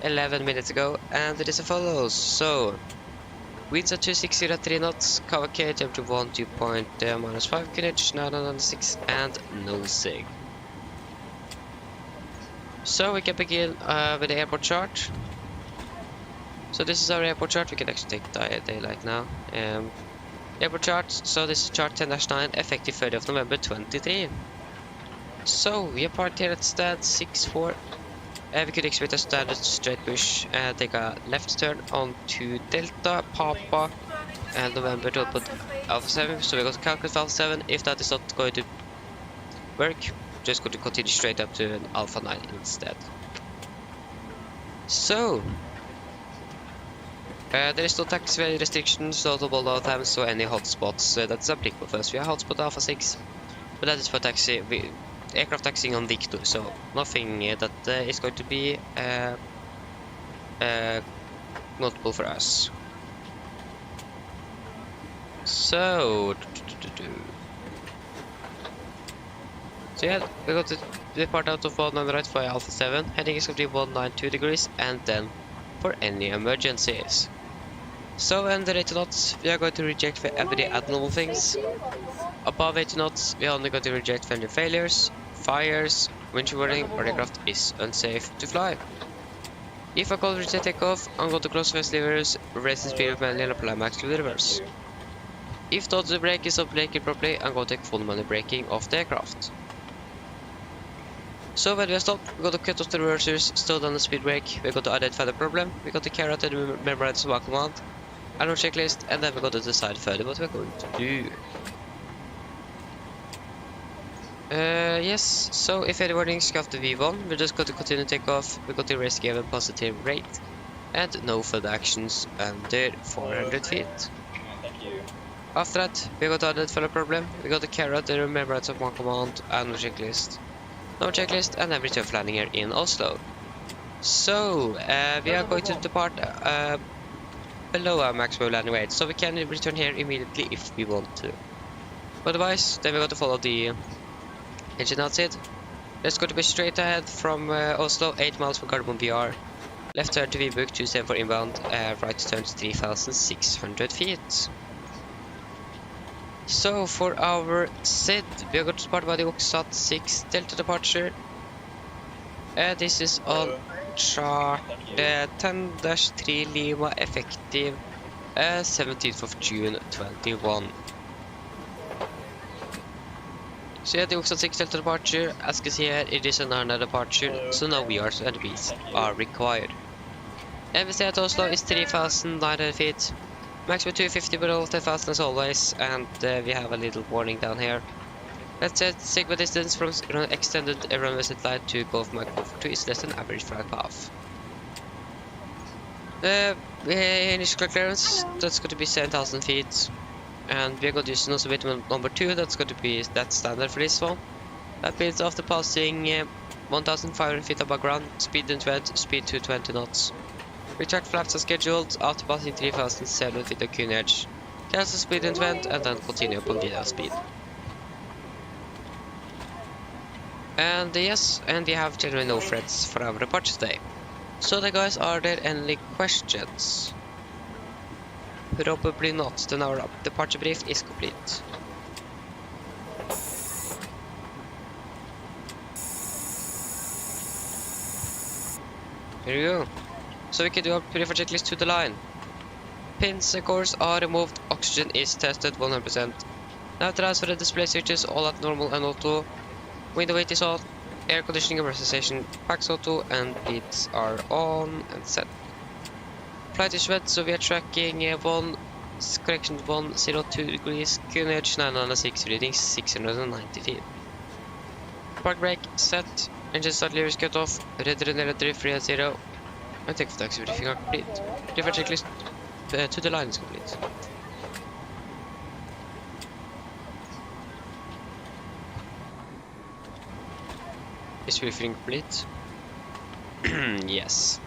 11 minutes ago, and it is as follows. So, winds at 260 at 3 knots, cover K, temperature 1, dew point -5 knh, 996, and no sig. So we can begin with the airport chart. So this is our airport chart. We can actually take daylight now. Airport chart. So this is chart 10-9, effective 30th of November 23. So we are parked here at stand 64. We could expect a standard straight push and take a left turn onto Delta, Papa, and November to put Alpha 7. So we're going to calculate for Alpha 7. If that is not going to work, just going to continue straight up to an Alpha 9 instead. So there is no taxiway restrictions, notable load times, so any hotspots that's applicable for us. We have hotspot Alpha 6, but that is for taxi, aircraft taxiing on Victor, so nothing that is going to be notable for us. So yeah, we got to depart out of 19 right for Alpha 7, heading is going to be 192 degrees, and then for any emergencies. So under 80 knots, we are going to reject for everyday abnormal things. Above 80 knots, we are only going to reject for any failures, fires, windshield warning, or aircraft is unsafe to fly. If I call reject takeoff, I'm going to close first levers, raise the speed of manually and apply max to the reverse. If the auto brake is not braking properly, I'm going to take full manual braking of the aircraft. So when we are stopped, we got to cut off the reversers, slow down the speed brake, we got to identify the problem, we got to carry out and memorize one command, and our checklist, and then we got to decide further what we're going to do. Yes, so if any warnings go after V1, we're just going to continue takeoff, we got to raise given positive rate, and no further actions under 400 feet. After that, we got to identify the problem, we got to carry out the remembrance of one command and no checklist. No checklist, and then return for landing here in Oslo. So, we are going to depart below our maximum landing weight, so we can return here immediately if we want to. Otherwise, then we got to follow the engine outside. Let's go to be straight ahead from Oslo, 8 miles from Gardermoen VR. Left turn to Vibuk, 27 for inbound, right turn to 3,600 feet. So for our SID, we are going to depart by the Oxat 6 Delta departure. This is on chart 10-3 Lima effective 17th of June 21. So yeah, the Oxat 6 Delta departure, as you can see here, it is an Arna departure, so no VRs and Bs are required. MSFS at Oslo is 3,900 feet. Maximum 250 below 10,000 as always, and we have a little warning down here. Let's set sigma distance from extended runway set line to Gulf Mach 2 is less than average flight path. Initial clearance, that's going to be 7,000 feet, and we're going to use nose abatement number 2, that's going to be that standard for this one. That means after passing 1,500 feet above ground, speed in tread, speed 220 knots. Retract flaps as scheduled after passing 3,700 feet of cone edge. Cancel speed in vent and then continue upon video speed. And yes, and we have generally no threats for our departure today. So then guys, are there any questions? Probably not, then our departure brief is complete. Here we go. So we can do a prefer checklist to the line. Pins and cores are removed, oxygen is tested 100%. Now transfer the display switches all at normal and auto. Window weight is on, air conditioning and pressurization packs auto, and beats are on and set. Flight is red, so we are tracking 102 degrees, cone edge 996, reading 690 feet. Park brake set, engine start levers cut off, red runner 3 at 0. And take for taxi briefing are complete. Prefer checklist to the line is complete. Is briefing complete? Yes.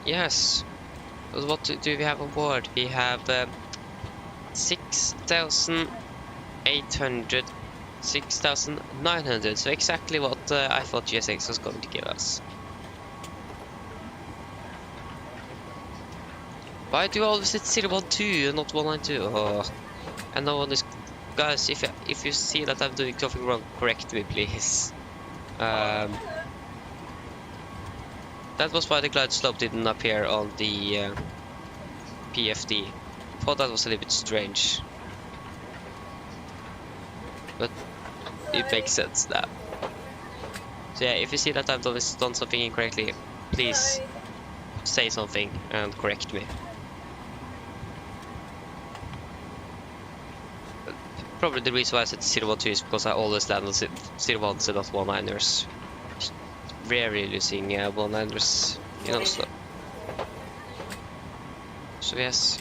Yes. What do we have on board? We have 6,800, 6,900, so exactly what I thought GSX was going to give us. Why do you always hit 012 and not 192? Oh. And no one is... Guys, if you see that I'm doing something wrong, correct me please. That was why the glide slope didn't appear on the PFD. Thought that was a little bit strange, but it makes sense now. So yeah, if you see that I've done something incorrectly, please say something and correct me. But probably the reason why I said 012 is because I always land on 017 at 19ers. Rarely losing 19ers in Oslo. So yes.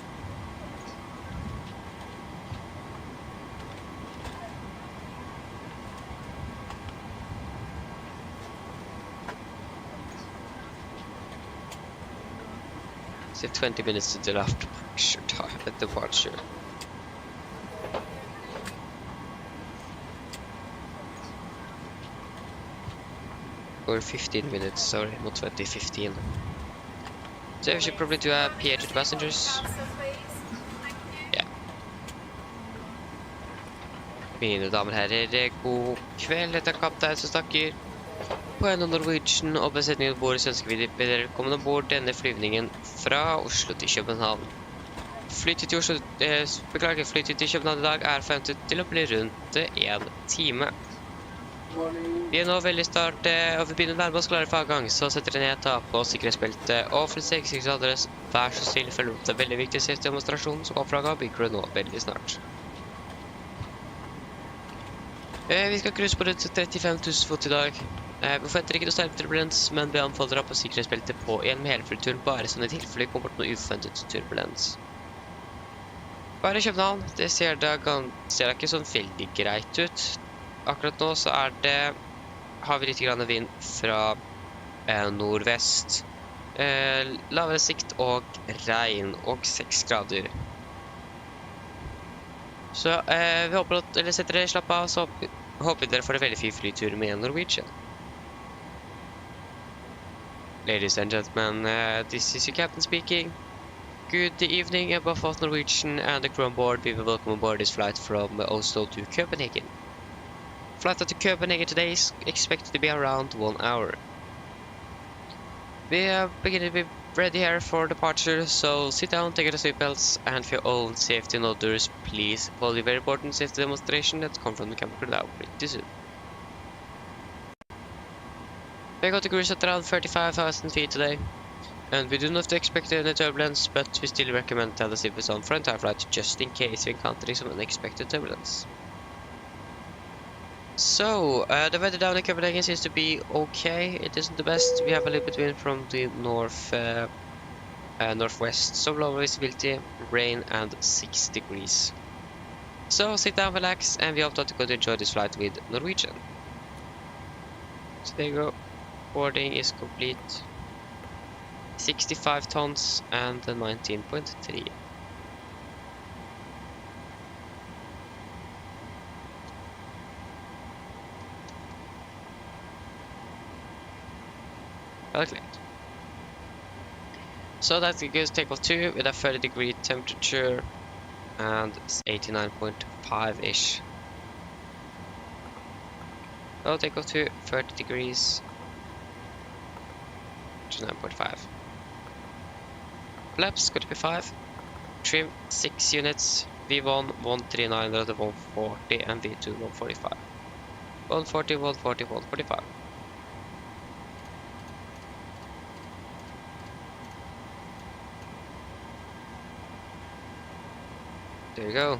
Still 20 minutes to the left departure. Or 15 minutes, sorry, not 20, 15. So we should probably do a PA to the passengers. Yeah. Mine damer og herrer, god kveld, dette er kaptein som snakker. på en av Norwegian og besetningen om bord, så ønsker vi dere velkommen ombord denne flyvningen fra Oslo til København. Flytid til Oslo, beklager, flytid til København i dag er forventet til å bli rundt 1 time. Vi er nå veldig start, og vi begynner å nærme oss klare for avgang, så setter dere ned, ta på sikkerhetsbeltet og for sikkerhetsadress. Vær så snill, følg opp. Det er veldig viktig siste demonstrasjon som går fra bygger nå veldig snart. Vi skal cruise på rundt 35 000 fot i dag. Vi forventer ikke noe sterk turbulens, men vi anbefaler å ha på sikkerhetsbeltet på en med helfullturen, bare sånn i tilfelle det kommer til noe uforventet turbulens. Bare København, det ser da ikke sånn veldig greit ut. Akkurat nå så har vi litt grann vind fra nordvest. Lavere sikt og regn og 6 grader. Så vi håper at dere setter dere slapp av, så håper dere får en veldig fin flytur med Norwegian. Ladies and gentlemen, this is your captain speaking. Good evening, above all Norwegian and the crew on board. We will welcome on board this flight from Oslo to Copenhagen. Flight to Copenhagen today is expected to be around 1 hour. We are beginning to be ready here for departure, so sit down, take your seatbelts, and for your own safety and others, please follow the very important safety demonstration that comes from the camera crew now pretty soon. We got to cruise at around 35,000 feet today, and we do not expect any turbulence, but we still recommend to have the seatbelts on for the entire flight, just in case we encounter some unexpected turbulence. So, the weather down in Copenhagen seems to be okay. It isn't the best. We have a little bit wind from the northwest, so low visibility, rain, and 6 degrees. So, sit down, relax, and we hope that you could enjoy this flight with Norwegian. So there you go. Boarding is complete. 65 tons and 19.3. Calculate. So that's a good takeoff 2 with a 30-degree temperature and 89.5-ish. So takeoff 2, 30 degrees, 9.5. Flaps going to be 5. Trim 6 units. V1 139 out of 140 and V2 145. 140, 140, 145. There you go.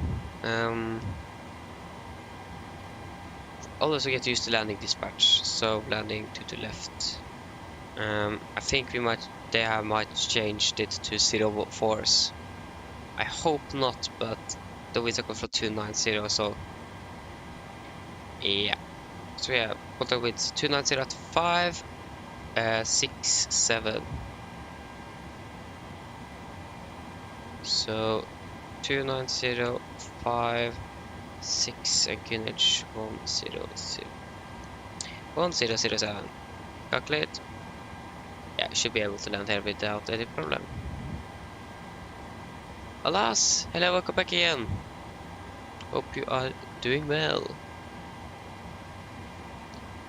I'll also get used to landing dispatch. So landing to the left. I think they might changed it to 0 force. I hope not, but the winds are going for 290, so yeah. So yeah, contact winds 290 at 5, 6, 7. So 290, 5, 6, and Greenwich 100. 1007. Calculate. Yeah, should be able to land here without any problem. Alas, hello, welcome back again. Hope you are doing well.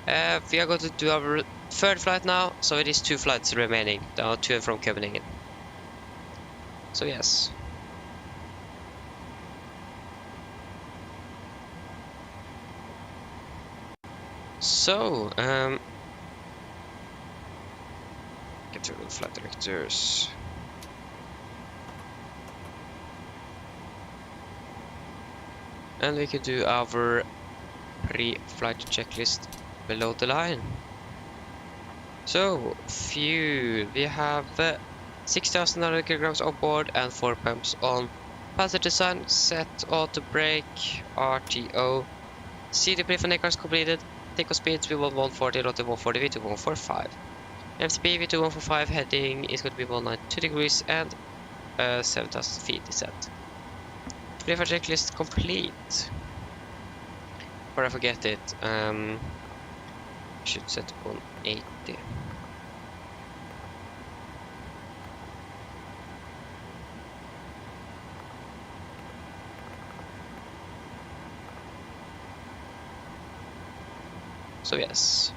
We are going to do our third flight now, so it is 2 flights remaining, to and from Copenhagen. So yes. So, get through the flight directors. And we can do our pre-flight checklist below the line. So, fuel. We have 6,900 kilograms on board and 4 pumps on. Passenger design, set, auto brake, RTO. CD pre-flight cars completed. Takeoff speeds V1 140, rotor 140, V2 145. MCP V2 145 heading is going to be 192 degrees and 7,000 feet is set. Pre-flight checklist complete. Before I forget it, should set 180. So yes.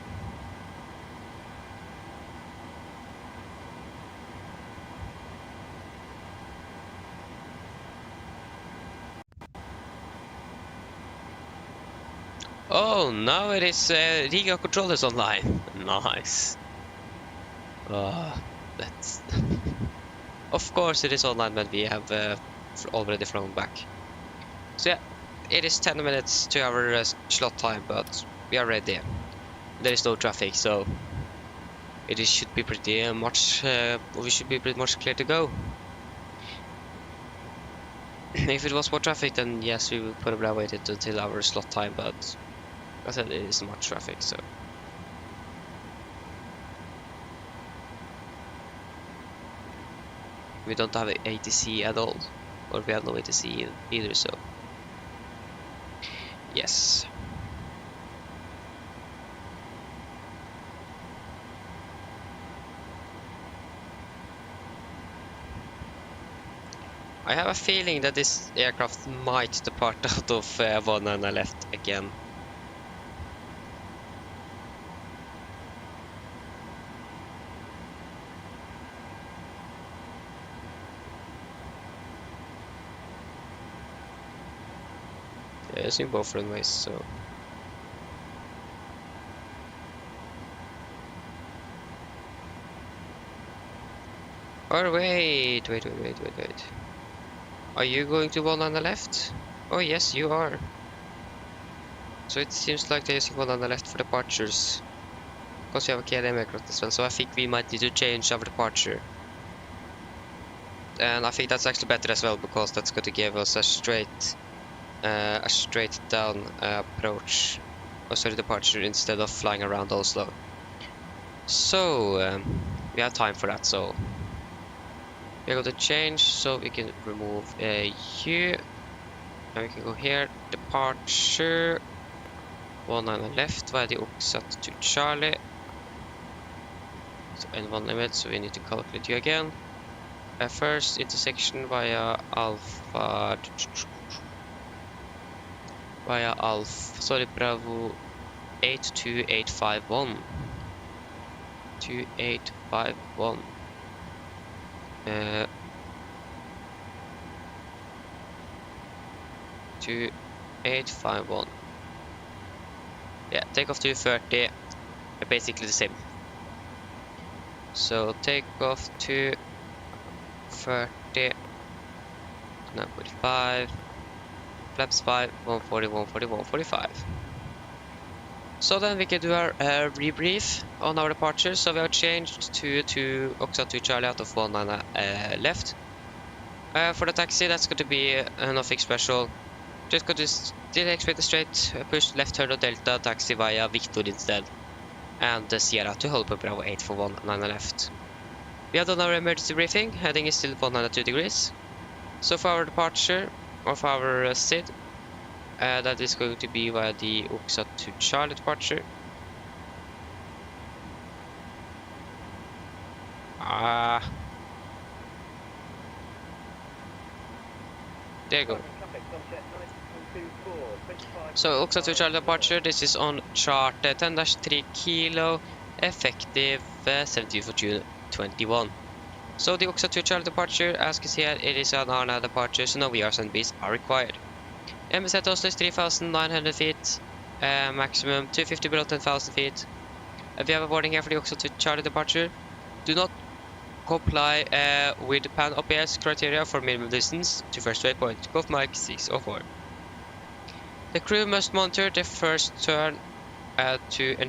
Oh, now it is Riga controllers online. Nice. That's of course it is online when we have already flown back. So yeah, it is 10 minutes to our slot time, but we are ready. There is no traffic, so should be pretty much. We should be pretty much clear to go. If it was more traffic, then yes, we would probably have waited until our slot time, but as I said, it isn't much traffic, so. We don't have ATC at all, or we have no ATC either, so. Yes. I have a feeling that this aircraft might depart out of one and I left again. Yeah, using both runways, so. Or wait. Are you going to one on the left? Oh yes, you are. So it seems like they're using one on the left for departures. Because we have a KLM aircraft as well, so I think we might need to change our departure. And I think that's actually better as well, because that's going to give us a straight down approach. Oh, sorry, departure instead of flying around Oslo. So we have time for that, so we're going to change, so we can remove a U, and we can go here, departure, one on the left via the Oxat to Charlie, so N1 limit, so we need to calculate you again. First intersection via Alpha, Bravo 82851. 2851. 2851. Yeah, take off 230. They're basically the same. So take off 230. 945. Flaps 5, 140, 140, 145. So then we can do our rebrief on our departure. So we have changed to Oxford to Charlie out of 19 left. For the taxi, that's going to be nothing special. Just going to still expect a straight push left turn of Delta taxi via Victor instead. And Sierra to Holper Bravo 8 for 19 left. We have done our emergency briefing. Heading is still 102 degrees. So for our departure, or for our SID, that is going to be via the Oxford to Charlie departure. There you go. So Oxford to Charlie departure, this is on chart 10-3 kilo, effective 17th of June 21. So the Oxford to Charlie departure, as you can see here, it is an RNA departure, so no VRs and Bs are required. MSFS Oslo is 3,900 feet, maximum 250 below 10,000 feet. We have a warning here for the Oxford to Charlie departure. Do not comply with PAN OPS criteria for minimum distance to first waypoint, Golf Mike 604. The crew must monitor the first turn to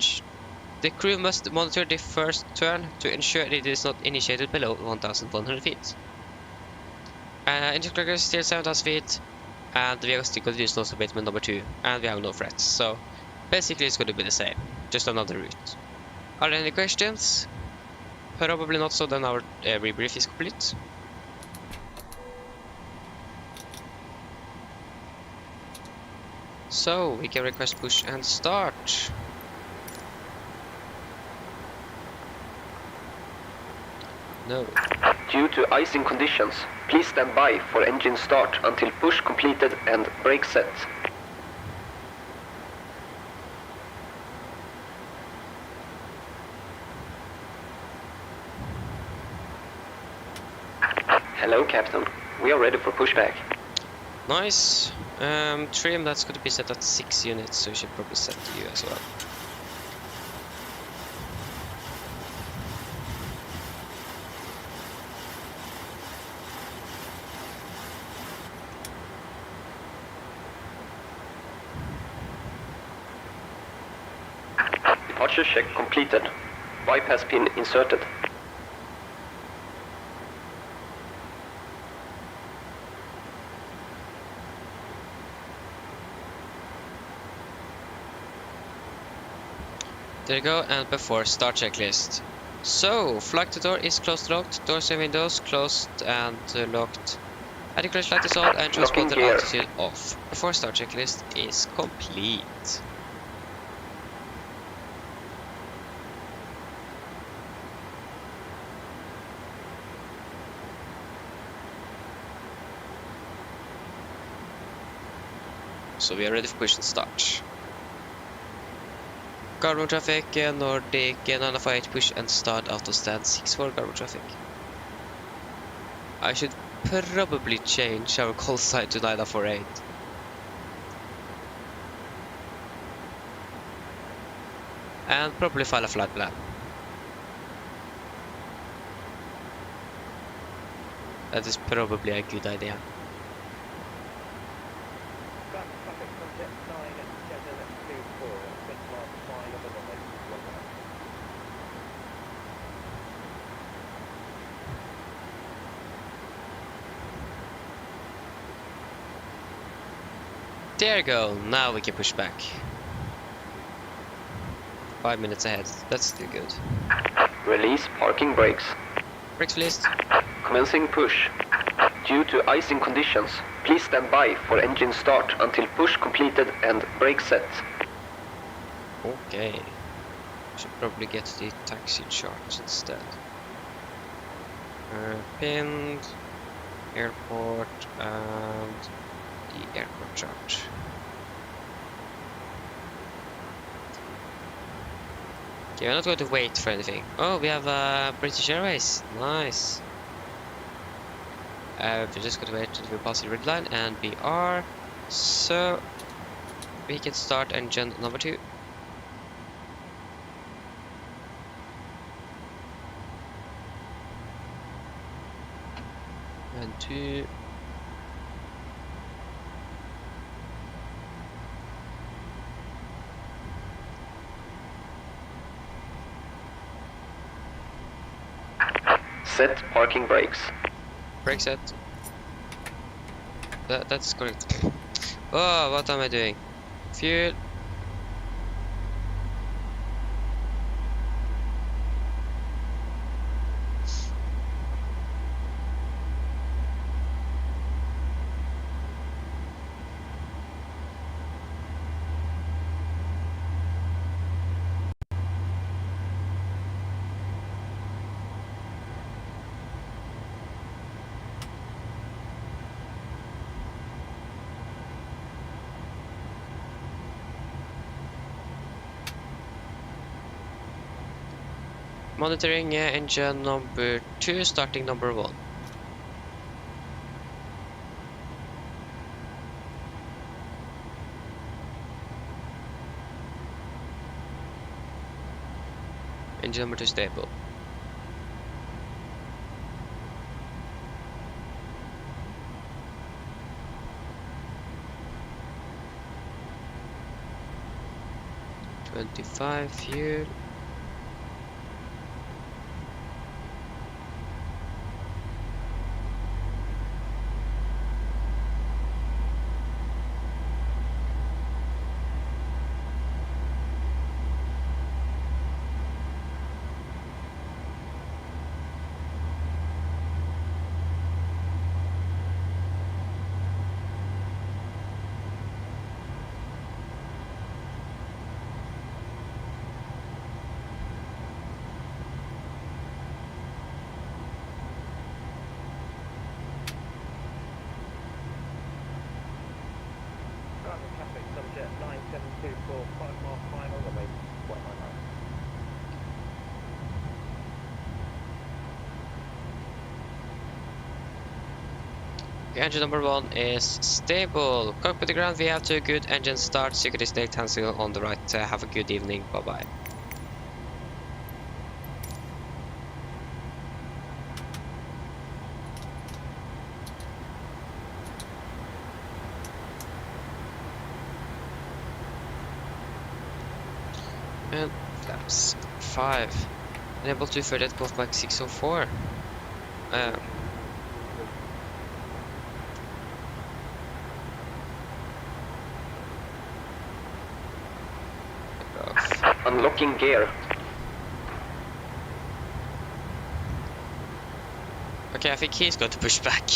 ensure it is not initiated below 1,100 feet. Engine clock is still 7,000 feet. And we are still going to use nose abatement number 2, and we have no threats, so basically it's going to be the same, just another route. Are there any questions? Probably not, so then our rebrief is complete. So we can request push and start. No. Due to icing conditions, please stand by for engine start until push completed and brake set. Hello, Captain. We are ready for pushback. Nice. Trim, that's going to be set at 6 units, so you should probably set you as well. Departure check completed. Bypass pin inserted. There you go, and before start checklist. So, flight to door is closed, locked, doors and windows closed and locked. Adequate flight is on and transponder gear. altitude off. Before start checklist is complete. So we are ready for push and start. Garbo traffic, Nordic 958, push and start auto stand 64 Garbo traffic. I should probably change our call sign to 948. And probably file a flight plan. That is probably a good idea. There you go, now we can push back. 5 minutes ahead, that's still good. Release parking brakes. Brakes released. Commencing push. Due to icing conditions, please stand by for engine start until push completed and brake set. Okay. Should probably get the taxi charge instead. Pinned, airport, and the airport charge. Okay, we're not going to wait for anything. Oh, we have British Airways. Nice. We're just going to wait until we pass the red line, and we are. So we can start engine number 2. And 2. Set parking brakes. Brake set. That's correct. Oh, what am I doing? Fuel. Monitoring engine number 2, starting number 1. Engine number 2 stable. $25 fuel. Engine number 1 is stable. Cockpit to ground, we have 2 good engine starts. Security state, hand signal on the right. Have a good evening. Bye bye. And flaps 5. Enable 238 Golf Mike 604. Unlocking gear. Okay, I think he's going to push back.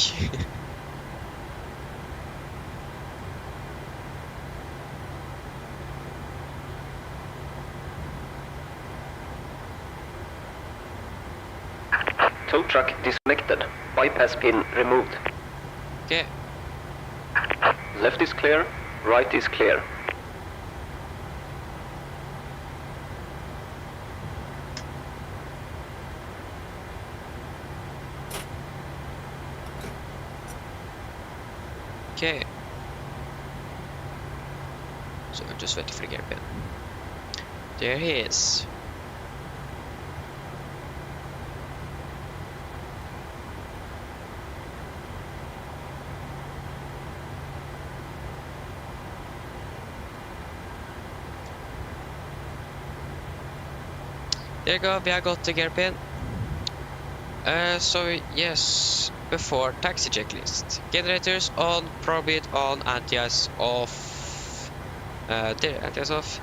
Tow truck disconnected. Bypass pin removed. Okay, Left is clear. Right is clear. okay. So I'm just waiting for the gear pin. There he is. There you go, we have got the gear pin. So yes, before taxi checklist. Generators on, probit on, anti-ice off. There, anti-ice off.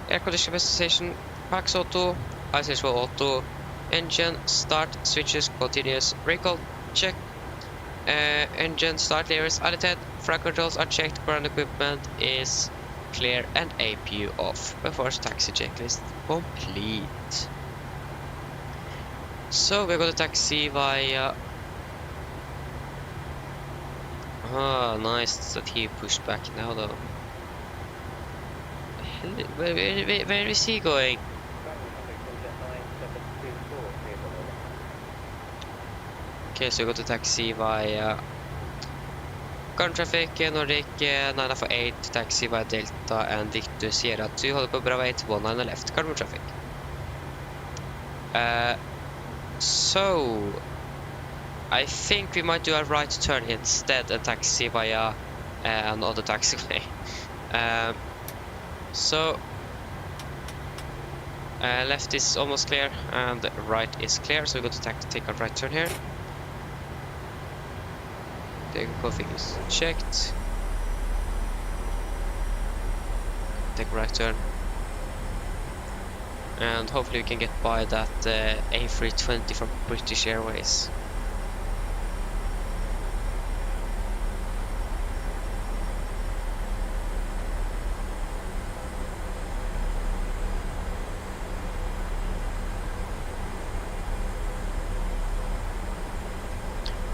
Air conditioning station, packs auto, ice control auto. Engine start, switches continuous. Recall check. Engine start layers added. Flight controls are checked. Ground equipment is clear and APU off. Before taxi checklist complete. So we're gonna taxi via. Ah, nice that he pushed back now though. Where is he going? Okay, so we go to taxi via current traffic, Nordic 948, taxi via Delta and Victor Sierra 2, hold på Bravo 8, 19 left, current traffic. So I think we might do a right turn instead and taxi via another taxiway. So left is almost clear and right is clear, so we go to take a right turn here. The config is checked. Take a right turn. And hopefully we can get by that A320 from British Airways.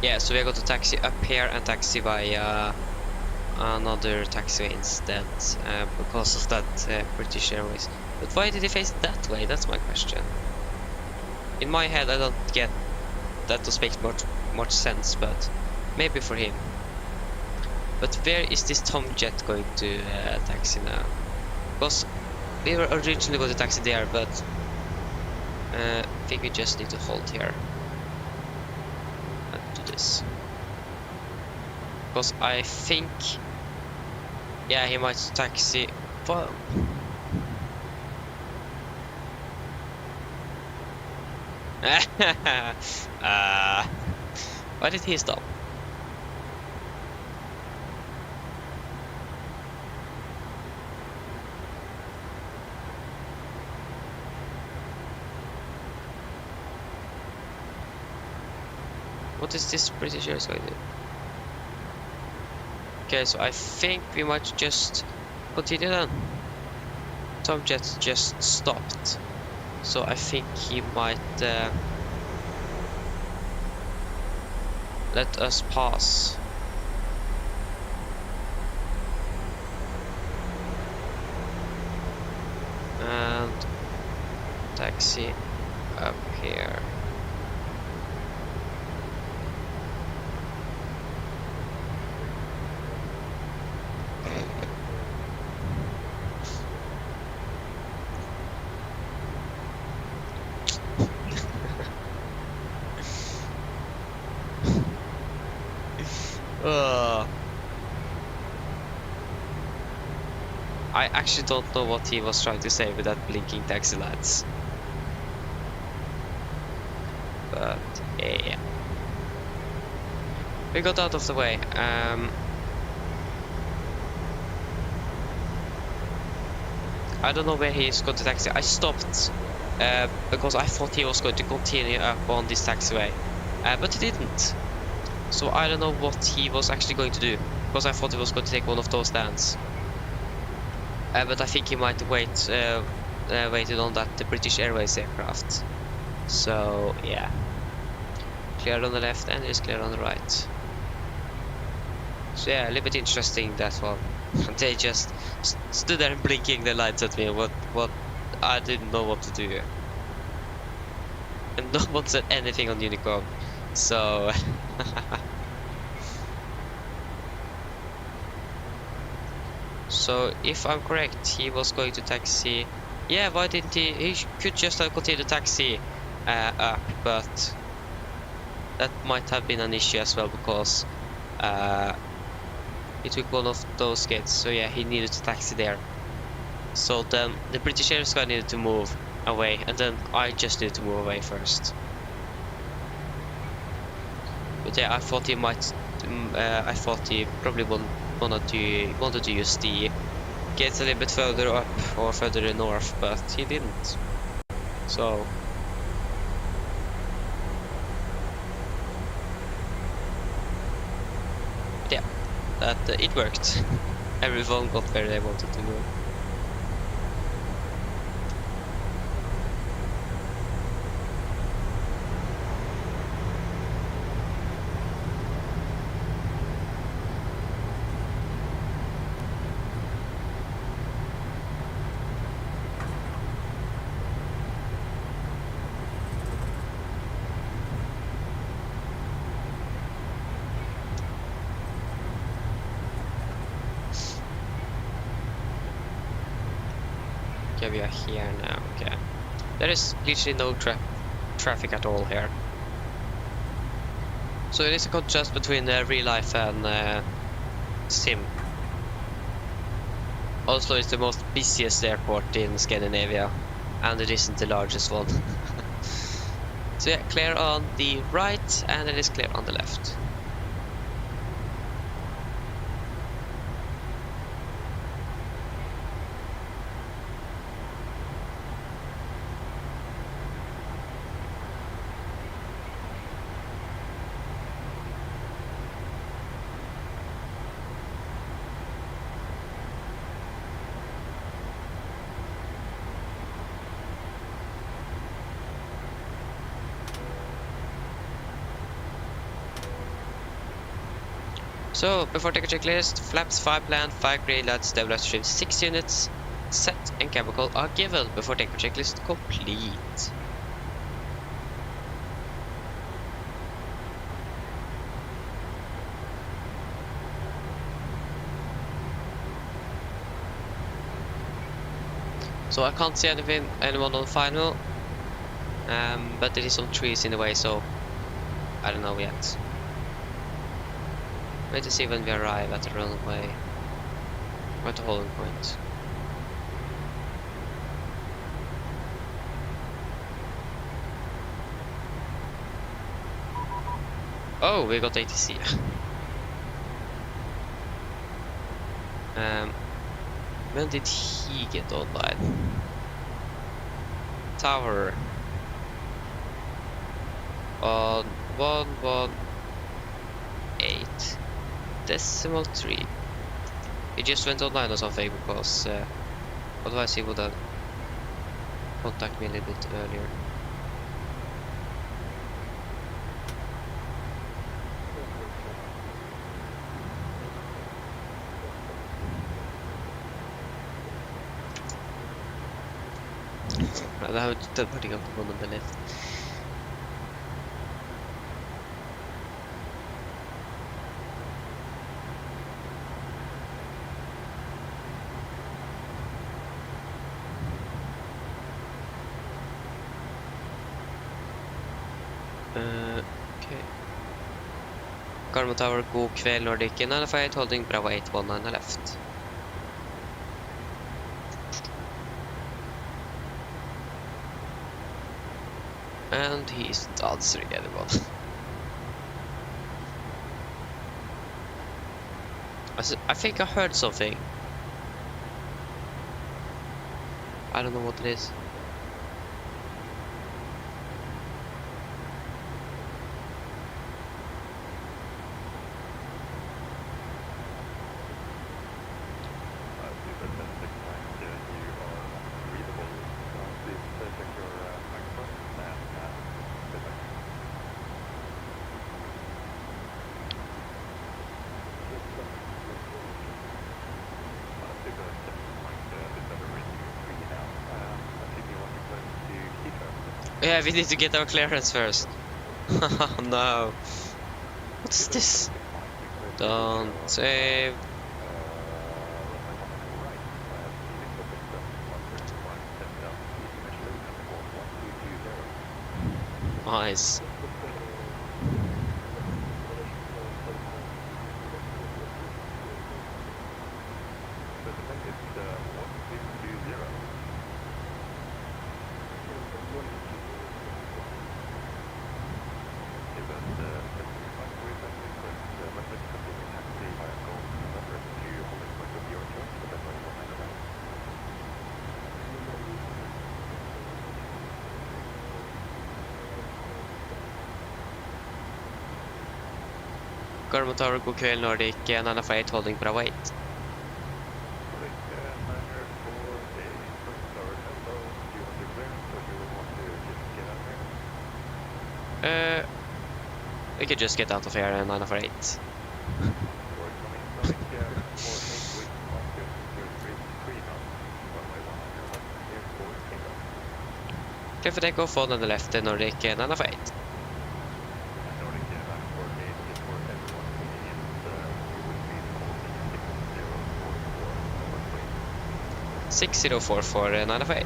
Yeah, so we're going to taxi up here and taxi via another taxiway instead because of that British Airways. But why did he face that way? That's my question. In my head I don't get that does make much sense, but maybe for him. But where is this Tomjet going to taxi now? Because we were originally going to taxi there, but I think we just need to hold here and do this. Because I think, yeah, he might taxi. Well, why did he stop? What is this British Airways going to do? Okay, so I think we might just continue then. Tomjet just stopped. So I think he might let us pass. And taxi up here. I actually don't know what he was trying to say with that blinking taxi lights. But yeah. We got out of the way. I don't know where he is going to taxi. I stopped because I thought he was going to continue up on this taxiway, but he didn't. So I don't know what he was actually going to do, because I thought he was going to take one of those stands. But I think he might waited on the British Airways aircraft. So yeah, clear on the left and is clear on the right. So yeah, a little bit interesting that one. They just stood there blinking the lights at me. What? I didn't know what to do. And no one said anything on Unicom. So so if I'm correct, he was going to taxi. Yeah, why didn't he? He could just have continued to taxi up, but that might have been an issue as well, because he took one of those gates. So yeah, he needed to taxi there. So then the British Airways guy needed to move away, and then I just needed to move away first. But yeah, I thought he might. I thought he probably wanted to use the gates a little bit further up or further north, but he didn't. So yeah, that it worked. Everyone got where they wanted to go. Okay, we are here now. Okay, there is literally no traffic at all here. So it is a contrast between real life and sim. Oslo is the most busiest airport in Scandinavia, and it isn't the largest one. So yeah, clear on the right, and it is clear on the left. So, before taking checklist, flaps 5 planned, 5 grey lights, stabilizer shift 6 units, set and chemical are given before taking checklist complete. So I can't see anyone on final, but there is some trees in the way, so I don't know yet. Wait to see when we arrive at the runway. Or at the holding point. Oh, we got ATC. When did he get online? Tower. On 118. Decimal 3. He just went online or something, because otherwise he would have contacted me a little bit earlier. Det här var putting up the one on the left. Okay. Garmo Tower, god kväll Nordic, 958 holding Bravo 819 left. And he's dancing anyone. I think I heard something. I don't know what it is. Yeah, we need to get our clearance first. Oh no. What's this? Don't save. Nice. Garmo Tower, god kväll Nordic, 958 holding Bravo 8. We could just get out of here, 948. Clear for takeoff on the left, Nordic, 958. 6044 958.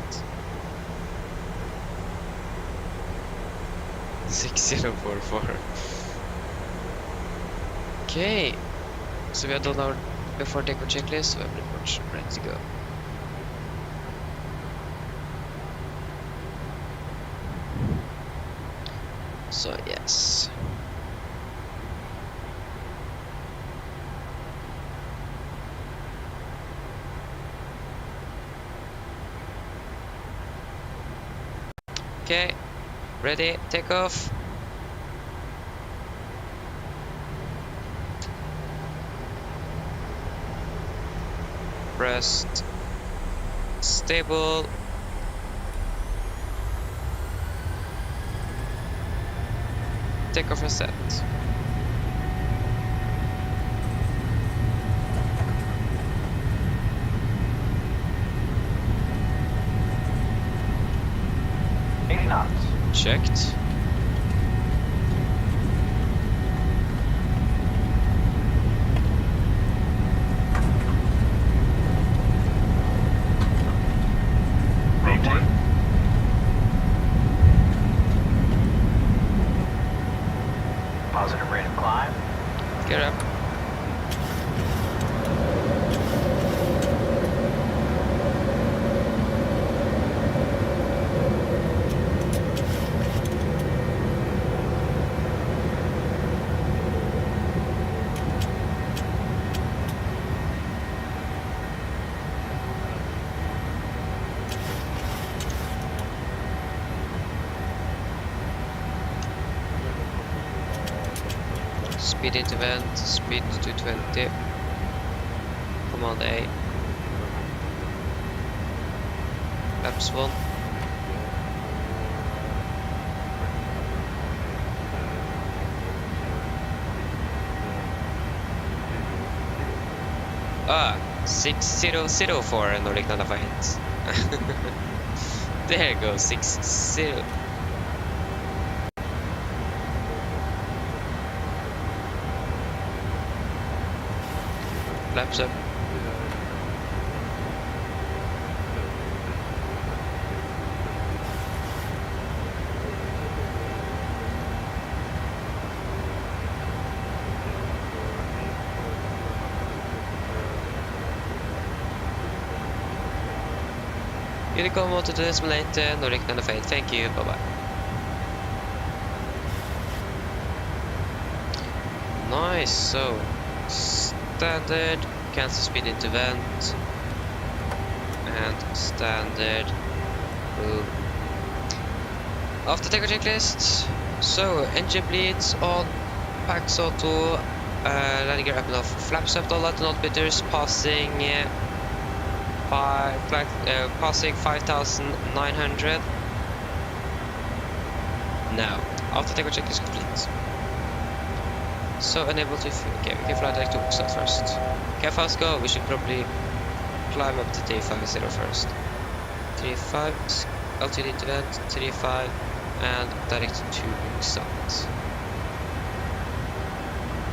6044. Okay, so we have done our before takeoff checklist, so we're pretty much ready to go. So yes. Okay, ready, take off. Pressed, stable. Take off and set. Checked. Rotate. Positive rate of climb. Get up. Speed into vent, speed to 20. Command A. Laps 1. Ah, 6004 Nordic 958. There goes 60. Flaps up. Unicom wanted to simulate Nordic Nanofade. Thank you. Bye bye. Nice. So standard, cancel speed into vent, and standard. Boom. After take a checklist. So engine bleeds on, packs auto, landing gear up and off, flaps up, all that, not bitters, passing. Passing 5,900. Now, after take check is complete. So unable to. Okay, we can fly direct to Oslo first. Okay, fast go. We should probably climb up to 350 first. 35, altitude into vent, 35, and direct to Oslo.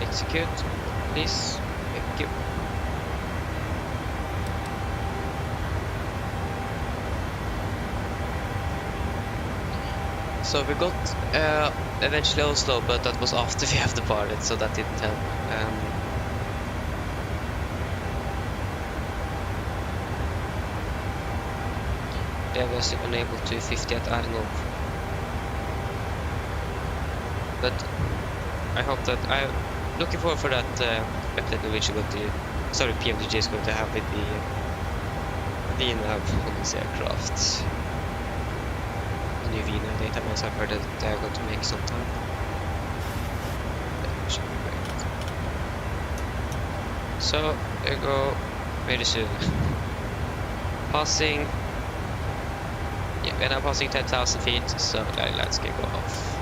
Execute, please. Thank you. So we got eventually Oslo, but that was after we have departed, so that didn't help. They was unable to 50 at Arnold. But I hope that I'm looking forward for that update Norwegian PMDG is going to have with the VNAV on this aircraft. New VNAV database. I've heard that they're going to make sometime. That should be great. So there we go very soon. Passing. Yeah, we're now passing 10,000 feet. So let's go off.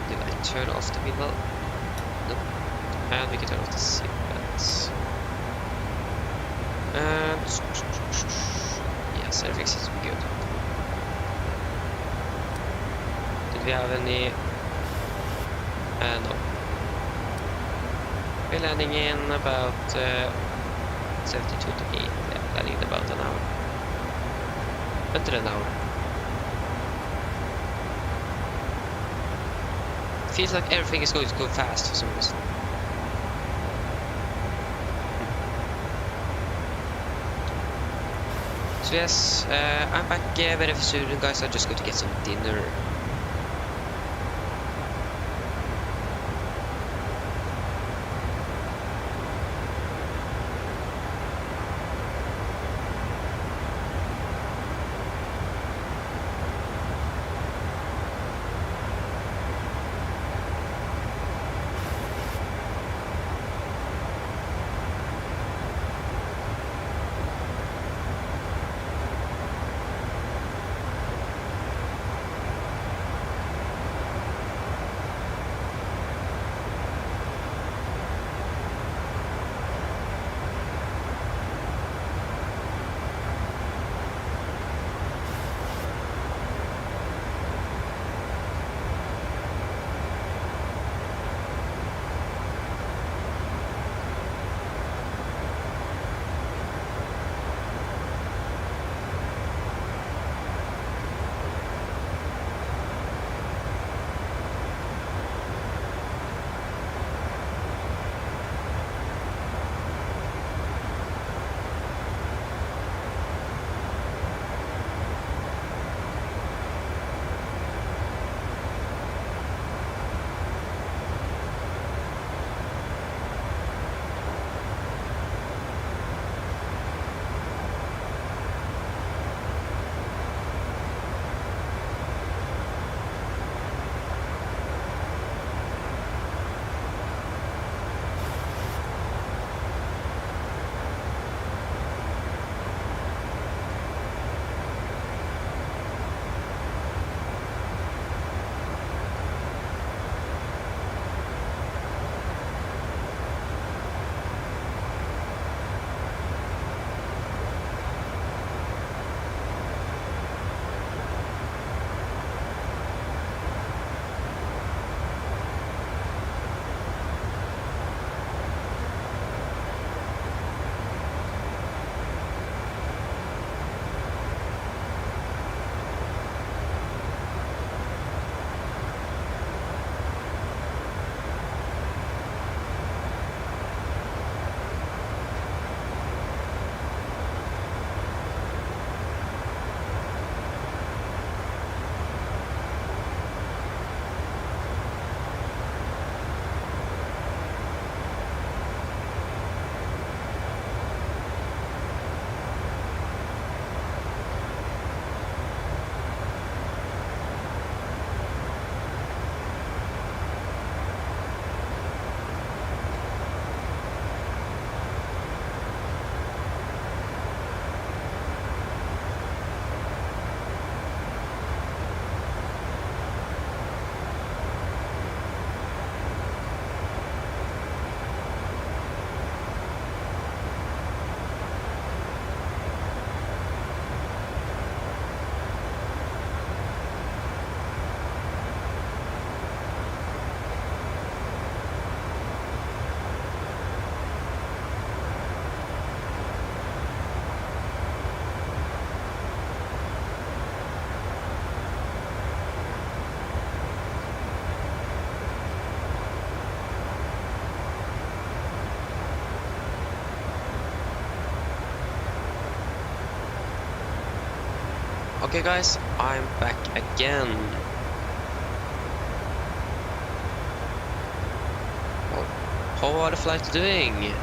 Did I turn off the window? Nope. And we can turn off the seatbelts. And yes, everything seems to be good. Did we have any? No. We're landing in about 72 to 8. Yeah, landing in about an hour. Under an hour. Feels like everything is going to go fast for some reason. So yes, I'm back very soon, guys. I'm just going to get some dinner. Okay guys, I'm back again. Oh, how are the flights doing?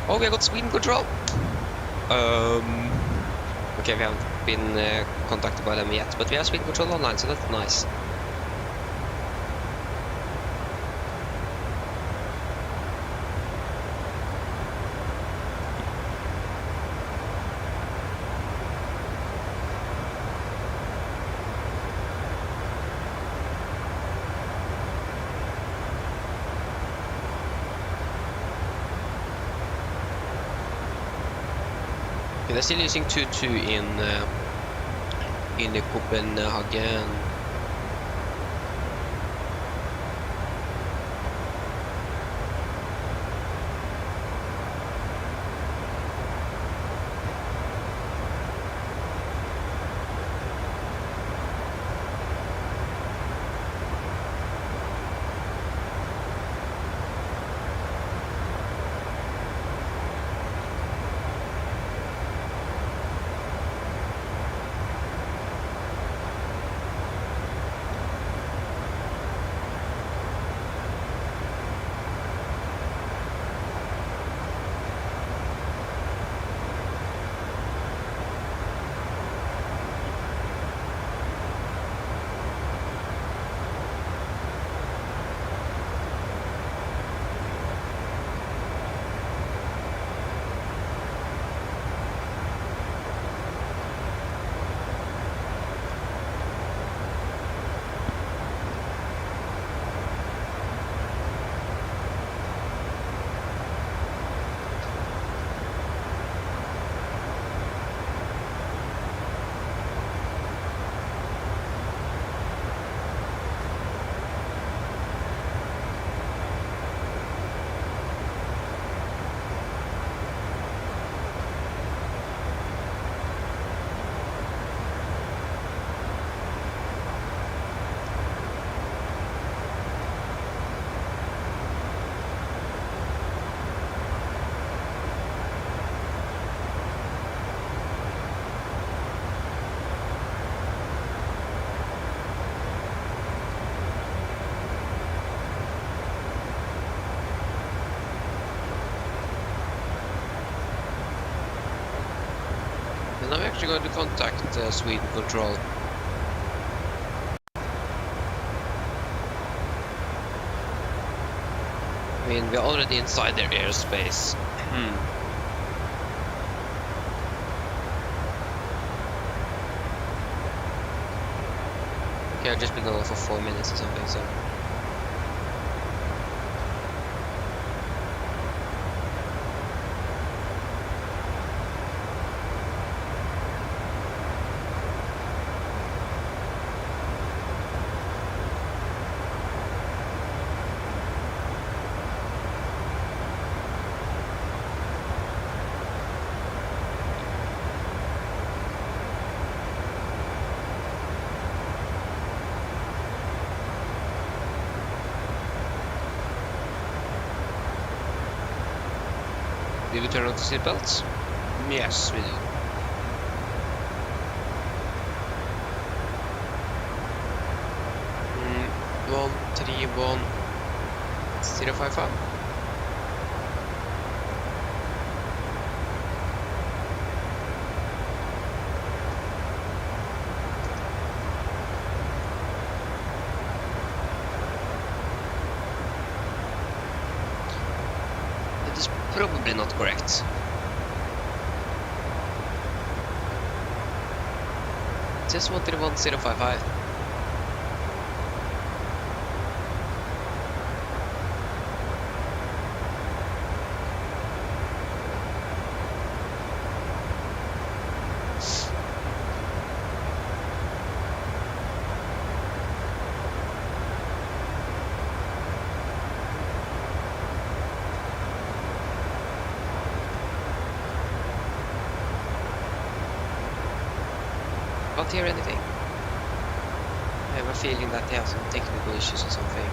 Oh, we got Sweden control. Okay, we haven't been contacted by them yet, but we have Sweden control online, so that's nice. Okay, they're still using 2-2 in Copenhagen. And I'm actually going to contact Sweden Control. I mean, we're already inside their airspace. Okay, I've just been going for 4 minutes or something, so... Did we turn on the seatbelts? Yes, we do. Mm, 131055. That is probably not correct. It says 131055. Can't hear anything. I have a feeling that they have some technical issues or something.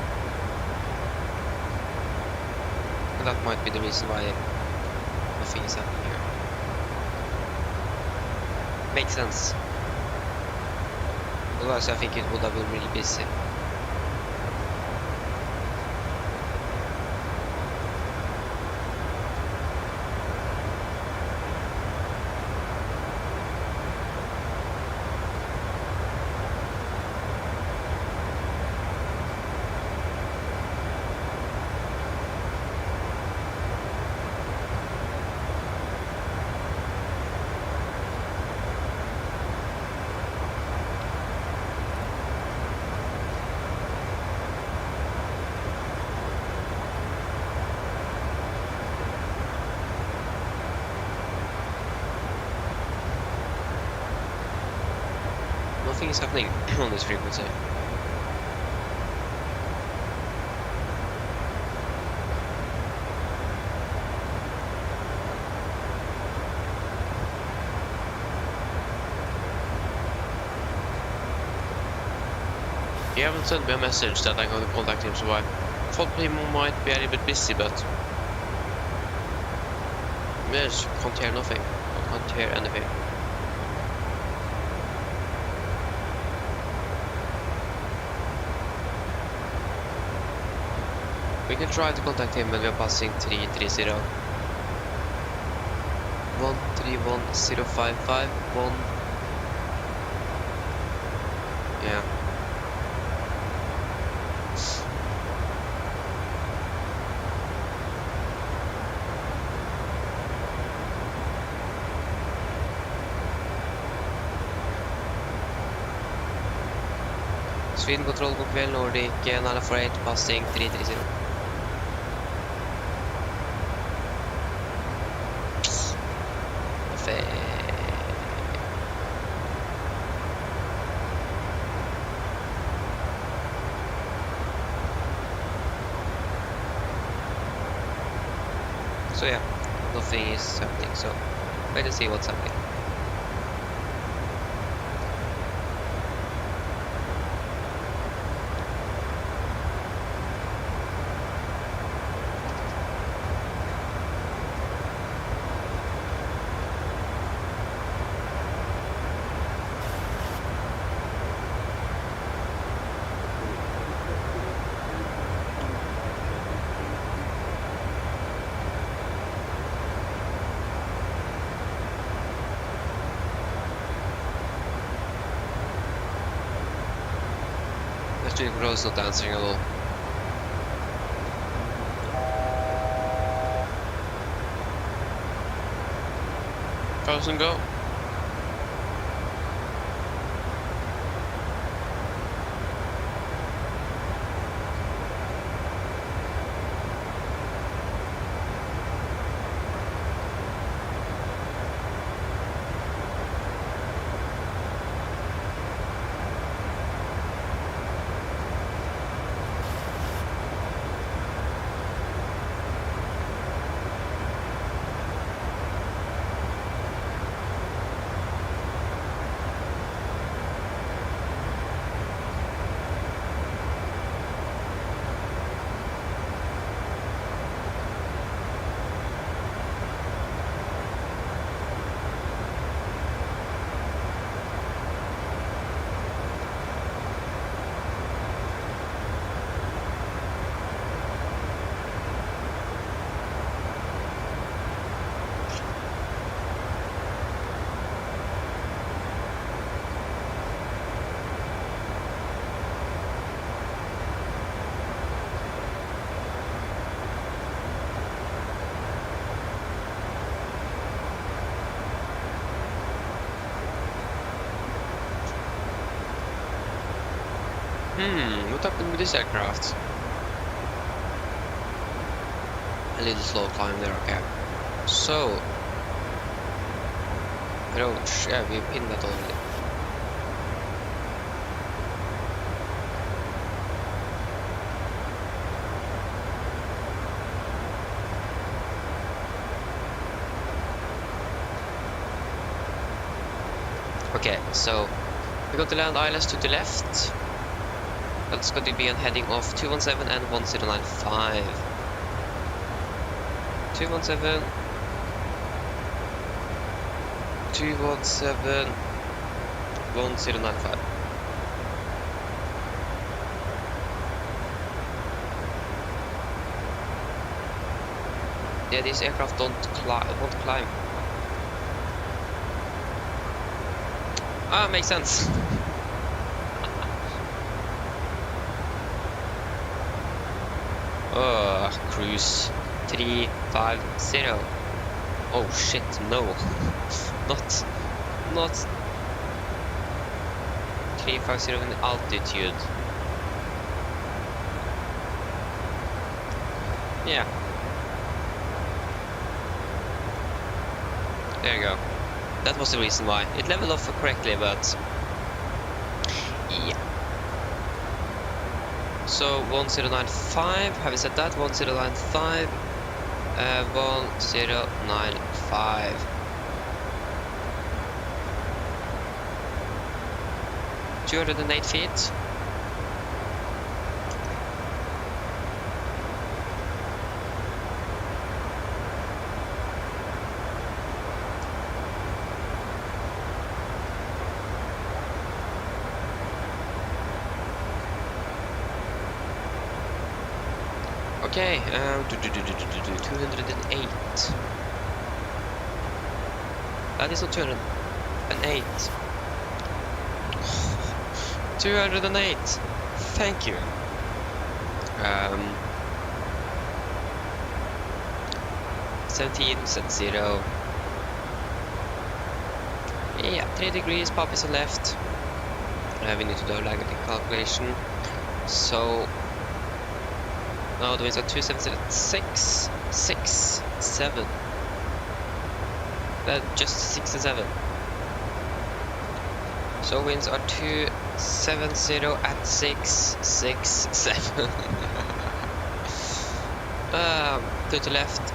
And that might be the reason why nothing is happening here. makes sense. Otherwise, I think it would have been really busy. Nothing is happening on this frequency. He haven't sent me a message that I'm going to contact him, so I thought he might be a little bit busy, but yes, can't hear nothing. I can't hear anything. We can try to contact him when we are passing 330. 131,055. Yeah. Sweden Control, god kväll, Nordic 948, passing 330. So yeah, nothing is happening, so wait and see what's happening. Street Control is not answering at all. Thousand go. What happened with this aircraft? A little slow climb there, okay. So, Roach, yeah, we pinned that already. Okay, so we got the land islands to the left. That's going to be a heading of 217 and 1095. 217, 217 1095. Yeah, these aircraft won't climb. Ah, makes sense. Cruise 350. Oh shit, no. Not 350 in altitude. Yeah. There you go. That was the reason why. It leveled off correctly, but yeah. So 1095, have we said that? 1095, 1095. $208 feet. Okay, 208. That is not 208. 208. Thank you. 1770. Yeah, 3 degrees, pop is on left. We need to do a language calculation. So now the winds are 276, 6, 7. Just 6 and 7. So winds are 270 at 6, 6, 7. To the left.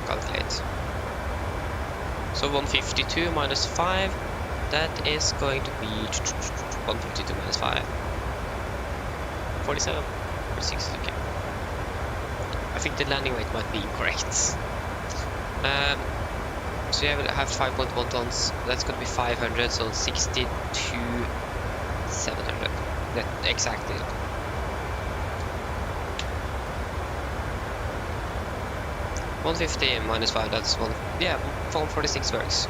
Calculate. So 152 minus 5. That is going to be 152 minus 5. 47. 46, okay. I think the landing weight might be incorrect. So yeah, we'll have 5.1 tons. That's going to be 500, so 62,700. That exactly. $150 minus 5. That's one. Yeah, 146 works.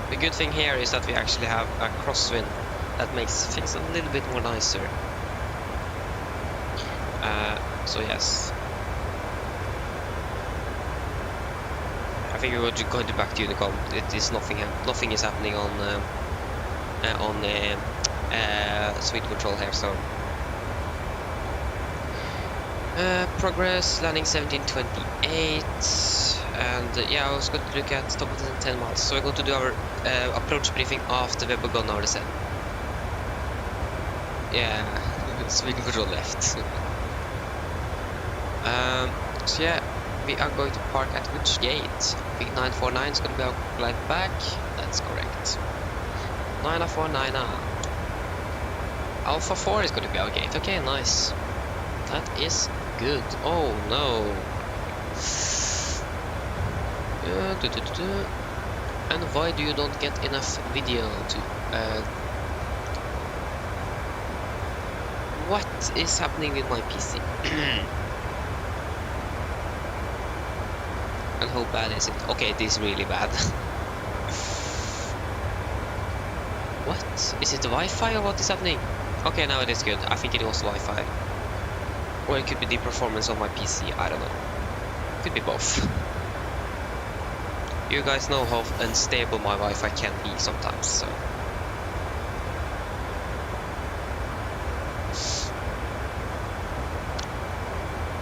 The good thing here is that we actually have a crosswind. That makes things a little bit more nicer. So yes. I think we're going to back to Unicom. It is nothing is happening on speed control here, so progress landing 1728, and yeah, I was going to look at top of the 10 miles. So we're going to do our approach briefing after we've begun our descent. Yeah, speed control left. So yeah, we are going to park at which gate? I think 949 is going to be our glide back. That's correct. 949. Alpha 4 is going to be our gate. Okay, nice. That is good. Oh no. And why do you not get enough video to what is happening with my PC? And how bad is it? Okay, it is really bad. What? Is it the Wi-Fi or what is happening? Okay, now it is good. I think it was Wi-Fi. Or it could be the performance of my PC, I don't know. Could be both. You guys know how unstable my Wi-Fi can be sometimes, so...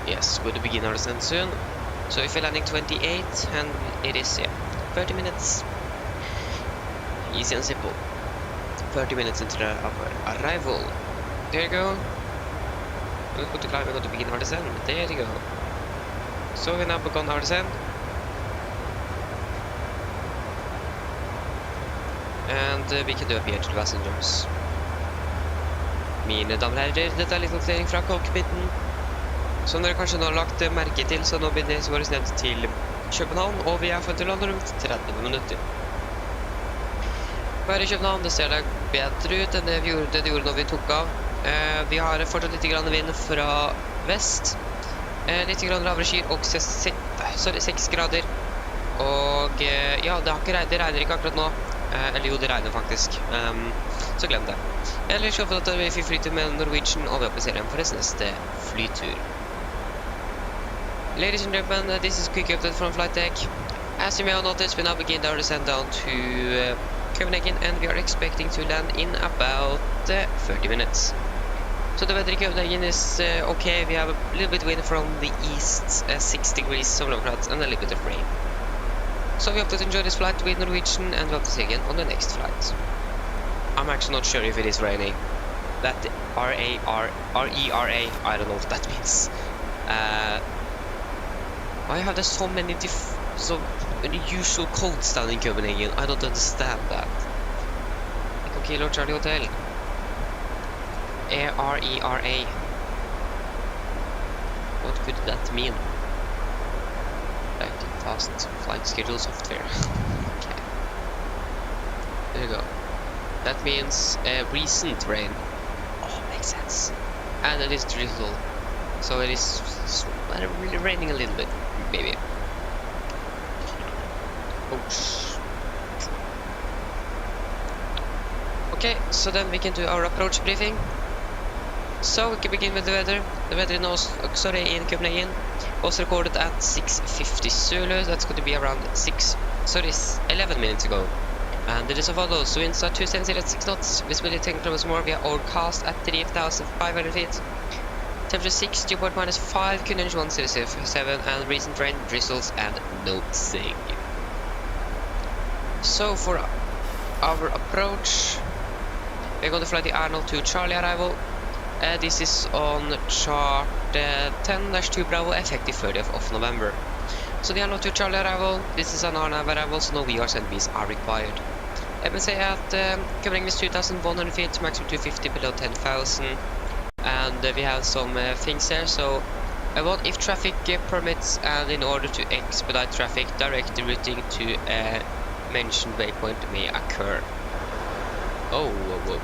Yes, we'll begin our descent soon. So if we're landing 28, and it is, yeah, 30 minutes. Easy and simple. 30 minutes into our arrival. There you go. We're going to climb, we're going to begin our descent. There you go. So we now begun our descent. And vi kan do appear to the passengers. Mine damer og herrer, dette litt oppdatering fra cockpiten. Som dere kanskje nå har lagt merke til, så nå begynner vi vårt ned til København, og vi er for til land rundt 30 minutter. Her i København, det ser da bedre ut enn det det gjorde når vi tok av. Vi har fortsatt litt grann vind fra vest, litt grann lavere skyr og 6 grader. Og ja, det regner ikke akkurat nå. Eller jo, det regner faktisk. Så glem det. Ellers så får vi flyter med Norwegian, og vi oppasserer en for neste flytur. Ladies and gentlemen, this is a quick update from flight deck. As you may have noticed, we now begin our descent down to Copenhagen, and we are expecting to land in about 30 minutes. So the weather in Copenhagen is okay. We have a little bit of wind from the east, 6 degrees, some low clouds, and a little bit of rain. So we hope to enjoy this flight with Norwegian, and we hope to see you again on the next flight. I'm actually not sure if it is raining. That R-E-R-A, I don't know what that means. Why have there so many unusual codes down in Copenhagen? I don't understand that. Echo Kilo Charlie Hotel. A-R-E-R-A. What could that mean? Like fast flight schedule software. Okay. There you go. That means recent rain. Oh, makes sense. And it is drizzle. So it is really raining a little bit, maybe. Oops. Okay, so then we can do our approach briefing. So we can begin with the weather. The weather in in Copenhagen was recorded at 6:50 Zulu. That's going to be around 11 minutes ago. And it is as follows. Winds are 270 at 6 knots. Visibility 10 kilometers more. We are overcast at 3,500 feet. Temperature 6, dew point -5, Copenhagen 107, and recent rain, drizzles, and no sing. So for our approach, we're going to fly the Arnold to Charlie arrival. This is on chart 10-2 Bravo, effective 30th of November. So the Arnold to Charlie arrival, this is an Arnav arrival, so no VRs and Bs are required. Let me say at Copenhagen is 2,100 feet, maximum 250 below 10,000. And we have some things here, so if traffic permits, and in order to expedite traffic, direct routing to mentioned waypoint may occur. Oh, whoa,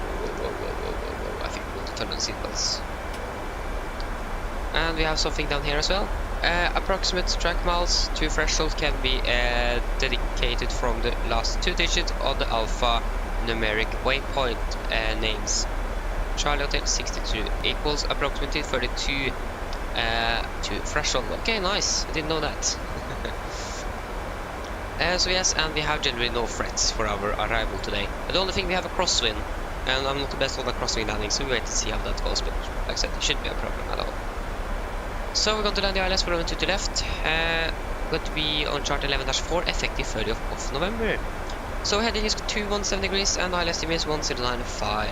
I think we want to turn on the seatbelts. And we have something down here as well. Approximate track miles to threshold can be dedicated from the last 2 digits on the alpha numeric waypoint names. Charlie Hotel 62 equals approximately 32 to threshold. Okay, nice. I didn't know that. So yes, and we have generally no threats for our arrival today. But the only thing, we have a crosswind, and I'm not the best on the crosswind landing, so we wait to see how that goes. But like I said, it shouldn't be a problem at all. So we're going to land the ILS for 2 to left. Going to be on chart 11-4, effective 30th of November. So heading is 217 degrees, and ILS is 1095.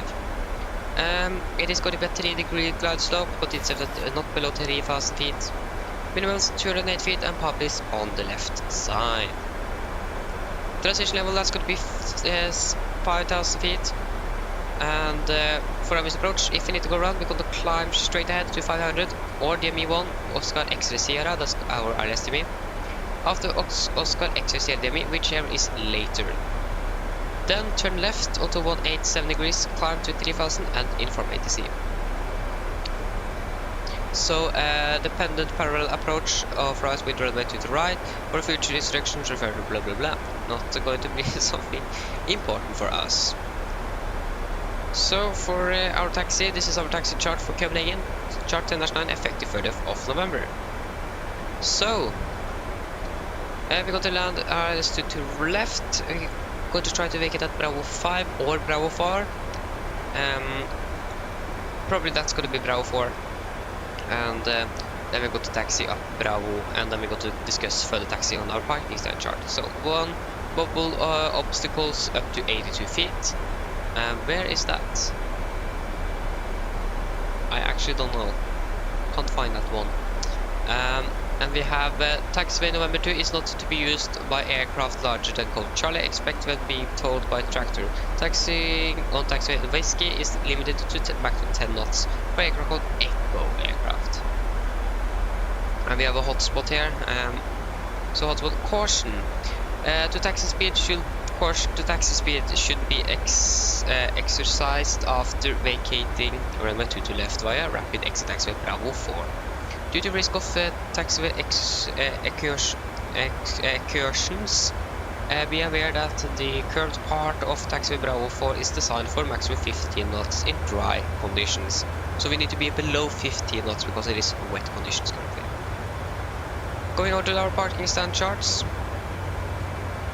It is going to be a 3-degree glide slope, but it's not below 3,000 feet. Minimum is 208 feet, and pub is on the left side. Transition level, that's going to be 5,000 feet. And for our approach, if we need to go around, we're going to climb straight ahead to 500, or DME1, Oscar X-ray Sierra, that's our RSTM. After Oscar X-ray Sierra DME, whichever is later. Then turn left onto 187 degrees, climb to 3000 and inform ATC. So dependent parallel approach of right with runway to the right, for future instructions refer to blah blah blah. Not going to be something important for us. So for our taxi, this is our taxi chart for Copenhagen, chart 10-9, effective 30th of November. So we're going to land to left. Going to try to make it at Bravo 5 or Bravo 4. Probably that's going to be Bravo 4. And then we go to taxi up Bravo, and then we go to discuss further taxi on our parking stand chart. So 1 bubble obstacles up to 82 feet. Where is that? I actually don't know. Can't find that one. And we have taxiway November 2 is not to be used by aircraft larger than code Charlie, expect when being towed by tractor. Taxiing on taxiway Whiskey is limited to maximum 10 knots for aircraft code Echo aircraft. and we have a hotspot here. So hotspot caution. Taxi speed should be exercised after vacating runway 22 left via rapid exit taxiway Bravo 4. Due to risk of taxiway excursions, be aware that the curved part of taxiway Bravo 4 is designed for maximum 15 knots in dry conditions. So we need to be below 15 knots because it is wet conditions currently. Going over to our parking stand charts.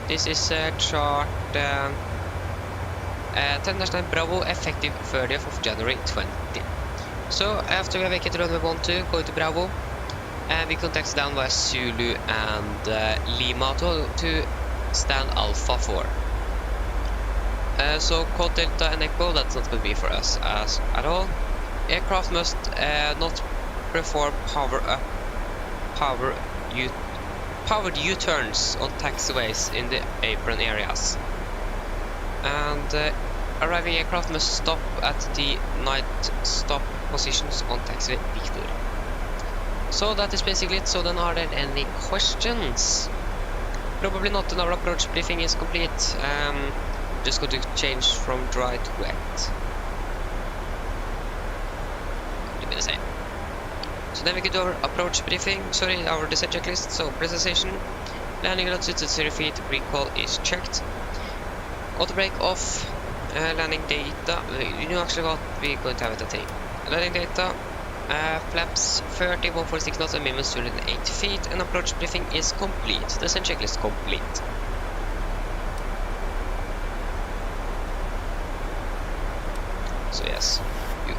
This is chart 10-9 Bravo effective 30th of January 20. So after we have vacated runway 12, go to Bravo, and we can taxi down via Zulu and Lima to stand Alpha 4. So Code Delta and Echo, that's not going to be for us at all. Aircraft must not perform powered U-turns on taxiways in the apron areas. And arriving aircraft must stop at the night stop positions on taxiway Victor. So that is basically it. So then, are there any questions? Probably not, and our approach briefing is complete. Just going to change from dry to wet. It'll be the same. So then we can do our approach briefing, our descent checklist. So presentation, landing altitude at 0 feet, recall is checked. Auto brake off, landing data, you know actually what we're going to have at the thing. Landing data, flaps 30, 146 knots and minimum 208 feet, and approach briefing is complete. Descent checklist complete. So yes.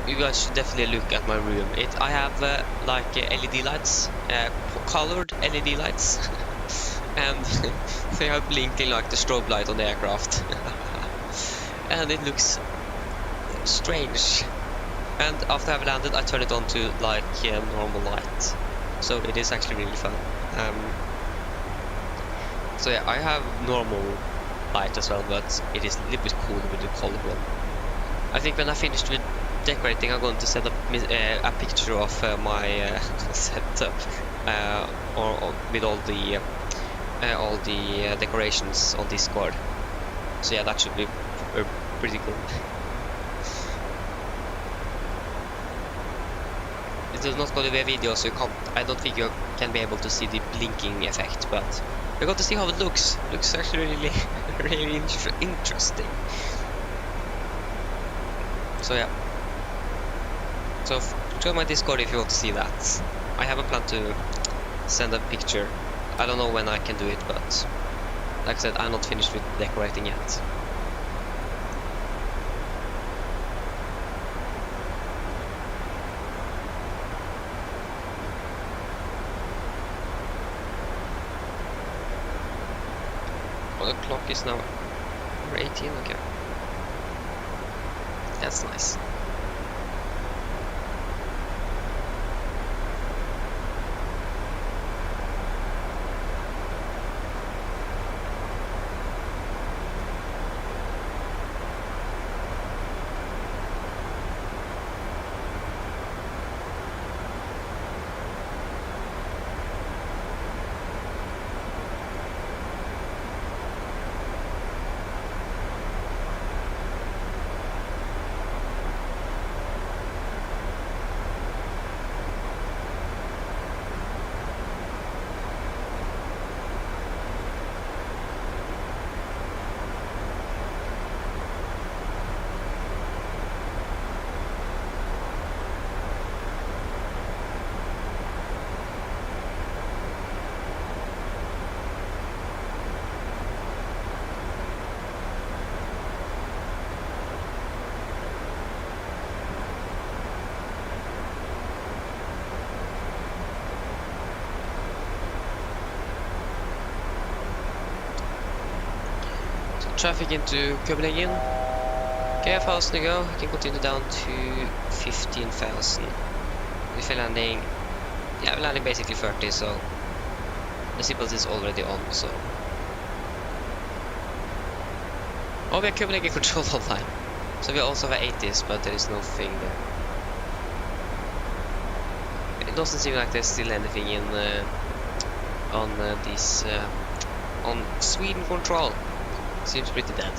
You guys should definitely look at my room. I have like LED lights, colored LED lights, and they are blinking like the strobe light on the aircraft, and it looks strange. And after I've landed, I turn it on to like normal light, so it is actually really fun. So yeah, I have normal light as well, but it is a little bit cooler with the color one. I think when I finished with decorating, I'm going to set up a picture of my setup, or with all the decorations on Discord. So yeah, that should be pretty cool. It is not going to be a video, so I don't think you can be able to see the blinking effect, but you're going to see how it looks. It looks actually really, really interesting. So yeah. So join my Discord if you want to see that. I have a plan to send a picture. I don't know when I can do it, but like I said, I'm not finished with decorating yet. Oh, the clock is now 18, okay. That's nice. Traffic into Copenhagen. Okay, 1,000 to go. I can continue down to 15,000. If I'm landing, yeah, I'm landing basically 30, so the seatbelt is already on. So, oh, we have Copenhagen control online. So we also have 80s, but there is no thing there. doesn't seem like there's still anything in on this on Sweden control. Seems pretty dead.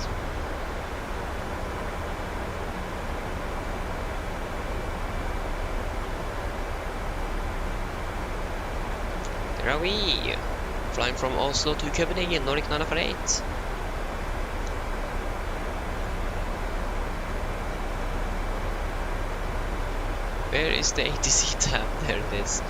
There are we, flying from Oslo to Copenhagen, Nordic 948. Where is the ATC tab? There it is.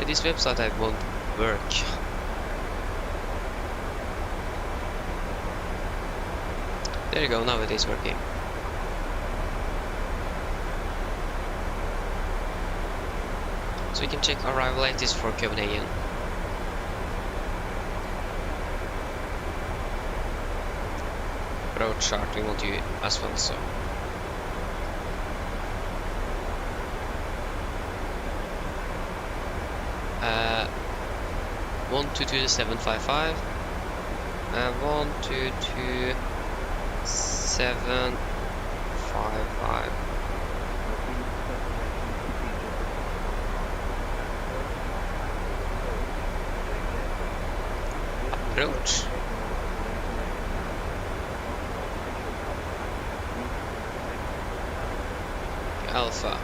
This website I won't work. There you go, now it is working. So we can check arrival latest for Copenhagen. Road chart we want to as well, so. 122.755 122.755. Approach. Alpha.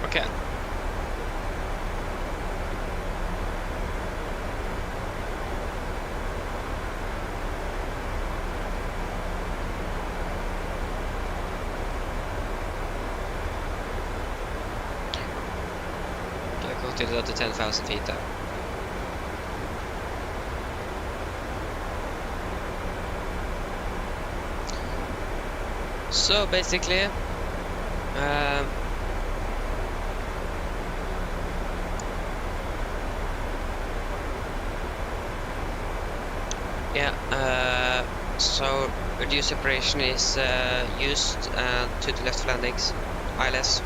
Okay. Go to the other 10,000 feet there. So basically, so reduced separation is used to the left landings, ILS.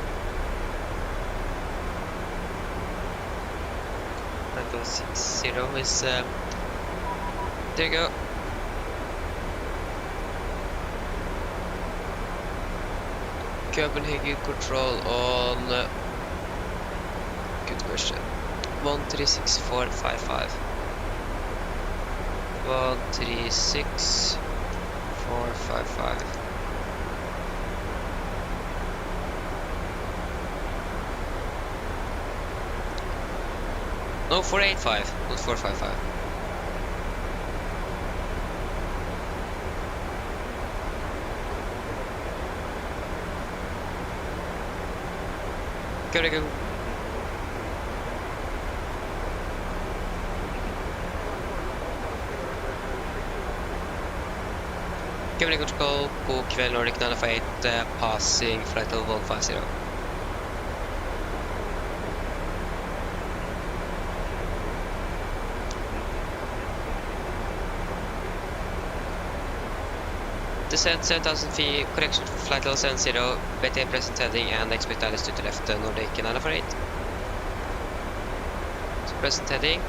9060 is there you go. Copenhagen control on good question. 136455. 136455. No, 485, not 455. Go. Copenhagen control, god kväll Nordic 958, passing flight level 150. Descent 7,000 feet, correction flight level 70, BT present heading and expect altitude to left Nordic 948. So present heading.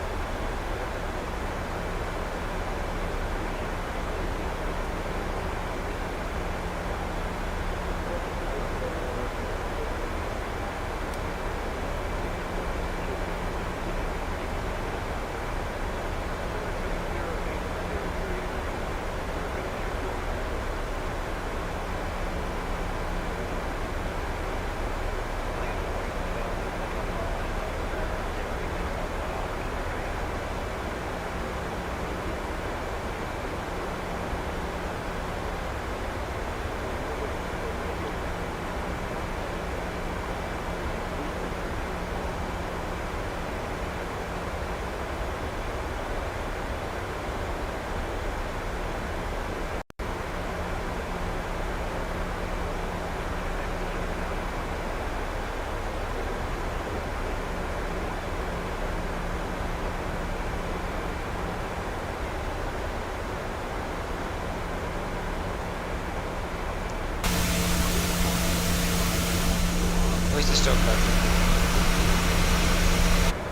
the strobe light?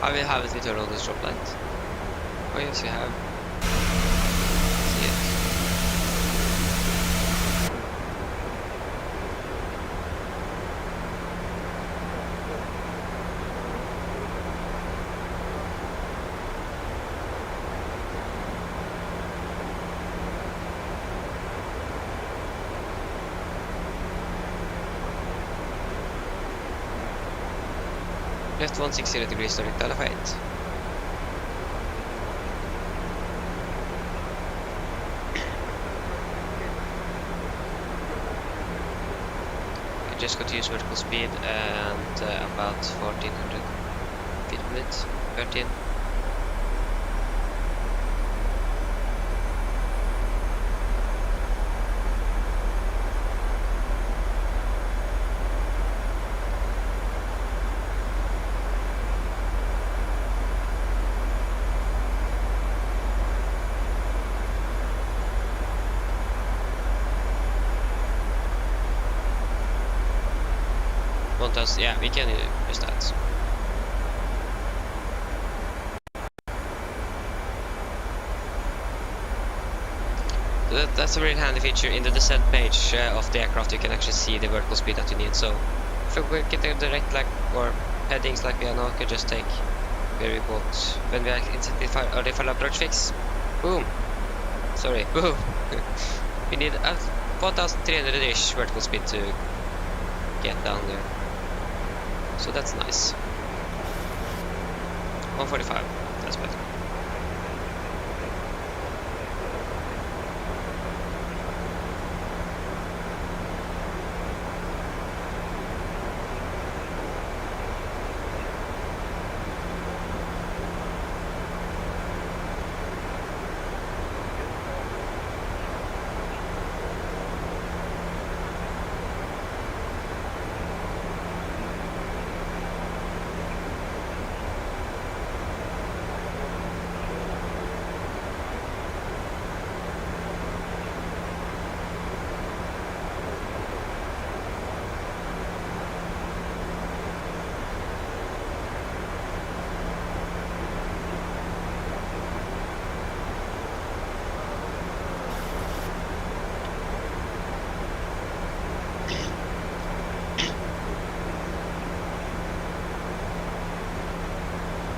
I will have it turn on the strobe light. Oh yes, you have. See it. Left 160 degrees starting to elevate. I just got to use vertical speed and about 1400 feet per minute. 13. Yeah, we can use that. So that's a really handy feature. In the descent page of the aircraft, you can actually see the vertical speed that you need. So if we get a direct or headings like we are now, we can just take where we bought when we are in the final approach fix. Boom. Sorry. Boom. We need 1300-ish vertical speed to get down there. So that's nice. 145, that's better.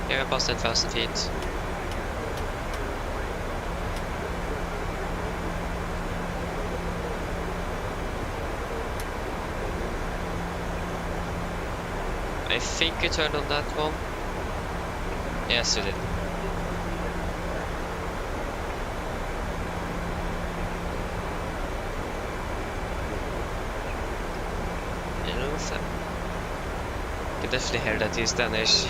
Yeah, we passed 10,000 feet. I think you turned on that one. Yes, you did. You know, so you can definitely hear that he's Danish.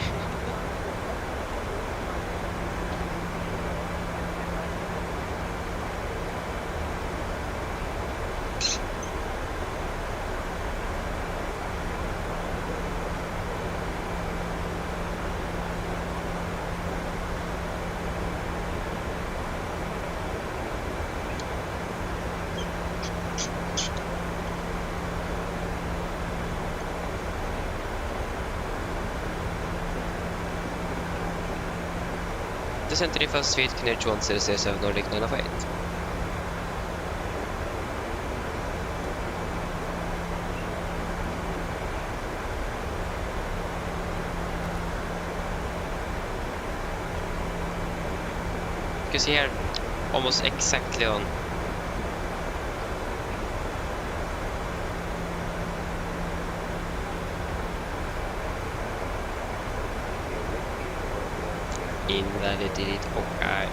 Descent to the first feet, clear 2107 Nordic 908. You can see here, almost exactly on. Invalidate, okay.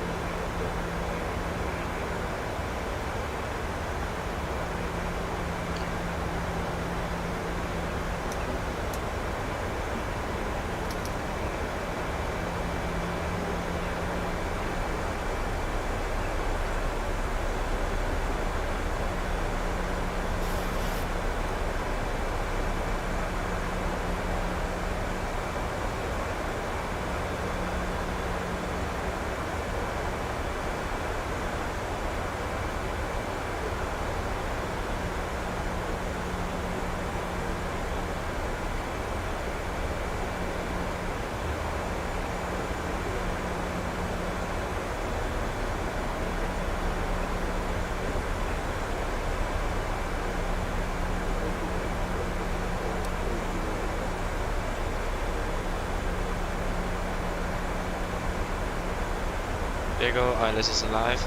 There you go, ILS is alive.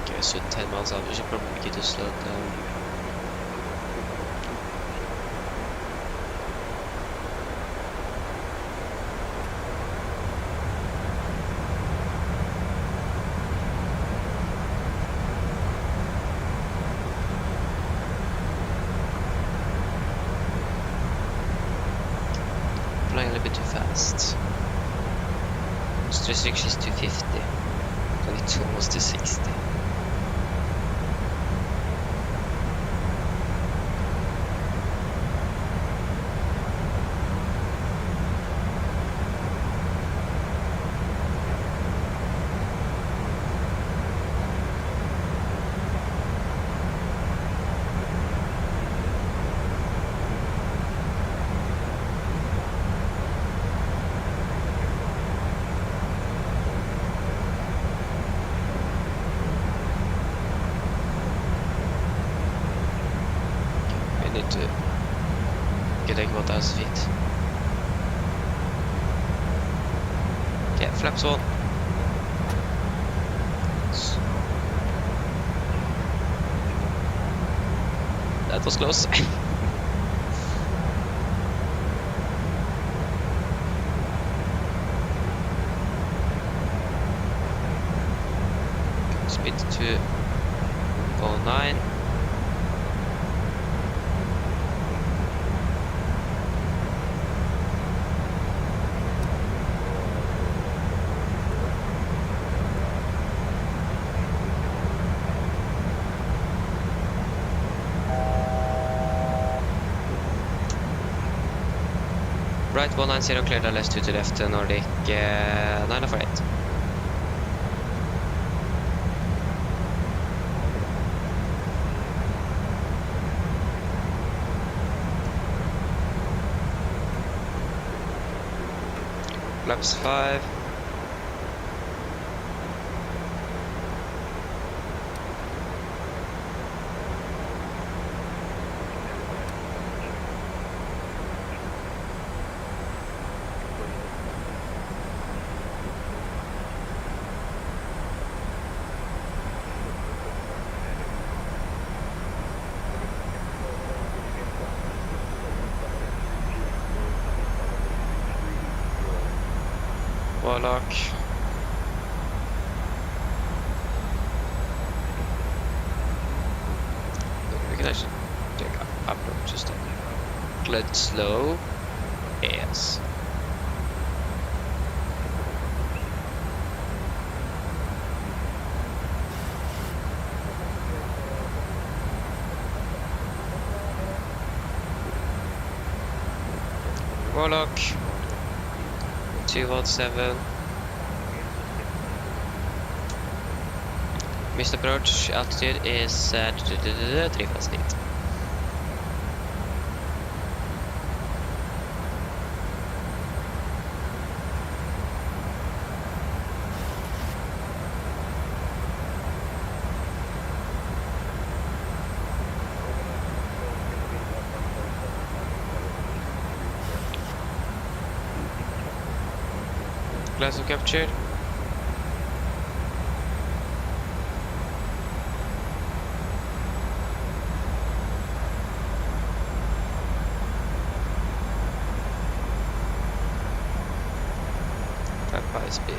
Okay, so 10 miles out, we should probably get to slow down. Flying a little bit too fast. Most restriction is 250, and it's almost to 60. Need to get a what else feet. Okay, flaps on. That was close. Speed to 09. Right 190 cleared LS 2 to left Nordic 948. Flaps 5. Warlock. We can actually take upload just a little slow. Yes. Warlock. 217. Missed approach altitude is 358. Glasgow captured. At high speed.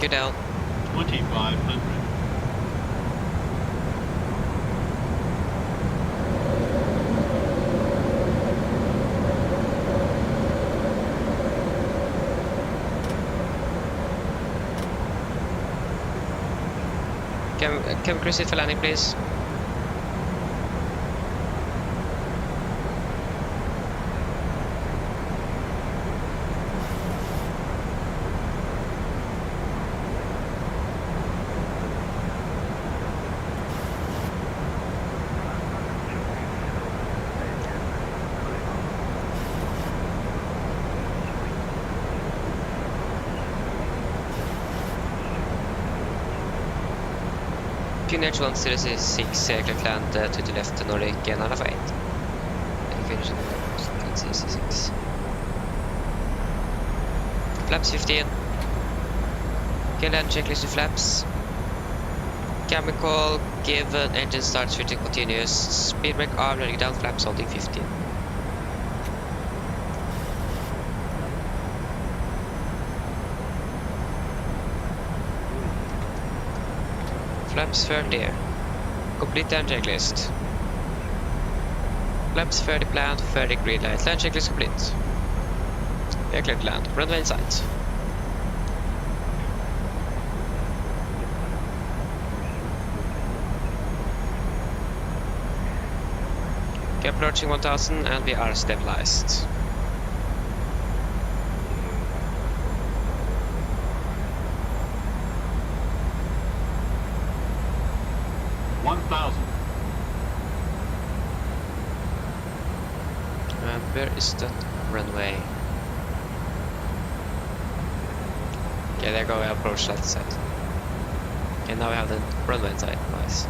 Go down. 2,500. Can we cruise it for landing, please? QNH 106 aircraft land to the left, Nordic and Alpha 8. Finish it 166. Flaps 15. Okay, land checklist to flaps. Chemical, given engine start switching continuous. Speed brake arm, letting down flaps holding 15. Flaps 30. Complete land checklist. Flaps 30 planned, 30 green light. Land checklist complete. We are clear to land. Runway in sight. Okay, approaching 1000 and we are stabilized. Where is that runway? Okay, there go, we approach left side. Okay, now we have the runway inside. Nice.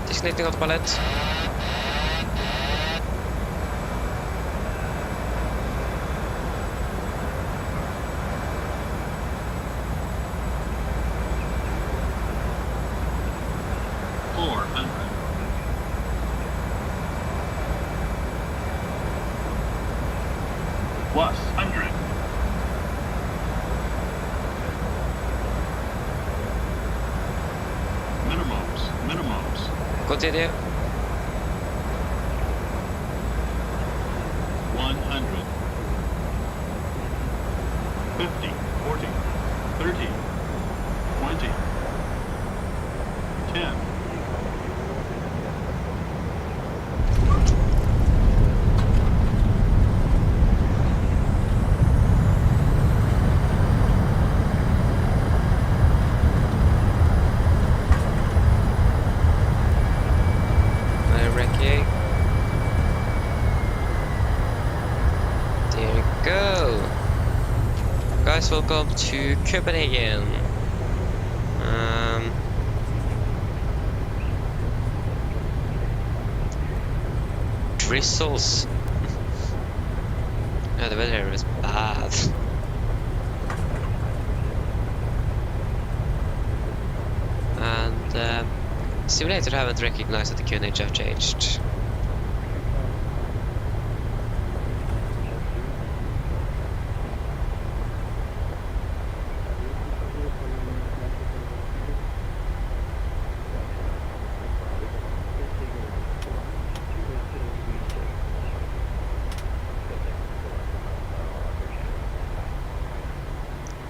Disconnecting autopilot. Plus 100. Minimums. Continue. 100. 50, 40, 30, 20, 10. There you go. Guys, welcome to Copenhagen. Drizzles. Yeah, the weather here is bad. And simulator haven't recognized that the QNH have changed.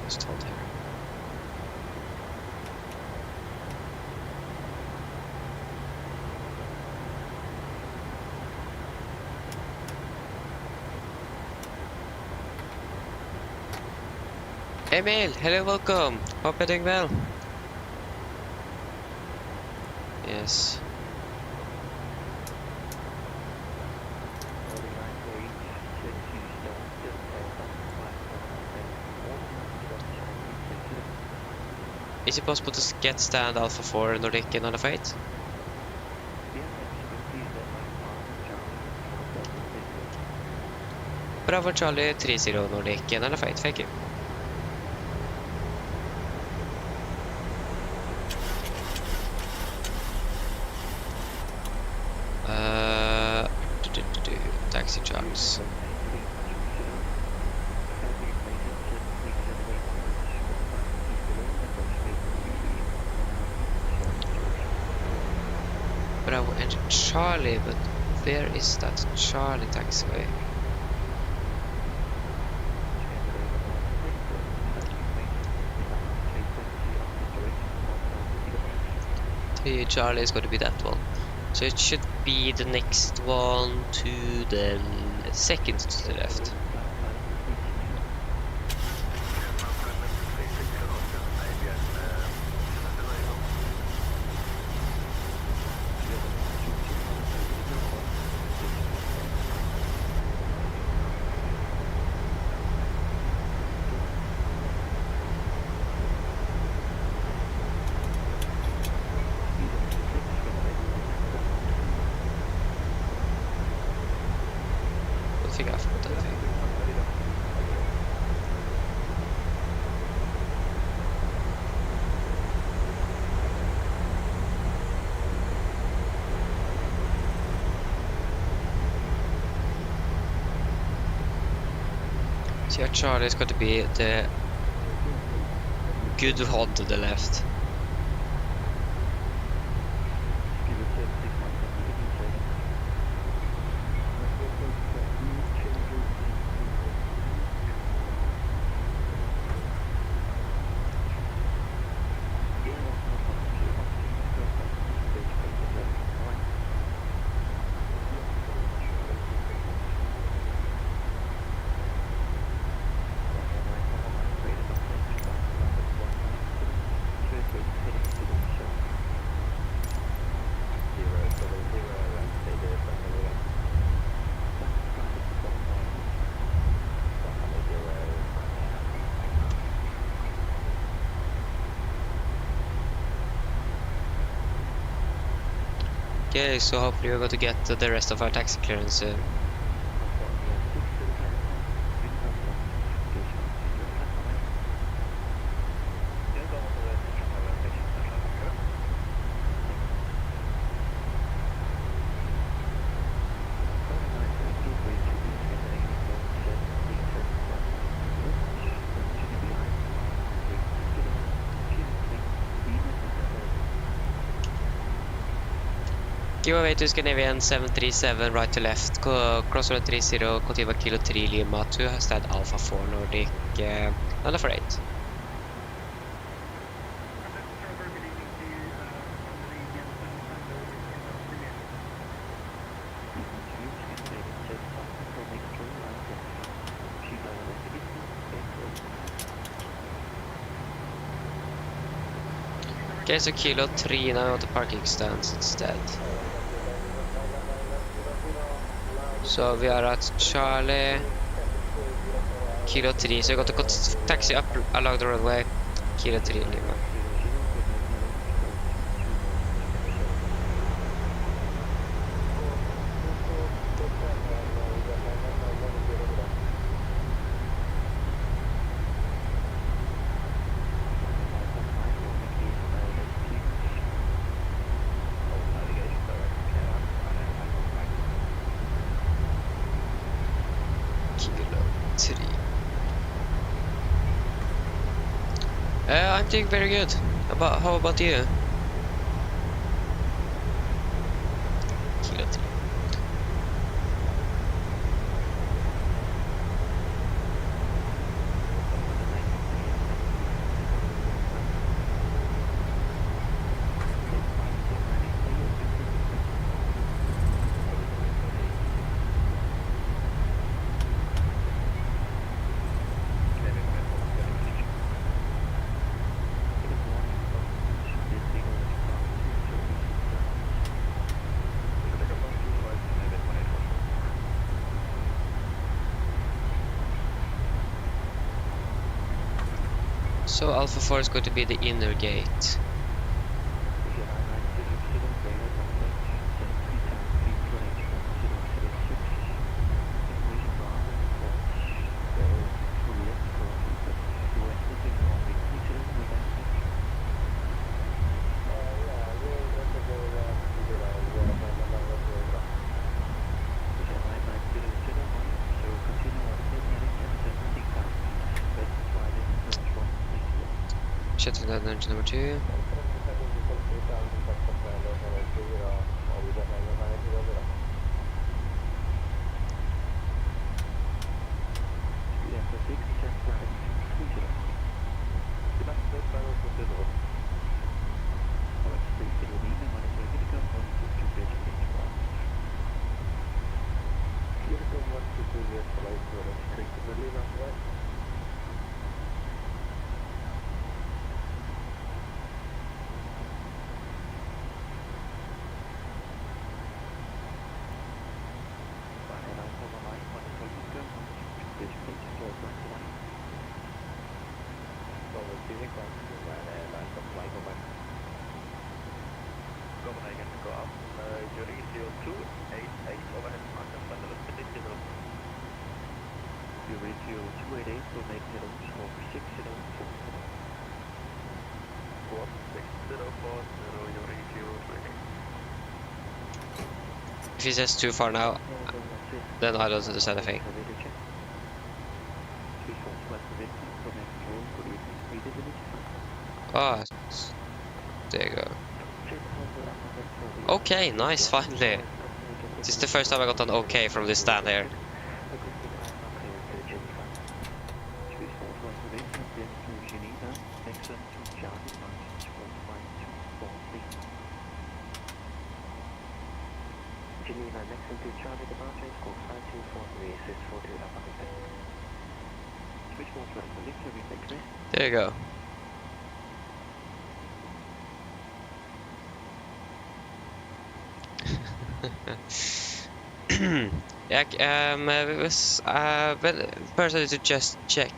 Just hold here. Emil, hello, welcome. Hope you're doing well. Yes. Is it possible to get stand Alpha 4 Nordic and Alpha 8? Bravo Charlie 30 Nordic and Alpha 8, thank you. Taxi charges. Bravo and Charlie, but where is that Charlie taxiway? Charlie is going to be that one. So it should be the next one to the second to the left. So yeah, Charlie is going to be the good one to the left. Okay, so hopefully we're going to get the rest of our taxi clearance soon. Giveaway to Scandinavian 737 right to left, crossroad 30, continua kilo 3 Lima to hashtag Alpha 4 Nordic, Nala for 8. Okay, so kilo 3 now at the parking stands instead. So we are at Charlie, kilo 3, so we got to taxi up along the roadway, kilo 3 Lima. I'm doing very good. How about you? Kilo 3. So Alpha 4 is going to be the inner gate. Shutting down engine number 2. Copenhagen, go up. Eurizio 288 overhead marker, Sunderland digital. Eurizio 288 will make it on smoke 6040. 6040, Eurizio 288. If he says too far now, then I don't understand a thing. Ah, there you go. Okay, nice, finally. This is the first time I got an okay from this stand here. There you go. Yeah, it was personally to just check.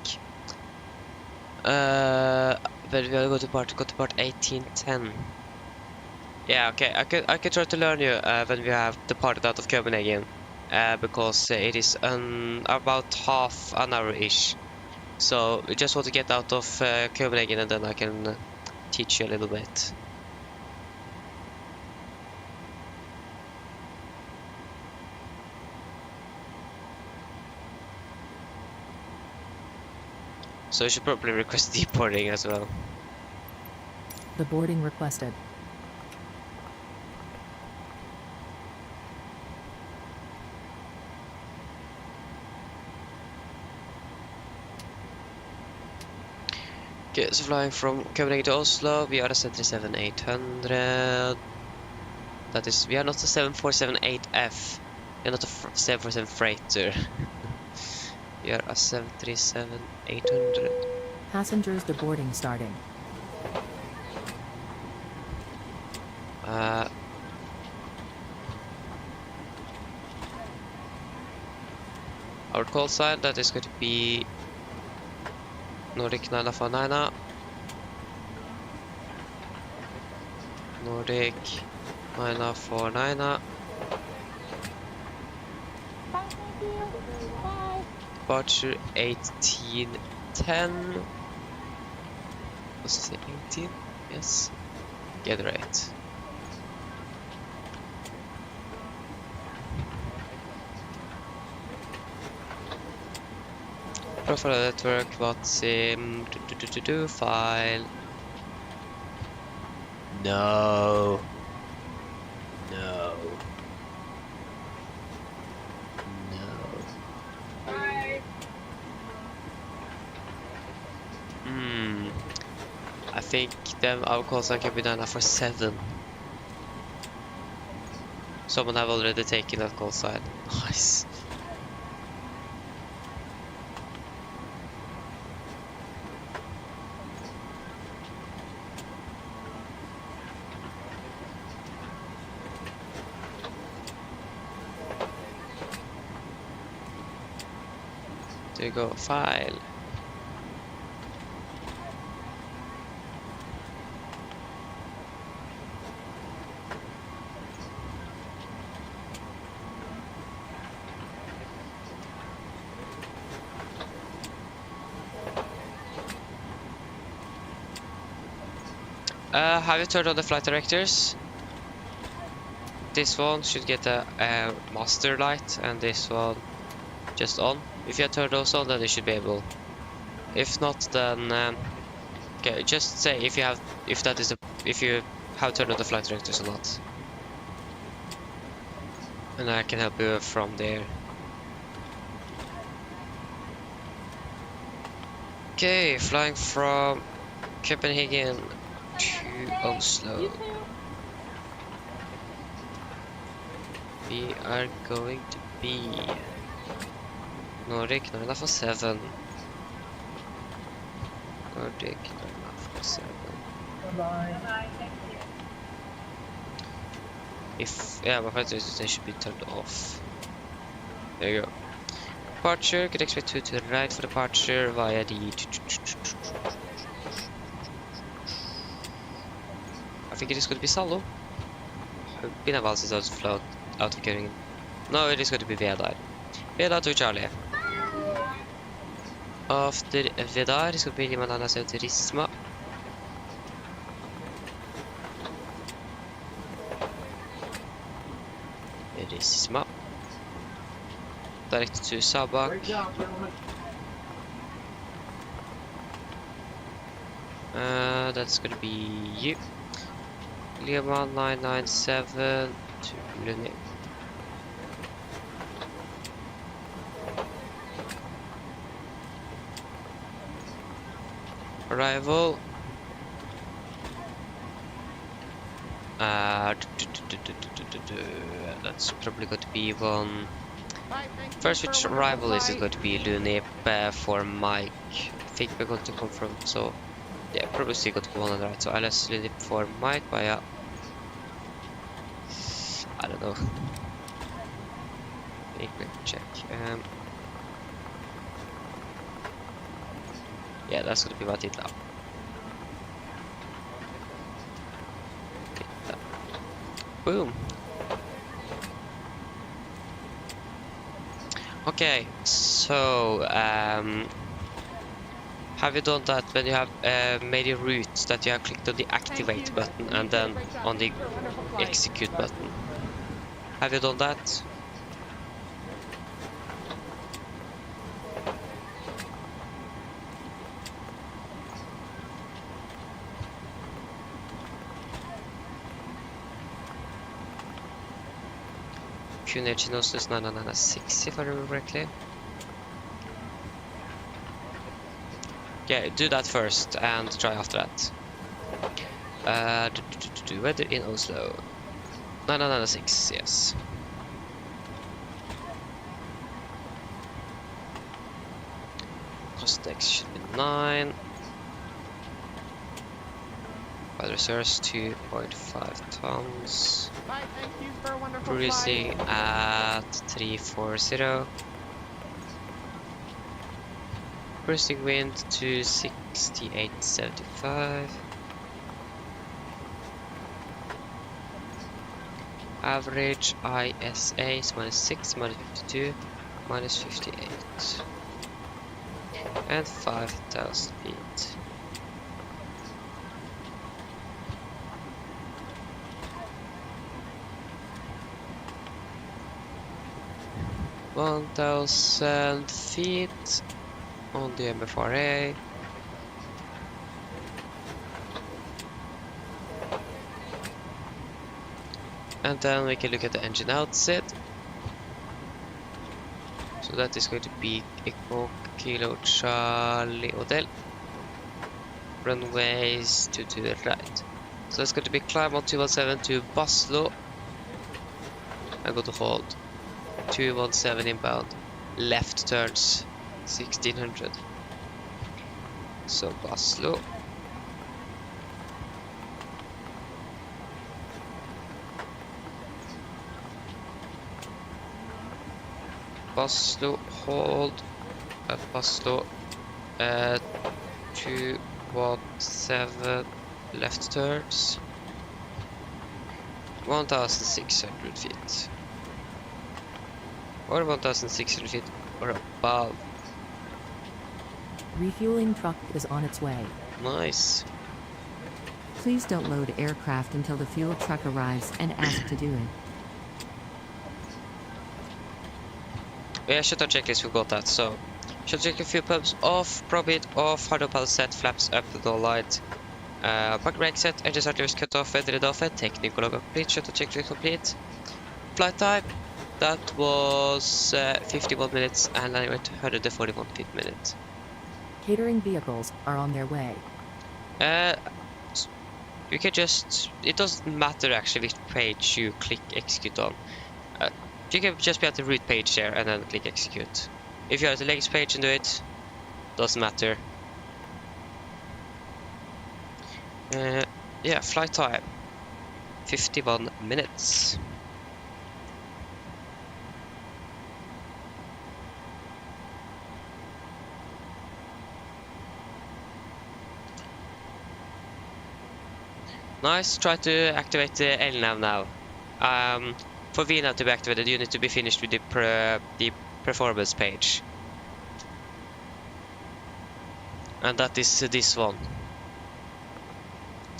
But we will go to part 1810. Yeah, okay. I could try to learn you when we have departed out of Copenhagen, because it is about half an hour ish. So we just want to get out of Copenhagen, and then I can teach you a little bit. So you should probably request deporting as well. The boarding requested. Okay, so flying from Copenhagen to Oslo, we are a 737-800. That is, we are not a 747-8F. We are not a 747 freighter. We are a 737-800. Passengers deboarding starting. Our call sign, that is going to be Nordic 949. Nordic 949. Departure 1810. Was it 18? Yes. Get right. Profile network, VATSIM, file. No. No. No. I think then our call sign can be done for 7. Someone have already taken that call sign. Nice. There you go, file. Have you turned on the flight directors? This one should get a master light, and this one just on. If you have turned those on, then you should be able. If not, then okay, just say if you have turned on the flight directors or not, and I can help you from there. Okay, flying from Copenhagen to Oslo. We are going to be Nordic 947. Nordic 947. Bye-bye. Thank you. If my flight they should be turned off. There you go. Departure, could expect to the right for departure via the. I think it is going to be Salo. It's been a while since I was flown out of Copenhagen. No, it is going to be Vedar. Vedar to Charlie. After Vedar, it's going to be Limanana to Risma. Risma. Direct to Sabak. That's gonna be you. Lima 997 to Luni. Arrival. That's probably going to be one. First, which arrival is it going to be? Luni for Mike. I think we're going to come from, so yeah, probably still going to go on the right. So LS Luni for Mike via. I don't know. Check. Yeah, that's going to be what it now. Boom. Okay, so have you done that when you have made your route, that you have clicked on the activate button and then on the execute button? Have you done that? QNH Gnosis 996 if I remember correctly. Yeah, do that first and try after that. Weather in Oslo 996, yes. Cost X should be 9. Weather resource 2.5 tons. Cruising at 340. Cruising wind to 68.75. Average ISA is -6, -52, -58. And 5,000 feet. $1,000 feet on the MFRA. And then we can look at the engine outset. So that is going to be Echo Kilo Charlie Hotel. Runways to the right. So that's going to be climb on 217 to Oslo. I'm going to hold 217 inbound. Left turns 1600. So Oslo. Oslo, hold at Oslo, 217 left turns, 1,600 feet, or 1,600 feet or above. Refueling truck is on its way. Nice. Please don't load aircraft until the fuel truck arrives and ask to do it. Yeah, shutdown checklist, we got that. So, shutdown checklist, fuel pumps off, probe it off, hard propel set, flaps up, no light. Park brake set, engine starter is cut off, weather off, technical log complete, shutdown checklist complete. Flight time, that was 51 minutes and landing at 141 feet per minute. Catering vehicles are on their way. You can just, it doesn't matter actually which page you click execute on. You can just be at the route page there and then click execute. If you're at the legs page and do it, doesn't matter. Yeah, flight time 51 minutes. Nice, try to activate the LNAV now. For VNAV to be activated, you need to be finished with the performance page. And that is this one.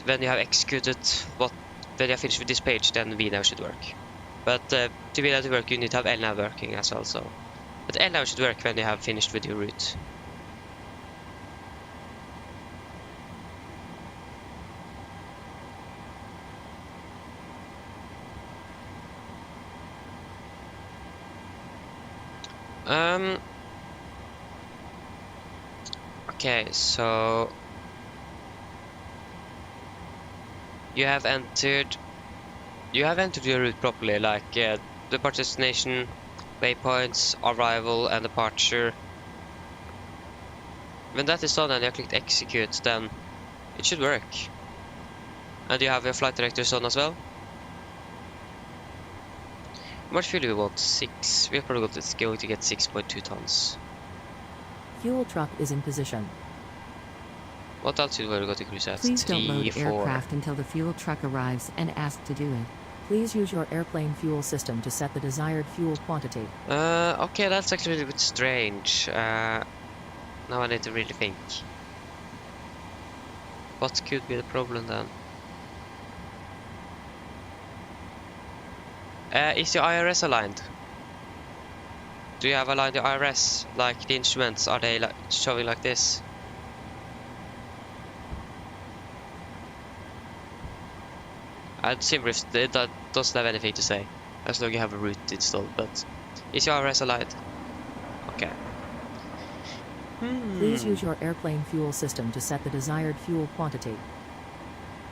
When you have executed when you have finished with this page, then VNAV should work. But to VNAV to work, you need to have LNAV working as well. So. But LNAV should work when you have finished with your route. Okay, so you have entered your route properly, like departure destination, waypoints, arrival, and departure. When that is done and you click execute, then it should work. And you have your flight directors on as well. How much fuel do we want? 6. We're probably going to get 6.2 tons. Fuel truck is in position. What altitude were we going to cruise at? Please don't 3, load 4. aircraft until the fuel truck arrives and ask to do it. Please use your airplane fuel system to set the desired fuel quantity. Okay, that's actually a bit strange. Now I need to really think. What could be the problem then? Is your IRS aligned? Do you have aligned your IRS? Like the instruments, are they like showing like this? I'd simmer if that doesn't have anything to say, as long as you have a route installed, but is your IRS aligned? Okay. Please use your airplane fuel system to set the desired fuel quantity.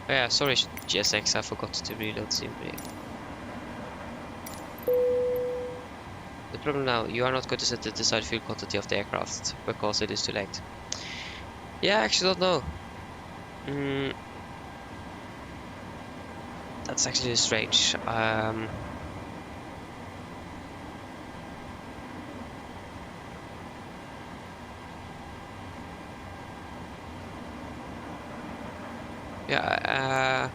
Oh yeah, sorry GSX, I forgot to reload Simri. The problem now, you are not going to set the desired fuel quantity of the aircraft, because it is too late. Yeah, I actually don't know. That's actually strange. Yeah,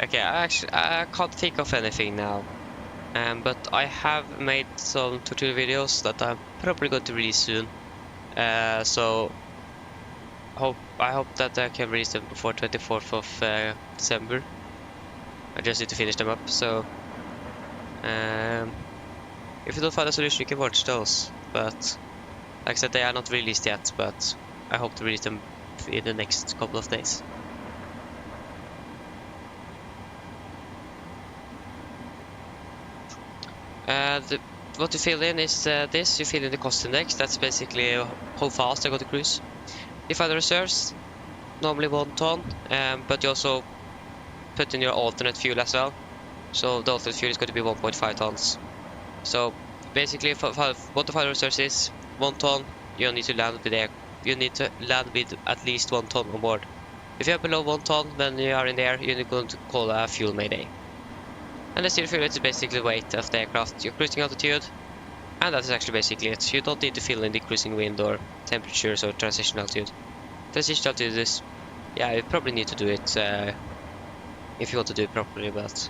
Okay, I can't think of anything now. But I have made some tutorial videos that I'm probably going to release soon. So I hope that I can release them before 24th of December. I just need to finish them up. So if you don't find a solution, you can watch those. But like I said, they are not released yet. But I hope to release them in the next couple of days. What you fill in is this. You fill in the cost index. That's basically how fast I go to cruise. You find the reserves, normally 1 ton, but you also put in your alternate fuel as well. So the alternate fuel is going to be 1.5 tons. So basically, what the final reserves is 1 ton. You need to land with air. You need to land with at least 1 ton on board. If you are below 1 ton when you are in the air, you're going to call a fuel mayday. And the zero fuel weight is basically the weight of the aircraft, your cruising altitude, and that is actually basically it. You don't need to fill in the cruising wind or temperatures or transition altitude. Transition altitude is, yeah, you probably need to do it if you want to do it properly, but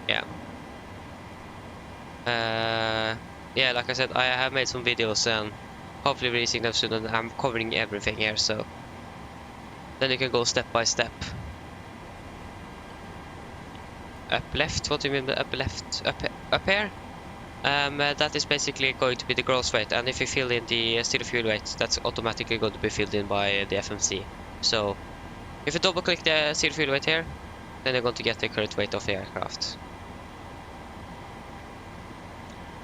yeah. Yeah, like I said, I have made some videos and hopefully releasing them soon, and I'm covering everything here, so then you can go step by step. Up left? What do you mean by up left? Up here? That is basically going to be the gross weight, and if you fill in the zero fuel weight, that's automatically going to be filled in by the FMC. So if you double click the zero fuel weight here, then you're going to get the current weight of the aircraft.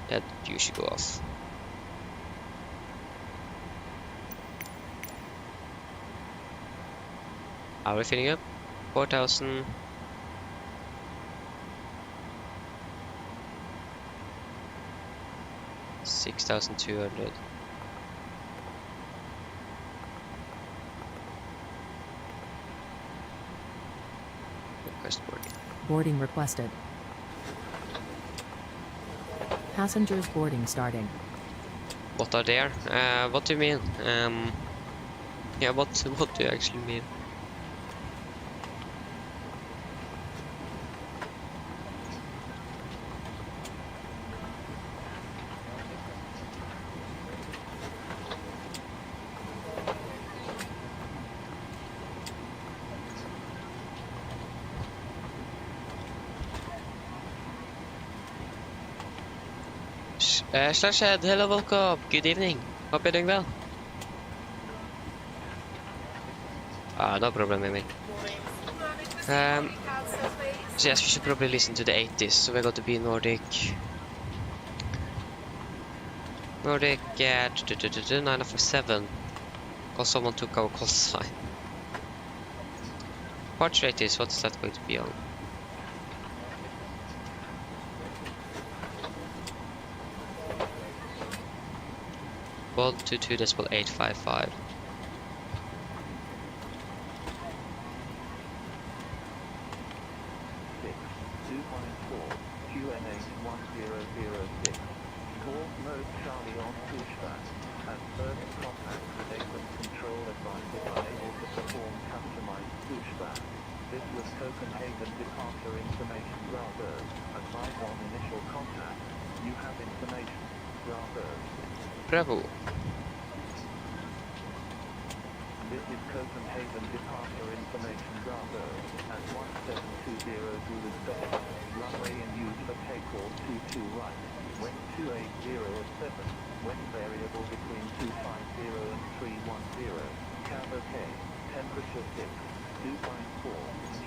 That you should go off. Are we filling up? 4,000. 6,200. Request boarding. Boarding requested. Passengers boarding starting. What are there? What do you mean? Yeah, what do you actually mean? Slashhead, hello, welcome, good evening, hope you're doing well. No problem with me. So yes, we should probably listen to the 80s. So we're going to be Nordic. Nordic 947. Because someone took our call sign. Watch rate is, what is that going to be on? One, 2.2.855. This was Copenhagen departure information Bravo. Advise on initial contact. You have information. Bravo. Bravo. This is Copenhagen departure information Bravo. At 1720 Zulu special. Runway in use for takeoff 22 right. Wind 280 at 7. Wind variable between 250 and 310. Cab OK. Temperature 6. 254.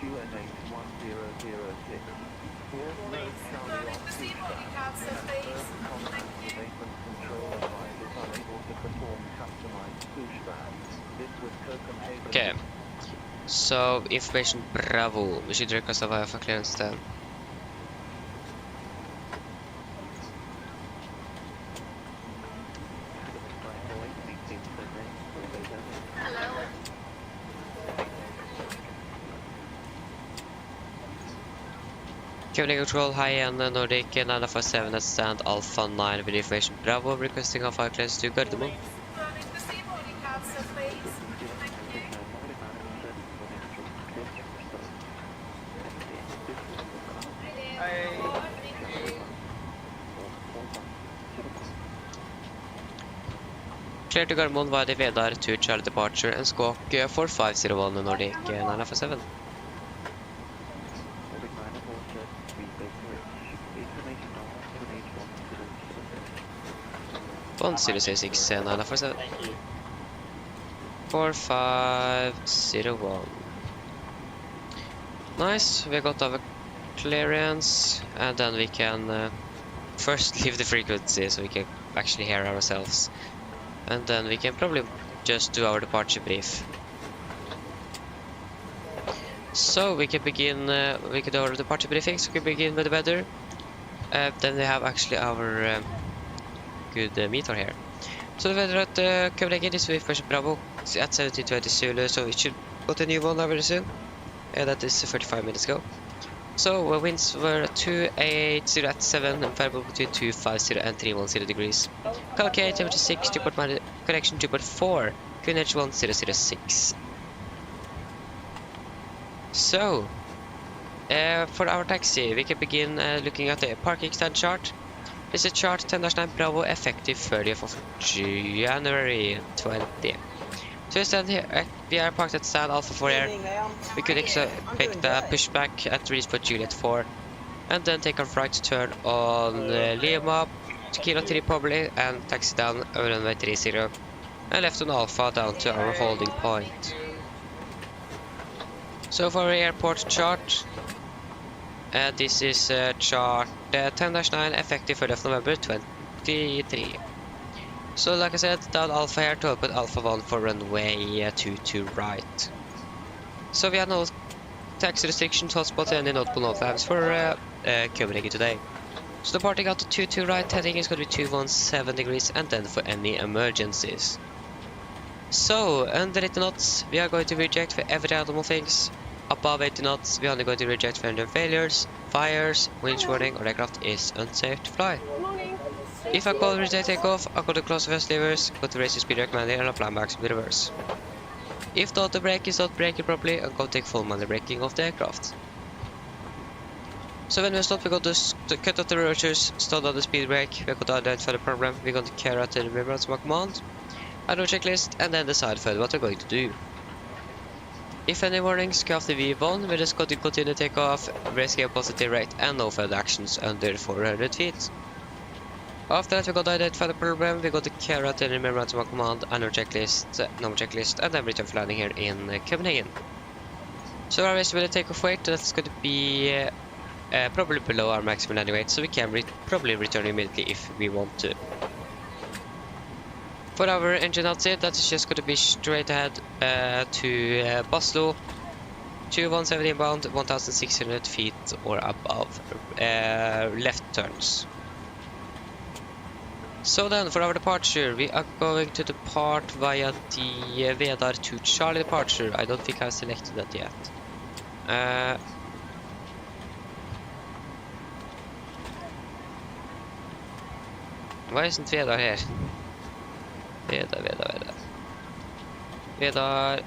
QNH 1006. 4 Road Charlie on pushback. First contact with apron control advice is unable to perform customized pushback. This was Copenhagen. Okay. So information Bravo. We should request a via for clearance then. Copenhagen Control, high end Nordic 947 at stand Alpha 9 with information Bravo, requesting a fire clearance to Gardermoen. Clear to Gardermoen via the Vedar to Charlie departure and squawk 4501 Nordic 947. 1006 947. 4501. Nice, we got our clearance, and then we can first leave the frequency so we can actually hear ourselves, and then we can probably just do our departure brief. So we can begin. We can do our departure briefings. We can begin with the weather. Then we have actually our good meter here. So the weather at Copenhagen is with Person Bravo at 1720 Zulu, so it should got a new one now very soon. That is 35 minutes ago. So winds were 280 at 7 and variable between 250 and 310 degrees. Calculate temperature 6, 2.1 connection 2.4, QNH 1006. So for our taxi, we can begin looking at the parking stand chart. This is chart 10-9 Bravo effective 30th of January 20. So we stand here, we are parked at stand Alpha 4 here. We could expect the pushback at release for Juliet 4. And then take a right turn on Lima to Kilo 3 probably, and taxi down over runway 30. And left on Alpha down to our holding point. So for our airport chart, this is chart 10-9 effective 3rd of November 23. So like I said, down Alpha here to open Alpha 1 for runway 22 right. So we have no taxi restrictions, hotspot, and any notable no flaps for Copenhagen today. So departing out to 22 right, heading is going to be 217 degrees, and then for any emergencies. So under 80 knots, we are going to reject for every normal things. Above 80 knots, we are only going to reject for engine failures, fires, winch warning, or aircraft is unsafe to fly. If I call reject takeoff, I go to close the levers, go to raise the speed recommended, and apply max with reverse. If the auto brake is not braking properly, I go take full manual braking of the aircraft. So when we stop, we go to cut off the rotors, start on the speed brake, we go to identify the problem, we're going to carry out the remembrance of command, add a checklist, and then decide further what we're going to do. If any warnings, go off the V1, we're just going to continue takeoff, raise gear positive rate, and no further actions under 400 feet. After that, we got to identify the problem, we got to carry out any memorandum of command, annual checklist, number checklist, and then return for landing here in Copenhagen. So our estimated takeoff weight, that's going to be probably below our maximum landing weight, so we can probably return immediately if we want to. For our engine outside, that's just going to be straight ahead to Oslo, to 170 inbound, 1,600 feet or above, left turns. So then, for our departure, we are going to depart via the Vidar to Charlie departure. I don't think I've selected that yet. Why isn't Vidar here? Vidar.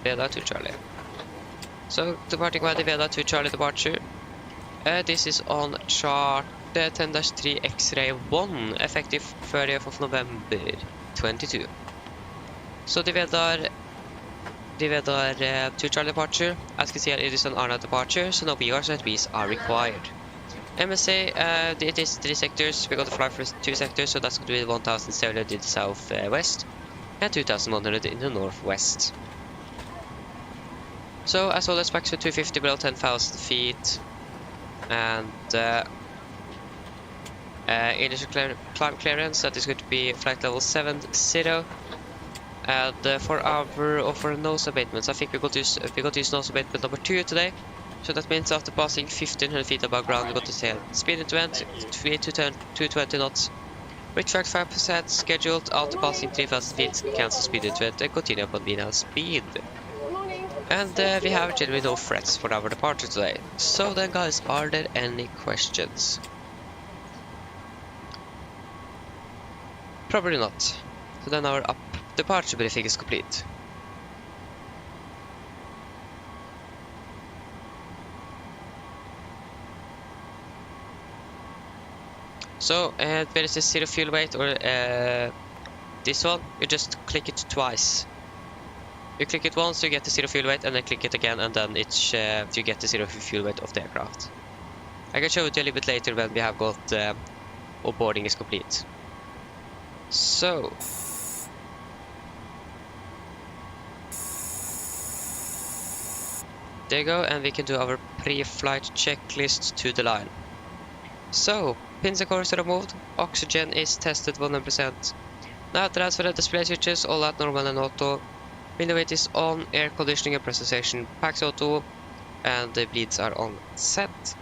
Vidar to Charlie. So, departing via the Vidar to Charlie departure. This is on chart 10-3 X-ray 1, effective 30th of November 22. So the Vidar to Charlie departure, as you can see here, it is an Arna departure, so no BRs and Bs are required. MSA, it is 3 sectors, we got to fly for 2 sectors, so that's going to be 1,700 in the southwest and 2,100 in the northwest. So as well as specs for 250 below 10,000 feet, and initial climb clearance, that is going to be flight level 70. And for nose abatements, I think we got to use nose abatement number 2 today. So that means after passing 1,500 feet above ground, we got to sail speed into vent, 220 knots. Retract 5% scheduled after passing 3,000 feet, cancel speed into vent and continue upon VNL speed. And we have generally no threats for our departure today. So then guys, are there any questions? Probably not. So then our departure briefing is complete. So where is the zero fuel weight, or this one, you just click it twice. You click it once, you get the zero fuel weight, and then click it again, and then it's you get the zero fuel weight of the aircraft. I can show it to you a little bit later when we have got all boarding is complete. So there you go, and we can do our pre-flight checklist to the line. So pins and cores are removed, oxygen is tested 100%. Now transfer the display switches, all at normal and auto. Window weight is on, air conditioning and pressurization packs auto, and the bleeds are on set.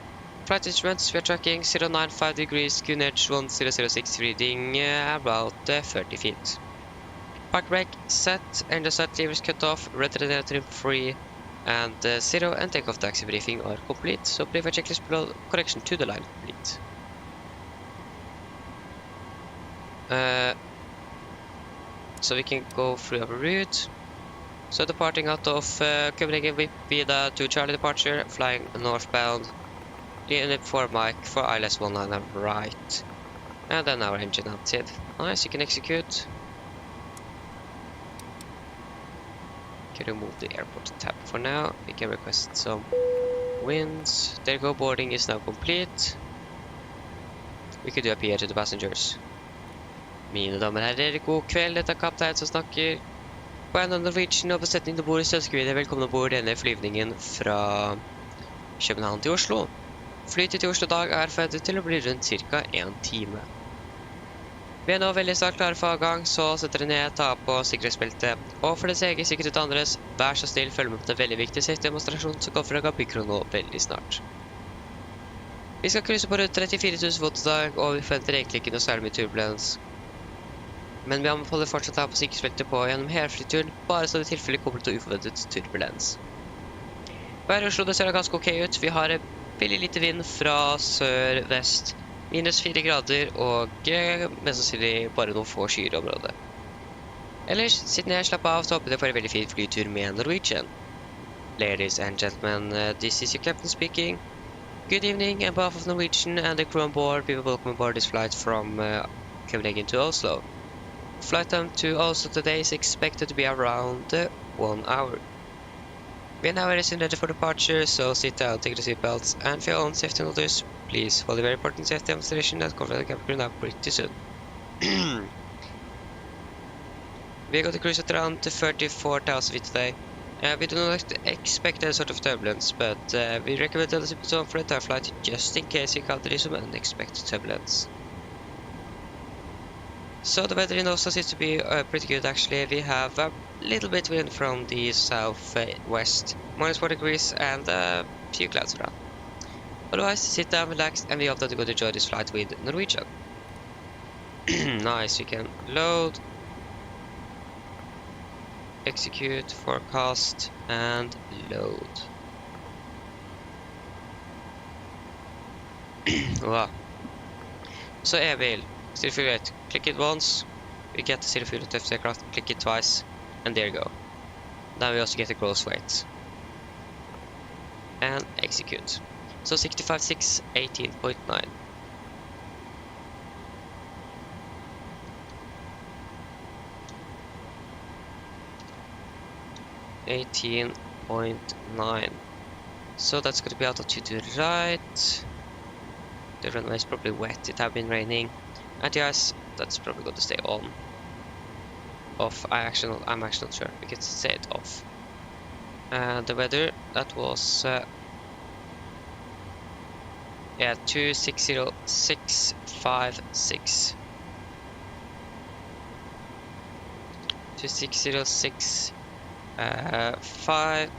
Flight instruments, we are tracking 095 degrees, QNH 1006 reading about 30 feet. Park brake set, engine set, levers cut off, red trim free, and 0 and takeoff taxi briefing are complete. So pre-flight checklist below, correction to the line complete. So we can go through our route. So departing out of Copenhagen with Vida to Charlie departure, flying northbound. Unit 4 Mike for ILS 19 right. And then our engine outside. Nice, you can execute. Can remove the airport tab for now. We can request some winds. There you go, boarding is now complete. We could do a PR to the passengers. Mine damer og herrer, god kveld, dette er kaptein som snakker. På en Norwegian og besetning til bord, så ønsker vi deg velkommen ombord denne flyvningen fra København til Oslo. Flytet til Oslo dag er forventet til å bli rundt ca. 1 time. Vi er nå veldig snart klare for avgang, så setter dere ned, ta på sikkerhetsbeltet. Og for deres egen sikkerhet og andres, vær så snill, følg med på den veldig viktige safety-demonstrasjonen som kommer fra Gabikro nå veldig snart. Vi skal krysse på rundt 34 000 fot i dag, og vi forventer egentlig ikke noe særlig mye turbulens. Men vi anbefaler fortsatt å ha på sikkerhetsbeltet på gjennom hele flyturen, bare så det i tilfelle kommer til uforventet turbulens. Været i Oslo, det ser ganske ok ut. Vi har veldig lite vind fra sør-vest, minus 4 grader, og mest sannsynlig bare noen få skyer i området. Ellers, sitt ned, slapp av, så håper dere får en veldig fin flytur med Norwegian. Ladies and gentlemen, this is your captain speaking. Good evening, on behalf of Norwegian and the crew on board, we will welcome aboard this flight from Copenhagen to Oslo. Flight time to Oslo today is expected to be around 1 hour. We are now ready for departure, so sit down, take the seatbelts, and for your own safety notice, please follow the very important safety demonstration that comes the cabin crew now pretty soon. We are going to cruise at around 34,000 feet today. We do not expect any sort of turbulence, but we recommend a little bit on for the entire flight just in case you encounter some unexpected turbulence. So the weather in Oslo seems to be pretty good actually. We have a little bit wind from the southwest, -4 degrees, and a few clouds around. Otherwise, sit down, relax, and we hope that you're going to enjoy this flight with Norwegian. Nice, we can load, execute, forecast, and load. Wow. So airmail, still fuel rate. Click it once, we get the zero fuel to aircraft, click it twice, and there you go. Now we also get the gross weight. And execute. So 65.6, 18.9. So that's going to be out of to the right. The runway is probably wet, it have been raining. And yes, that's probably going to stay on. Off, I'm actually not sure, we can set it off. And the weather, that was yeah, 260656. 2606 5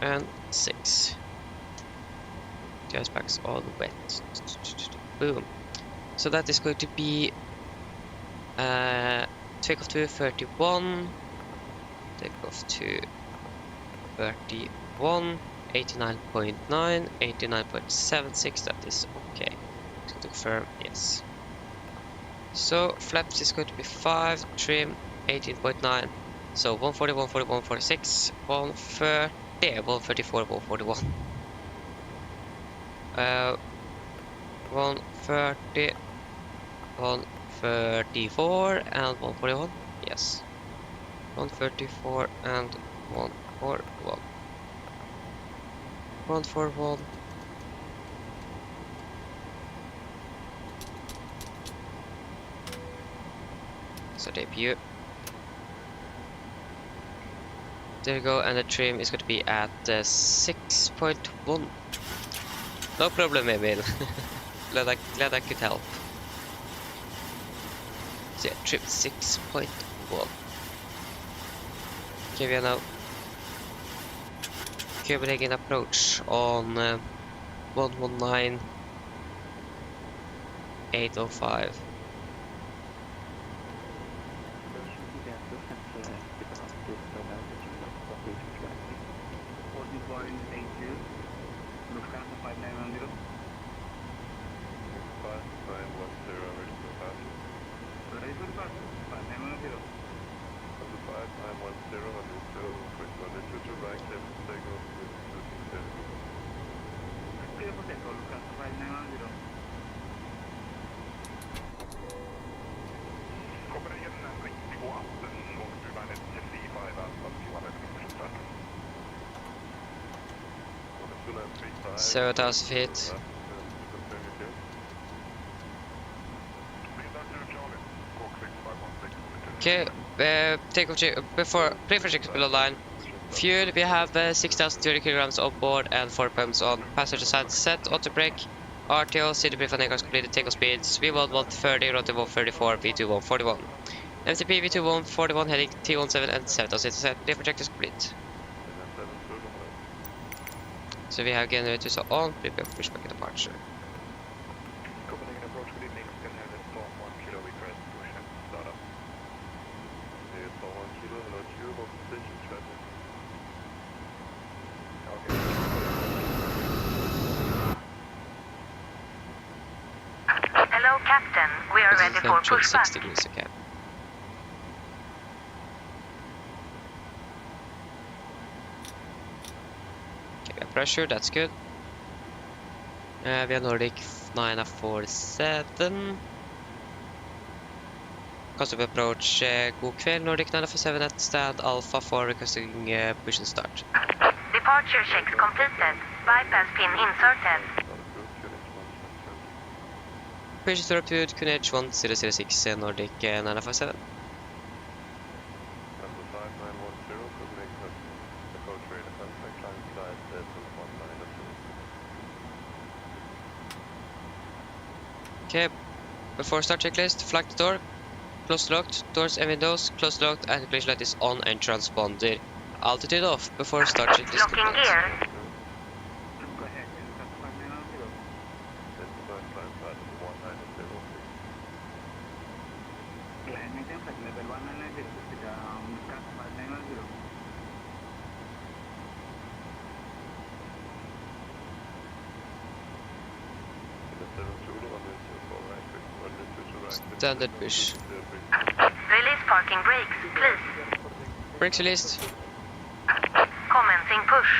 and 6. Gas packs all wet. Boom. So that is going to be takeoff to 31, takeoff to 31, 89.9, 89.76. That is okay. To confirm, yes. So flaps is going to be 5, trim 18.9. So 140, 140, 146, 130, 134, 141. 130, 134, and 141. Yes. 134 and 141. 141. So debut. There you go, and the trim is going to be at 6.1. No problem, Emil. glad I could help. So yeah, trim 6.1. Okay, we are now Copenhagen approach on 119.805. So 1,000 feet. Okay, takeoff before pre-project below line. Fuel, we have 6,030 kilograms on board and 4 pumps on. Passenger side set, auto brake, RTO, city brief and aircraft completed, takeoff speeds. V1 130, rotor 134, V2 141. MTP V2 141 heading T17 and 7,000 set. Pre-project is complete. So we have generators on, prepare for pushback departure. Copenhagen approach, good evening. Can have it storm 1 kilo request, push and start up. Storm 1 kilo, hello Q, hold station traffic. Okay. Hello, Captain. We are ready for pushback. 6 degrees, okay. Pressure, that's good. We have Nordic 947. positive approach. God kväll, Nordic 947 at stand Alpha for requesting push and start. Departure checks completed. Bypass pin inserted. Push to repute QNH 1006 Nordic 947. Okay, before start checklist, flag the door, close locked, doors and windows, close locked, and collision light is on and transponder. Altitude off before start checklist Locking completes. gear. Standard push. Release parking brakes, please. Brakes released. Commencing push.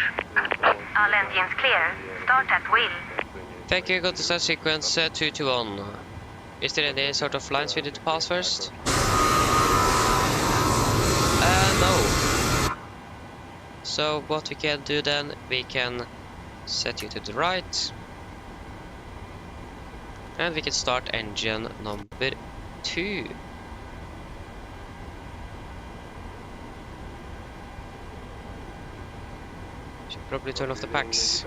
All engines clear. Start at will. Thank you, go to start sequence 2 to 1. Is there any sort of lines we need to pass first? No. So what we can do then, we can set you to the right. And we can start engine number 2. Should probably turn off the packs.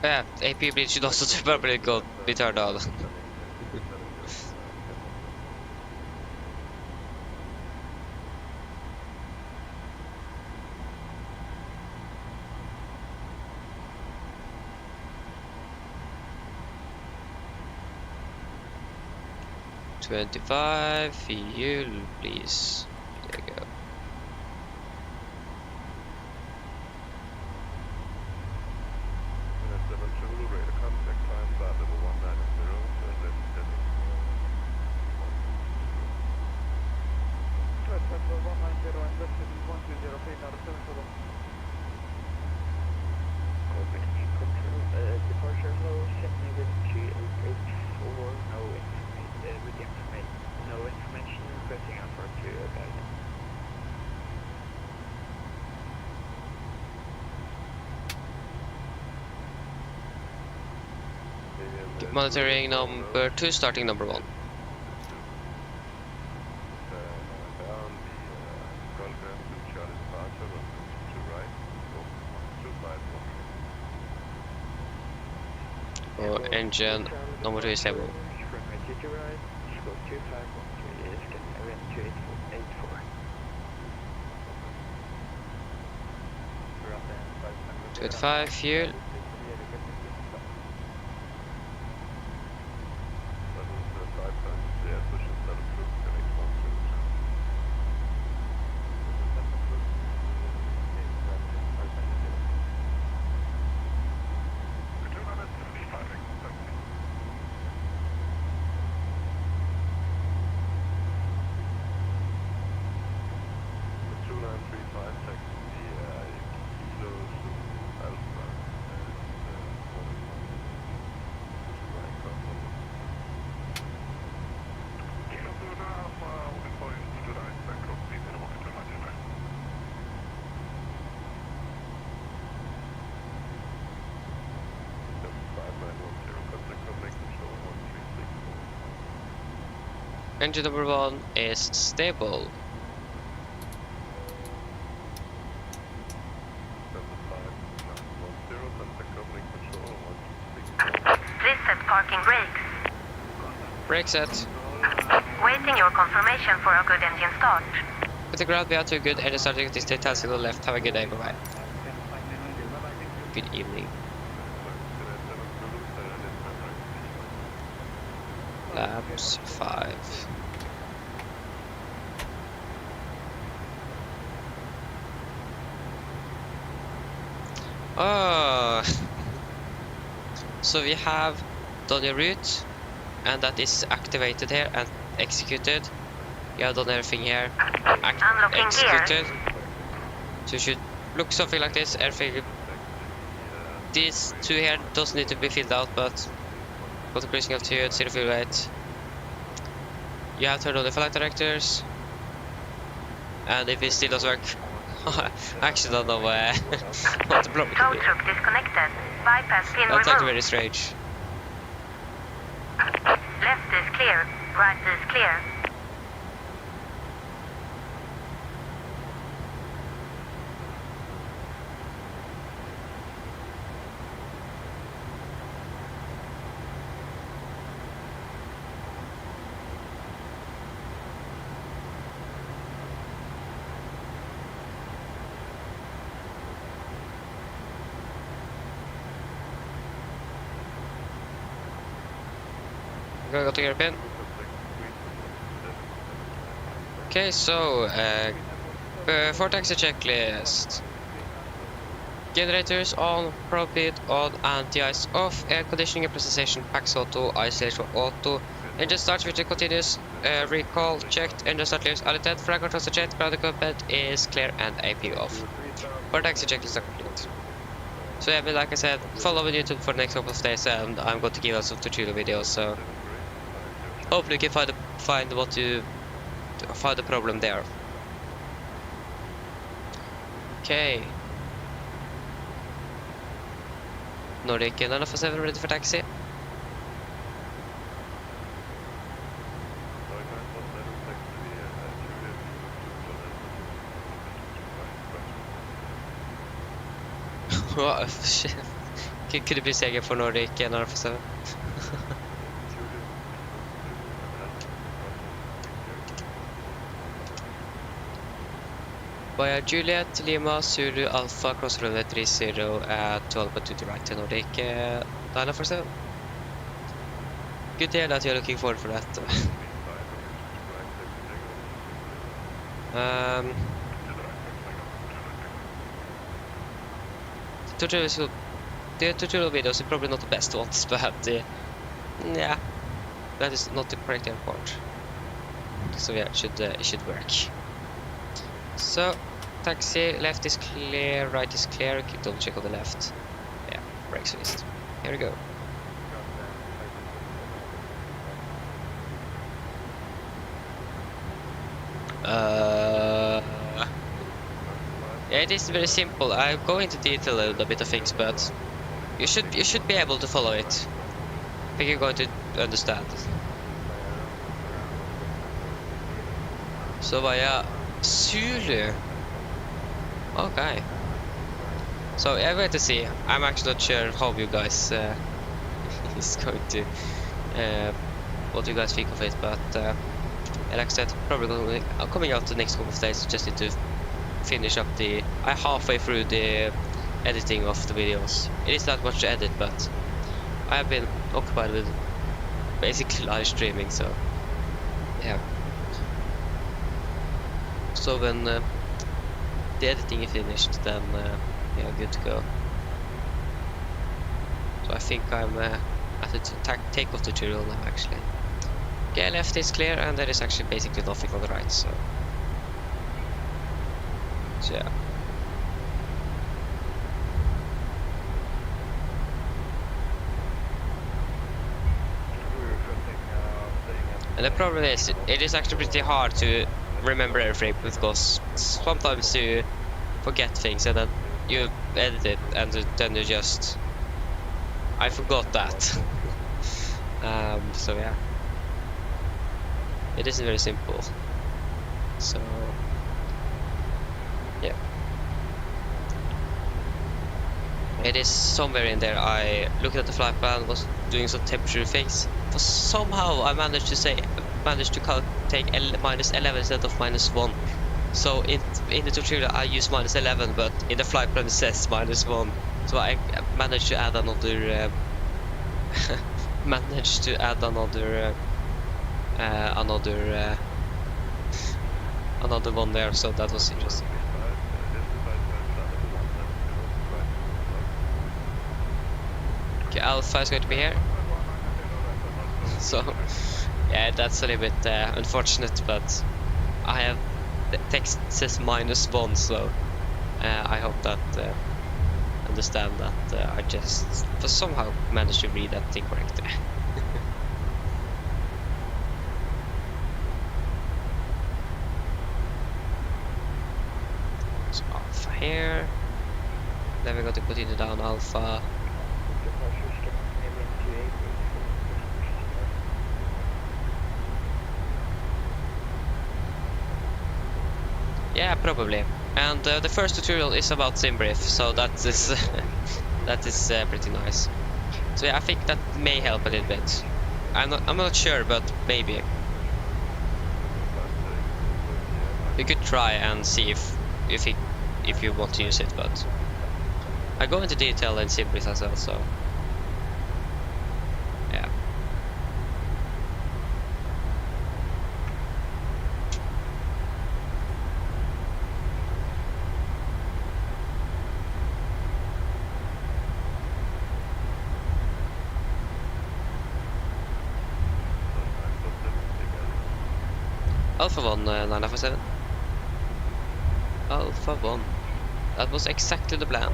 Yeah, AP bleed should also probably be turned on. $25 fuel, please. There you go. Monitoring number 2, starting number 1. Oh, engine number 2 is stable. $25 fuel. Engine number 1 is stable. Please set parking brakes. Brake set. Waiting your confirmation for a good engine start. With the ground beyond too good, engine starting this state has to the left. Have a good day, bye bye. Good evening. Laps 5. Oh, so we have done your route, and that is activated here and executed. You have done everything here. Unlocking Executed. So it should look something like this. Everything. These two here doesn't need to be filled out, but got the cruising altitude, zero fuel weight. You have turned on the flight directors. And if it still doesn't work, I actually don't know what the problem Tow could be. truck disconnected. Bypass pin That's actually removed. very strange. Left is clear. Right is clear. Go to European. Okay, so for taxi checklist. Generators on, propane on, anti-ice off, air conditioning and pressurization, packs auto, isolation auto. Engine starts with the continuous recall checked, engine start leaves unintended, flag controls are checked, ground equipment is clear and AP off. For taxi checklist are complete. So yeah, but like I said, follow me on YouTube for the next couple of days, and I'm going to give us some tutorial videos, so hopefully you can find the problem there. Okay. Norwegian MSFS2020 ready for taxi. What? Shit. Could det bli seger for Norwegian MSFS2020? Via Juliet, Lima, Zulu, Alpha, cross runway 30 at 12 to the right to Nordic, Diana for 7. Good to hear that you're looking forward for that. The tutorial videos are probably not the best ones, but yeah, that is not the correct airport. So yeah, it should work. So, taxi, left is clear, right is clear, okay, double check on the left. Yeah, brakes released. Here we go. Yeah, it is very simple. I'll go into detail a little bit of things, but you should be able to follow it. I think you're going to understand. So via Zulu. Okay. So I'm going to see. I'm actually not sure how you guys is going to what you guys think of it, but like I said, probably coming out the next couple of days. Just need to finish up I'm halfway through the editing of the videos. It is not much to edit, but I have been occupied with basically live streaming, so yeah. So when the editing is finished, then yeah, good to go. So I think I'm at the takeoff tutorial now, actually. Okay, left is clear, and there is actually basically nothing on the right, so yeah. And the problem is, it is actually pretty hard to remember everything, because sometimes you forget things and then you edit it and then you just I forgot that. So yeah, it isn't very simple, so yeah, it is somewhere in there. I looked at the flight plan, was doing some temperature things, but somehow I managed to take -11 instead of -1. So in the tutorial I use -11, but in the flight plan it says -1. So I managed to add another another one there. So that was interesting. Okay, Alpha is going to be here. So yeah, that's a little bit unfortunate, but I have the text says -1, so I hope that understand that I just for somehow managed to read that thing correctly. So alpha here. Then we're going to continue down alpha. Yeah, probably. And the first tutorial is about SimBrief, so that is that is pretty nice. So yeah, I think that may help a little bit. I'm not sure, but maybe. You could try and see if you want to use it, but I go into detail in SimBrief as well, so yeah. Alpha 1, 947. Alpha 1. That was exactly the plan.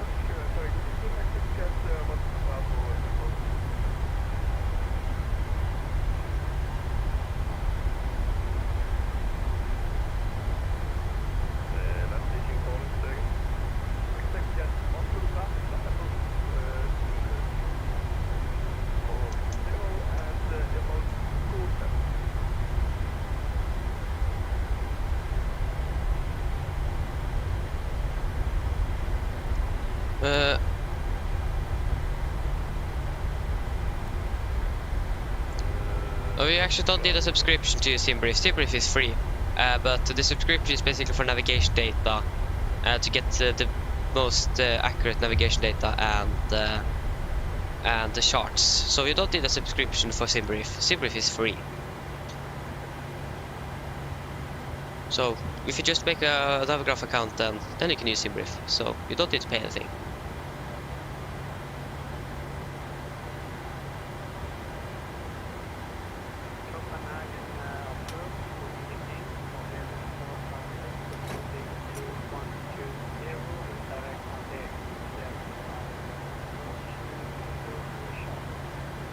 Oh, you actually don't need a subscription to SimBrief. SimBrief is free, but the subscription is basically for navigation data, to get the most accurate navigation data and the charts. So you don't need a subscription for SimBrief. SimBrief is free. So if you just make a Navigraph account, then you can use SimBrief. So you don't need to pay anything.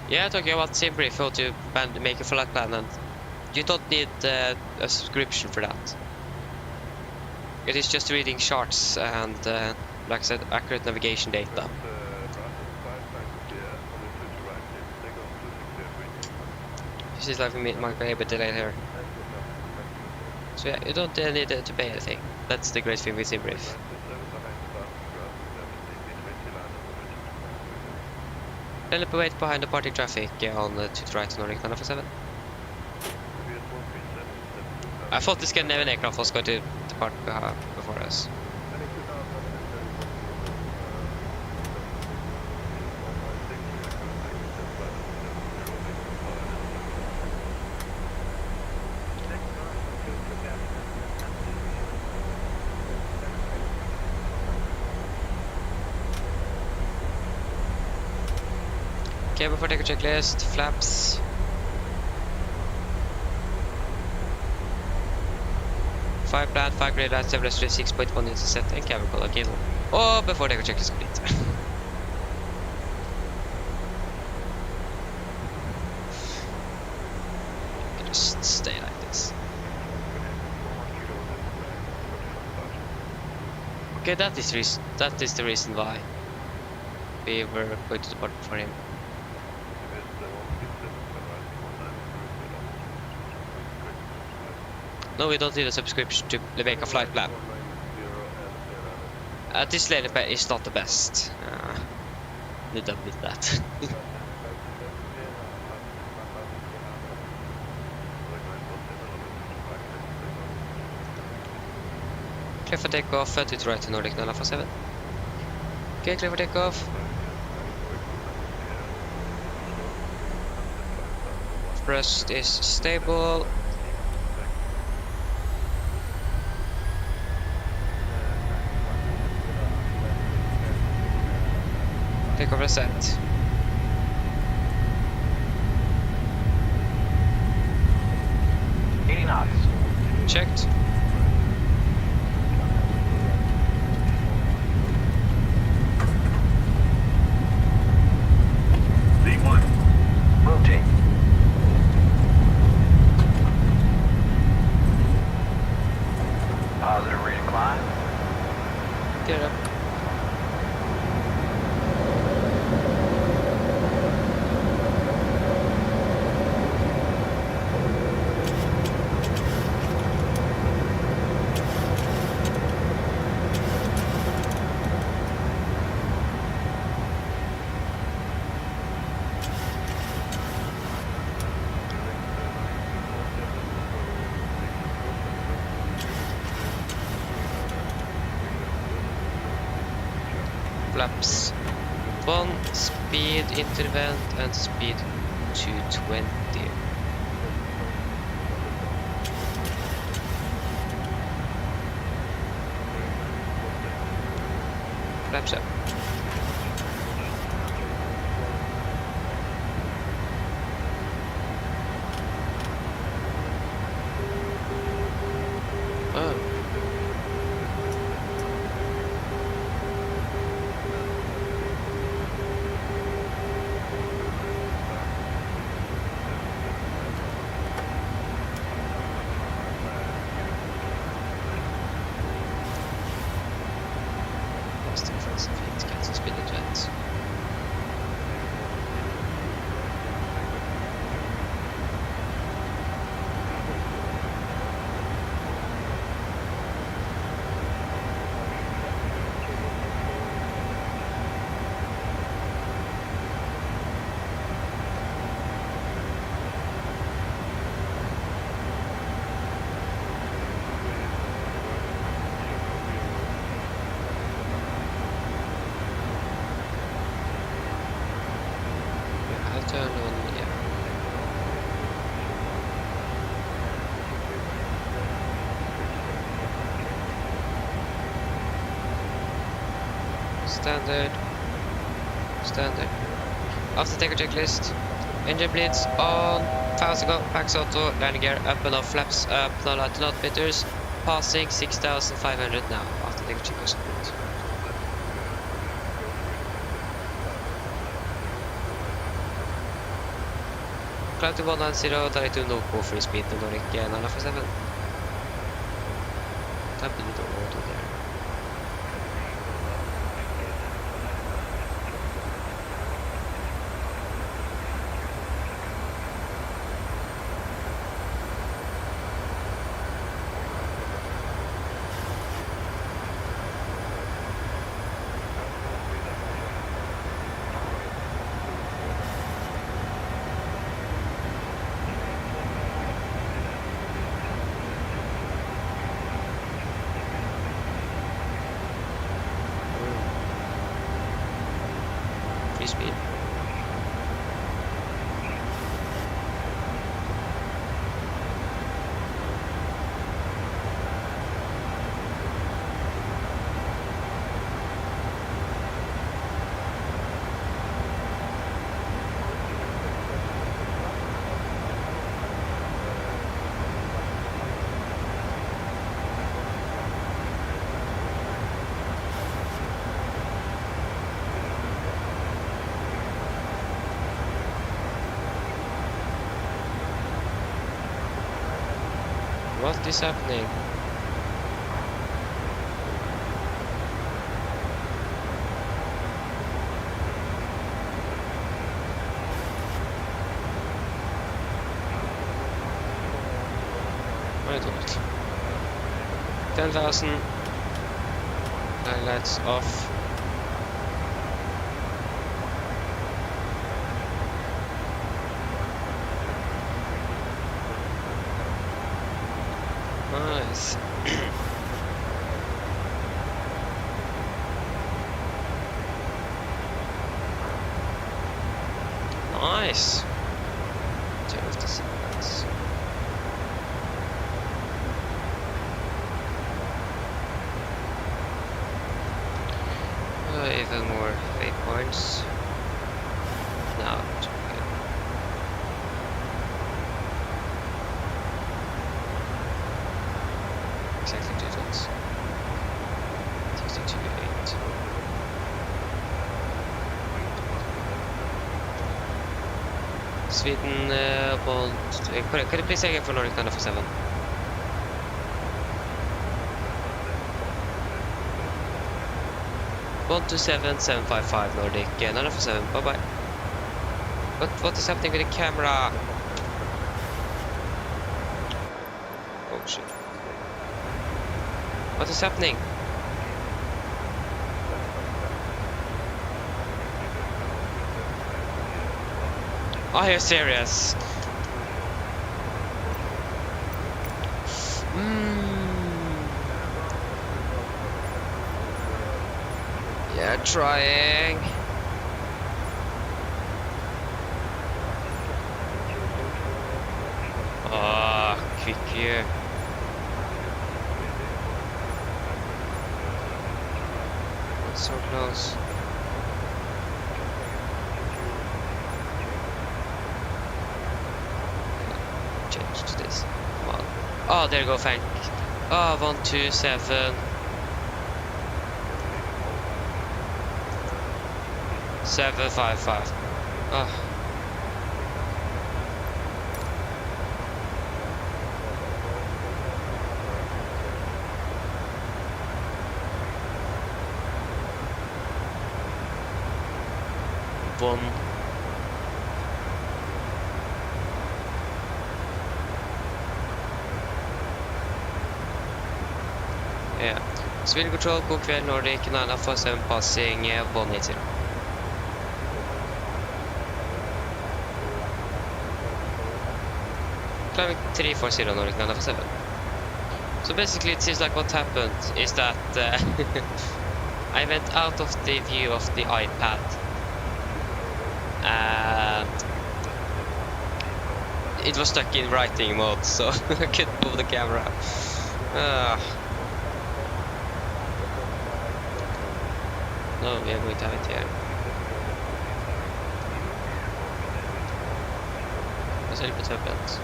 Yeah, talking about SimBrief, how to make a flight plan, and you don't need a subscription for that. It is just reading charts and, like I said, accurate navigation data. This is like we might be a bit delayed here. So yeah, you don't need to pay anything. That's the great thing with SimBrief. Then wait behind the party traffic on to the right to Nordic 947. I thought the Scandinavian aircraft was going to depart before us. Okay, before take a checklist, flaps. Fire plan, 5 grade lights, 6.1 is set, and cabin color cable. Oh, before take a checklist complete. Just stay like this. Okay, that is the reason why we were going to depart for him. No, we don't need a subscription to make a flight plan. This lady is not the best. Need to admit that. Clear for takeoff, to the right to Nordic 947. Okay, clear for takeoff. Thrust is stable. Takeoff set. Knots. Checked. Gear up. Flaps 1, speed intervent and speed 220. Flaps up. Oh. Speed advance. Turn on, yeah. Standard. After taker checklist. Engine bleeds on. Fast go. Packs auto. Landing gear up and off. Flaps up. No light, not meters. Passing 6,500 now. After taker checklist. Climb to 190, direct to no go free speed to Nordic 947. Tap the little auto there. Free speed. What is happening? I don't. 10,000. Highlights off. Nice. Nice. Turn off the seatbelts. Even more waypoints. Now. Exactly 2 tons. 62.8. Sweden could you please say again for Nordic 947? 127755 Nordic, 947, bye bye. What is happening with the camera? Oh shit. What is happening? Are you serious? Yeah, trying. Ah, quick here. It's so close. Change to this. Come on. Oh, there you go, thank. Oh, 127. 755. Oh. One. Yeah. Speed control, god kväll, Nordic, 947 passing, 180. Climbing 340 Nordic, 947. So basically it seems like what happened is that I went out of the view of the iPad and it was stuck in writing mode, so I couldn't move the camera. No, we are going to have it here. What's a little bit happened?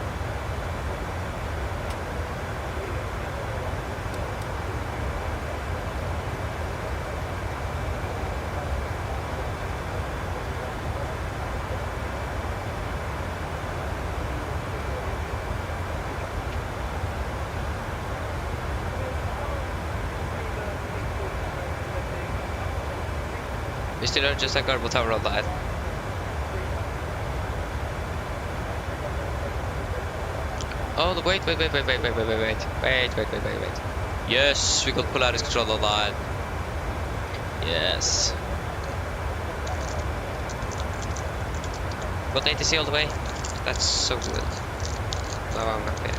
We still are just a carbon tower on that. Oh, wait. Yes, we got Polaris control online. Yes. Got ATC all the way. That's so good. Now I'm happy.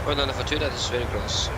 Oh no, for 2 that is very close.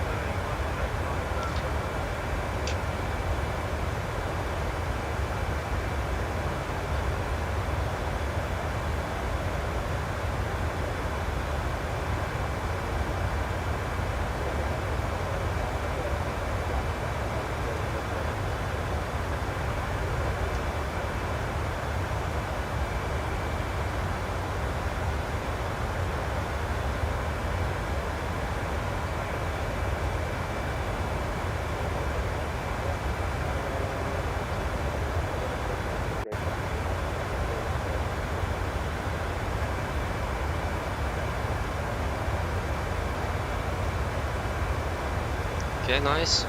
Okay, nice.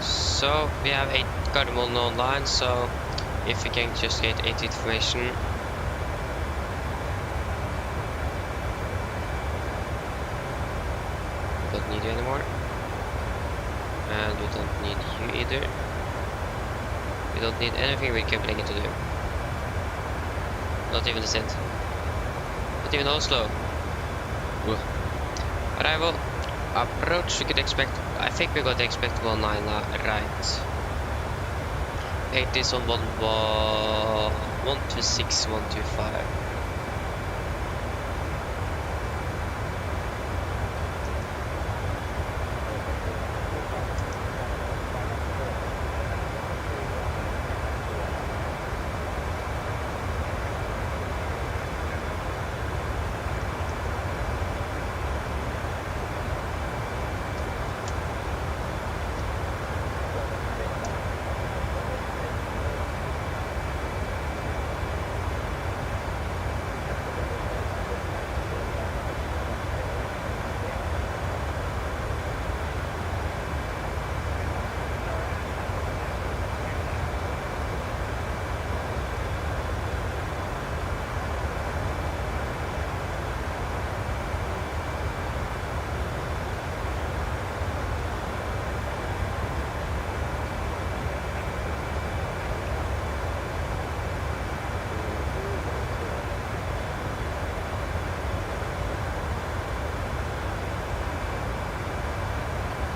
So we have 8 cardamom online, so if we can just get 8 information. Don't need you anymore. And we don't need you either. We don't need anything with Copenhagen to do. Not even the Sint. Not even Oslo. Ugh. Arrival. Approach, we could expect, I think we're going to expect 19 right. 8 is on 126, 125.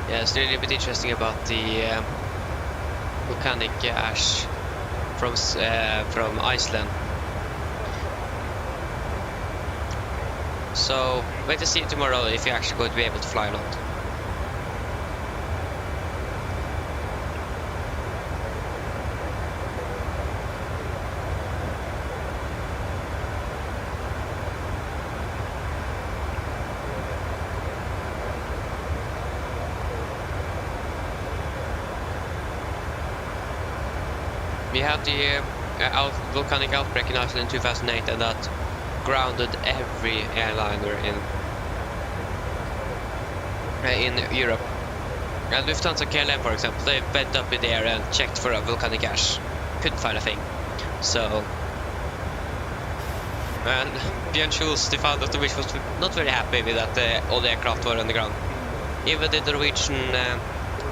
Yeah, it's really a bit interesting about the volcanic ash from Iceland. So wait to see tomorrow if you're actually going to be able to fly or not. We had the volcanic outbreak in Iceland in 2008, and that grounded every airliner in Europe. And Lufthansa KLM, for example, they went up in the air and checked for a volcanic ash. Couldn't find a thing. So, and Björn Schulz, the founder of the Wish, was not very happy with that all the aircraft were on the ground. Even the Norwegian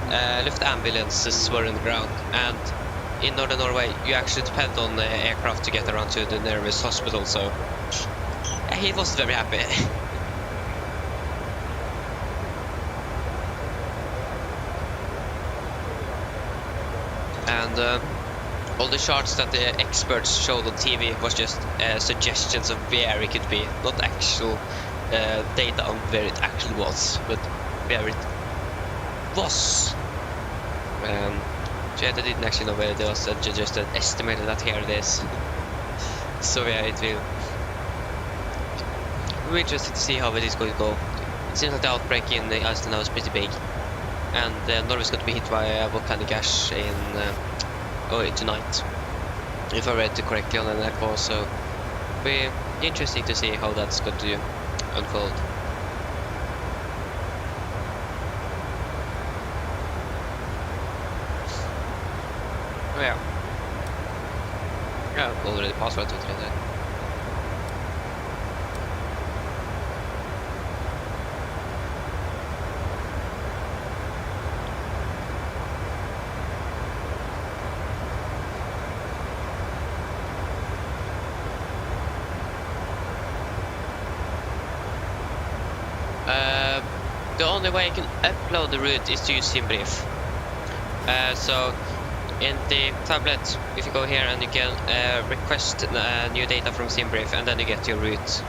Luftambulances were on the ground, and in northern Norway, you actually depend on the aircraft to get around to the nearest hospital, so he wasn't very happy. And all the charts that the experts showed on TV was just suggestions of where it could be, not actual data on where it actually was, but where it was. Yeah, they didn't actually know where it was, they just estimated that here it is. So yeah, it will be interesting to see how it is going to go. It seems like the outbreak in Iceland now is pretty big, and Norway is going to be hit by a volcanic ash tonight, if I read it correctly on the network. So it'll be interesting to see how that's going to unfold. Oh yeah. Yeah, already password to it. The only way you can upload the route is to use SimBrief. So in the tablet, if you go here and you can request new data from SimBrief, and then you get your route,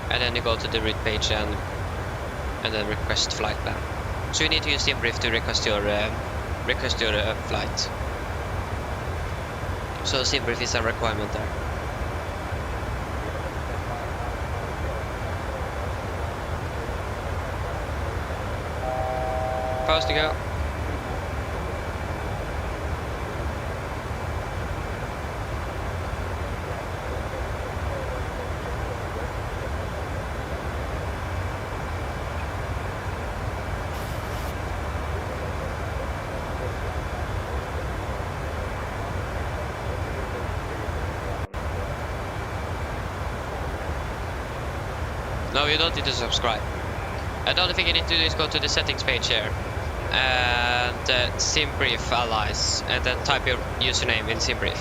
and then you go to the route page and then request flight plan. So you need to use SimBrief to request your flight. So SimBrief is a requirement there. Fast to go. No, you don't need to subscribe. Another thing you need to do is go to the settings page here and SimBrief allies, and then type your username in SimBrief.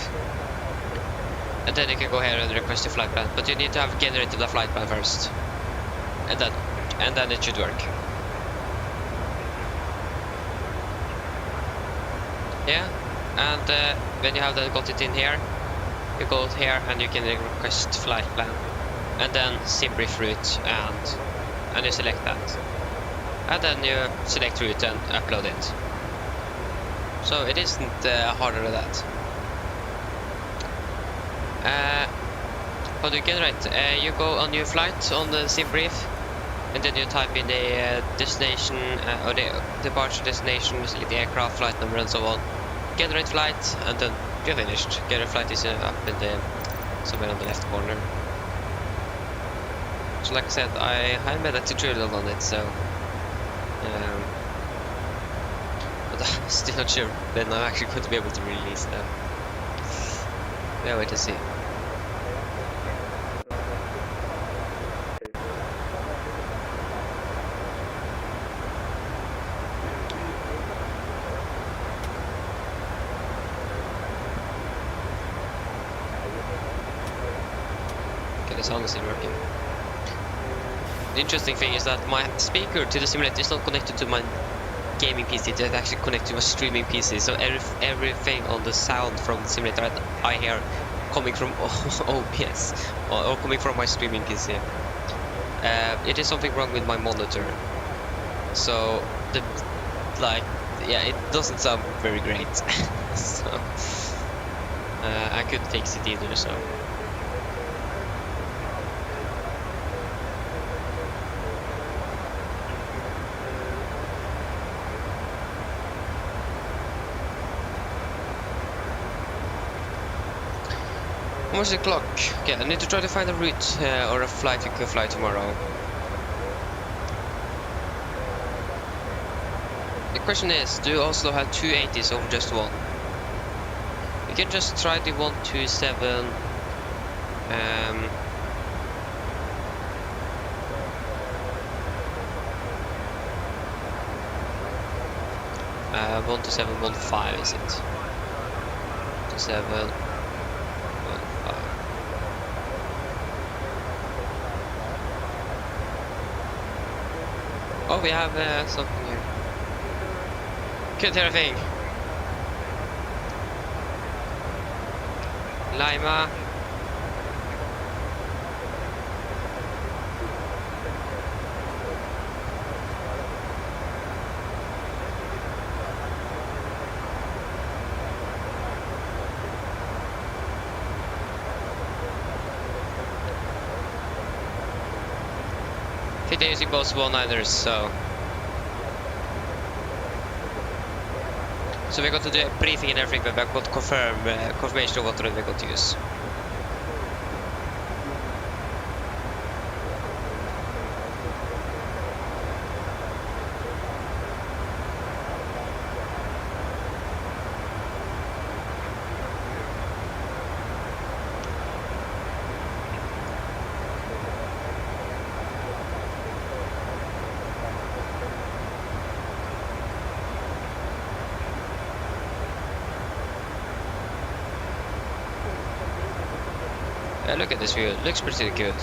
And then you can go here and request a flight plan, but you need to have generated a flight plan first, and then it should work. Yeah, and when you have got it in here, you go here and you can request flight plan, and then SimBrief route, and you select that, and then you select route and upload it. So it isn't harder than that. How do you generate? You go on new flight on the SimBrief, and then you type in the destination or the departure destination, select the aircraft, flight number, and so on. Generate flight, and then you're finished. Generate flight is up in the somewhere on the left corner. So like I said, I made a tutorial on it, so but I'm still not sure when I'm actually going to be able to release that. Yeah, wait to see. Okay, the sound is still working. The interesting thing is that my speaker to the simulator is not connected to my gaming PC, it's actually connected to my streaming PC, so everything on the sound from the simulator that I hear coming from OBS or coming from my streaming PC. It is something wrong with my monitor, so it doesn't sound very great. So I couldn't fix it either, so what's the clock? Okay, I need to try to find a route or a flight we can fly tomorrow. The question is, do Oslo have 280s or just one? We can just try the 127. 12715 is it? 127. Oh, we have something here. Couldn't hear a thing. Lima. I think they're using both 1-9ers, so we're going to do a briefing and everything, but we're going to confirmation of what route we're going to use. Look at this view, it looks pretty good.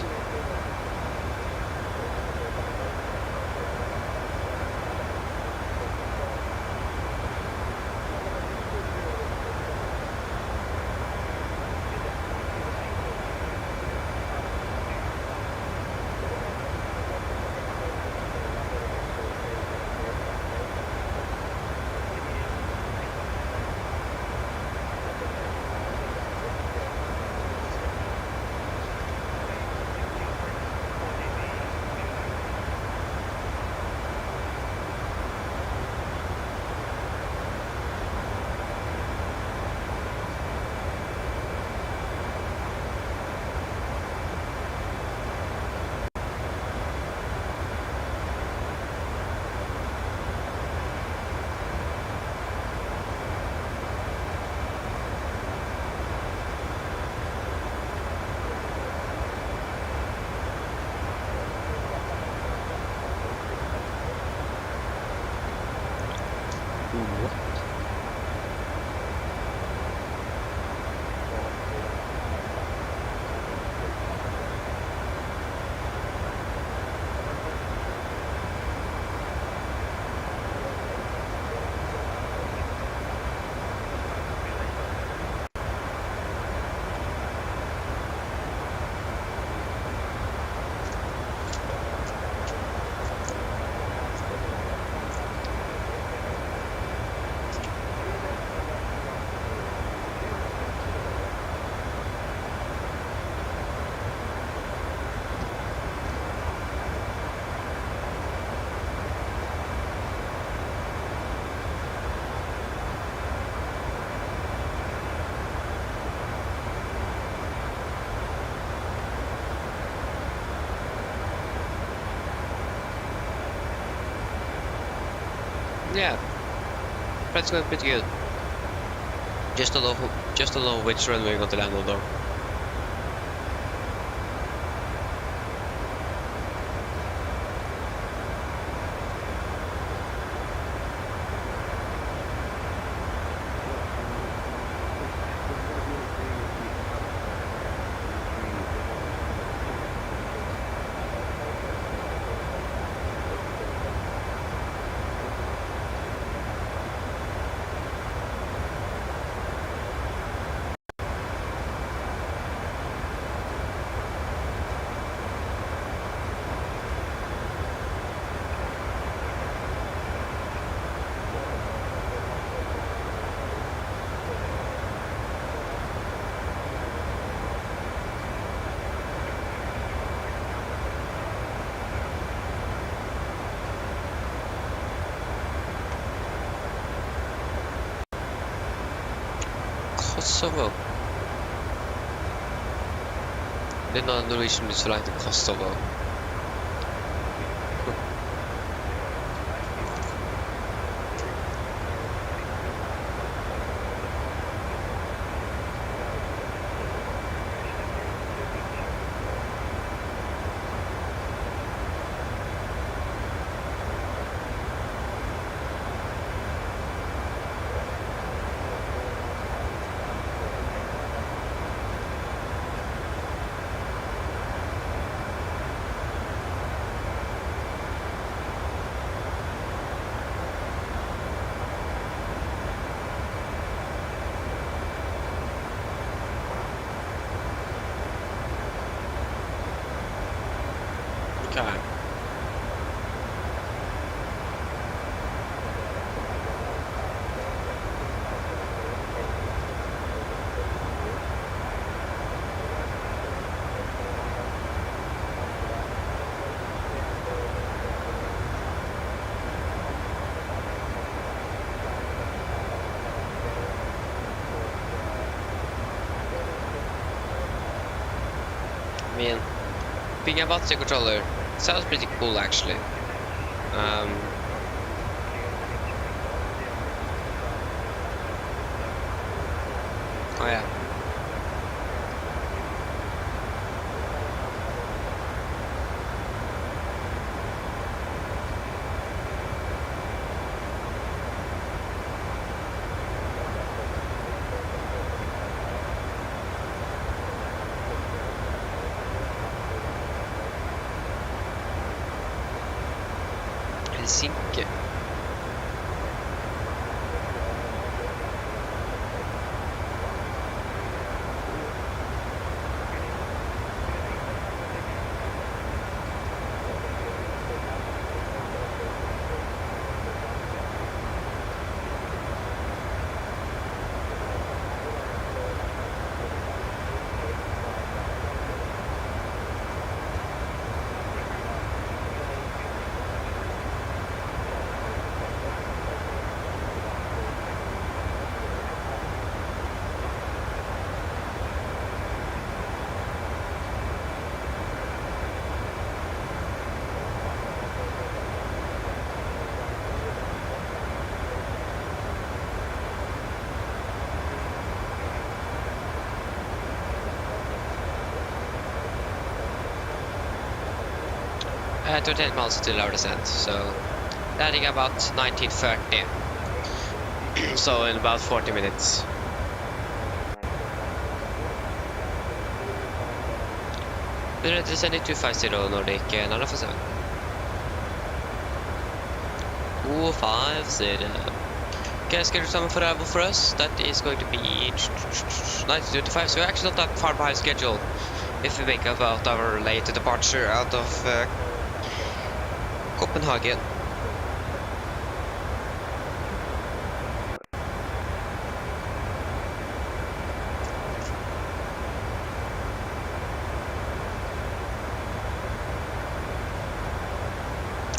Yeah, that's going pretty good. Just don't know which runway we're going to land on though. Kosovo. Didn't know Norwegian was flying to Kosovo. Okay. I mean, being a button controller sounds pretty cool actually. Oh yeah. Helsinki. To 28 miles till our descent, so landing about 1930. So in about 40 minutes. We're descending 250 Nordic 947. 250. Okay, schedule time for arrival for us. That is going to be 1925, so we're actually not that far behind schedule if we make about our late departure out of Copenhagen.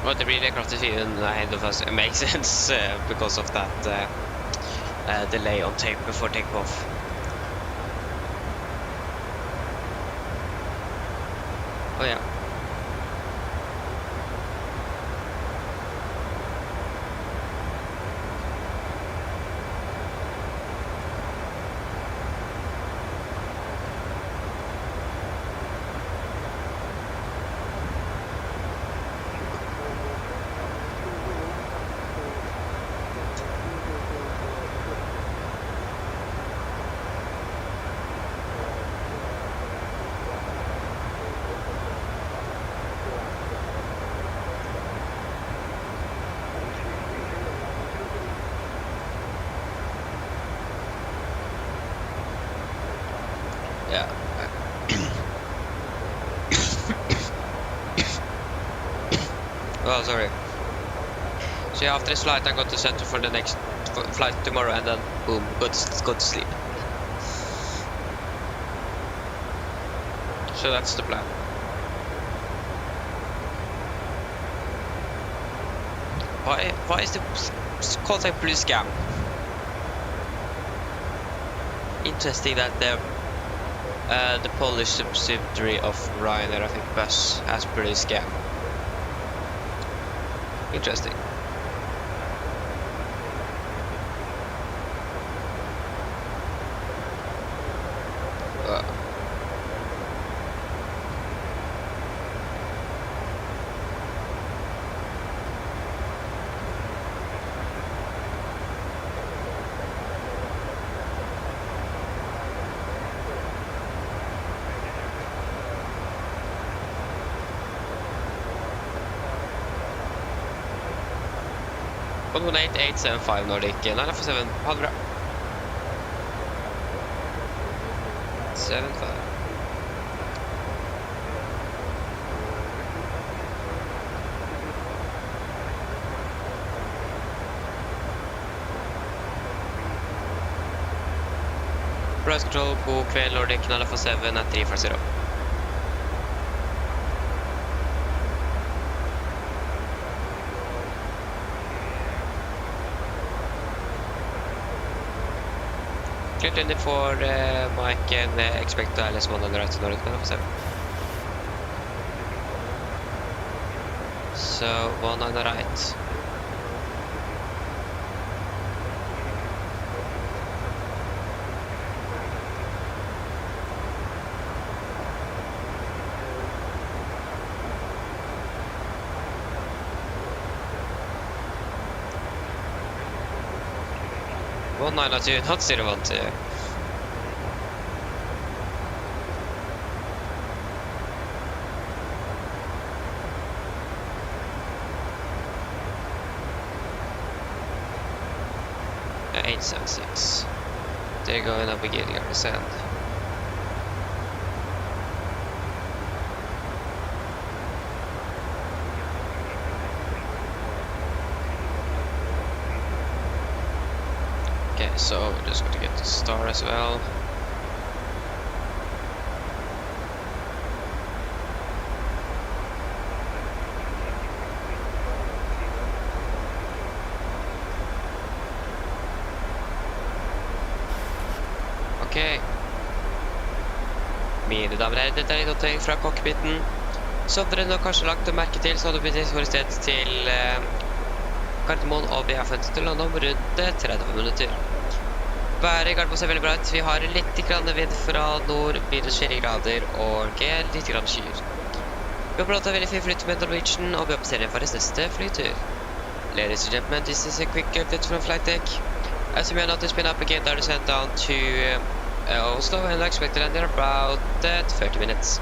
Well, the relay aircraft is even ahead of us. It makes sense because of that delay on tape before takeoff. Oh yeah. Oh, sorry. So yeah, after this flight, I go to center for the next flight tomorrow, and then boom, go to sleep. So that's the plan. Why is the call sign blue scam? Interesting that the Polish subsidiary of Ryanair, I think, bus has blue scam. Interesting. One 18875 Nordic 947 100 75. Price control på kväll Nordic 947 at 340. Cleared in for Mike and expect ILS 1 on the right to Nordic 947. So 1 on the right. One 902, not 012. Yeah, 876. They're going up again here, sand. Okay, so we're just going to get the star as well. Ok. Mine damer og herrer, dette er en notering fra cockpiten. Som dere nok kanskje lagt merke til, så hadde vi blitt for sted til Gardermoen, og vi har forventet til å lande om rundt 30 minutter. Været i Gardermoen ser veldig bra ut. Vi har litt grann vind fra nord, minus 4 grader, og litt grann skyer. Vi har planet en veldig fin flytur med Norwegian, og vi har passerer for neste flytur. Ladies and gentlemen, this is a quick update from flight deck. As you may notice, been up again, are sent down to Oslo, and I expect to land in about 30 minutes.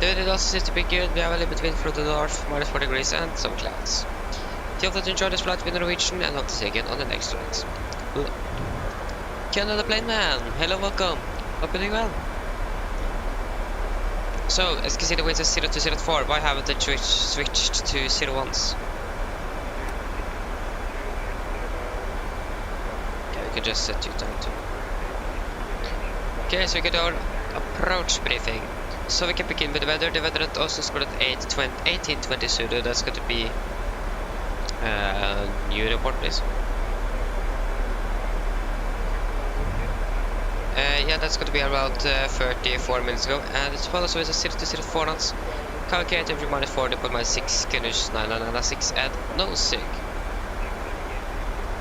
The weather also seems to be good. We have a little bit of wind from the north, minus 4 degrees, and some clouds. We hope that you enjoyed this flight with Norwegian, and hope to see you again on the next flight. Canada Plane Man, hello, welcome. Hope you're doing well. So, as you can see, the winds is 0204. Why haven't they switched to 01s? Okay, we can just set you down to. Okay, so we get our approach briefing. So we can begin with the weather. The weather at Oslo is at 1820 Zulu. That's going to be new report, please. Yeah, that's going to be about 34 minutes ago. And it's also is a 0204 knots. Calculate temperature minus 40.6, Kunus 996 at no sig.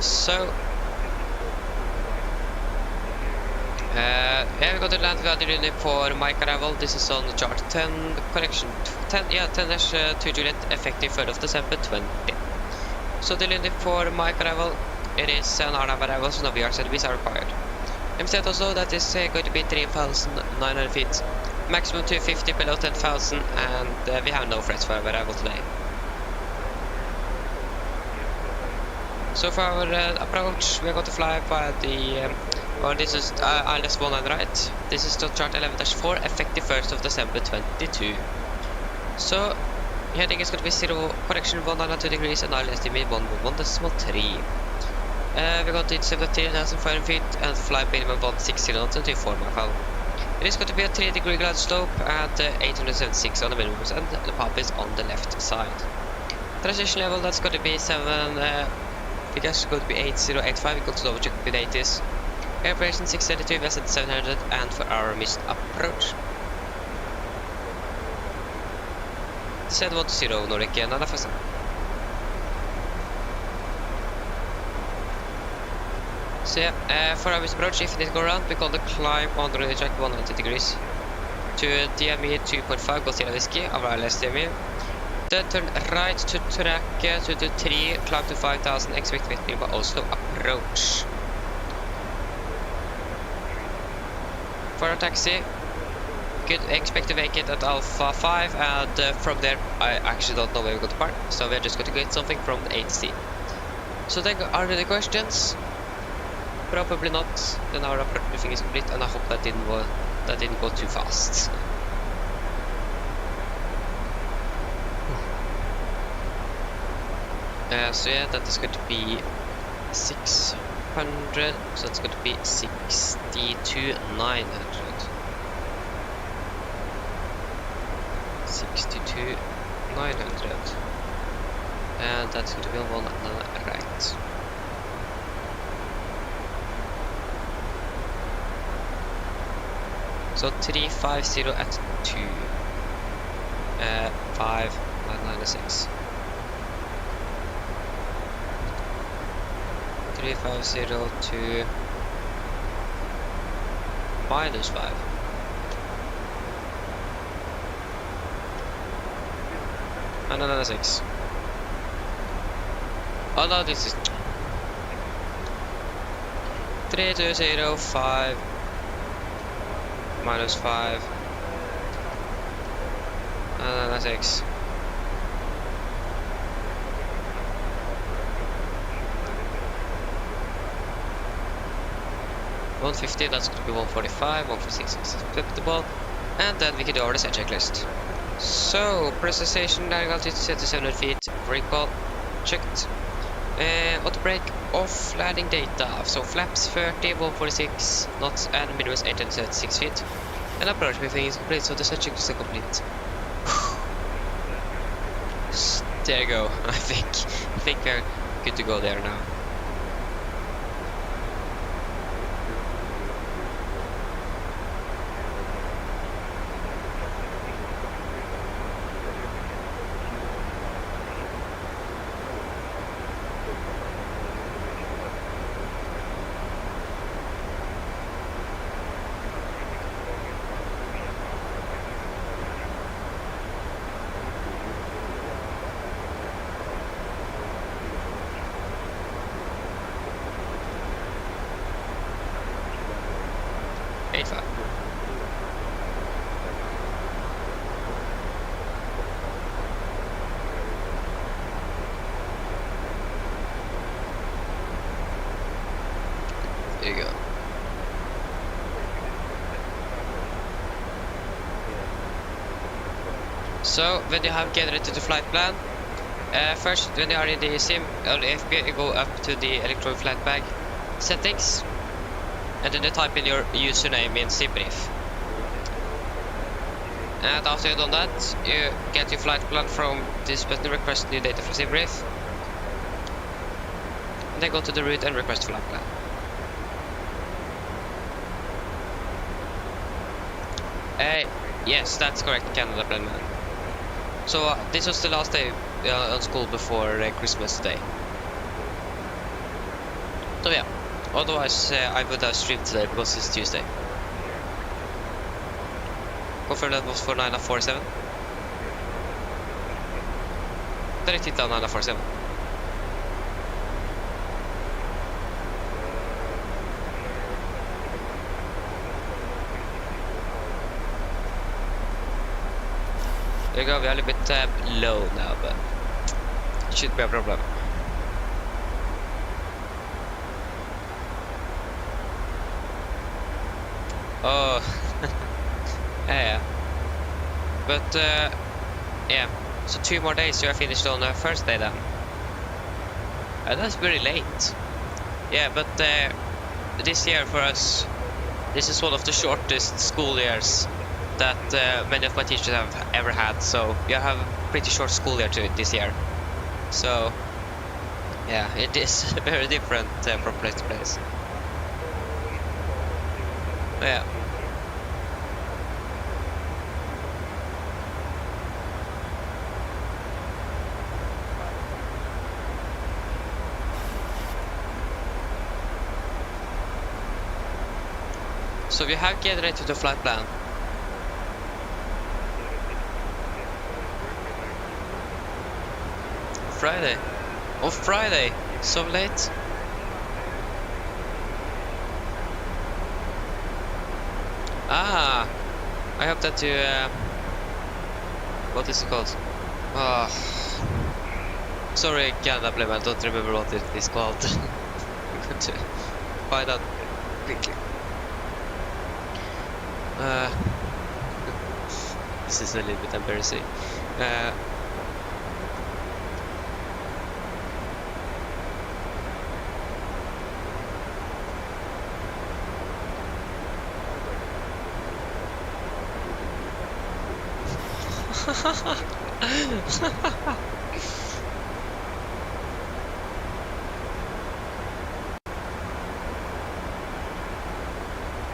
So yeah, we got the land guide unit for Mike arrival. This is on the chart 10 correction 10-2 Juliet, effective 3rd of December 20. So the unit for Mike arrival, it is an RNAV arrival, so no VR service are required. Instead also that is going to be 3,900 feet, maximum 250 below 10,000, and we have no threats for our arrival today. So for our approach, we are going to fly by the this is ILS 1 on the right. This is the chart 11-4, effective 1st of December 22. So Heading is going to be 0, correction 192 degrees, and I'll estimate 1.3. We're going to hit 73,500 feet and fly minimum 160 knots until 4 mile. It is going to be a 3-degree glide slope and 876 on the minimums, and the pump is on the left side. Transition level, that's going to be 7, I guess it's going to be 8085, equal to double check with 80s. Air operation 632, VS at 700, and for our missed approach. Set 120, Norwegian, and FSM. So yeah, for our missed approach, if it did go around, we're going to climb on the track 190 degrees to DME 2.5, go Sierra Whiskey, our last DME. Then turn right to track to the 3, climb to 5000, expect waiting by Oslo approach. For our taxi, could expect to vacate at Alpha 5, and from there I actually don't know where we're going to park, so we're just going to get something from the 8C. So there are the questions. Probably not. Then our briefing is complete, and I hope that didn't go too fast. So yeah, that is going to be 600, so it's going to be 62,900. 62,900. And that's going to be on one right. So 350 at 2. 5996. 350 to minus 5. And another 6. Oh no, this is 3205 minus 5 and another 6. $150, that's going to be 145, 146 is acceptable, and then we can do our descent checklist. So, precision, landing altitude set to 700 feet, recall checked. Auto brake off, landing data, so flaps 30, 146 knots, and minimum is 876 feet. And approach briefing is complete, so the descent checklist is complete. There you go. I think we're good to go there now. There you go. So when you have generated the flight plan, first when you are in the sim or the FB, you go up to the electronic flight bag settings, and then you type in your username in SimBrief. And after you've done that, you get your flight plan from this button, request new data from SimBrief, and then go to the route and request flight plan. Yes, that's correct, Canada plan man. So this was the last day on school before Christmas Day. So yeah, otherwise I would have streamed today because it's Tuesday. Confirm that was for 947. Then it hit down 947. There you go, we are a little bit low now, but it shouldn't be a problem. Oh, yeah. But yeah, So 2 more days you are finished on the first day then. That's very late. Yeah, but this year for us, this is one of the shortest school years that many of my teachers have ever had. So we have a pretty short school year this year. So yeah, it is very different from place to place. Yeah. So we have generated the flight plan. Friday. Oh, Friday. So late. Ah, I hope that you. What is it called? Oh, sorry, Canada Blame. I don't remember what it is called. I'm going to find out quickly. This is a little bit embarrassing.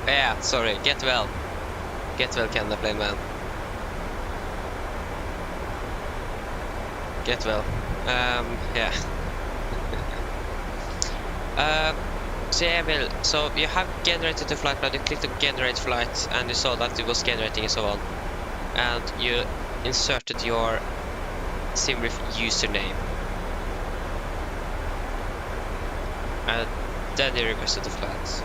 Yeah, sorry. Get well. Get well, Canada Plane Man. Get well. Yeah. So yeah, Emil, so you have generated the flight plan, you clicked on generate flight and you saw that it was generating and so on. And you inserted your SimRiff username. And then you requested the flight.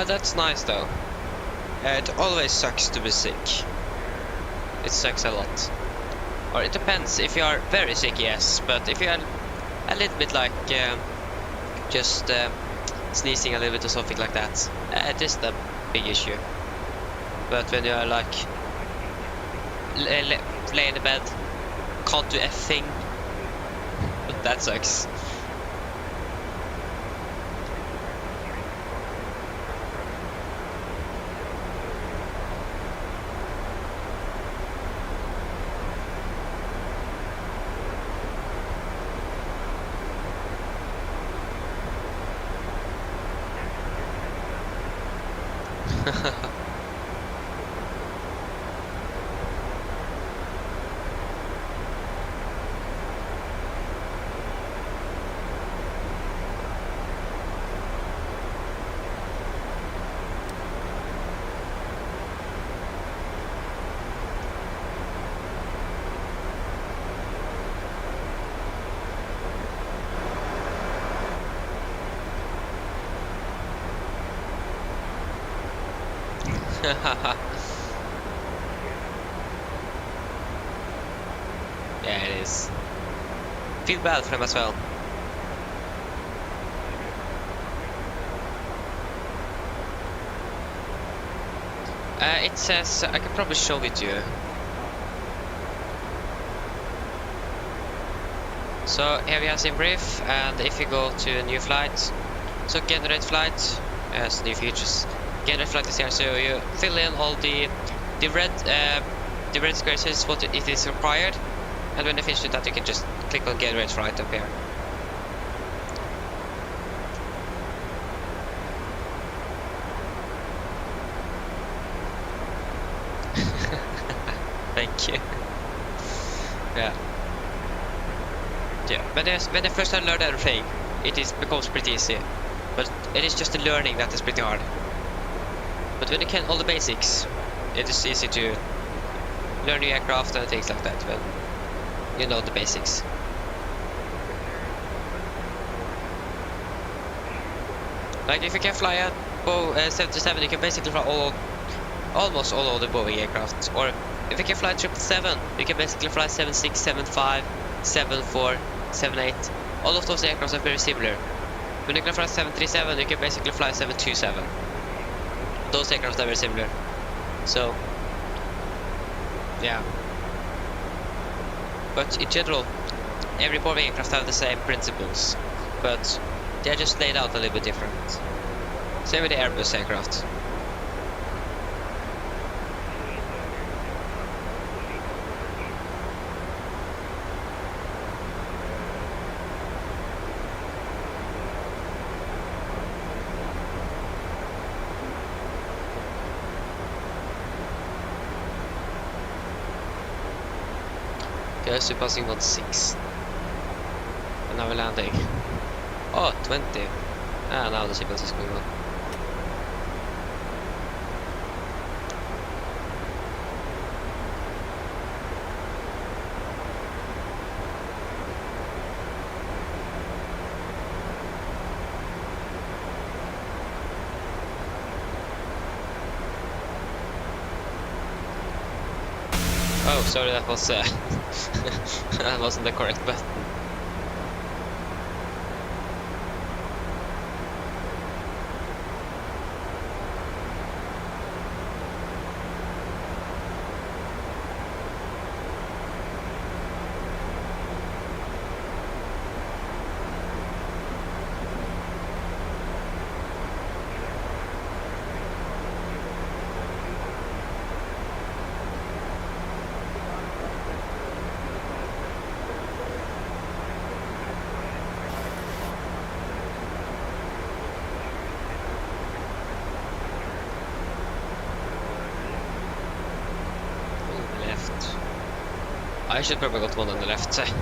That's nice though. It always sucks to be sick. It sucks a lot. Or it depends. If you are very sick, yes. But if you are a little bit like just sneezing a little bit or something like that, it is the big issue. But when you are like lay in the bed, can't do a thing, that sucks. Yeah, it is. Feel bad for him as well. It says, I can probably show it to you. So here we have SimRiff, and if you go to a new flight, so generate flight, as new features. Generate flight is here, so you fill in all the red squares is what it is required, and when you finish with that, you can just click on generate flight up here. Thank you. Yeah. Yeah. When I first started learning everything, becomes pretty easy, but it is just the learning that is pretty hard. But when you can all the basics, it is easy to learn new aircraft and things like that when you know the basics. Like if you can fly a Boeing 737, you can basically fly almost all of the Boeing aircraft. Or if you can fly 777, you can basically fly 76, 75, 74, 78. All of those aircraft are very similar. When you can fly 737, you can basically fly 727. Those aircraft are very similar. So, yeah. But in general, every Boeing aircraft have the same principles, but they're just laid out a little bit different. Same with the Airbus aircraft. Okay, so passing on 6. And now we're landing. Oh, 20. Ah, now the sequence is going on. Oh, sorry, that was that wasn't the correct button. Left. I should probably got one on the left side.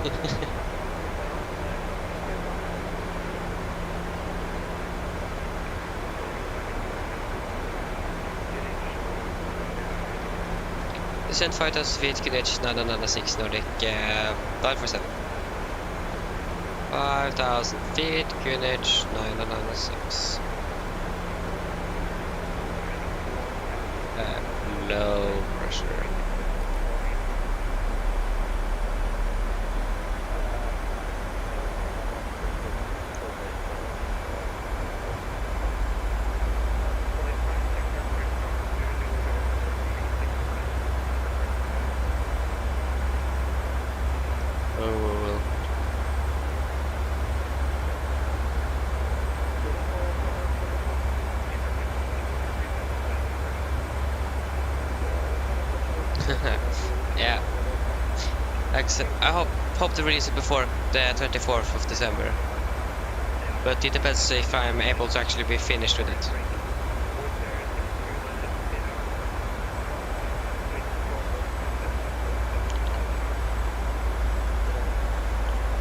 Descent 5000 feet, QNH 996 Nordic, dial for 7. 5000 feet, QNH 996. Low pressure. Yeah. I hope to release it before the 24th of December. But it depends if I'm able to actually be finished with it.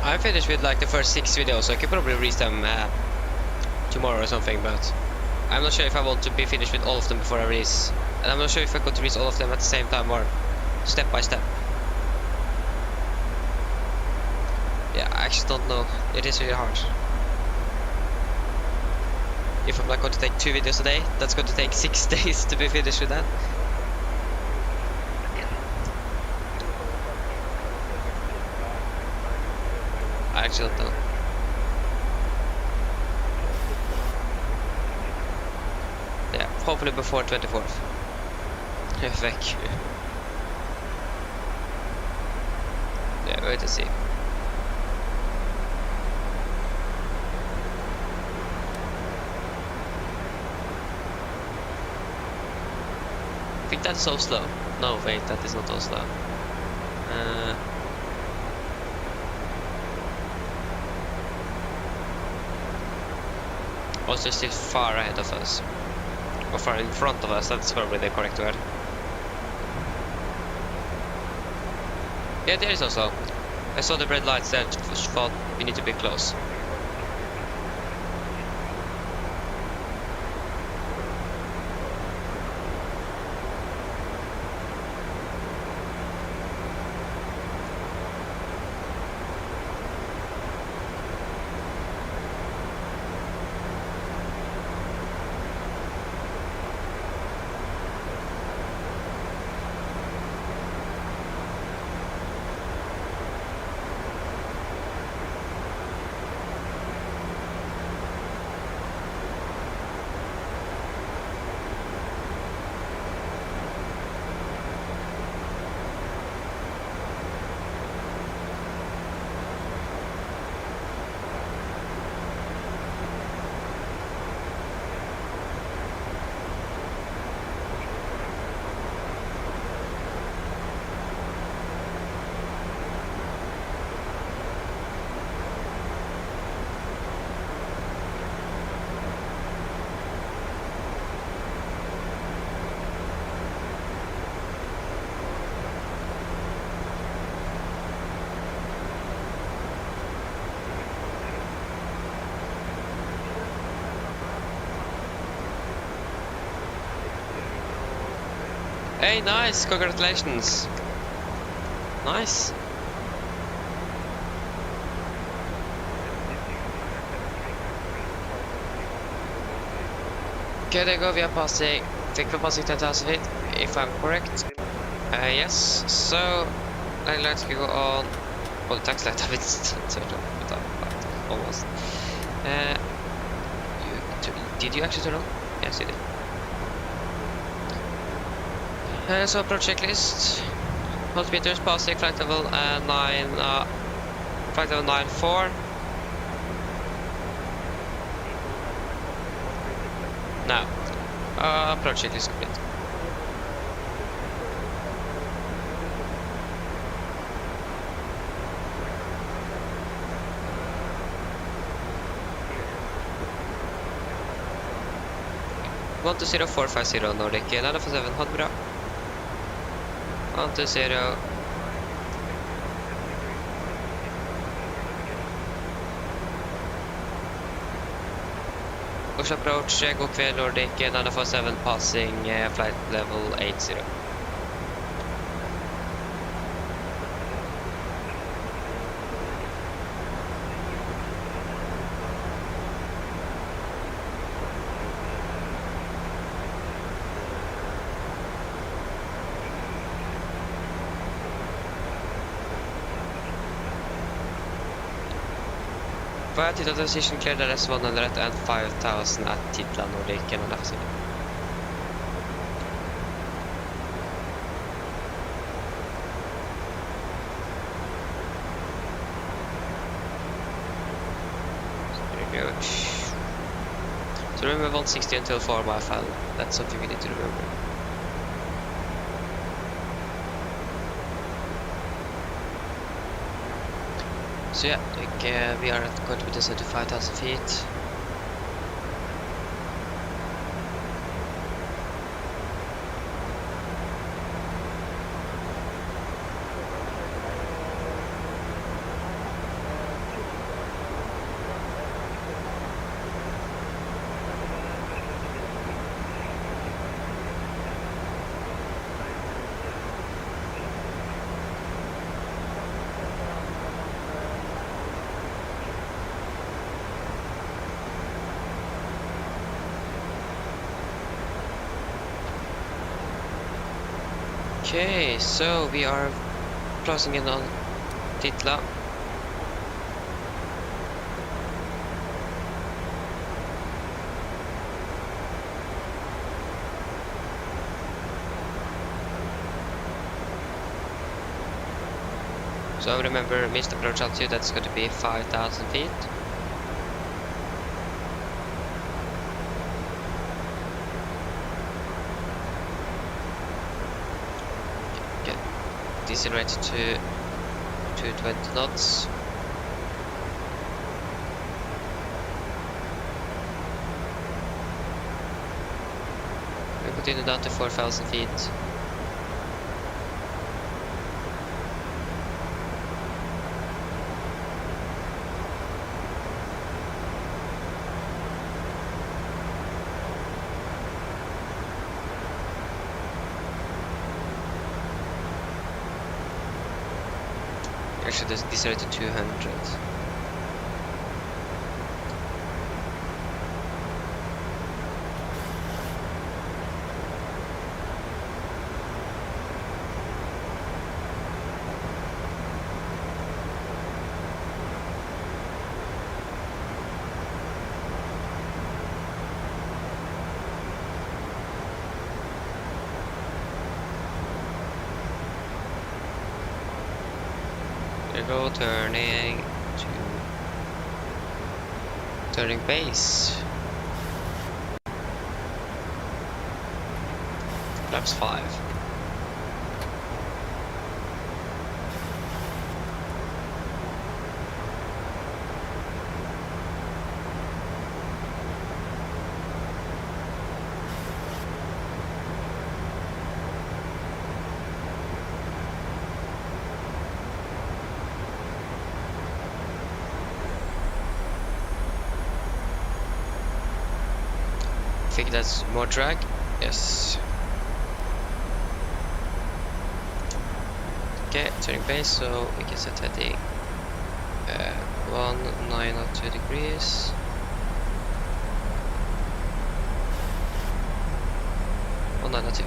I'm finished with like the first 6 videos, so I could probably release them tomorrow or something, but I'm not sure if I want to be finished with all of them before I release. And I'm not sure if I could release all of them at the same time or step by step. Yeah, I actually don't know. It is really hard. If I'm not going to take 2 videos a day, that's going to take 6 days to be finished with that. I actually don't know. Yeah, hopefully before 24th. Thank you. Yeah, wait to see. I think that's Oslo. No, wait, that is not Oslo. Oslo is still far ahead of us. Or far in front of us, that's probably the correct word. Yeah, there is Oslo. I saw the red lights there, thought we need to be close. Hey, nice! Congratulations! Nice! Okay, there you go, we are passing, I think we're passing 10,000 feet, if I'm correct. Yes, so let's go on. Oh, the tax light have been turned on, but almost. Did you actually turn on? Yes, you did. So approach checklist. Altimeters passing flight level 94. Now, approach checklist complete. One to 0450 Nordic 94700. 1 to 0. Oslo approach, god kväll Nordic 947 passing flight level 80. Via Titla transition cleared RS100 and 5000 at Titla Nordic 947. Very good. So remember 160 until 4 mile file. That's something we need to remember. So yeah, we are going to be descending to 5,000 feet. Okay, so we are closing in on Titla. So remember, missed approach altitude, that's going to be 5,000 feet. Decelerate to 220 knots. We continue down to 4,000 feet. Actually, decelerate to 200. There we go, turning base. Flaps 5. I think that's more drag. Yes. Okay, turning base, so we can set heading 192 degrees. Oh, 192.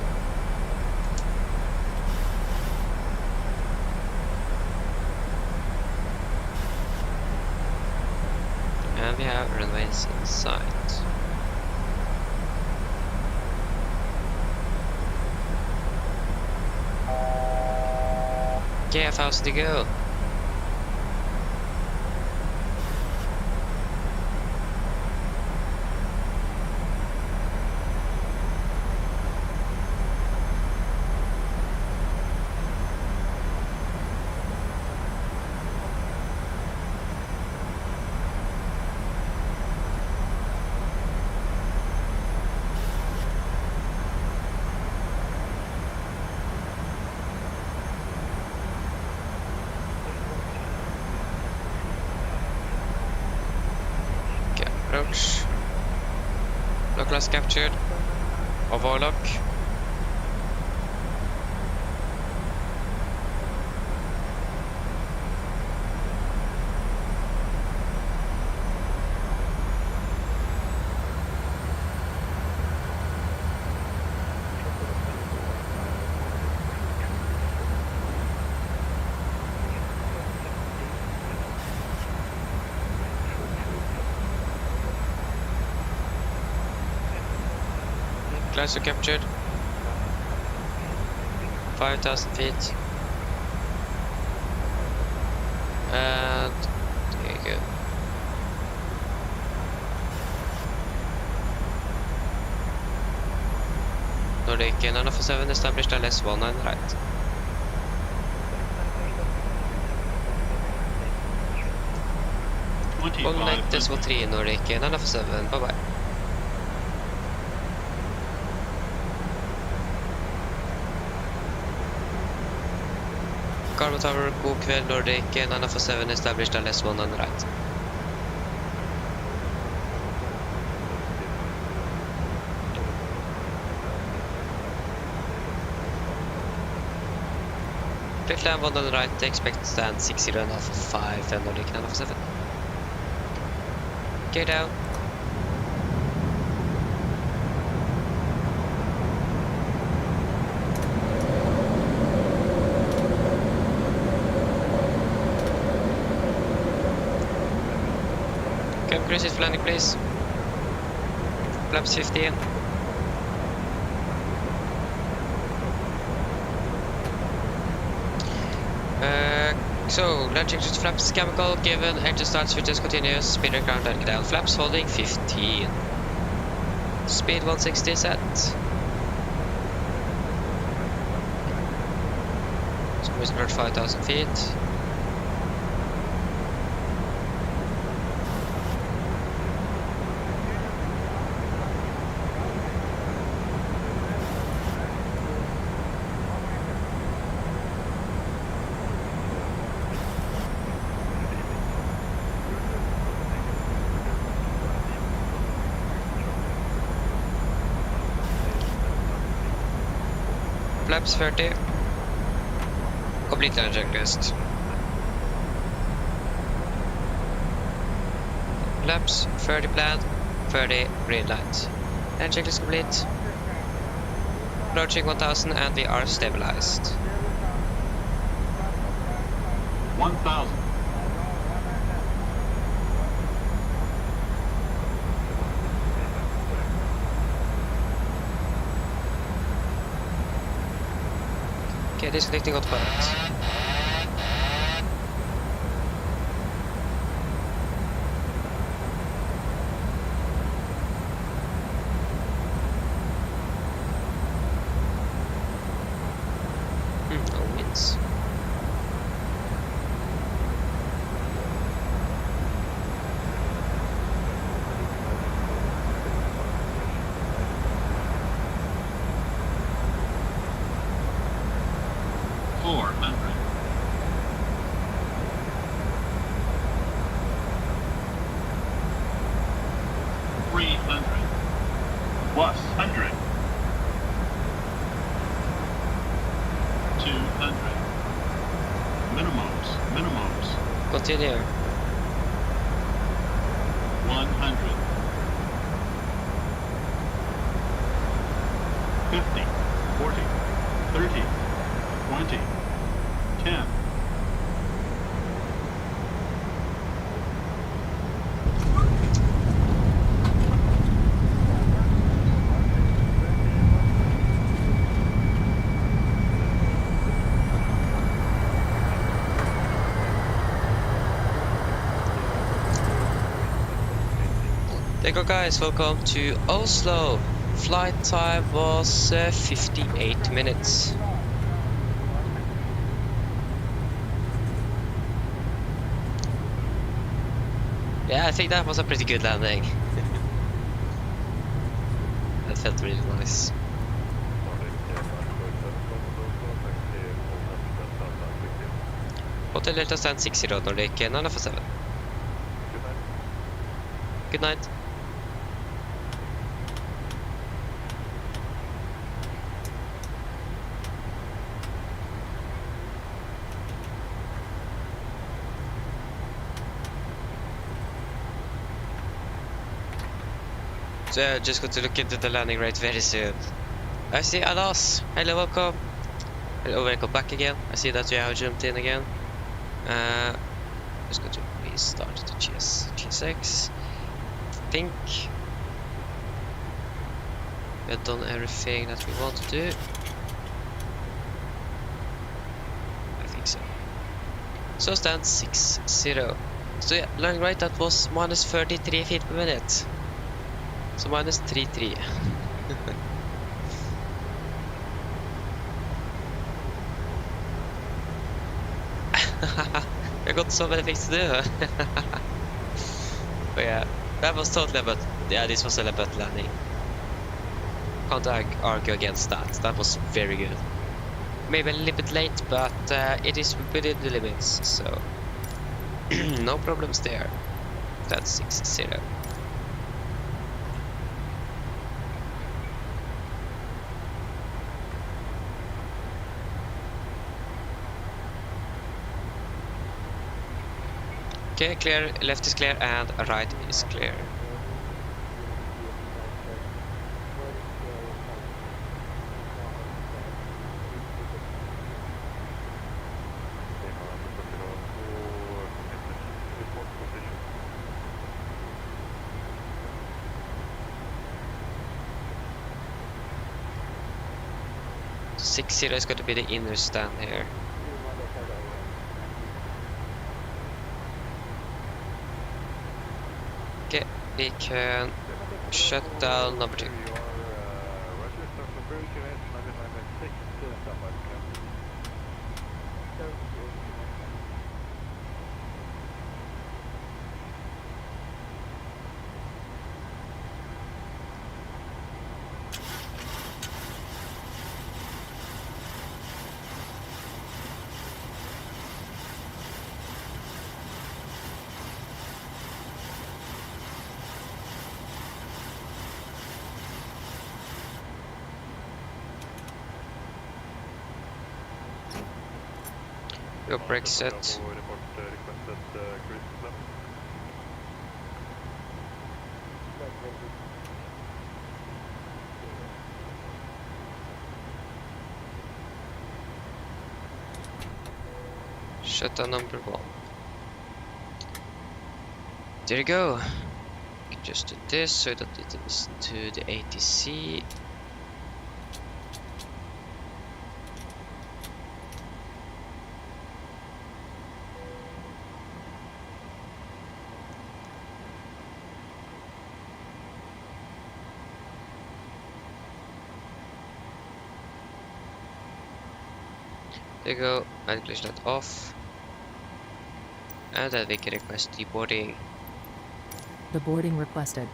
And we have runways in sight. Okay, 1,000 to go. Approach. Localize captured. Overlock. Closer captured. 5,000 feet. And there you go. Norwegian 947 established LS1 and right. Connect decimal 3 Norwegian 947, bye bye. Carbo Tower, god kväll, Nordic 947 established LS1 on the right. Cliff land 1 on the right, expect stand 60.5 and Nordic 947. Gear down. Cruise is landing, please. Flaps 15. So, launching to flaps chemical, given engine start switches continuous, speed and ground and down. Flaps holding 15. Speed 160 set. So, cruising about 5,000 feet. Flaps 30. Complete land checklist. Flaps 30 plan, 30 green light. Land checklist complete. Approaching 1000 and we are stabilized. 1,000. Okay, disconnecting autopilot. No winds. Plus 100. 200. Continue. 100. 50, 40, 30, 20, 10. There you go, guys, welcome to Oslo. Flight time was 58 minutes. Yeah, I think that was a pretty good landing. That felt really nice. Hotel Delta stand 60 Nordic 947. Good night. So yeah, just got to look into the landing rate very soon. I see Alas. Hello, welcome. Hello, welcome back again. I see that you have jumped in again. Just going to restart the GSX. I think we have done everything that we want to do. I think so. So stand 60. So yeah, landing rate that was minus 33 feet per minute. Så minus 3-3. I got so many things to do. But yeah, that was totally a butt. Yeah, this was a butt landing. Can't argue against that. That was very good. Maybe a little bit late, but it is within the limits, so no problems there. That's 60. Okay, clear, left is clear and right is clear. So 60 is going to be the inner stand here. Okay, we can shut down number 2. Your brake set. Shut down number 1. There you go. You can just do this so that it is to the ATC. There you go, and glitch that off. And then we can request deboarding. The boarding requested.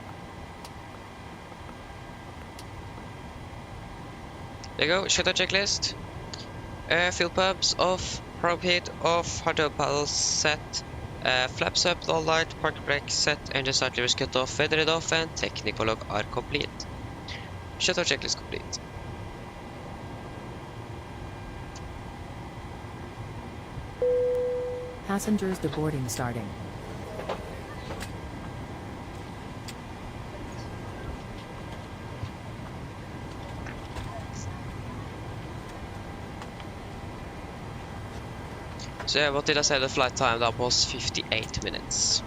There you go, shutter checklist. Fuel pumps off, probe heat off, hard paddle set, flaps up, all light, park brake set, engine start levers cut off, feathered off, and technical log are complete. Shutter checklist complete. Passengers deboarding starting. So yeah, what did I say the flight time? That was 58 minutes.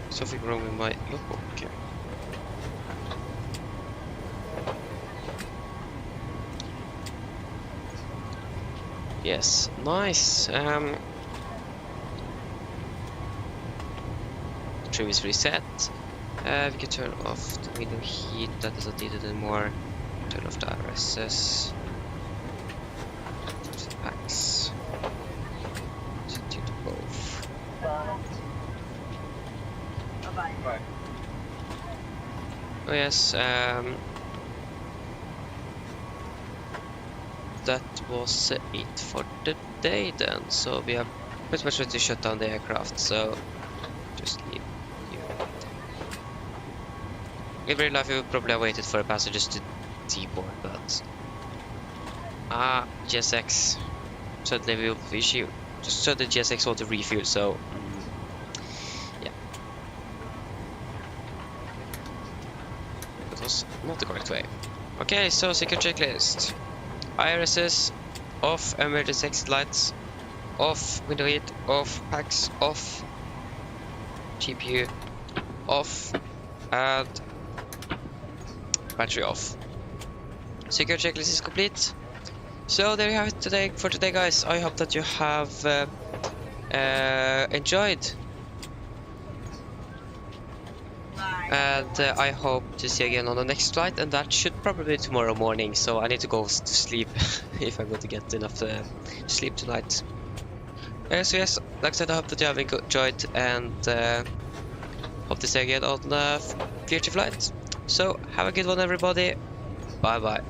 Something wrong with my logbook. Okay. Yes, nice. Trim is reset. We can turn off the window heat, that isn't needed anymore. Turn off the RSS. Packs. Set you to both. Bye-bye. Oh yes, that was it for the day then. So we have pretty much ready to shut down the aircraft, so just leave you. In real life we would probably have waited for the passengers to deboard, but GSX suddenly we will issue. Just so the GSX want to refuel, so yeah. That was not the correct way. Okay, so secure checklist. IRSs off, emergency exit lights off, window heat off, packs off, GPU off, and battery off. Secure checklist is complete. So there you have it for today, guys. I hope that you have enjoyed, and I hope to see you again on the next flight, and that should probably be tomorrow morning. So I need to go to sleep if I'm going to get enough sleep tonight. So yes, like I said, I hope that you have enjoyed, and hope to see you again on future flights. So have a good one, everybody. Bye bye.